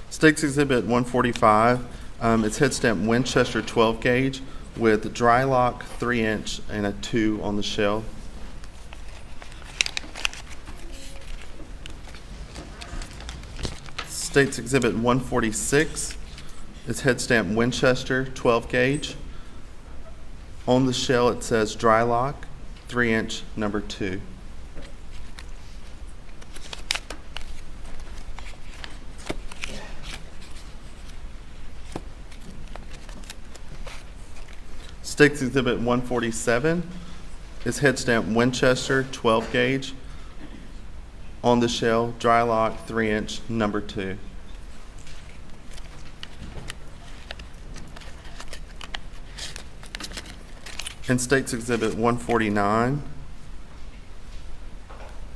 Q: State's Exhibit 145, it's head stamp Winchester 12 gauge with dry lock 3-inch and a 2 on the shell. State's Exhibit 146 is head stamp Winchester 12 gauge. On the shell it says dry lock 3-inch number 2. State's Exhibit 147 is head stamp Winchester 12 gauge. On the shell, dry lock 3-inch number 2. And State's Exhibit 149,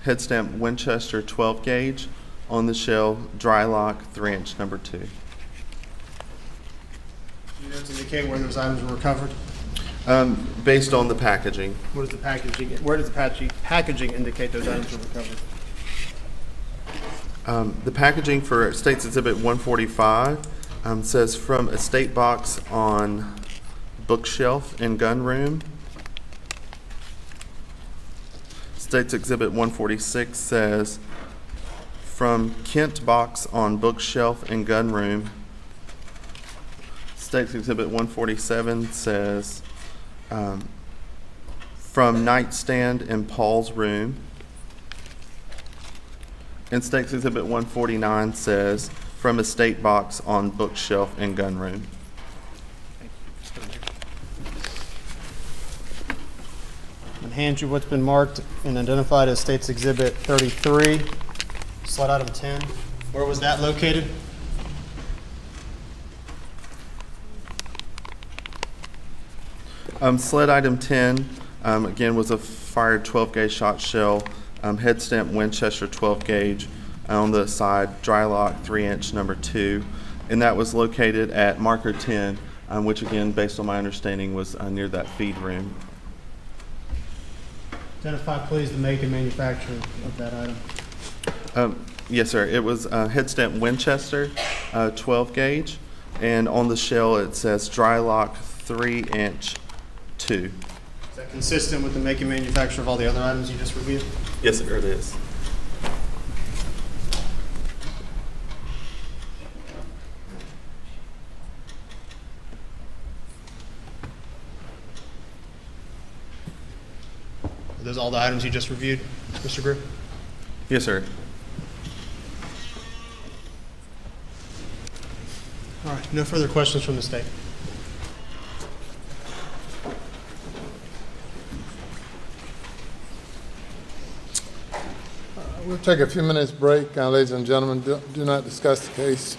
Q: head stamp Winchester 12 gauge. On the shell, dry lock 3-inch number 2.
R: You know to indicate where those items were recovered?
Q: Based on the packaging.
R: What is the packaging? Where does the packaging indicate those items were recovered?
Q: The packaging for States Exhibit 145 says from estate box on bookshelf in gun room. States Exhibit 146 says from Kent box on bookshelf in gun room. States Exhibit 147 says from nightstand in Paul's room. And States Exhibit 149 says from estate box on bookshelf in gun room.
R: And hand you what's been marked and identified as States Exhibit 33, slide item 10. Where was that located?
Q: Sled item 10, again, was a fired 12-gauge shot shell, head stamp Winchester 12-gauge on the side, dry lock 3-inch number 2, and that was located at marker 10, which again, based on my understanding, was near that feed room.
R: Identify, please, the make and manufacturer of that item.
Q: Yes, sir. It was head stamp Winchester 12-gauge, and on the shell it says dry lock 3-inch 2.
R: Is that consistent with the make and manufacture of all the other items you just reviewed?
Q: Yes, sir, it is.
R: Are those all the items you just reviewed, Mr. Greer?
Q: Yes, sir.
R: All right, no further questions from the state.
C: We'll take a few minutes break, ladies and gentlemen. Do not discuss the case.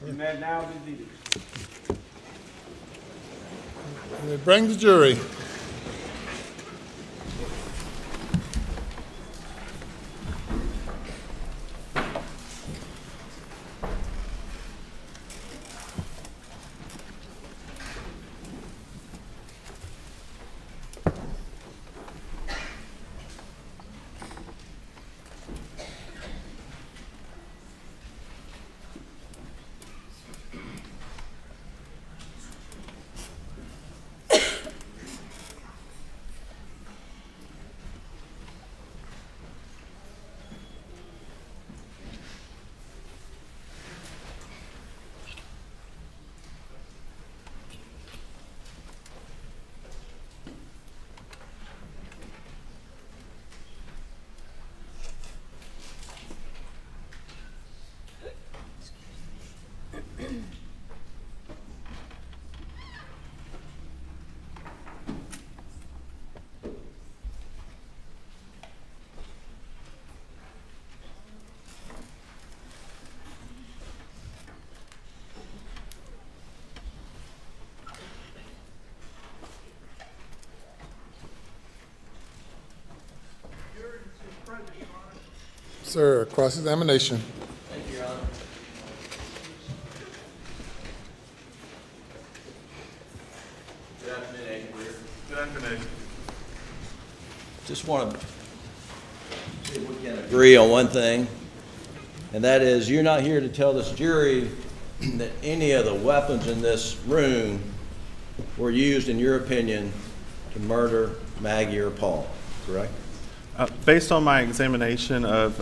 R: You may now be seated.
C: Bring the jury. Sir, cross-examination.
D: Thank you, Your Honor. Good afternoon, Agent Weir.
Q: Good afternoon.
D: Just want to see if we can agree on one thing, and that is you're not here to tell this jury that any of the weapons in this room were used, in your opinion, to murder Maggie or Paul, correct?
Q: Based on my examination of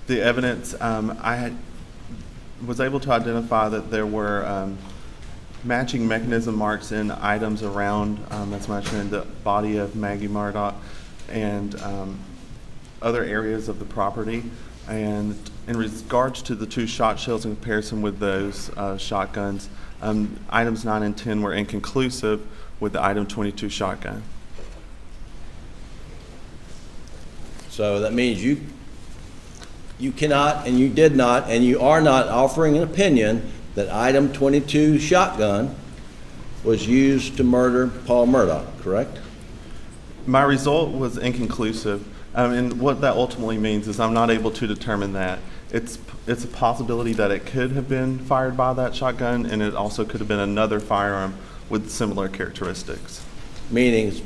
Q: the evidence, was able to identify that there were matching mechanism marks in items around, as mentioned, in the body of Maggie Murdaugh and other areas of the property. And in regards to the two shot shells in comparison with those shotguns, items 9 and 10 were inconclusive with the item 22 shotgun.
D: So that means you cannot, and you did not, and you are not offering an opinion that item 22 shotgun was used to murder Paul Murdaugh, correct?
Q: My result was inconclusive, and what that ultimately means is I'm not able to determine that. It's a possibility that it could have been fired by that shotgun, and it also could have been another firearm with similar characteristics.
D: Meaning it's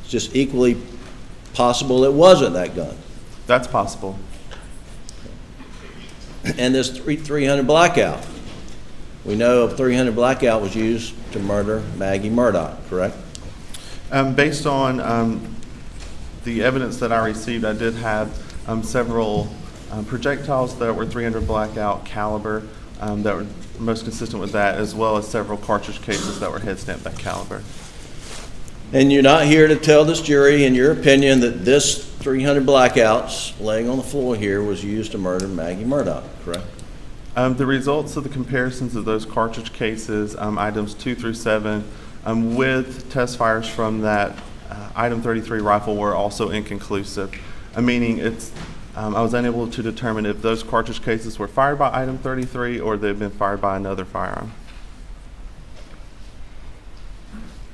D: just equally possible it wasn't that gun.
Q: That's possible.
D: And this 300 blackout. We know a 300 blackout was used to murder Maggie Murdaugh, correct?
Q: Based on the evidence that I received, I did have several projectiles that were 300 blackout caliber that were most consistent with that, as well as several cartridge cases that were head stamped that caliber.
D: And you're not here to tell this jury, in your opinion, that this 300 blackouts laying on the floor here was used to murder Maggie Murdaugh, correct?
Q: The results of the comparisons of those cartridge cases, items 2 through 7, with test fires from that item 33 rifle were also inconclusive, meaning I was unable to determine if those cartridge cases were fired by item 33 or they've been fired by another firearm.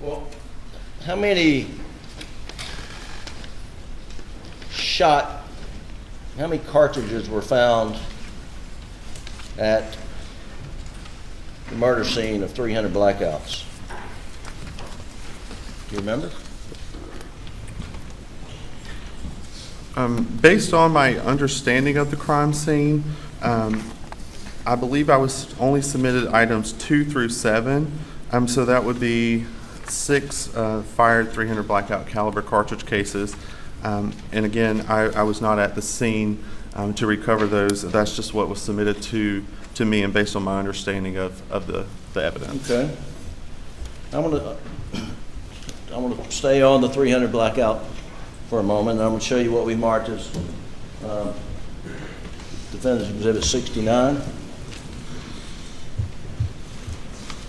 D: Well, how many cartridges were found at the murder scene of 300 blackouts? Do you remember?
Q: Based on my understanding of the crime scene, I believe I was only submitted items 2 through 7, so that would be 6 fired 300 blackout caliber cartridge cases. And again, I was not at the scene to recover those. That's just what was submitted to me and based on my understanding of the evidence.
D: Okay. I'm gonna stay on the 300 blackout for a moment, and I'm gonna show you what we marked as Defendant's Exhibit 69.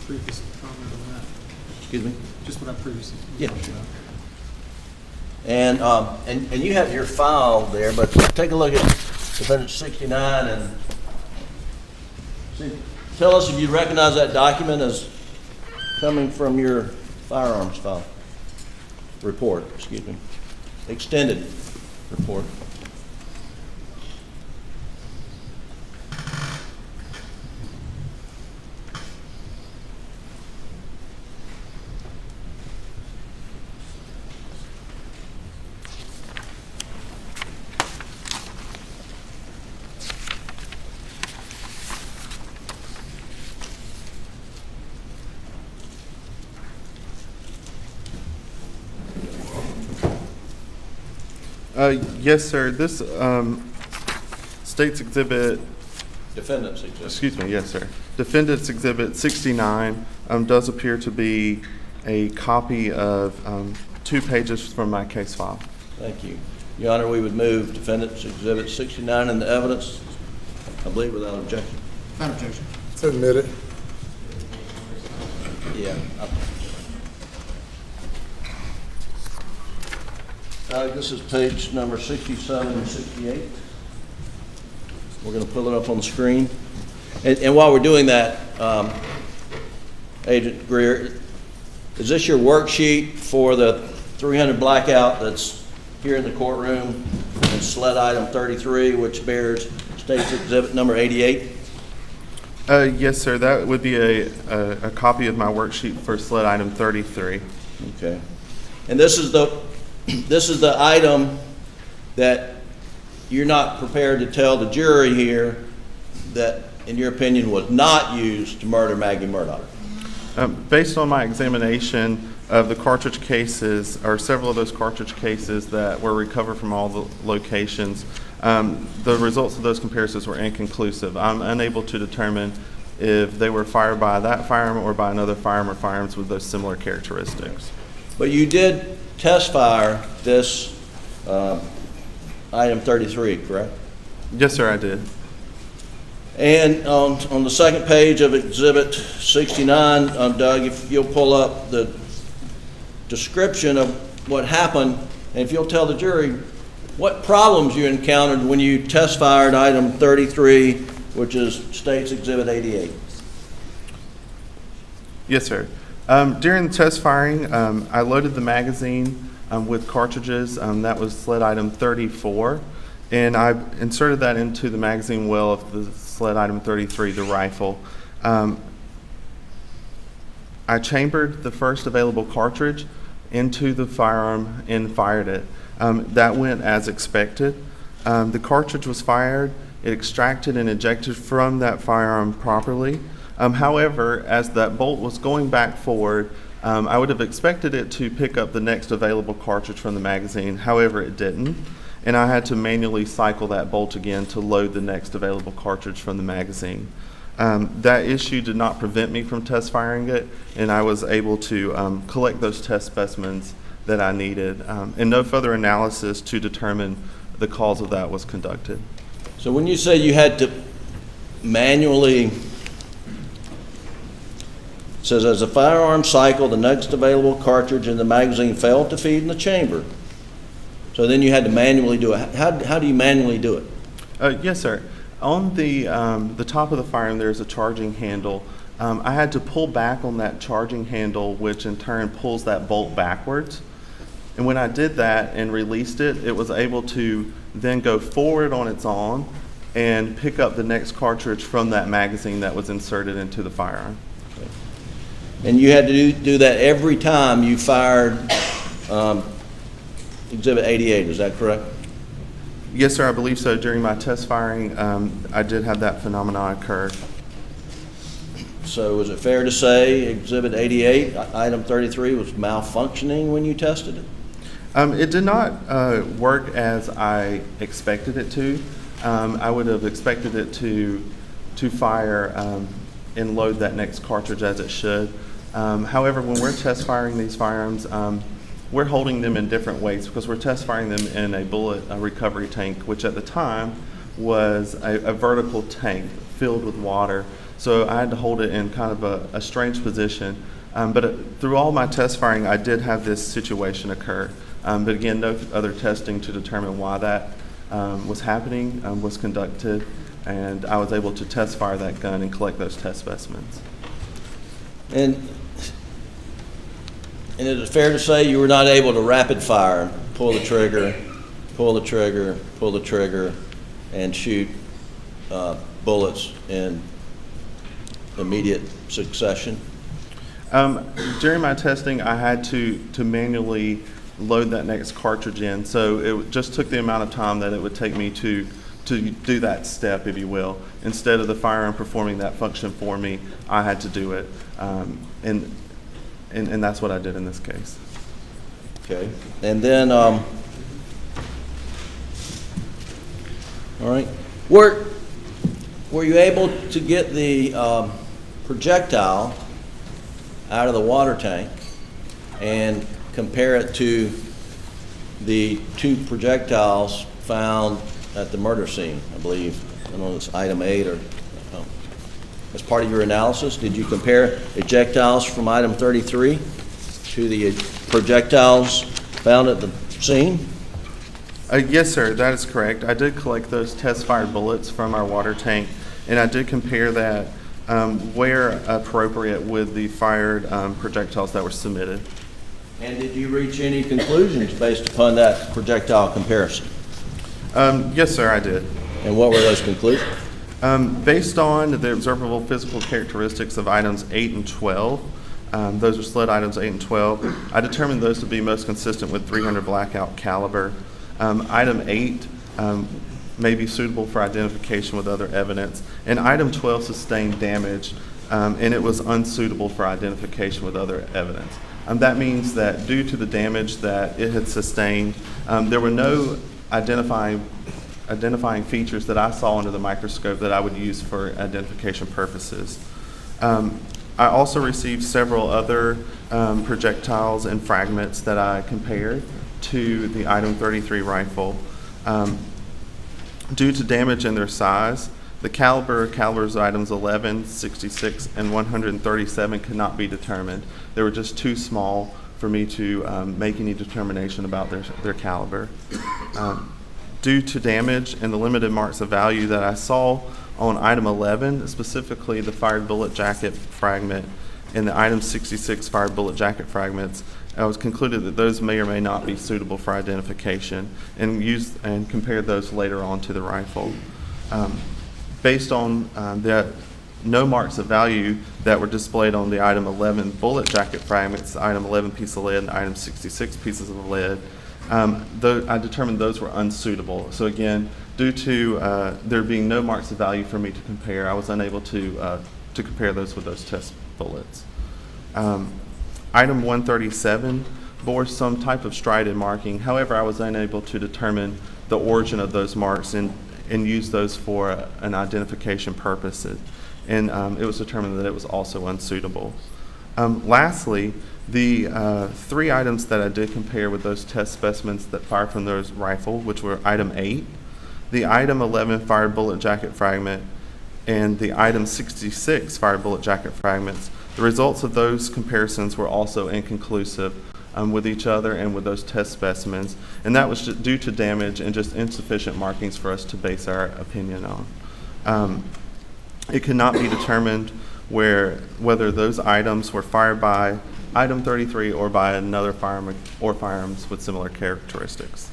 R: Previous comment on that.
D: Excuse me?
R: Just what I previously.
D: Yeah. And you have your file there, but take a look at Defendant 69 and see tell us if you recognize that document as coming from your firearms file. Report, excuse me. Extended report.
Q: Yes, sir. This State's Exhibit.
D: Defendant's Exhibit.
Q: Excuse me. Yes, sir. Defendant's Exhibit 69 does appear to be a copy of 2 pages from my case file.
D: Thank you. Your Honor, we would move Defendant's Exhibit 69 into evidence, I believe, without objection.
B: Without objection.
C: Submit it.
D: Yeah. This is page number 67 and 68. We're going to pull it up on the screen. And while we're doing that, Agent Greer, is this your worksheet for the 300 blackout that's here in the courtroom and sled item 33, which bears State's Exhibit number 88?
Q: Yes, sir. That would be a copy of my worksheet for sled item 33.
D: Okay. And this is the item that you're not prepared to tell the jury here that, in your opinion, was not used to murder Maggie Murdaugh.
Q: Based on my examination of the cartridge cases, or several of those cartridge cases that were recovered from all the locations, the results of those comparisons were inconclusive. I'm unable to determine if they were fired by that firearm or by another firearm or firearms with those similar characteristics.
D: But you did test fire this item 33, correct?
Q: Yes, sir, I did.
D: And on the second page of Exhibit 69, Doug, if you'll pull up the description of what happened, and if you'll tell the jury what problems you encountered when you test fired item 33, which is State's Exhibit 88.
Q: Yes, sir. During the test firing, I loaded the magazine with cartridges. That was sled item 34. And I inserted that into the magazine well of the sled item 33, the rifle. I chambered the first available cartridge into the firearm and fired it. That went as expected. The cartridge was fired. It extracted and ejected from that firearm properly. However, as that bolt was going back forward, I would have expected it to pick up the next available cartridge from the magazine. However, it didn't. And I had to manually cycle that bolt again to load the next available cartridge from the magazine. That issue did not prevent me from test firing it, and I was able to collect those test specimens that I needed. And no further analysis to determine the cause of that was conducted.
D: So when you say you had to manually, it says as a firearm cycle, the next available cartridge in the magazine failed to feed in the chamber. So then you had to manually do it. How do you manually do it?
Q: Yes, sir. On the top of the firearm, there's a charging handle. I had to pull back on that charging handle, which in turn pulls that bolt backwards. And when I did that and released it, it was able to then go forward on its own and pick up the next cartridge from that magazine that was inserted into the firearm.
D: Okay. And you had to do that every time you fired Exhibit 88, is that correct?
Q: Yes, sir, I believe so. During my test firing, I did have that phenomenon occur.
D: So is it fair to say Exhibit 88, item 33, was malfunctioning when you tested it?
Q: It did not work as I expected it to. I would have expected it to fire and load that next cartridge as it should. However, when we're test firing these firearms, we're holding them in different weights because we're test firing them in a bullet recovery tank, which at the time was a vertical tank filled with water. So I had to hold it in kind of a strange position. But through all my test firing, I did have this situation occur. But again, no other testing to determine why that was happening was conducted. and I was able to test fire that gun and collect those test specimens.
D: And is it fair to say you were not able to rapid fire, pull the trigger, pull the trigger, pull the trigger, and shoot bullets in immediate succession?
Q: During my testing, I had to manually load that next cartridge in, so it just took the amount of time that it would take me to do that step, if you will. Instead of the firearm performing that function for me, I had to do it, and that's what I did in this case.
D: Okay, and then, all right, were you able to get the projectile out of the water tank and compare it to the two projectiles found at the murder scene, I believe? I don't know if it's item 8 or as part of your analysis, did you compare ejectiles from item 33 to the projectiles found at the scene?
Q: Yes, sir, that is correct. I did collect those test-fired bullets from our water tank, and I did compare that where appropriate with the fired projectiles that were submitted.
D: And did you reach any conclusions based upon that projectile comparison?
Q: Yes, sir, I did.
D: And what were those conclusions?
Q: Based on the observable physical characteristics of items 8 and 12, those are sled items 8 and 12, I determined those to be most consistent with .300 blackout caliber. Item 8 may be suitable for identification with other evidence, and item 12 sustained damage, and it was unsuitable for identification with other evidence. That means that due to the damage that it had sustained, there were no identifying features that I saw under the microscope that I would use for identification purposes. I also received several other projectiles and fragments that I compared to the item 33 rifle. Due to damage in their size, the calibers of items 11, 66, and 137 could not be determined. They were just too small for me to make any determination about their caliber. Due to damage and the limited marks of value that I saw on item 11, specifically the fired bullet jacket fragment and the item 66 fired bullet jacket fragments, I was concluded that those may or may not be suitable for identification, and compared those later on to the rifle. Based on the no marks of value that were displayed on the item 11 bullet jacket fragments, item 11 piece of lead, and item 66 pieces of lead, I determined those were unsuitable. So again, due to there being no marks of value for me to compare, I was unable to compare those with those test bullets. Item 137 bore some type of strided marking. However, I was unable to determine the origin of those marks and use those for an identification purposes. And it was determined that it was also unsuitable. Lastly, the 3 items that I did compare with those test specimens that fired from those rifle, which were item 8, the item 11 fired bullet jacket fragment, and the item 66 fired bullet jacket fragments, the results of those comparisons were also inconclusive with each other and with those test specimens, and that was due to damage and just insufficient markings for us to base our opinion on. It could not be determined whether those items were fired by item 33 or by another firearm or firearms with similar characteristics.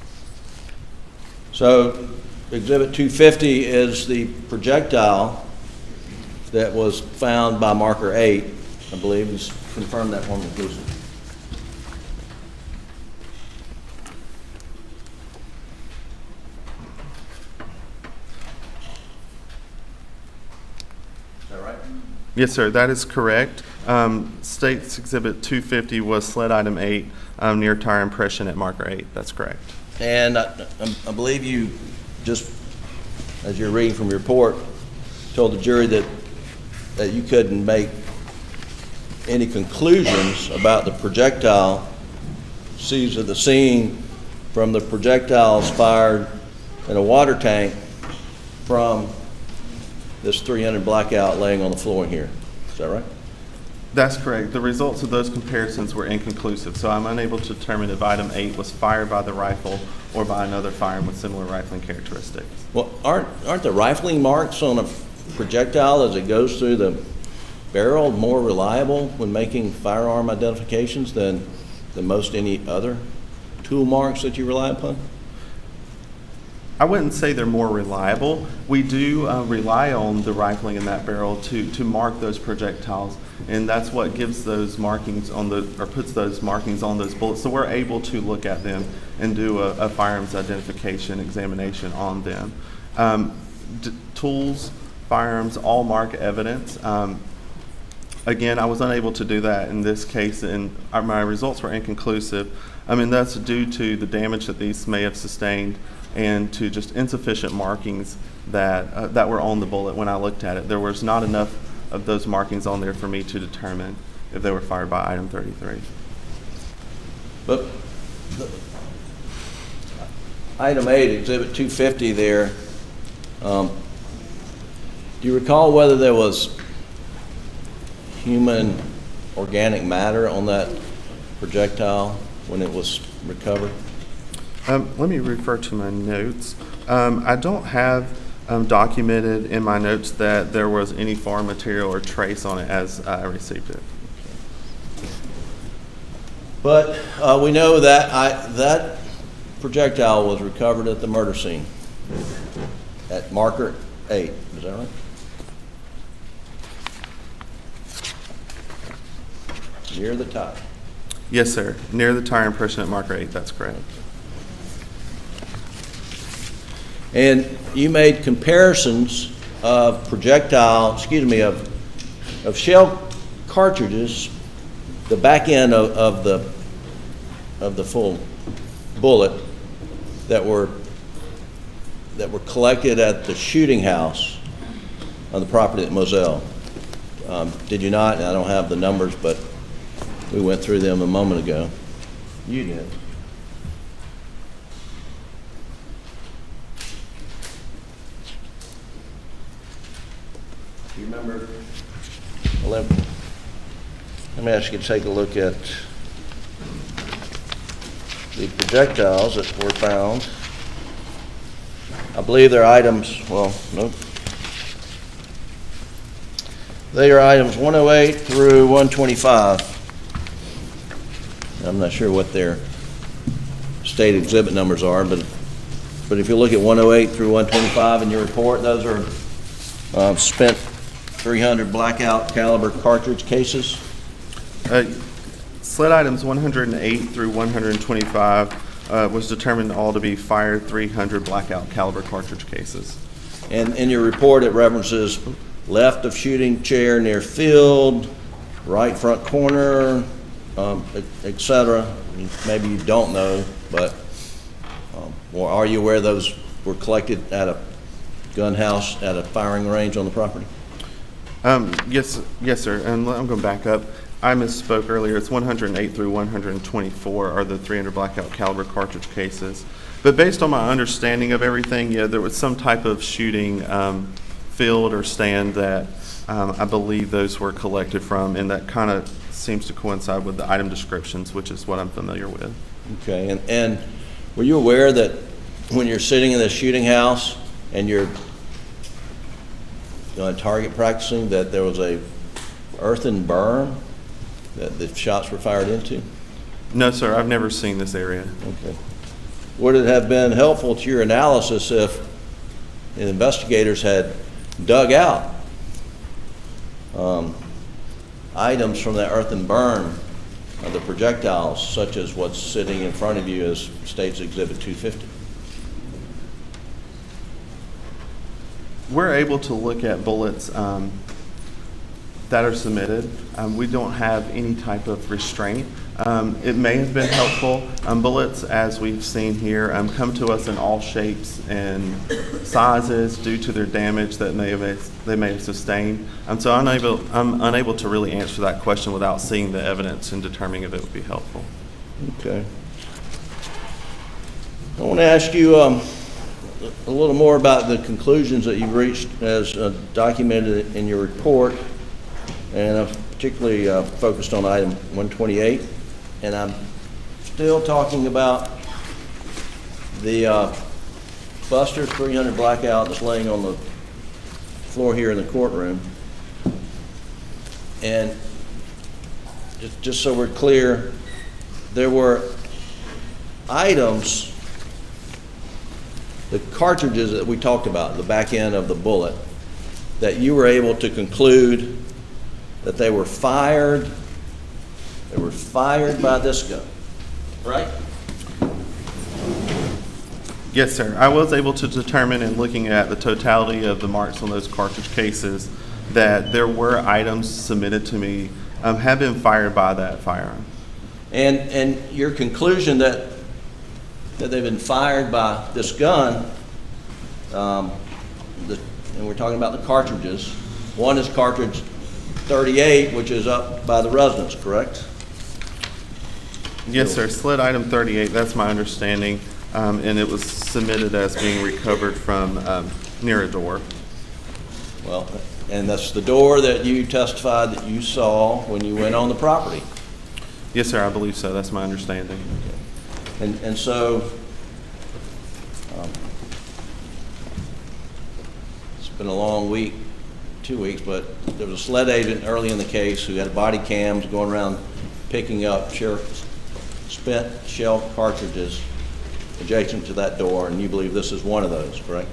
D: So Exhibit 250 is the projectile that was found by marker 8, I believe. Just confirm that one, please.
Q: Yes, sir, that is correct. State's Exhibit 250 was sled item 8 near tire impression at marker 8. That's correct.
D: And I believe you just, as you're reading from your report, told the jury that you couldn't make any conclusions about the projectile seized at the scene from the projectiles fired in a water tank from this .300 blackout laying on the floor here. Is that right?
Q: That's correct. The results of those comparisons were inconclusive, so I'm unable to determine if item 8 was fired by the rifle or by another firearm with similar rifling characteristics.
D: Well, aren't the rifling marks on a projectile as it goes through the barrel more reliable when making firearm identifications than most any other tool marks that you rely upon?
Q: I wouldn't say they're more reliable. We do rely on the rifling in that barrel to mark those projectiles, and that's what gives those markings on puts those markings on those bullets. So we're able to look at them and do a firearms identification examination on them. Tools, firearms, all mark evidence. Again, I was unable to do that in this case, and my results were inconclusive. I mean, that's due to the damage that these may have sustained and to just insufficient markings that were on the bullet when I looked at it. There was not enough of those markings on there for me to determine if they were fired by item 33.
D: But item 8, exhibit 250 there, do you recall whether there was human organic matter on that projectile when it was recovered?
Q: Let me refer to my notes. I don't have documented in my notes that there was any foreign material or trace on it as I received it.
D: But we know that that projectile was recovered at the murder scene at marker 8. Is that right? Near the tire.
Q: Yes, sir. Near the tire impression at marker 8. That's correct.
D: And you made comparisons of of shell cartridges, the back end of the full bullet that were collected at the shooting house on the property at Moselle. Did you not? I don't have the numbers, but we went through them a moment ago. You did. You remember? Let me ask you to take a look at the projectiles that were found. I believe they're items, well, nope. They are items 108 through 125. I'm not sure what their state exhibit numbers are, but if you look at 108 through 125 in your report, those are spent .300 blackout caliber cartridge cases.
Q: Sled items 108 through 125 was determined all to be fired .300 blackout caliber cartridge cases.
D: And in your report, it references left of shooting chair near field, right front corner, etc. Maybe you don't know, but are you aware those were collected at a gun house at a firing range on the property?
Q: Yes, sir. And I'm going to back up. I misspoke earlier. It's 108 through 124 are the .300 blackout caliber cartridge cases. But based on my understanding of everything, yeah, there was some type of shooting field or stand that I believe those were collected from, and that kind of seems to coincide with the item descriptions, which is what I'm familiar with.
D: Okay, and were you aware that when you're sitting in the shooting house and you're target practicing, that there was a earthen berm that the shots were fired into?
Q: No, sir. I've never seen this area.
D: Okay. Would it have been helpful to your analysis if the investigators had dug out items from that earthen berm of the projectiles, such as what's sitting in front of you as State's Exhibit 250?
Q: We're able to look at bullets that are submitted. We don't have any type of restraint. It may have been helpful. Bullets, as we've seen here, come to us in all shapes and sizes due to their damage that they may have sustained. So I'm unable to really answer that question without seeing the evidence and determining if it would be helpful.
D: Okay. I want to ask you a little more about the conclusions that you've reached as documented in your report, and I've particularly focused on item 128, and I'm still talking about The Buster's 300 blackout that's laying on the floor here in the courtroom. And just so we're clear, there were items, the cartridges that we talked about, the back end of the bullet, that you were able to conclude that they were fired by this gun, right?
Q: Yes, sir. I was able to determine in looking at the totality of the marks on those cartridge cases that there were items submitted to me have been fired by that firearm.
D: And your conclusion that they've been fired by this gun, and we're talking about the cartridges. One is cartridge 38, which is up by the residence, correct?
Q: Yes, sir. Sled item 38, that's my understanding, and it was submitted as being recovered from near a door.
D: Well, and that's the door that you testified that you saw when you went on the property.
Q: Yes, sir. I believe so. That's my understanding.
D: And so it's been a long week, 2 weeks, but there was a sled agent early in the case who had body cams going around picking up spent shell cartridges adjacent to that door, and you believe this is one of those, correct?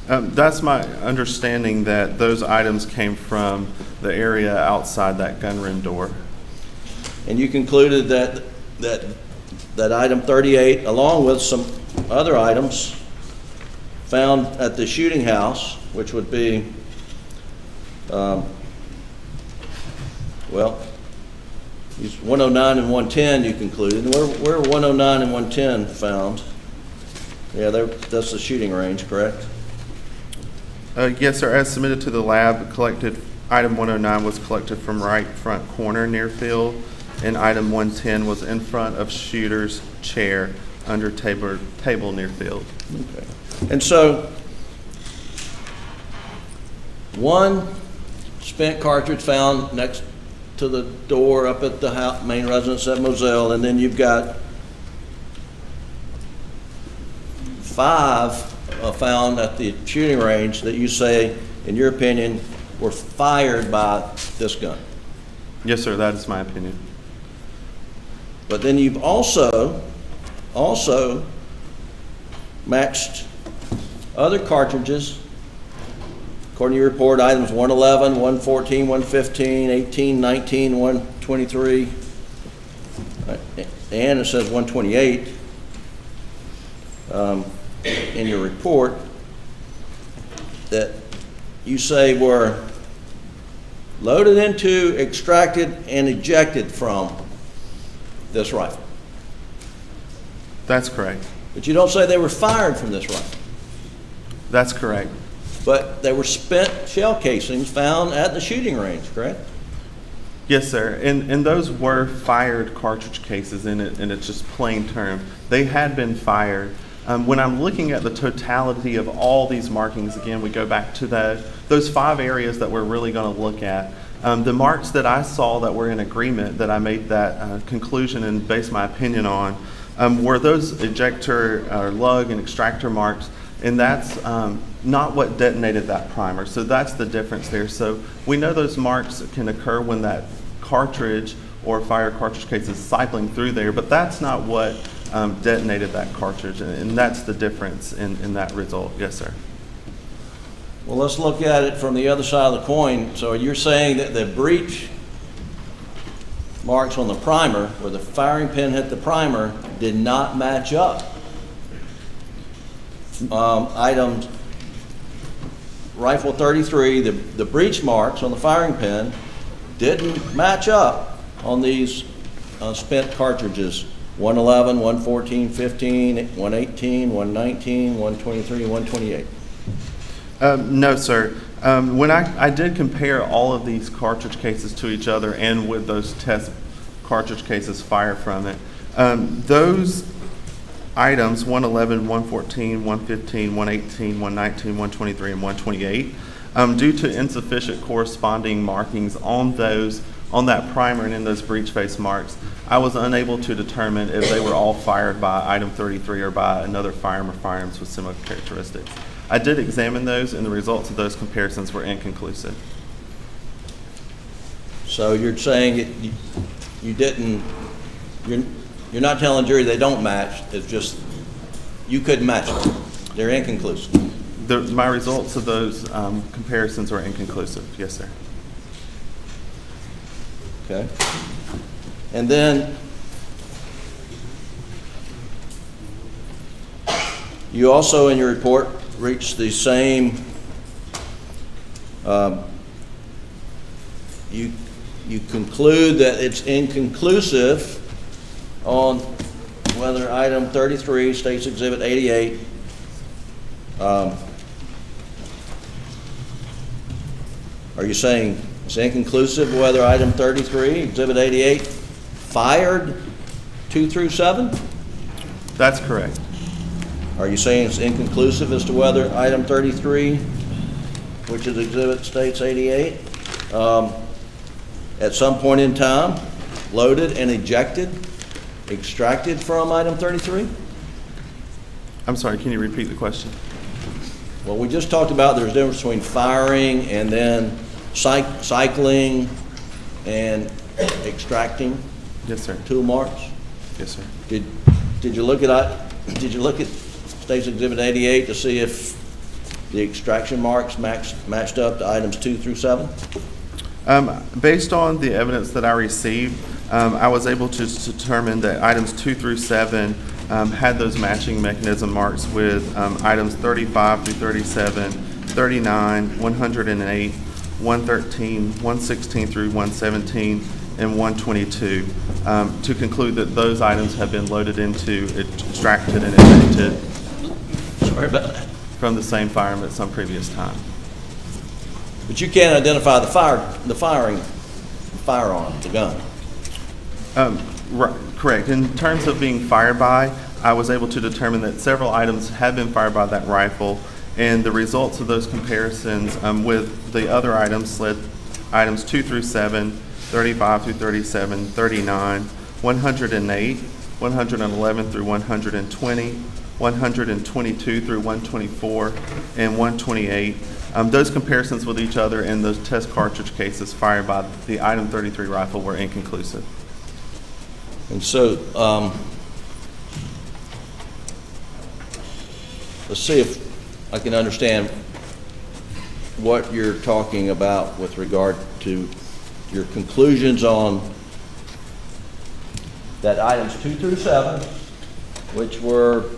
Q: That's my understanding, that those items came from the area outside that gunroom door.
D: And you concluded that item 38, along with some other items found at the shooting house, which would be, well, these 109 and 110, you concluded. And where are 109 and 110 found? Yeah, that's the shooting range, correct?
Q: Yes, sir. As submitted to the lab, collected item 109 was collected from right front corner near field, and item 110 was in front of shooter's chair under table near field.
D: Okay. And so, one spent cartridge found next to the door up at the main residence at Moselle, and then you've got 5 found at the shooting range that you say, in your opinion, were fired by this gun.
Q: Yes, sir. That is my opinion.
D: But then you've also matched other cartridges. According to your report, items 111, 114, 115, 18, 19, 123, and it says 128 in your report that you say were loaded into, extracted, and ejected from this rifle.
Q: That's correct.
D: But you don't say they were fired from this rifle.
Q: That's correct.
D: But they were spent shell casings found at the shooting range, correct?
Q: Yes, sir. And those were fired cartridge cases in its just plain term. They had been fired. When I'm looking at the totality of all these markings, again, we go back to those 5 areas that we're really going to look at. The marks that I saw that were in agreement, that I made that conclusion and based my opinion on, were those ejector or lug and extractor marks, and that's not what detonated that primer. So that's the difference there. So we know those marks can occur when that cartridge or fire cartridge case is cycling through there, but that's not what detonated that cartridge, and that's the difference in that result. Yes, sir.
D: Well, let's look at it from the other side of the coin. So you're saying that the breech marks on the primer, where the firing pin hit the primer, did not match up. Items rifle 33, the breech marks on the firing pin didn't match up on these spent cartridges. 111, 114, 15, 118, 119, 123, 128.
Q: No, sir. When I did compare all of these cartridge cases to each other and with those test cartridge cases fired from it, those items, 111, 114, 115, 118, 119, 123, and 128, due to insufficient corresponding markings on those on that primer and in those breech face marks, I was unable to determine if they were all fired by item 33 or by another firearm or firearms with similar characteristics. I did examine those, and the results of those comparisons were inconclusive.
D: So you're saying you didn't, you're not telling the jury they don't match, it's just you couldn't match them. They're inconclusive.
Q: My results of those comparisons are inconclusive, yes, sir.
D: Okay. And then you also in your report reached the same, you conclude that it's inconclusive on whether item 33, State's Exhibit 88, are you saying it's inconclusive whether item 33, Exhibit 88, fired 2 through 7?
Q: That's correct.
D: Are you saying it's inconclusive as to whether item 33, which is Exhibit States 88, at some point in time, loaded and ejected, extracted from item 33?
Q: I'm sorry, can you repeat the question?
D: Well, we just talked about there's a difference between firing and then cycling and extracting.
Q: Yes, sir.
D: Tool marks.
Q: Yes, sir.
D: Did you look at State's Exhibit 88 to see if the extraction marks matched up to items 2 through 7?
Q: Based on the evidence that I received, I was able to determine that items 2 through 7 had those matching mechanism marks with items 35 through 37, 39, 108, 113, 116 through 117, and 122, to conclude that those items have been loaded into, extracted, and ejected from the same firearm at some previous time.
D: But you can't identify the firearm, the gun.
Q: Correct. In terms of being fired by, I was able to determine that several items had been fired by that rifle, and the results of those comparisons with the other items led items 2 through 7, 35 through 37, 39, 108, 111 through 120, 122 through 124, and 128. Those comparisons with each other in those test cartridge cases fired by the item 33 rifle were inconclusive.
D: And so, let's see if I can understand what you're talking about with regard to your conclusions on that items 2 through 7, which were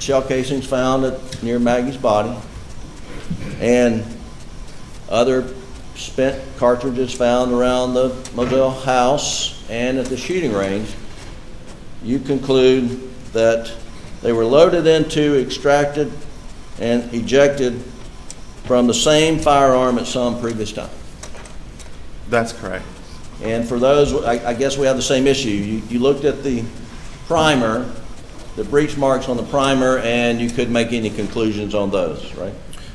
D: shell casings found near Maggie's body, and other spent cartridges found around the Moselle house and at the shooting range. You conclude that they were loaded into, extracted, and ejected from the same firearm at some previous time.
Q: That's correct.
D: And for those, I guess we have the same issue. You looked at the primer, the breech marks on the primer, and you couldn't make any conclusions on those, right?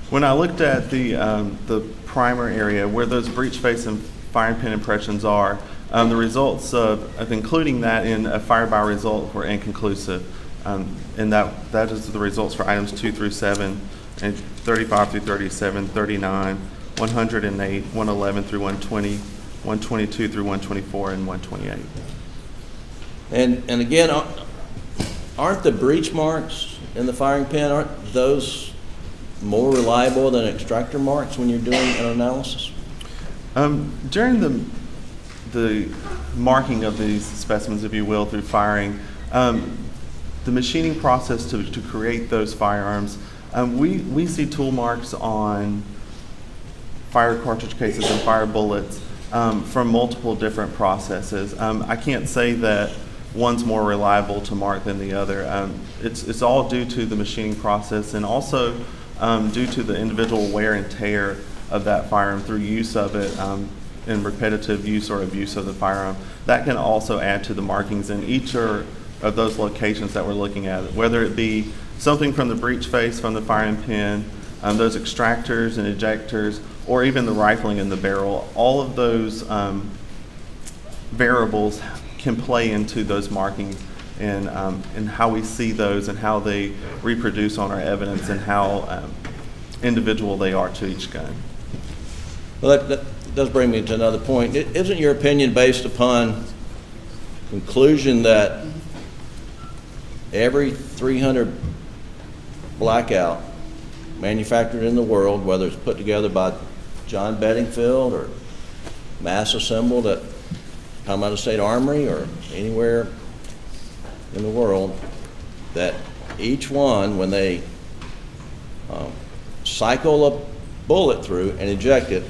Q: When I looked at the primer area where those breech face and firing pin impressions are, the results of including that in a fire-by result were inconclusive. And that is the results for items 2 through 7, and 35 through 37, 39, 108, 111 through 120, 122 through 124, and 128. And
D: again, aren't the breech marks in the firing pin, aren't those more reliable than extractor marks when you're doing an analysis?
Q: During the marking of these specimens, if you will, through firing, the machining process to create those firearms, we see tool marks on fire cartridge cases and fire bullets from multiple different processes. I can't say that one's more reliable to mark than the other. It's all due to the machining process, and also due to the individual wear and tear of that firearm through use of it in repetitive use or abuse of the firearm. That can also add to the markings in each of those locations that we're looking at, whether it be something from the breech face, from the firing pin, those extractors and ejectors, or even the rifling in the barrel. All of those variables can play into those markings and how we see those and how they reproduce on our evidence and how individual they are to each gun.
D: Well, that does bring me to another point. Isn't your opinion based upon conclusion that every 300 blackout manufactured in the world, whether it's put together by John Bedingfield or mass assembled at Palmetto State Armory or anywhere in the world, that each one, when they cycle a bullet through and eject it,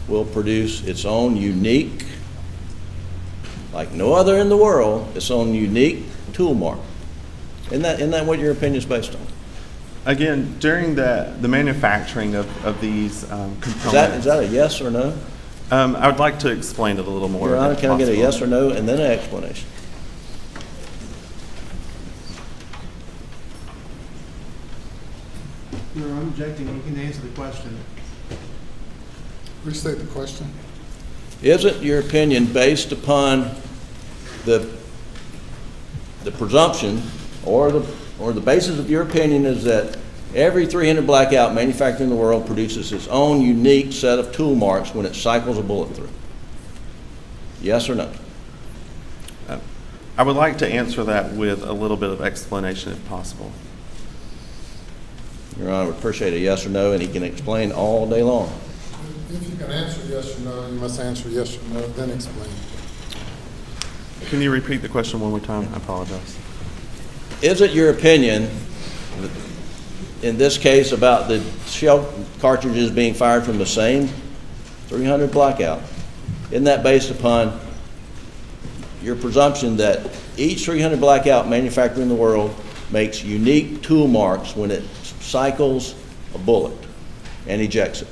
D: will produce its own unique, like no other in the world, its own unique tool mark? Isn't that what your opinion is based on?
Q: Again, during the manufacturing of these components.
D: Is that a yes or no?
Q: I would like to explain it a little more.
D: Your Honor, can I get a yes or no and then an explanation?
R: You're objecting, you can answer the question.
C: Restate the question.
D: Isn't your opinion based upon the presumption or the basis of your opinion is that every 300 blackout manufactured in the world produces its own unique set of tool marks when it cycles a bullet through? Yes or no?
Q: I would like to answer that with a little bit of explanation if possible.
D: Your Honor, I would appreciate a yes or no, and he can explain all day long.
C: If you can answer yes or no, you must answer yes or no, then explain.
Q: Can you repeat the question one more time? I apologize.
D: Is it your opinion, in this case, about the shell cartridges being fired from the same 300 blackout, isn't that based upon your presumption that each 300 blackout manufactured in the world makes unique tool marks when it cycles a bullet and ejects it?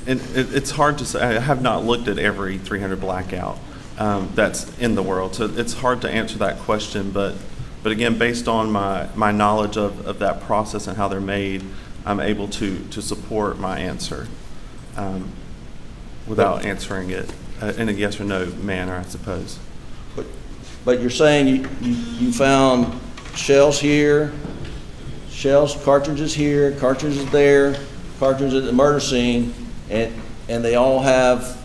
Q: It's hard to say. I have not looked at every 300 blackout that's in the world, so it's hard to answer that question. But again, based on my knowledge of that process and how they're made, I'm able to support my answer without answering it in a yes or no manner, I suppose.
D: But you're saying you found shells here, cartridges here, cartridges there, cartridges at the murder scene, and they all have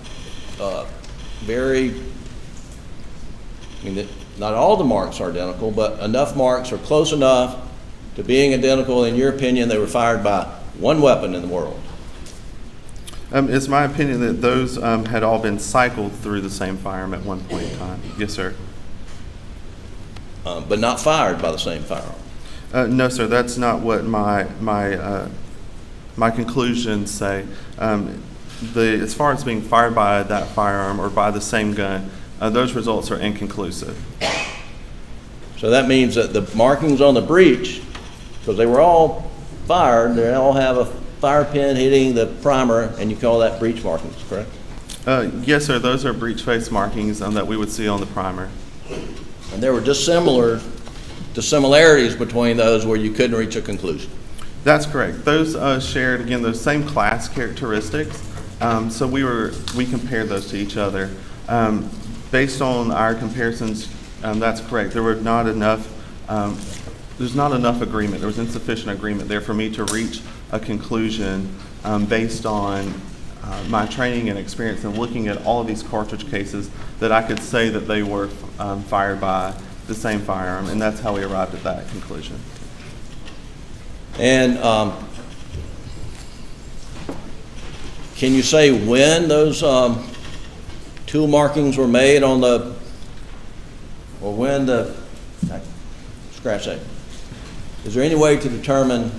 D: not all the marks are identical, but enough marks are close enough to being identical. In your opinion, they were fired by one weapon in the world.
Q: It's my opinion that those had all been cycled through the same firearm at one point in time. Yes, sir.
D: But not fired by the same firearm.
Q: No, sir. That's not what my conclusions say. As far as being fired by that firearm or by the same gun, those results are inconclusive.
D: So that means that the markings on the breech, because they were all fired, they all have a fire pin hitting the primer, and you call that breech markings, correct?
Q: Yes, sir. Those are breech face markings that we would see on the primer.
D: And there were similarities between those where you couldn't reach a conclusion.
Q: That's correct. Those shared, again, those same class characteristics. So we compared those to each other. Based on our comparisons, that's correct. There were not enough. There's not enough agreement. There was insufficient agreement there for me to reach a conclusion based on my training and experience and looking at all of these cartridge cases that I could say that they were fired by the same firearm, and that's how we arrived at that conclusion.
D: And can you say when those tool markings were made on scratch that. Is there any way to determine,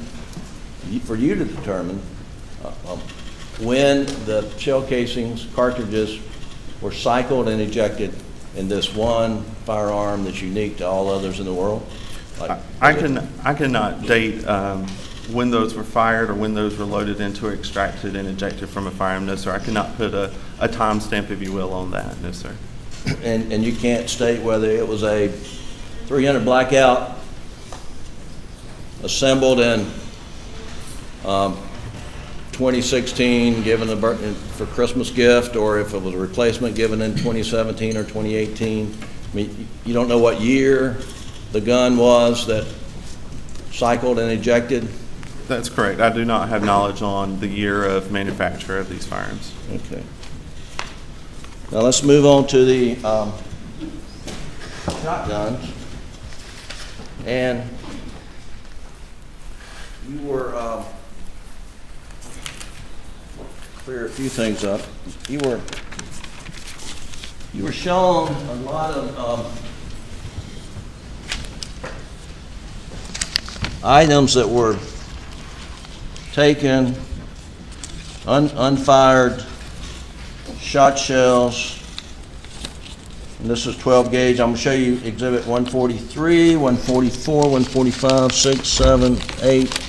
D: for you to determine, when the shell casings, cartridges, were cycled and ejected in this one firearm that's unique to all others in the world?
Q: I cannot date when those were fired or when those were loaded into, extracted, and ejected from a firearm. No, sir. I cannot put a time stamp, if you will, on that. No, sir.
D: and you can't state whether it was a 300 blackout assembled in 2016, given for Christmas gift, or if it was a replacement given in 2017 or 2018. I mean, you don't know what year the gun was that cycled and ejected?
Q: That's correct. I do not have knowledge on the year of manufacture of these firearms.
D: Okay. Now let's move on to the shotguns. And you were, clear a few things up. You were shown a lot of items that were taken, unfired shot shells, and this is 12 gauge. I'm going to show you exhibit 143, 144, 145, 6, 7, 8,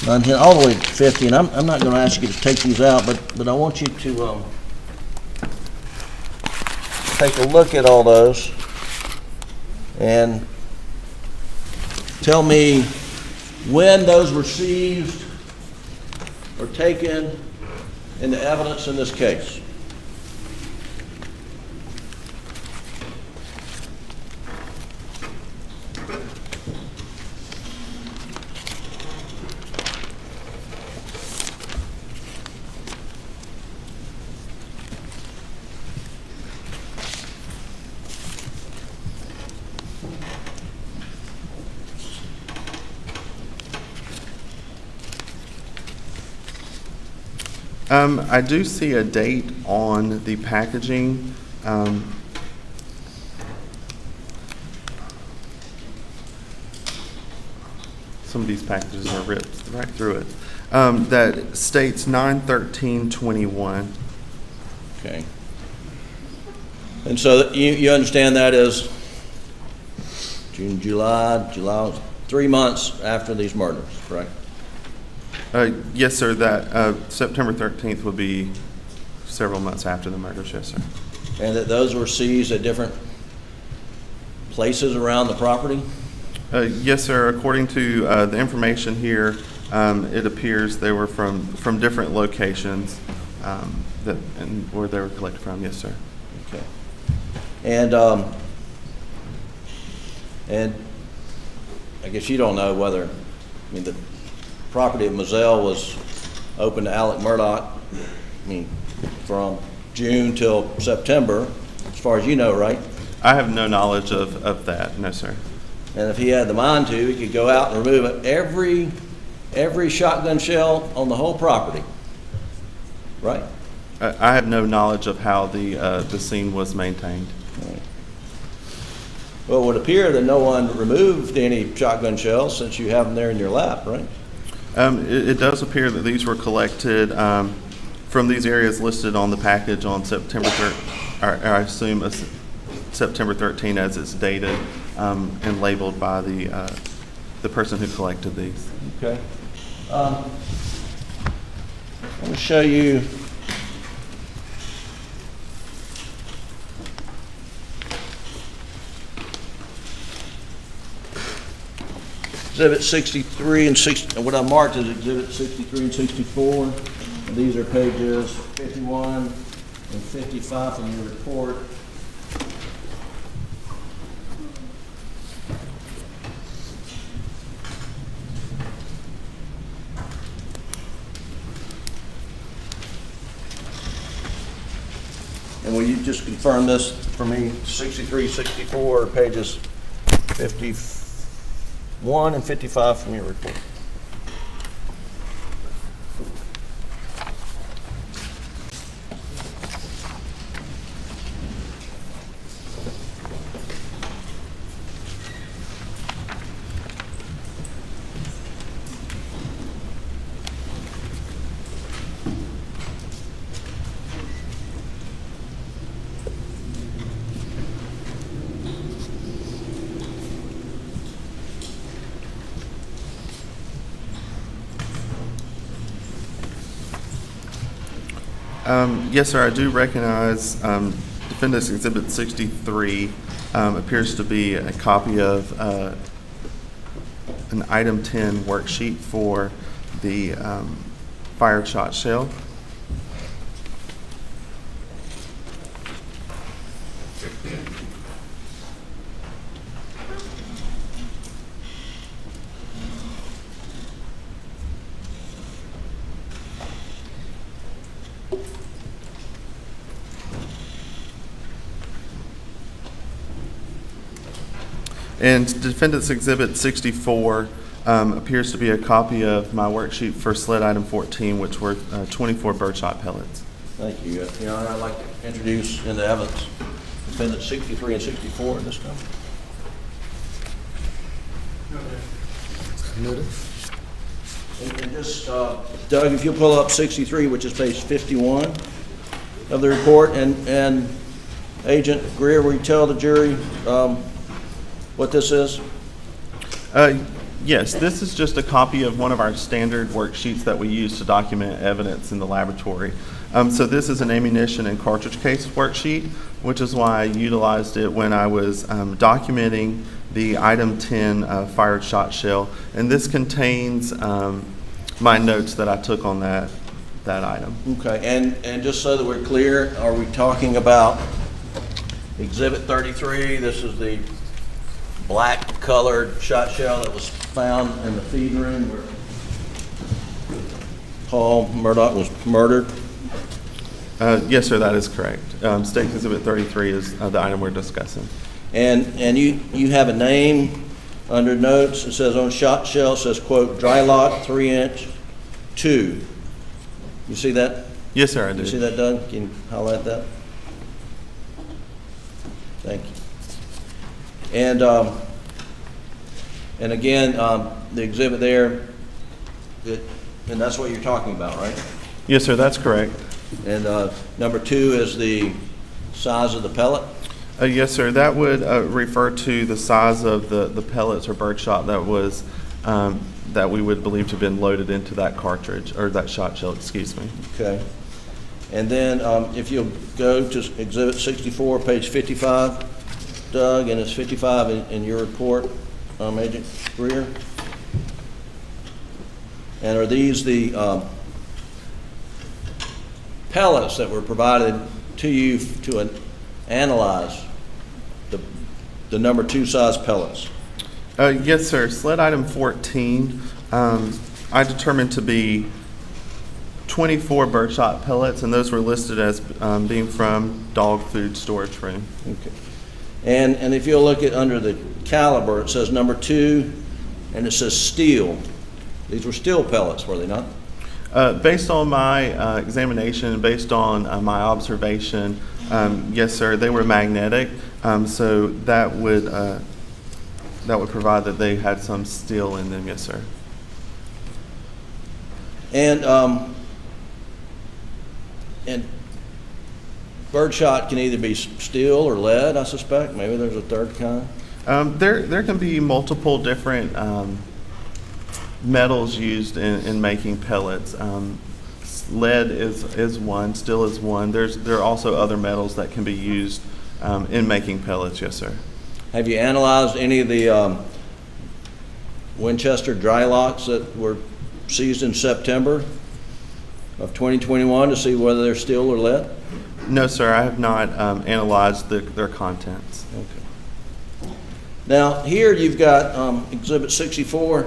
D: 9, 10, all the way to 50. And I'm not going to ask you to take these out, but I want you to take a look at all those and tell me when those were seized or taken into evidence in this case.
Q: I do see a date on the packaging. Some of these packages are ripped right through it. That states 9/13/21.
D: Okay. And so you understand that is June, July, 3 months after these murders, correct?
Q: Yes, sir. That September 13th would be several months after the murders, yes, sir.
D: And that those were seized at different places around the property?
Q: Yes, sir. According to the information here, it appears they were from different locations and where they were collected from. Yes, sir.
D: Okay. And I guess you don't know whether, I mean, the property of Moselle was open to Alex Murdaugh, I mean, from June till September, as far as you know, right?
Q: I have no knowledge of that, no, sir.
D: And if he had the mind to, he could go out and remove every shotgun shell on the whole property, right?
Q: I have no knowledge of how the scene was maintained.
D: Right. Well, it would appear that no one removed any shotgun shells since you have them there in your lap, right?
Q: It does appear that these were collected from these areas listed on the package on September 3rd, or I assume September 13 as it's dated and labeled by the person who collected these.
D: Okay. I'm going to show you Exhibit 63 and 60, what I marked is Exhibit 63 and 64. And these are pages 51 and 55 from your report. And will you just confirm this for me? 63, 64, pages 51 and 55 from your report.
Q: Yes, sir. I do recognize the Defendant's Exhibit 63 appears to be a copy of an Item 10 worksheet for the fired shot shell. And Defendant's Exhibit 64 appears to be a copy of my worksheet for SLED Item 14, which were 24 birdshot pellets.
D: Thank you. Your Honor, I'd like to introduce into evidence Defendants 63 and 64 in this time. And just, Doug, if you'll pull up 63, which is page 51 of the report, and Agent Greer, will you tell the jury what this is?
Q: Yes, this is just a copy of one of our standard worksheets that we use to document evidence in the laboratory. So this is an ammunition and cartridge case worksheet, which is why I utilized it when I was documenting the Item 10 fired shot shell. And this contains my notes that I took on that item.
D: Okay, and just so that we're clear, are we talking about Exhibit 33? This is the black colored shot shell that was found in the feed room where Paul Murdaugh was murdered?
Q: Yes, sir, that is correct. State Exhibit 33 is the item we're discussing.
D: And you have a name under notes. It says on shot shell, it says, quote, dry lock 3-inch 2. You see that?
Q: Yes, sir, I do.
D: You see that, Doug? Can you highlight that? Thank you. And again, the exhibit there, and that's what you're talking about, right?
Q: Yes, sir, that's correct.
D: And number 2 is the size of the pellet?
Q: Yes, sir, that would refer to the size of the pellets or birdshot that was that we would believe to have been loaded into that cartridge, or that shot shell, excuse me.
D: Okay. And then if you'll go to Exhibit 64, page 55, Doug, and it's 55 in your report, Agent Greer. And are these the pellets that were provided to you to analyze the number 2 size pellets?
Q: Yes, sir. SLED Item 14, I determined to be 24 birdshot pellets, and those were listed as being from dog food storage room.
D: Okay. And if you'll look at under the caliber, it says number 2, and it says steel. These were steel pellets, were they not?
Q: Based on my examination, based on my observation, yes, sir, they were magnetic. So that would provide that they had some steel in them, yes, sir.
D: And birdshot can either be steel or lead, I suspect. Maybe there's a third kind.
Q: There can be multiple different metals used in making pellets. Lead is one, steel is one. There are also other metals that can be used in making pellets, yes, sir.
D: Have you analyzed any of the Winchester dry locks that were seized in September of 2021 to see whether they're steel or lead?
Q: No, sir, I have not analyzed their contents.
D: Okay. Now, here you've got Exhibit 64.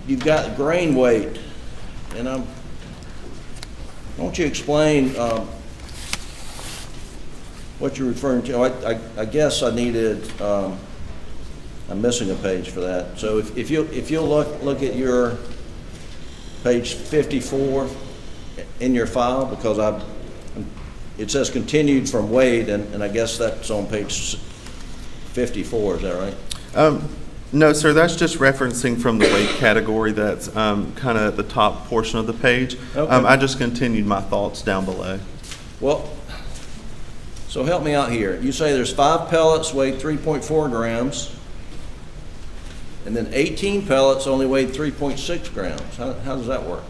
D: You've got grain weight, and won't you explain what you're referring to? I guess I needed. I'm missing a page for that. So if you'll look at your page 54 in your file, because it says continued from Wade, and I guess that's on page 54. Is that right?
Q: No, sir, that's just referencing from the weight category that's kind of at the top portion of the page.
D: Okay.
Q: I just continued my thoughts down below.
D: Well, so help me out here. You say there's 5 pellets weighed 3.4 grams, and then 18 pellets only weighed 3.6 grams. How does that work?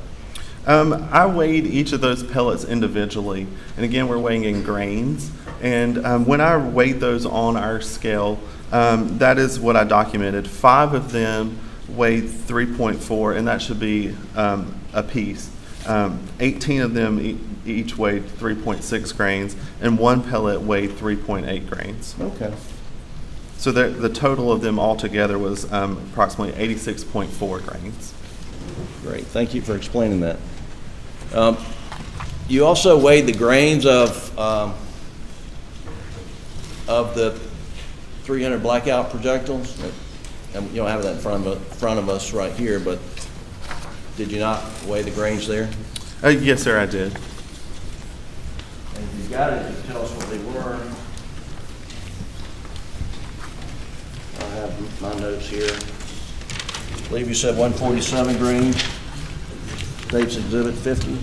Q: I weighed each of those pellets individually, and again, we're weighing in grains. And when I weighed those on our scale, that is what I documented. 5 of them weighed 3.4, and that should be a piece. 18 of them each weighed 3.6 grains, and 1 pellet weighed 3.8 grains.
D: Okay.
Q: So the total of them altogether was approximately 86.4 grains.
D: Great, thank you for explaining that. You also weighed the grains of the 300 blackout projectiles. And you don't have that in front of us right here, but did you not weigh the grains there?
Q: Yes, sir, I did.
D: And if you got it, just tell us what they were. I have my notes here. I believe you said 147 grains. State's Exhibit 50,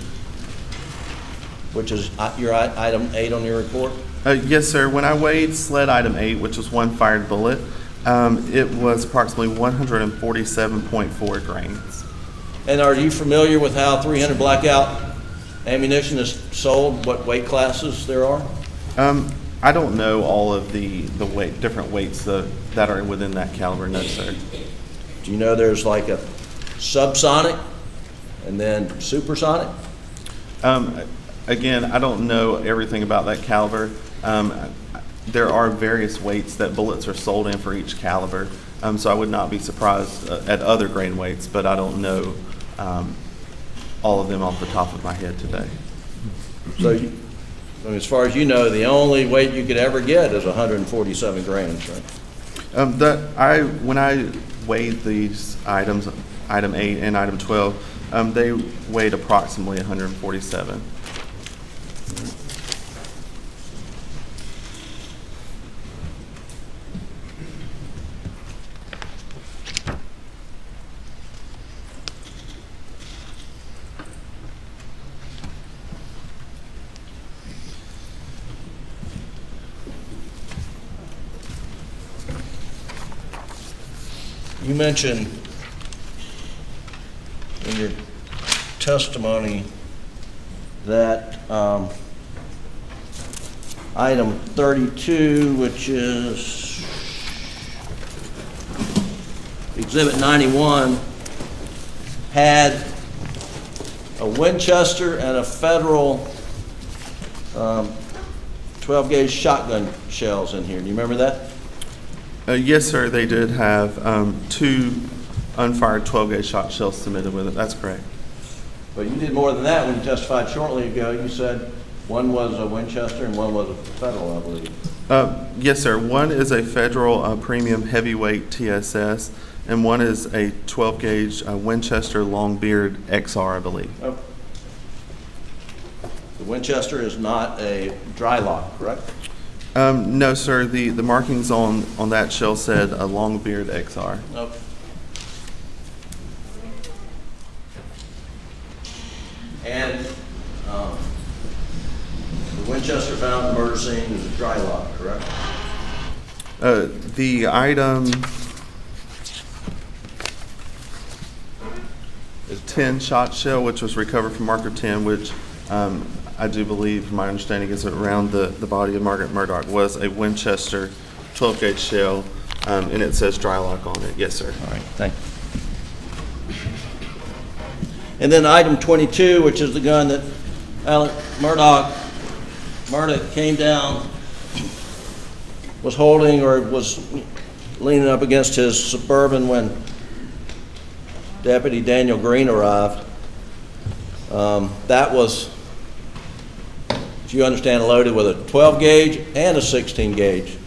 D: which is your item 8 on your report.
Q: Yes, sir. When I weighed sled item 8, which was 1 fired bullet, it was approximately 147.4 grains.
D: And are you familiar with how 300 blackout ammunition is sold, what weight classes there are?
Q: I don't know all of the different weights that are within that caliber, no, sir.
D: Do you know there's like a subsonic and then supersonic?
Q: Again, I don't know everything about that caliber. There are various weights that bullets are sold in for each caliber, so I would not be surprised at other grain weights, but I don't know all of them off the top of my head today.
D: So, as far as you know, the only weight you could ever get is 147 grains, right?
Q: When I weighed these items, item 8 and item 12, they weighed approximately 147.
D: You mentioned in your testimony that item 32, which is Exhibit 91, had a Winchester and a Federal 12-gauge shotgun shells in here. Do you remember that?
Q: Yes, sir, they did have 2 unfired 12-gauge shot shells submitted with it. That's correct.
D: But you did more than that when you testified shortly ago. You said one was a Winchester and one was a Federal, I believe.
Q: Yes, sir. One is a Federal premium heavyweight TSS, and one is a 12-gauge Winchester Longbeard XR, I believe.
D: Oh. The Winchester is not a dry lock, correct?
Q: No, sir. The markings on that shell said a Longbeard XR.
D: Nope. And the Winchester found in the murder scene is a dry lock, correct?
Q: The item is 10 shot shell, which was recovered from Marker 10, which I do believe, my understanding is around the body of Margaret Murdaugh was a Winchester 12-gauge shell, and it says dry lock on it. Yes, sir.
D: All right, thank you. And then item 22, which is the gun that Alex Murdaugh came down, was holding or was leaning up against his Suburban when Deputy Daniel Green arrived. That was, as you understand, loaded with a 12-gauge and a 16-gauge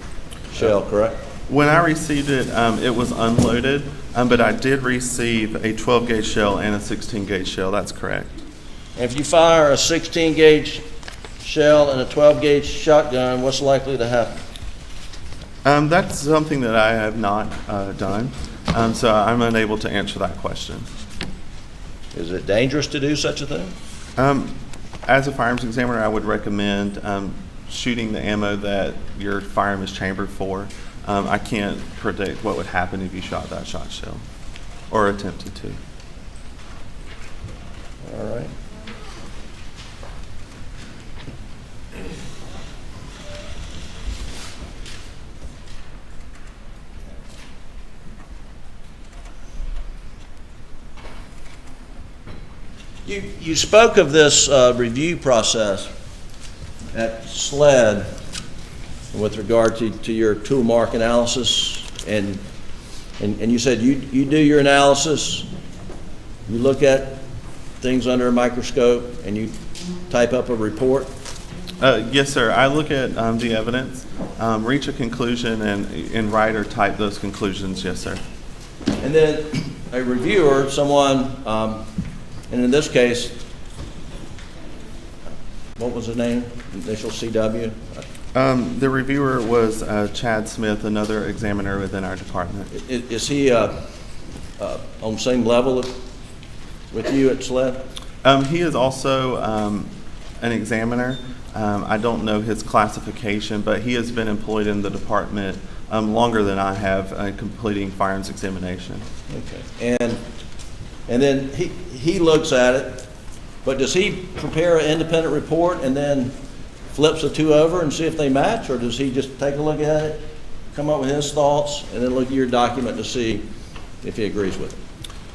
D: shell, correct?
Q: When I received it, it was unloaded, but I did receive a 12-gauge shell and a 16-gauge shell. That's correct.
D: And if you fire a 16-gauge shell and a 12-gauge shotgun, what's likely to happen?
Q: That's something that I have not done, so I'm unable to answer that question.
D: Is it dangerous to do such a thing?
Q: As a firearms examiner, I would recommend shooting the ammo that your firearm is chambered for. I can't predict what would happen if you shot that shot shell or attempted to.
D: All right. You spoke of this review process at SLED with regard to your tool mark analysis, and you said you do your analysis, you look at things under a microscope, and you type up a report?
Q: Yes, sir. I look at the evidence, reach a conclusion, and write or type those conclusions. Yes, sir.
D: And then a reviewer, someone, and in this case, what was his name? Initial CW?
Q: The reviewer was Chad Smith, another examiner within our department.
D: Is he on the same level with you at SLED?
Q: He is also an examiner. I don't know his classification, but he has been employed in the department longer than I have, completing firearms examination.
D: Okay. And then he looks at it, but does he prepare an independent report and then flips the two over and see if they match, or does he just take a look at it, come up with his thoughts, and then look at your document to see if he agrees with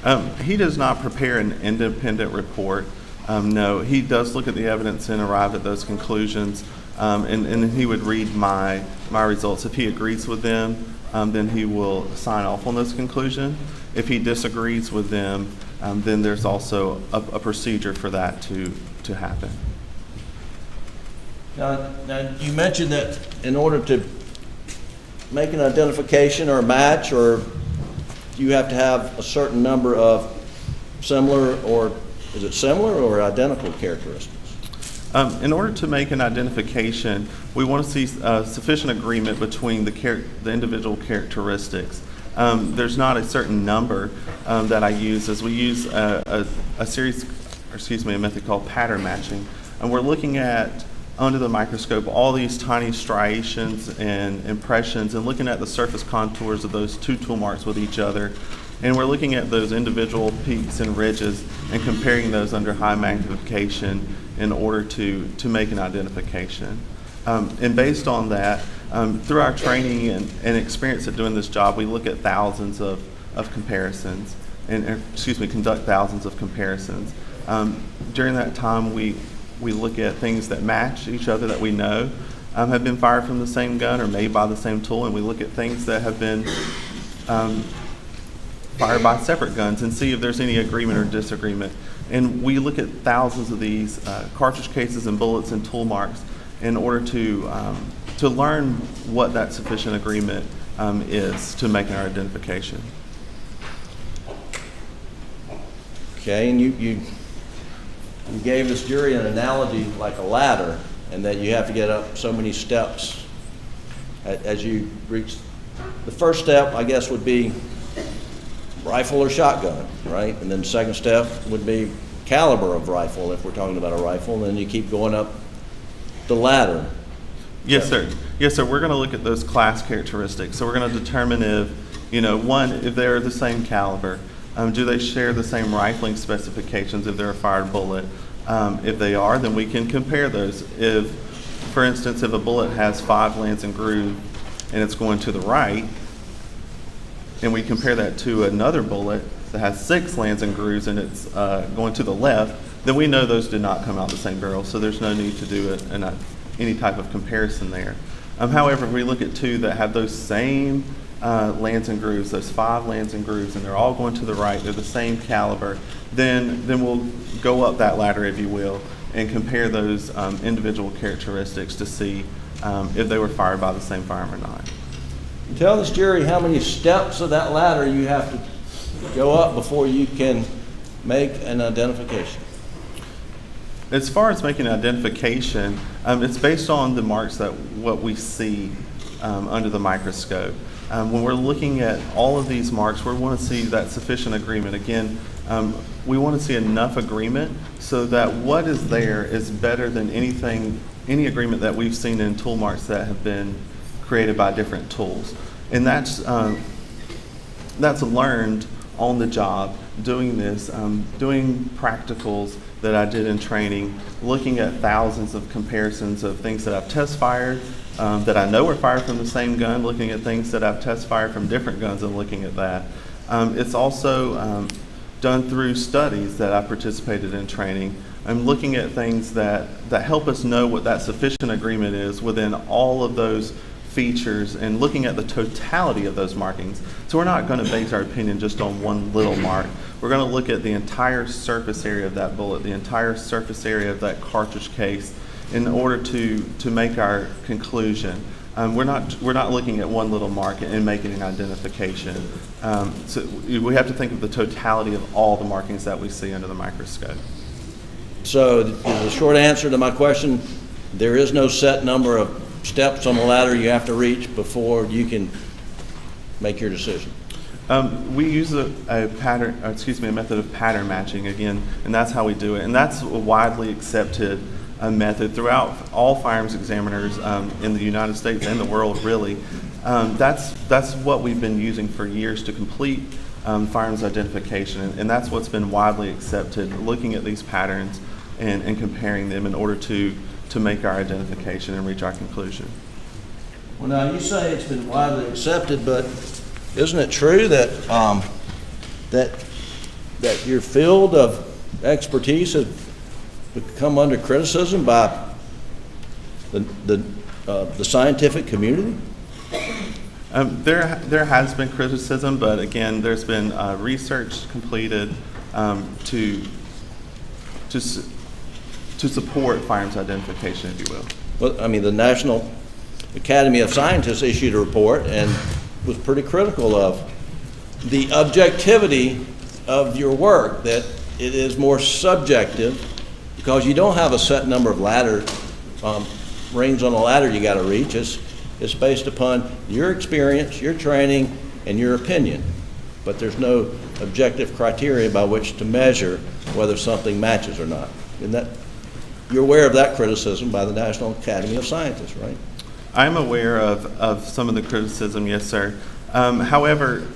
D: it?
Q: He does not prepare an independent report. No, he does look at the evidence and arrive at those conclusions, and he would read my results. If he agrees with them, then he will sign off on those conclusions. If he disagrees with them, then there's also a procedure for that to happen.
D: Now, you mentioned that in order to make an identification or a match, or you have to have a certain number of similar, or is it similar or identical characteristics?
Q: In order to make an identification, we want to see sufficient agreement between the individual characteristics. There's not a certain number that I use, as we use a method called pattern matching, and we're looking at under the microscope all these tiny striations and impressions, and looking at the surface contours of those two tool marks with each other. And we're looking at those individual peaks and ridges and comparing those under high magnification in order to make an identification. And based on that, through our training and experience at doing this job, we look at thousands of comparisons, conduct thousands of comparisons. During that time, we look at things that match each other that we know have been fired from the same gun or made by the same tool, and we look at things that have been fired by separate guns and see if there's any agreement or disagreement. And we look at thousands of these cartridge cases and bullets and tool marks in order to learn what that sufficient agreement is to make our identification.
D: Okay, and you gave this jury an analogy like a ladder, and that you have to get up so many steps as you reach. The first step, I guess, would be rifle or shotgun, right? And then the second step would be caliber of rifle, if we're talking about a rifle, and then you keep going up the ladder.
Q: Yes, sir. Yes, sir. We're going to look at those class characteristics. So we're going to determine if they're the same caliber. Do they share the same rifling specifications if they're a fired bullet? If they are, then we can compare those. If, for instance, if a bullet has 5 lance and groove and it's going to the right, and we compare that to another bullet that has 6 lance and grooves and it's going to the left, then we know those did not come out the same barrel, so there's no need to do any type of comparison there. However, if we look at 2 that have those same lance and grooves, those 5 lance and grooves, and they're all going to the right, they're the same caliber, then we'll go up that ladder, if you will, and compare those individual characteristics to see if they were fired by the same firearm or not.
D: Tell this jury how many steps of that ladder you have to go up before you can make an identification.
Q: As far as making an identification, it's based on the marks that what we see under the microscope. When we're looking at all of these marks, we want to see that sufficient agreement. Again, we want to see enough agreement so that what is there is better than any agreement that we've seen in tool marks that have been created by different tools. And that's learned on the job, doing this, doing practicals that I did in training, looking at thousands of comparisons of things that I've test fired, that I know were fired from the same gun, looking at things that I've test fired from different guns and looking at that. It's also done through studies that I participated in training. I'm looking at things that help us know what that sufficient agreement is within all of those features and looking at the totality of those markings. So we're not going to base our opinion just on one little mark. We're going to look at the entire surface area of that bullet, the entire surface area of that cartridge case in order to make our conclusion. We're not looking at one little mark and making an identification. So we have to think of the totality of all the markings that we see under the microscope.
D: So the short answer to my question, there is no set number of steps on the ladder you have to reach before you can make your decision.
Q: We use a method of pattern matching again, and that's how we do it. And that's a widely accepted method throughout all firearms examiners in the United States and the world, really. That's what we've been using for years to complete firearms identification, and that's what's been widely accepted, looking at these patterns and comparing them in order to make our identification and reach our conclusion.
D: Well, now you say it's been widely accepted, but isn't it true that that your field of expertise has become under criticism by the scientific community?
Q: There has been criticism, but again, there's been research completed to support firearms identification, if you will.
D: Well, I mean, the National Academy of Scientists issued a report and was pretty critical of the objectivity of your work, that it is more subjective because you don't have a set number of rings on a ladder you got to reach. It's based upon your experience, your training, and your opinion. But there's no objective criteria by which to measure whether something matches or not. You're aware of that criticism by the National Academy of Scientists, right?
Q: I'm aware of some of the criticism, yes, sir. However,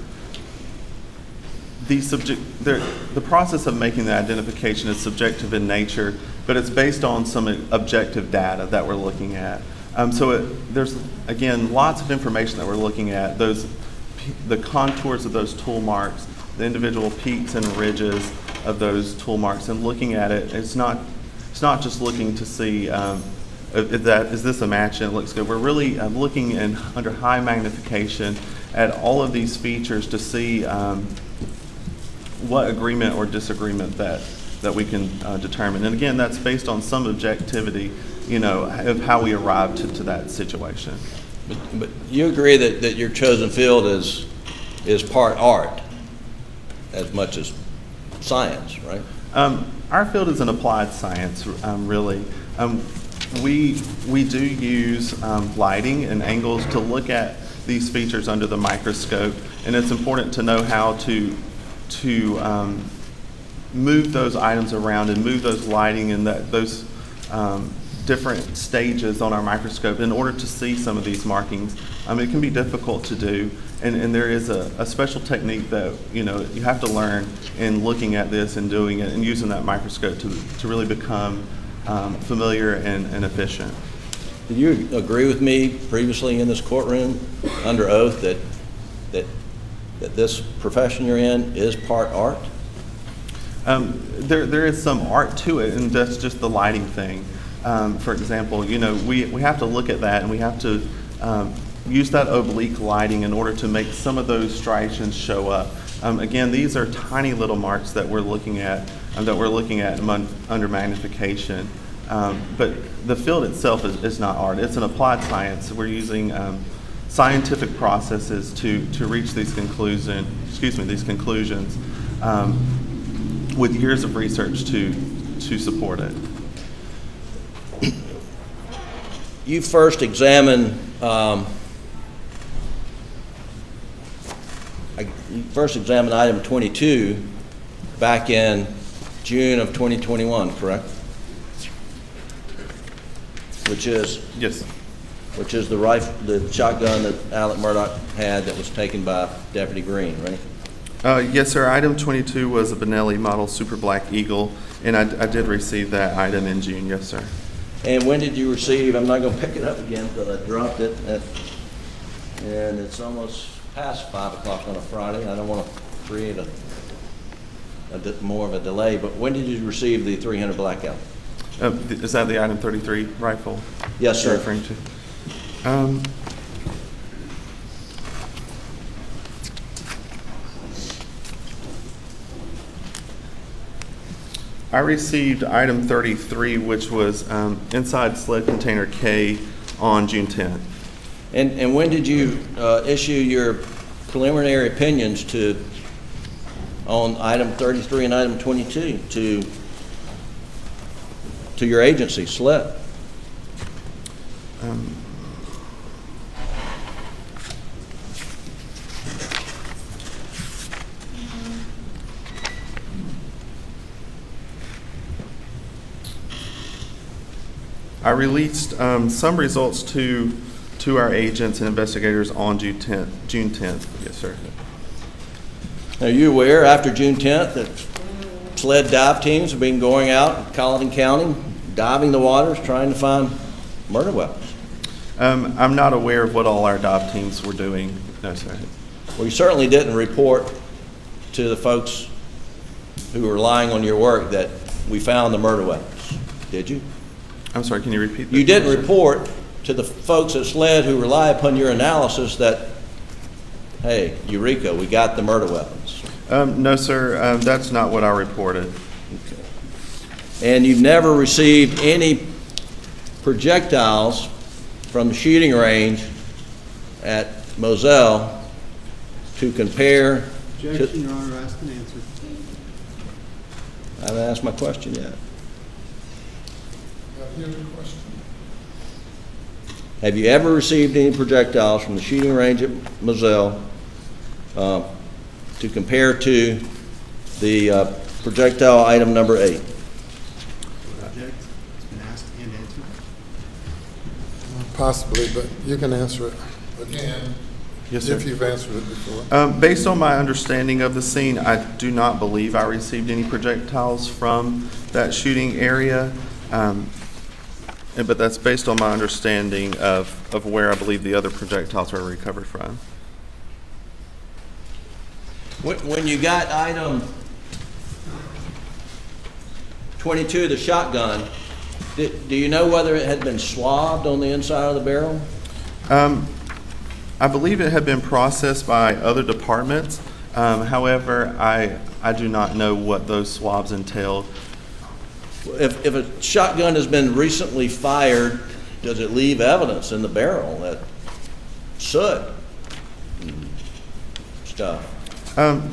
Q: the process of making the identification is subjective in nature, but it's based on some objective data that we're looking at. There's, again, lots of information that we're looking at, the contours of those tool marks, the individual peaks and ridges of those tool marks, and looking at it, it's not just looking to see is this a match and it looks good. We're really looking under high magnification at all of these features to see what agreement or disagreement that we can determine. And again, that's based on some objectivity, of how we arrived to that situation.
D: But you agree that your chosen field is part art as much as science, right?
Q: Our field is an applied science, really. We do use lighting and angles to look at these features under the microscope, and it's important to know how to move those items around and move those lighting and those different stages on our microscope in order to see some of these markings. It can be difficult to do, and there is a special technique that you have to learn in looking at this and doing it and using that microscope to really become familiar and efficient.
D: Did you agree with me previously in this courtroom under oath that this profession you're in is part art?
Q: There is some art to it, and that's just the lighting thing. For example, we have to look at that, and we have to use that oblique lighting in order to make some of those striations show up. Again, these are tiny little marks that we're looking at under magnification. But the field itself is not art. It's an applied science. We're using scientific processes to reach these conclusions with years of research to support it.
D: You first examined item 22 back in June of 2021, correct? Which is the shotgun that Alex Murdaugh had that was taken by Deputy Green, right?
Q: Yes, sir. Item 22 was a Benelli model Super Black Eagle, and I did receive that item in June. Yes, sir.
D: And when did you receive? I'm not going to pick it up again because I dropped it, and it's almost past 5 o'clock on a Friday. I don't want to create more of a delay, but when did you receive the 300 blackout?
Q: Is that the item 33 rifle?
D: Yes, sir.
Q: You're referring to? I received item 33, which was inside sled container K on June 10th.
D: And when did you issue your preliminary opinions on item 33 and item 22 to your agency, SLED?
Q: I released some results to our agents and investigators on June 10th. Yes, sir.
D: Are you aware after June 10th that SLED dive teams have been going out in Colleton County, diving the waters, trying to find murder weapons?
Q: I'm not aware of what all our dive teams were doing. No, sir.
D: Well, you certainly didn't report to the folks who were relying on your work that we found the murder weapons, did you?
Q: I'm sorry, can you repeat that?
D: You didn't report to the folks at SLED who rely upon your analysis that, hey, Eureka, we got the murder weapons.
Q: No, sir, that's not what I reported.
D: Okay. And you've never received any projectiles from the shooting range at Moselle to compare
R: Objection, Your Honor, asked and answered.
D: I haven't asked my question yet. Have you ever received any projectiles from the shooting range at Moselle to compare to the projectile item number 8?
R: Object. It's been asked and answered.
C: Possibly, but you can answer it again.
Q: Yes, sir.
C: If you've answered it before.
Q: Based on my understanding of the scene, I do not believe I received any projectiles from that shooting area. But that's based on my understanding of where I believe the other projectiles were recovered from.
D: When you got item 22, the shotgun, do you know whether it had been swabbed on the inside of the barrel?
Q: I believe it had been processed by other departments. However, I do not know what those swabs entailed.
D: If a shotgun has been recently fired, does it leave evidence in the barrel, that soot and stuff?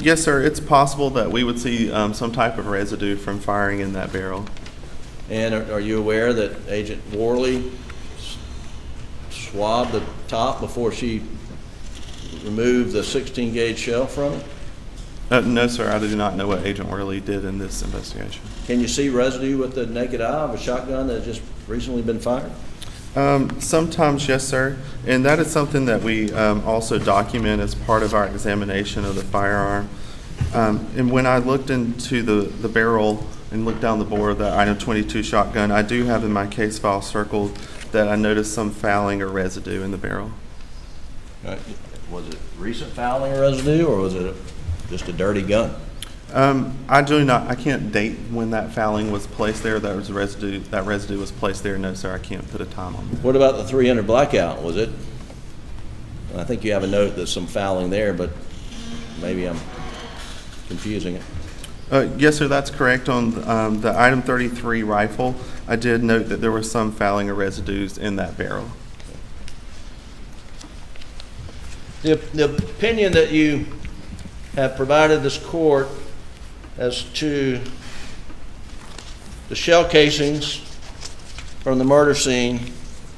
Q: Yes, sir. It's possible that we would see some type of residue from firing in that barrel.
D: And are you aware that Agent Worley swabbed the top before she removed the 16-gauge shell from it?
Q: No, sir. I do not know what Agent Worley did in this investigation.
D: Can you see residue with the naked eye of a shotgun that has just recently been fired?
Q: Sometimes, yes, sir. And that is something that we also document as part of our examination of the firearm. And when I looked into the barrel and looked down the bore of the item 22 shotgun, I do have in my case file circled that I noticed some fouling or residue in the barrel.
D: Was it recent fouling or residue, or was it just a dirty gun?
Q: I can't date when that fouling was placed there. That residue was placed there. No, sir, I can't put a time on that.
D: What about the 300 blackout? Was it? I think you have a note there's some fouling there, but maybe I'm confusing it.
Q: Yes, sir, that's correct. On the item 33 rifle, I did note that there was some fouling or residues in that barrel.
D: The opinion that you have provided this court as to the shell casings from the murder scene,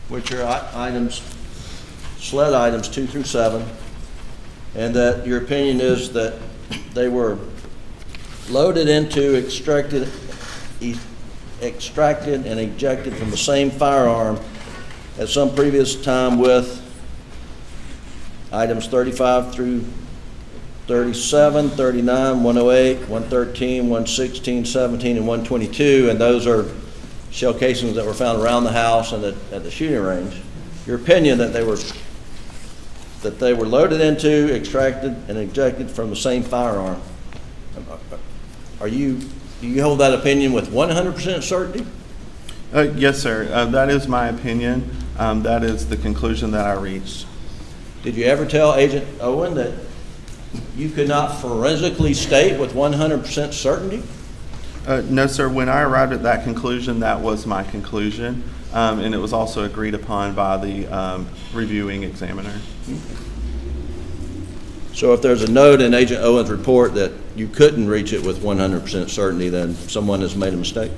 D: which are items, SLED items 2 through 7, and that your opinion is that they were loaded into, extracted and ejected from the same firearm at some previous time with items 35 through 37, 39, 108, 113, 116, 17, and 122, and those are shell casings that were found around the house and at the shooting range. Your opinion that they were loaded into, extracted, and ejected from the same firearm. do you hold that opinion with 100% certainty?
Q: Yes, sir. That is my opinion. That is the conclusion that I reached.
D: Did you ever tell Agent Owen that you could not forensically state with 100% certainty?
Q: No, sir. When I arrived at that conclusion, that was my conclusion, and it was also agreed upon by the reviewing examiner.
D: So if there's a note in Agent Owen's report that you couldn't reach it with 100% certainty, then someone has made a mistake?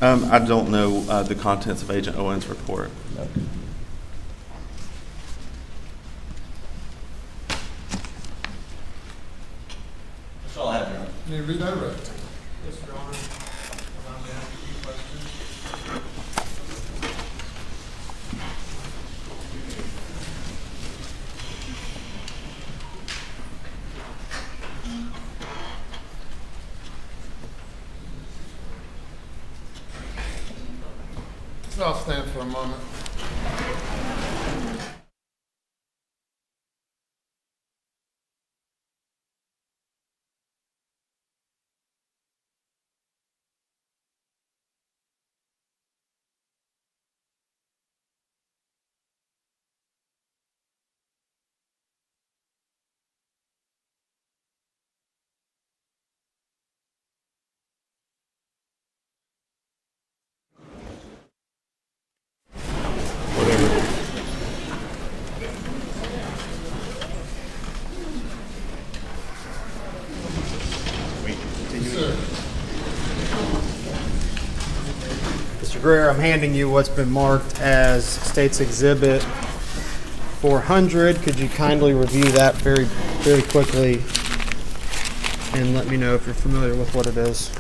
Q: I don't know the contents of Agent Owen's report.
D: Okay. That's all I have, Your Honor.
C: May I redirect?
U: Yes, Your Honor. Allow me to ask a few questions.
C: I'll stand for a moment.
R: Mr. Greer, I'm handing you what's been marked as State's Exhibit 400. Could you kindly review that very, very quickly and let me know if you're familiar with what it is?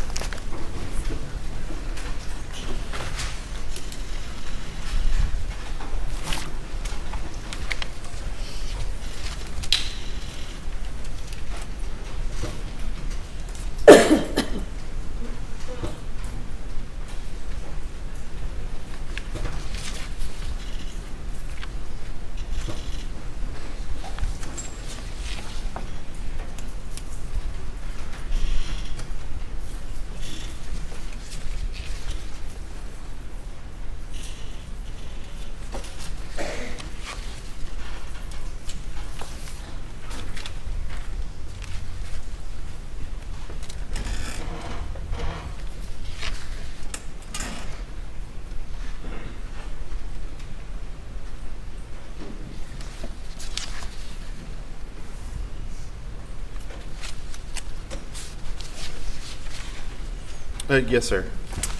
Q: Yes, sir.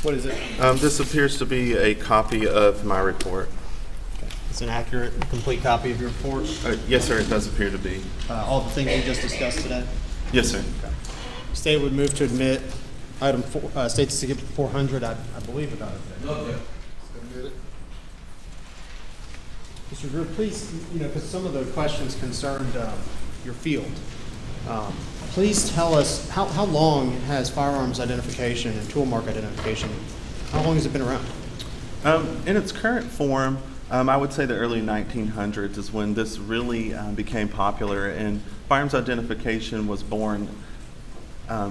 R: What is it?
Q: This appears to be a copy of my report.
R: It's an accurate, complete copy of your report?
Q: Yes, sir, it does appear to be.
R: All the things we just discussed today?
Q: Yes, sir.
R: Okay. State would move to admit item State's Exhibit 400, I believe about it.
D: Okay.
R: Mr. Greer, please, because some of the questions concerned your field. Please tell us, how long has firearms identification and tool mark identification, how long has it been around?
Q: In its current form, I would say the early 1900s is when this really became popular, and firearms identification was born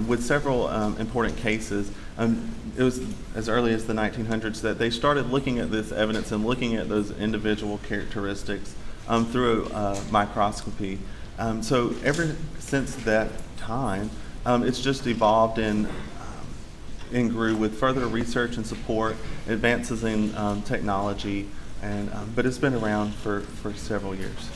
Q: with several important cases. It was as early as the 1900s that they started looking at this evidence and looking at those individual characteristics through microscopy. So ever since that time, it's just evolved and grew with further research and support, advances in technology, and but it's been around for several years.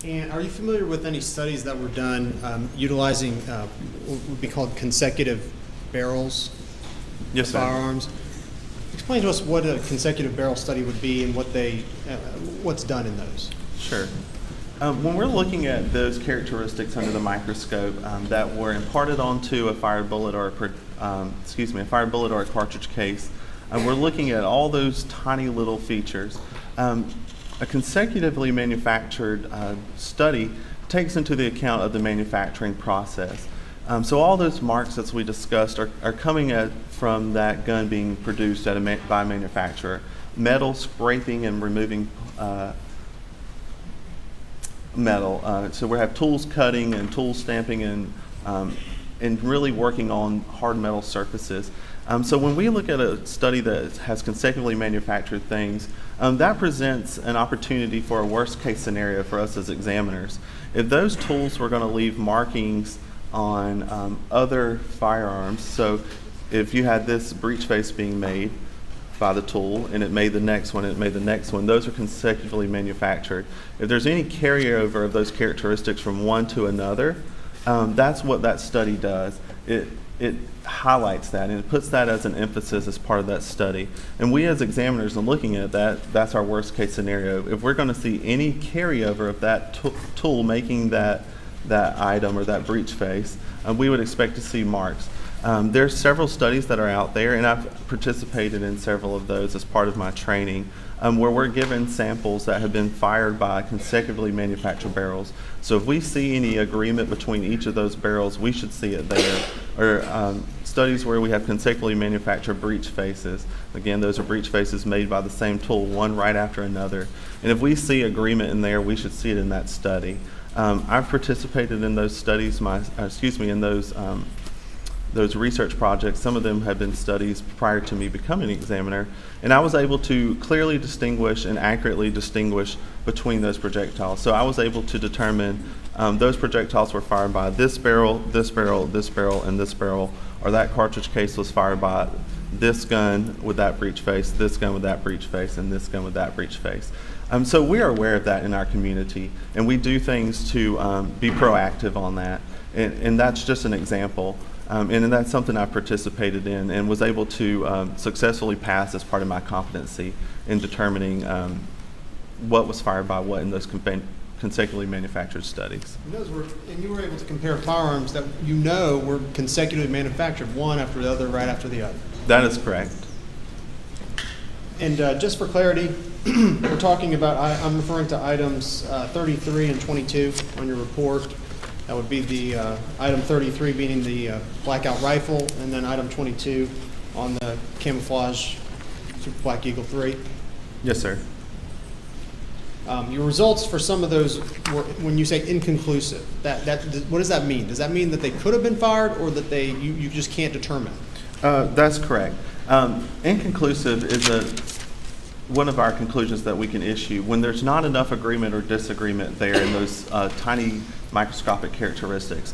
R: And are you familiar with any studies that were done utilizing what would be called consecutive barrels?
Q: Yes, sir.
R: Firearms. Explain to us what a consecutive barrel study would be and what's done in those.
Q: Sure. When we're looking at those characteristics under the microscope that were imparted onto a fired bullet or a fired bullet or a cartridge case, we're looking at all those tiny little features. A consecutively manufactured study takes into the account of the manufacturing process. So all those marks that we discussed are coming from that gun being produced by a manufacturer. Metal scraping and removing metal. So we have tools cutting and tools stamping and and really working on hard metal surfaces. So when we look at a study that has consecutively manufactured things, that presents an opportunity for a worst case scenario for us as examiners. If those tools were going to leave markings on other firearms, so if you had this breech face being made by the tool and it made the next one, it made the next one, those are consecutively manufactured. If there's any carryover of those characteristics from one to another, that's what that study does. It highlights that and it puts that as an emphasis as part of that study. And we as examiners, in looking at that, that's our worst case scenario. If we're going to see any carryover of that tool making that item or that breech face, we would expect to see marks. There's several studies that are out there, and I've participated in several of those as part of my training, where we're given samples that have been fired by consecutively manufactured barrels. So if we see any agreement between each of those barrels, we should see it there. Or studies where we have consecutively manufactured breech faces. Again, those are breech faces made by the same tool, one right after another. And if we see agreement in there, we should see it in that study. I've participated in those studies, in those research projects. Some of them have been studies prior to me becoming an examiner, and I was able to clearly distinguish and accurately distinguish between those projectiles. So I was able to determine those projectiles were fired by this barrel, this barrel, this barrel, and this barrel, or that cartridge case was fired by this gun with that breech face, this gun with that breech face, and this gun with that breech face. So we are aware of that in our community, and we do things to be proactive on that, and that's just an example. And that's something I participated in and was able to successfully pass as part of my competency in determining what was fired by what in those consecutively manufactured studies.
R: And you were able to compare firearms that you know were consecutively manufactured, one after the other, right after the other.
Q: That is correct.
R: And just for clarity, we're talking about, I'm referring to items 33 and 22 on your report. That would be the item 33 being the blackout rifle, and then item 22 on the camouflage Super Black Eagle 3.
Q: Yes, sir.
R: Your results for some of those were, when you say inconclusive, what does that mean? Does that mean that they could have been fired, or that you just can't determine?
Q: That's correct. Inconclusive is one of our conclusions that we can issue when there's not enough agreement or disagreement there in those tiny microscopic characteristics.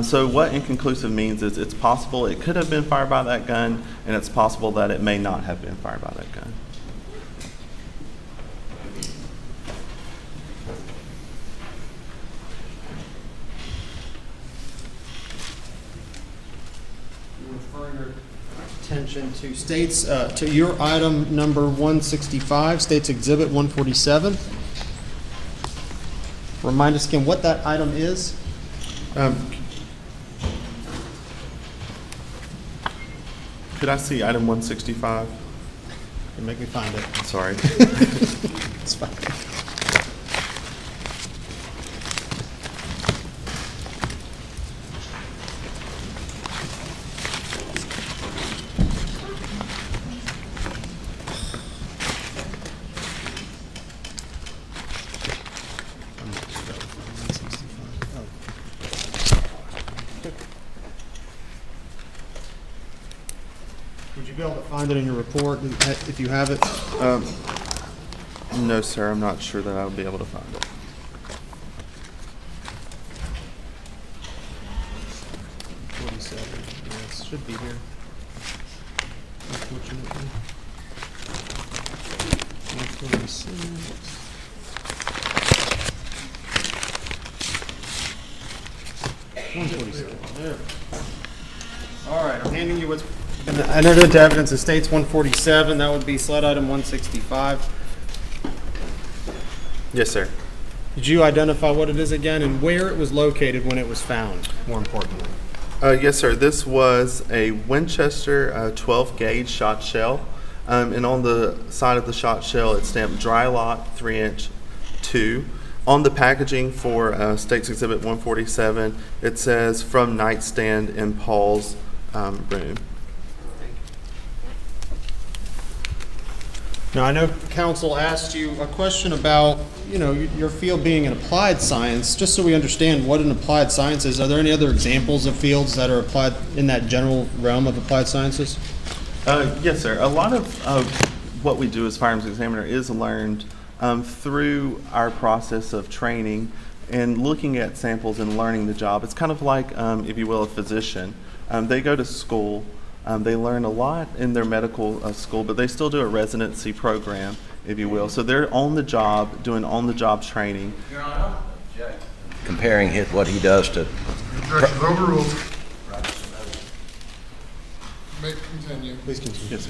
Q: So what inconclusive means is it's possible it could have been fired by that gun, and it's possible that it may not have been fired by that gun.
R: Refer your attention to states, to your item number 165, States Exhibit 147. Remind us again what that item is.
Q: Could I see item 165?
R: You make me find it.
Q: Sorry.
R: It's fine. Would you be able to find it in your report if you have it?
Q: No, sir. I'm not sure that I would be able to find it.
R: Yes, should be here. Unfortunately. 146. There. All right, I'm handing you what's been entered into evidence of States 147. That would be sled item 165.
Q: Yes, sir.
R: Did you identify what it is again and where it was located when it was found, more importantly?
Q: Yes, sir. This was a Winchester 12 gauge shot shell. And on the side of the shot shell, it's stamped dry lock 3-inch 2. On the packaging for States Exhibit 147, it says from nightstand in Paul's room.
R: Now, I know council asked you a question about, your field being an applied science. Just so we understand what an applied science is, are there any other examples of fields that are applied in that general realm of applied sciences?
Q: Yes, sir. A lot of what we do as firearms examiner is learned through our process of training and looking at samples and learning the job. It's kind of like, if you will, a physician. They go to school. They learn a lot in their medical school, but they still do a residency program, if you will. So they're on the job, doing on-the-job training.
D: Comparing what he does to.
C: Objection overruled. May continue.
R: Please continue.
Q: Yes,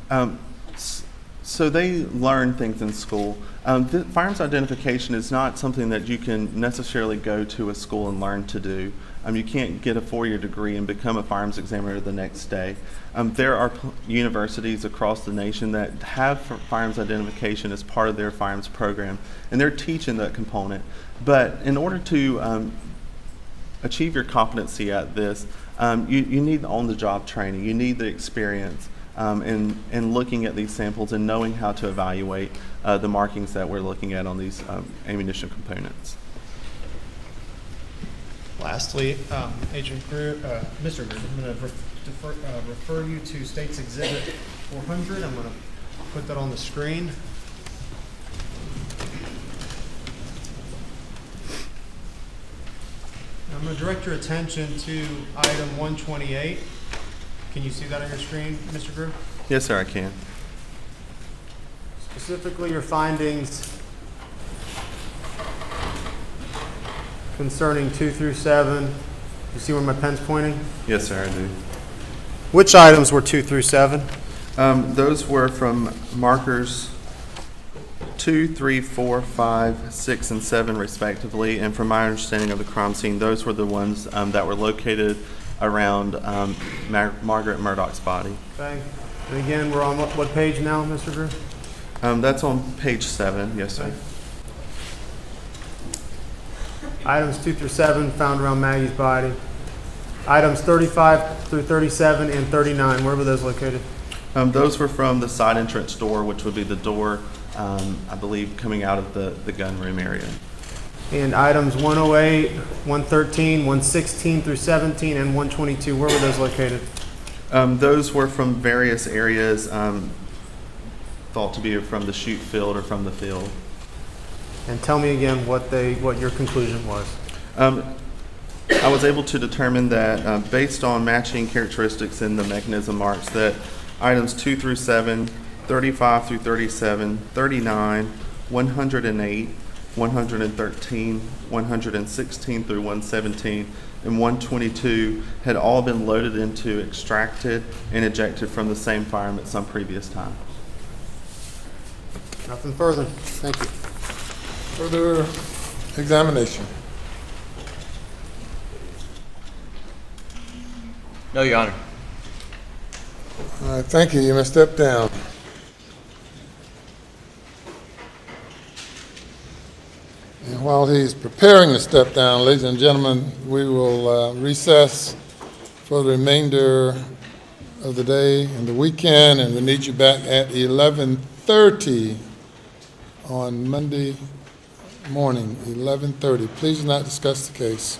Q: sir. So they learn things in school. Firearms identification is not something that you can necessarily go to a school and learn to do. You can't get a 4-year degree and become a firearms examiner the next day. There are universities across the nation that have firearms identification as part of their firearms program, and they're teaching that component. But in order to achieve your competency at this, you need on-the-job training. You need the experience in looking at these samples and knowing how to evaluate the markings that we're looking at on these ammunition components.
R: Lastly, Agent Greer, Mr. Greer, I'm going to refer you to State's Exhibit 400. I'm going to put that on the screen. I'm going to direct your attention to item 128. Can you see that on your screen, Mr. Greer?
Q: Yes, sir, I can.
R: Specifically, your findings concerning 2 through 7. You see where my pen's pointing?
Q: Yes, sir, I do.
R: Which items were 2 through 7?
Q: Those were from markers 2, 3, 4, 5, 6, and 7, respectively. And from my understanding of the crime scene, those were the ones that were located around Margaret Murdaugh's body.
R: Okay. And again, we're on what page now, Mr. Greer?
Q: That's on page 7, yes, sir.
R: Okay. Items 2 through 7 found around Maggie's body. Items 35 through 37 and 39, where were those located?
Q: Those were from the side entrance door, which would be the door, I believe, coming out of the gun room area.
R: And items 108, 113, 116 through 17, and 122, where were those located?
Q: Those were from various areas, thought to be from the shoot field or from the field.
R: And tell me again what your conclusion was.
Q: I was able to determine that based on matching characteristics in the mechanism marks that items 2 through 7, 35 through 37, 39, 108, 113, 116 through 117, and 122 had all been loaded into, extracted, and ejected from the same firearm at some previous time.
R: Nothing further. Thank you.
C: Further examination.
D: No, Your Honor.
C: All right, thank you. You may step down. And while he's preparing to step down, ladies and gentlemen, we will recess for the remainder of the day and the weekend, and we need you back at 11:30 on Monday morning, 11:30. Please do not discuss the case.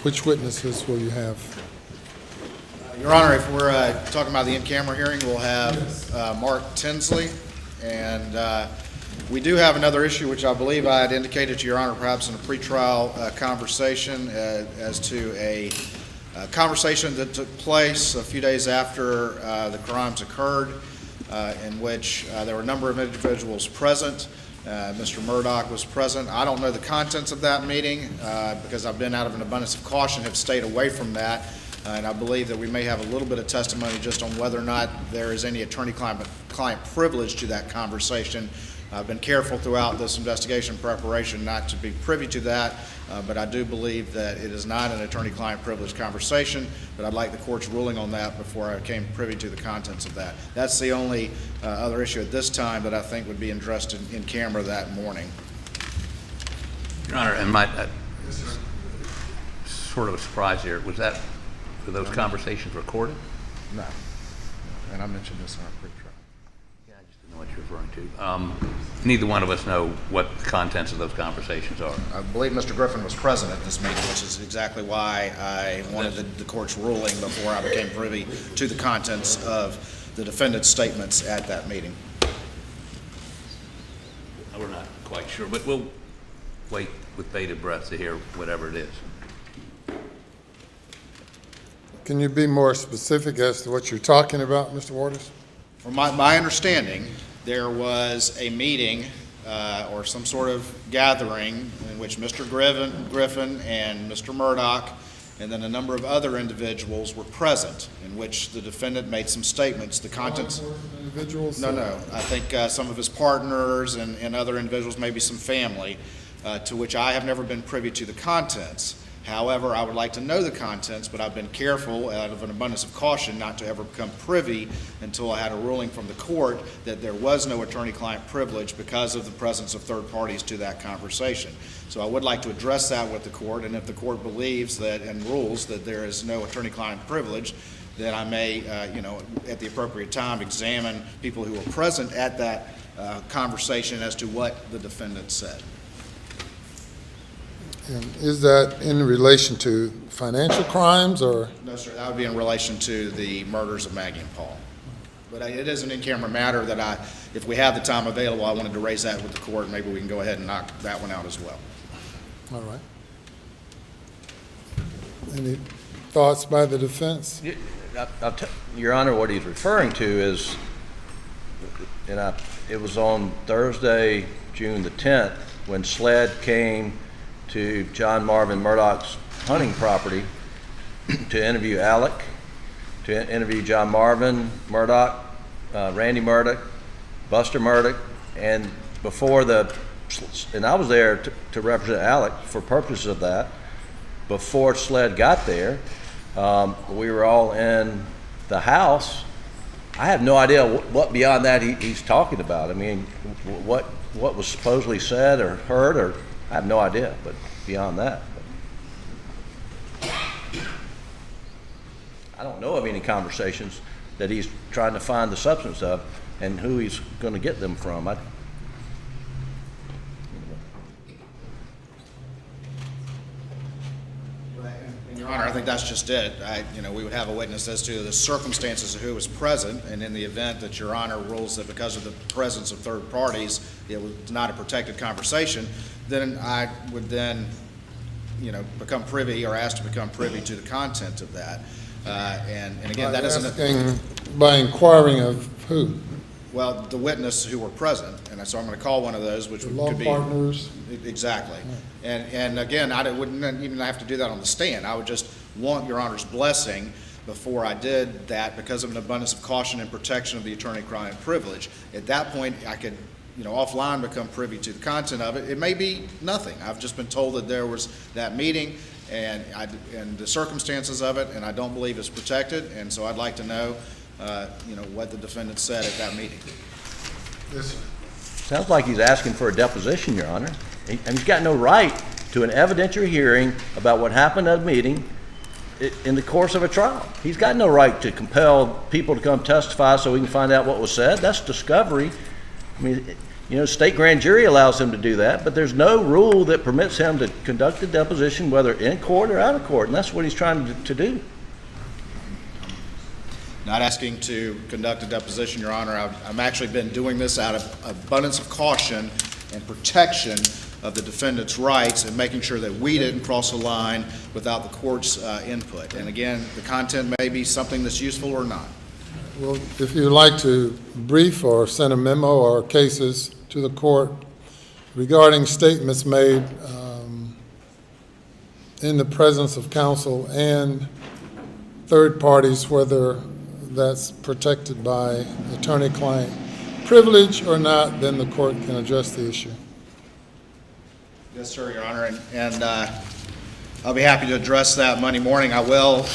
C: Which witnesses will you have?
B: Your Honor, if we're talking about the in-camera hearing, we'll have Mark Tinsley, and we do have another issue, which I believe I had indicated to Your Honor perhaps in a pretrial conversation as to a A conversation that took place a few days after the crimes occurred, in which there were a number of individuals present. Mr. Murdaugh was present. I don't know the contents of that meeting because I've been out of an abundance of caution, have stayed away from that. And I believe that we may have a little bit of testimony just on whether or not there is any attorney-client privilege to that conversation. I've been careful throughout this investigation preparation not to be privy to that, but I do believe that it is not an attorney-client privilege conversation, but I'd like the court's ruling on that before I became privy to the contents of that. That's the only other issue at this time that I think would be addressed in camera that morning.
K: Your Honor, and sort of a surprise here, were those conversations recorded?
B: No. And I mentioned this in our pre-trial.
K: Know what you're referring to. Neither one of us know what the contents of those conversations are.
B: I believe Mr. Griffin was present at this meeting, which is exactly why I wanted the court's ruling before I became privy to the contents of the defendant's statements at that meeting.
K: We're not quite sure, but we'll wait with bated breath to hear whatever it is.
C: Can you be more specific as to what you're talking about, Mr. Waters?
B: From my understanding, there was a meeting or some sort of gathering in which Mr. Griffin and Mr. Murdaugh and then a number of other individuals were present, in which the defendant made some statements. The contents.
C: Individuals?
B: No. I think some of his partners and other individuals, maybe some family, to which I have never been privy to the contents. However, I would like to know the contents, but I've been careful out of an abundance of caution not to ever become privy until I had a ruling from the court that there was no attorney-client privilege because of the presence of third parties to that conversation. So I would like to address that with the court, and if the court believes that and rules that there is no attorney-client privilege, then I may, at the appropriate time, examine people who were present at that conversation as to what the defendant said.
C: And is that in relation to financial crimes or?
B: No, sir. That would be in relation to the murders of Maggie and Paul. But it is an in-camera matter that if we have the time available, I wanted to raise that with the court. Maybe we can go ahead and knock that one out as well.
C: All right. Any thoughts by the defense?
D: Your Honor, what he's referring to is, it was on Thursday, June the 10th, when SLED came to John Marvin Murdaugh's hunting property to interview Alec, to interview John Marvin Murdaugh, Randy Murdaugh, Buster Murdaugh, and I was there to represent Alec for purposes of that. Before SLED got there, we were all in the house. I have no idea what beyond that he's talking about. I mean, what was supposedly said or heard, or I have no idea, but beyond that. I don't know of any conversations that he's trying to find the substance of and who he's going to get them from.
B: And Your Honor, I think that's just it. We would have a witness as to the circumstances of who was present, and in the event that Your Honor rules that because of the presence of third parties, it was not a protected conversation, then I would become privy or asked to become privy to the content of that. And again, that isn't
C: by inquiring of who?
B: Well, the witness who were present, and so I'm going to call one of those, which could be
C: partners.
B: Exactly. And again, I wouldn't even have to do that on the stand. I would just want Your Honor's blessing before I did that because of an abundance of caution and protection of the attorney-client privilege. At that point, I could, offline become privy to the content of it. It may be nothing. I've just been told that there was that meeting and the circumstances of it, and I don't believe it's protected, and so I'd like to know, what the defendant said at that meeting.
C: Yes, sir.
D: Sounds like he's asking for a deposition, Your Honor. And he's got no right to an evidentiary hearing about what happened at a meeting in the course of a trial. He's got no right to compel people to come testify so we can find out what was said. That's discovery. I mean, state grand jury allows him to do that, but there's no rule that permits him to conduct a deposition, whether in court or out of court, and that's what he's trying to do.
B: Not asking to conduct a deposition, Your Honor. I've actually been doing this out of abundance of caution and protection of the defendant's rights and making sure that we didn't cross a line without the court's input. And again, the content may be something that's useful or not.
C: Well, if you'd like to brief or send a memo or cases to the court regarding statements made in the presence of counsel and third parties, whether that's protected by attorney-client privilege or not, then the court can address the issue.
B: Yes, sir, Your Honor, and I'll be happy to address that Monday morning. I will.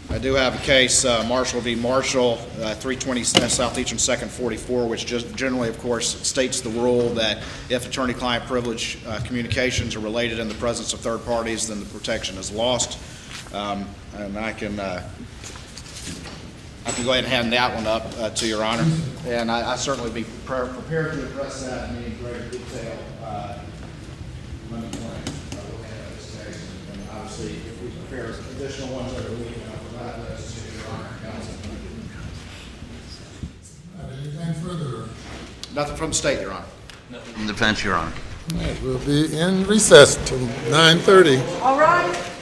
B: I do have a case, Marshall v. Marshall, 320 Southeastern 2nd 44, which just generally, of course, states the rule that if attorney-client privilege communications are related in the presence of third parties, then the protection is lost. And I can go ahead and hand that one up to Your Honor, and I certainly be prepared to address that in any greater detail Monday morning. We'll have this case, and obviously, if we prepare additional ones over the weekend, I'll provide those to Your Honor and counsel.
C: Anything further?
B: Nothing from the state, Your Honor.
K: Nothing from the defense, Your Honor.
C: All right, we'll be in recess till 9:30.
E: All right.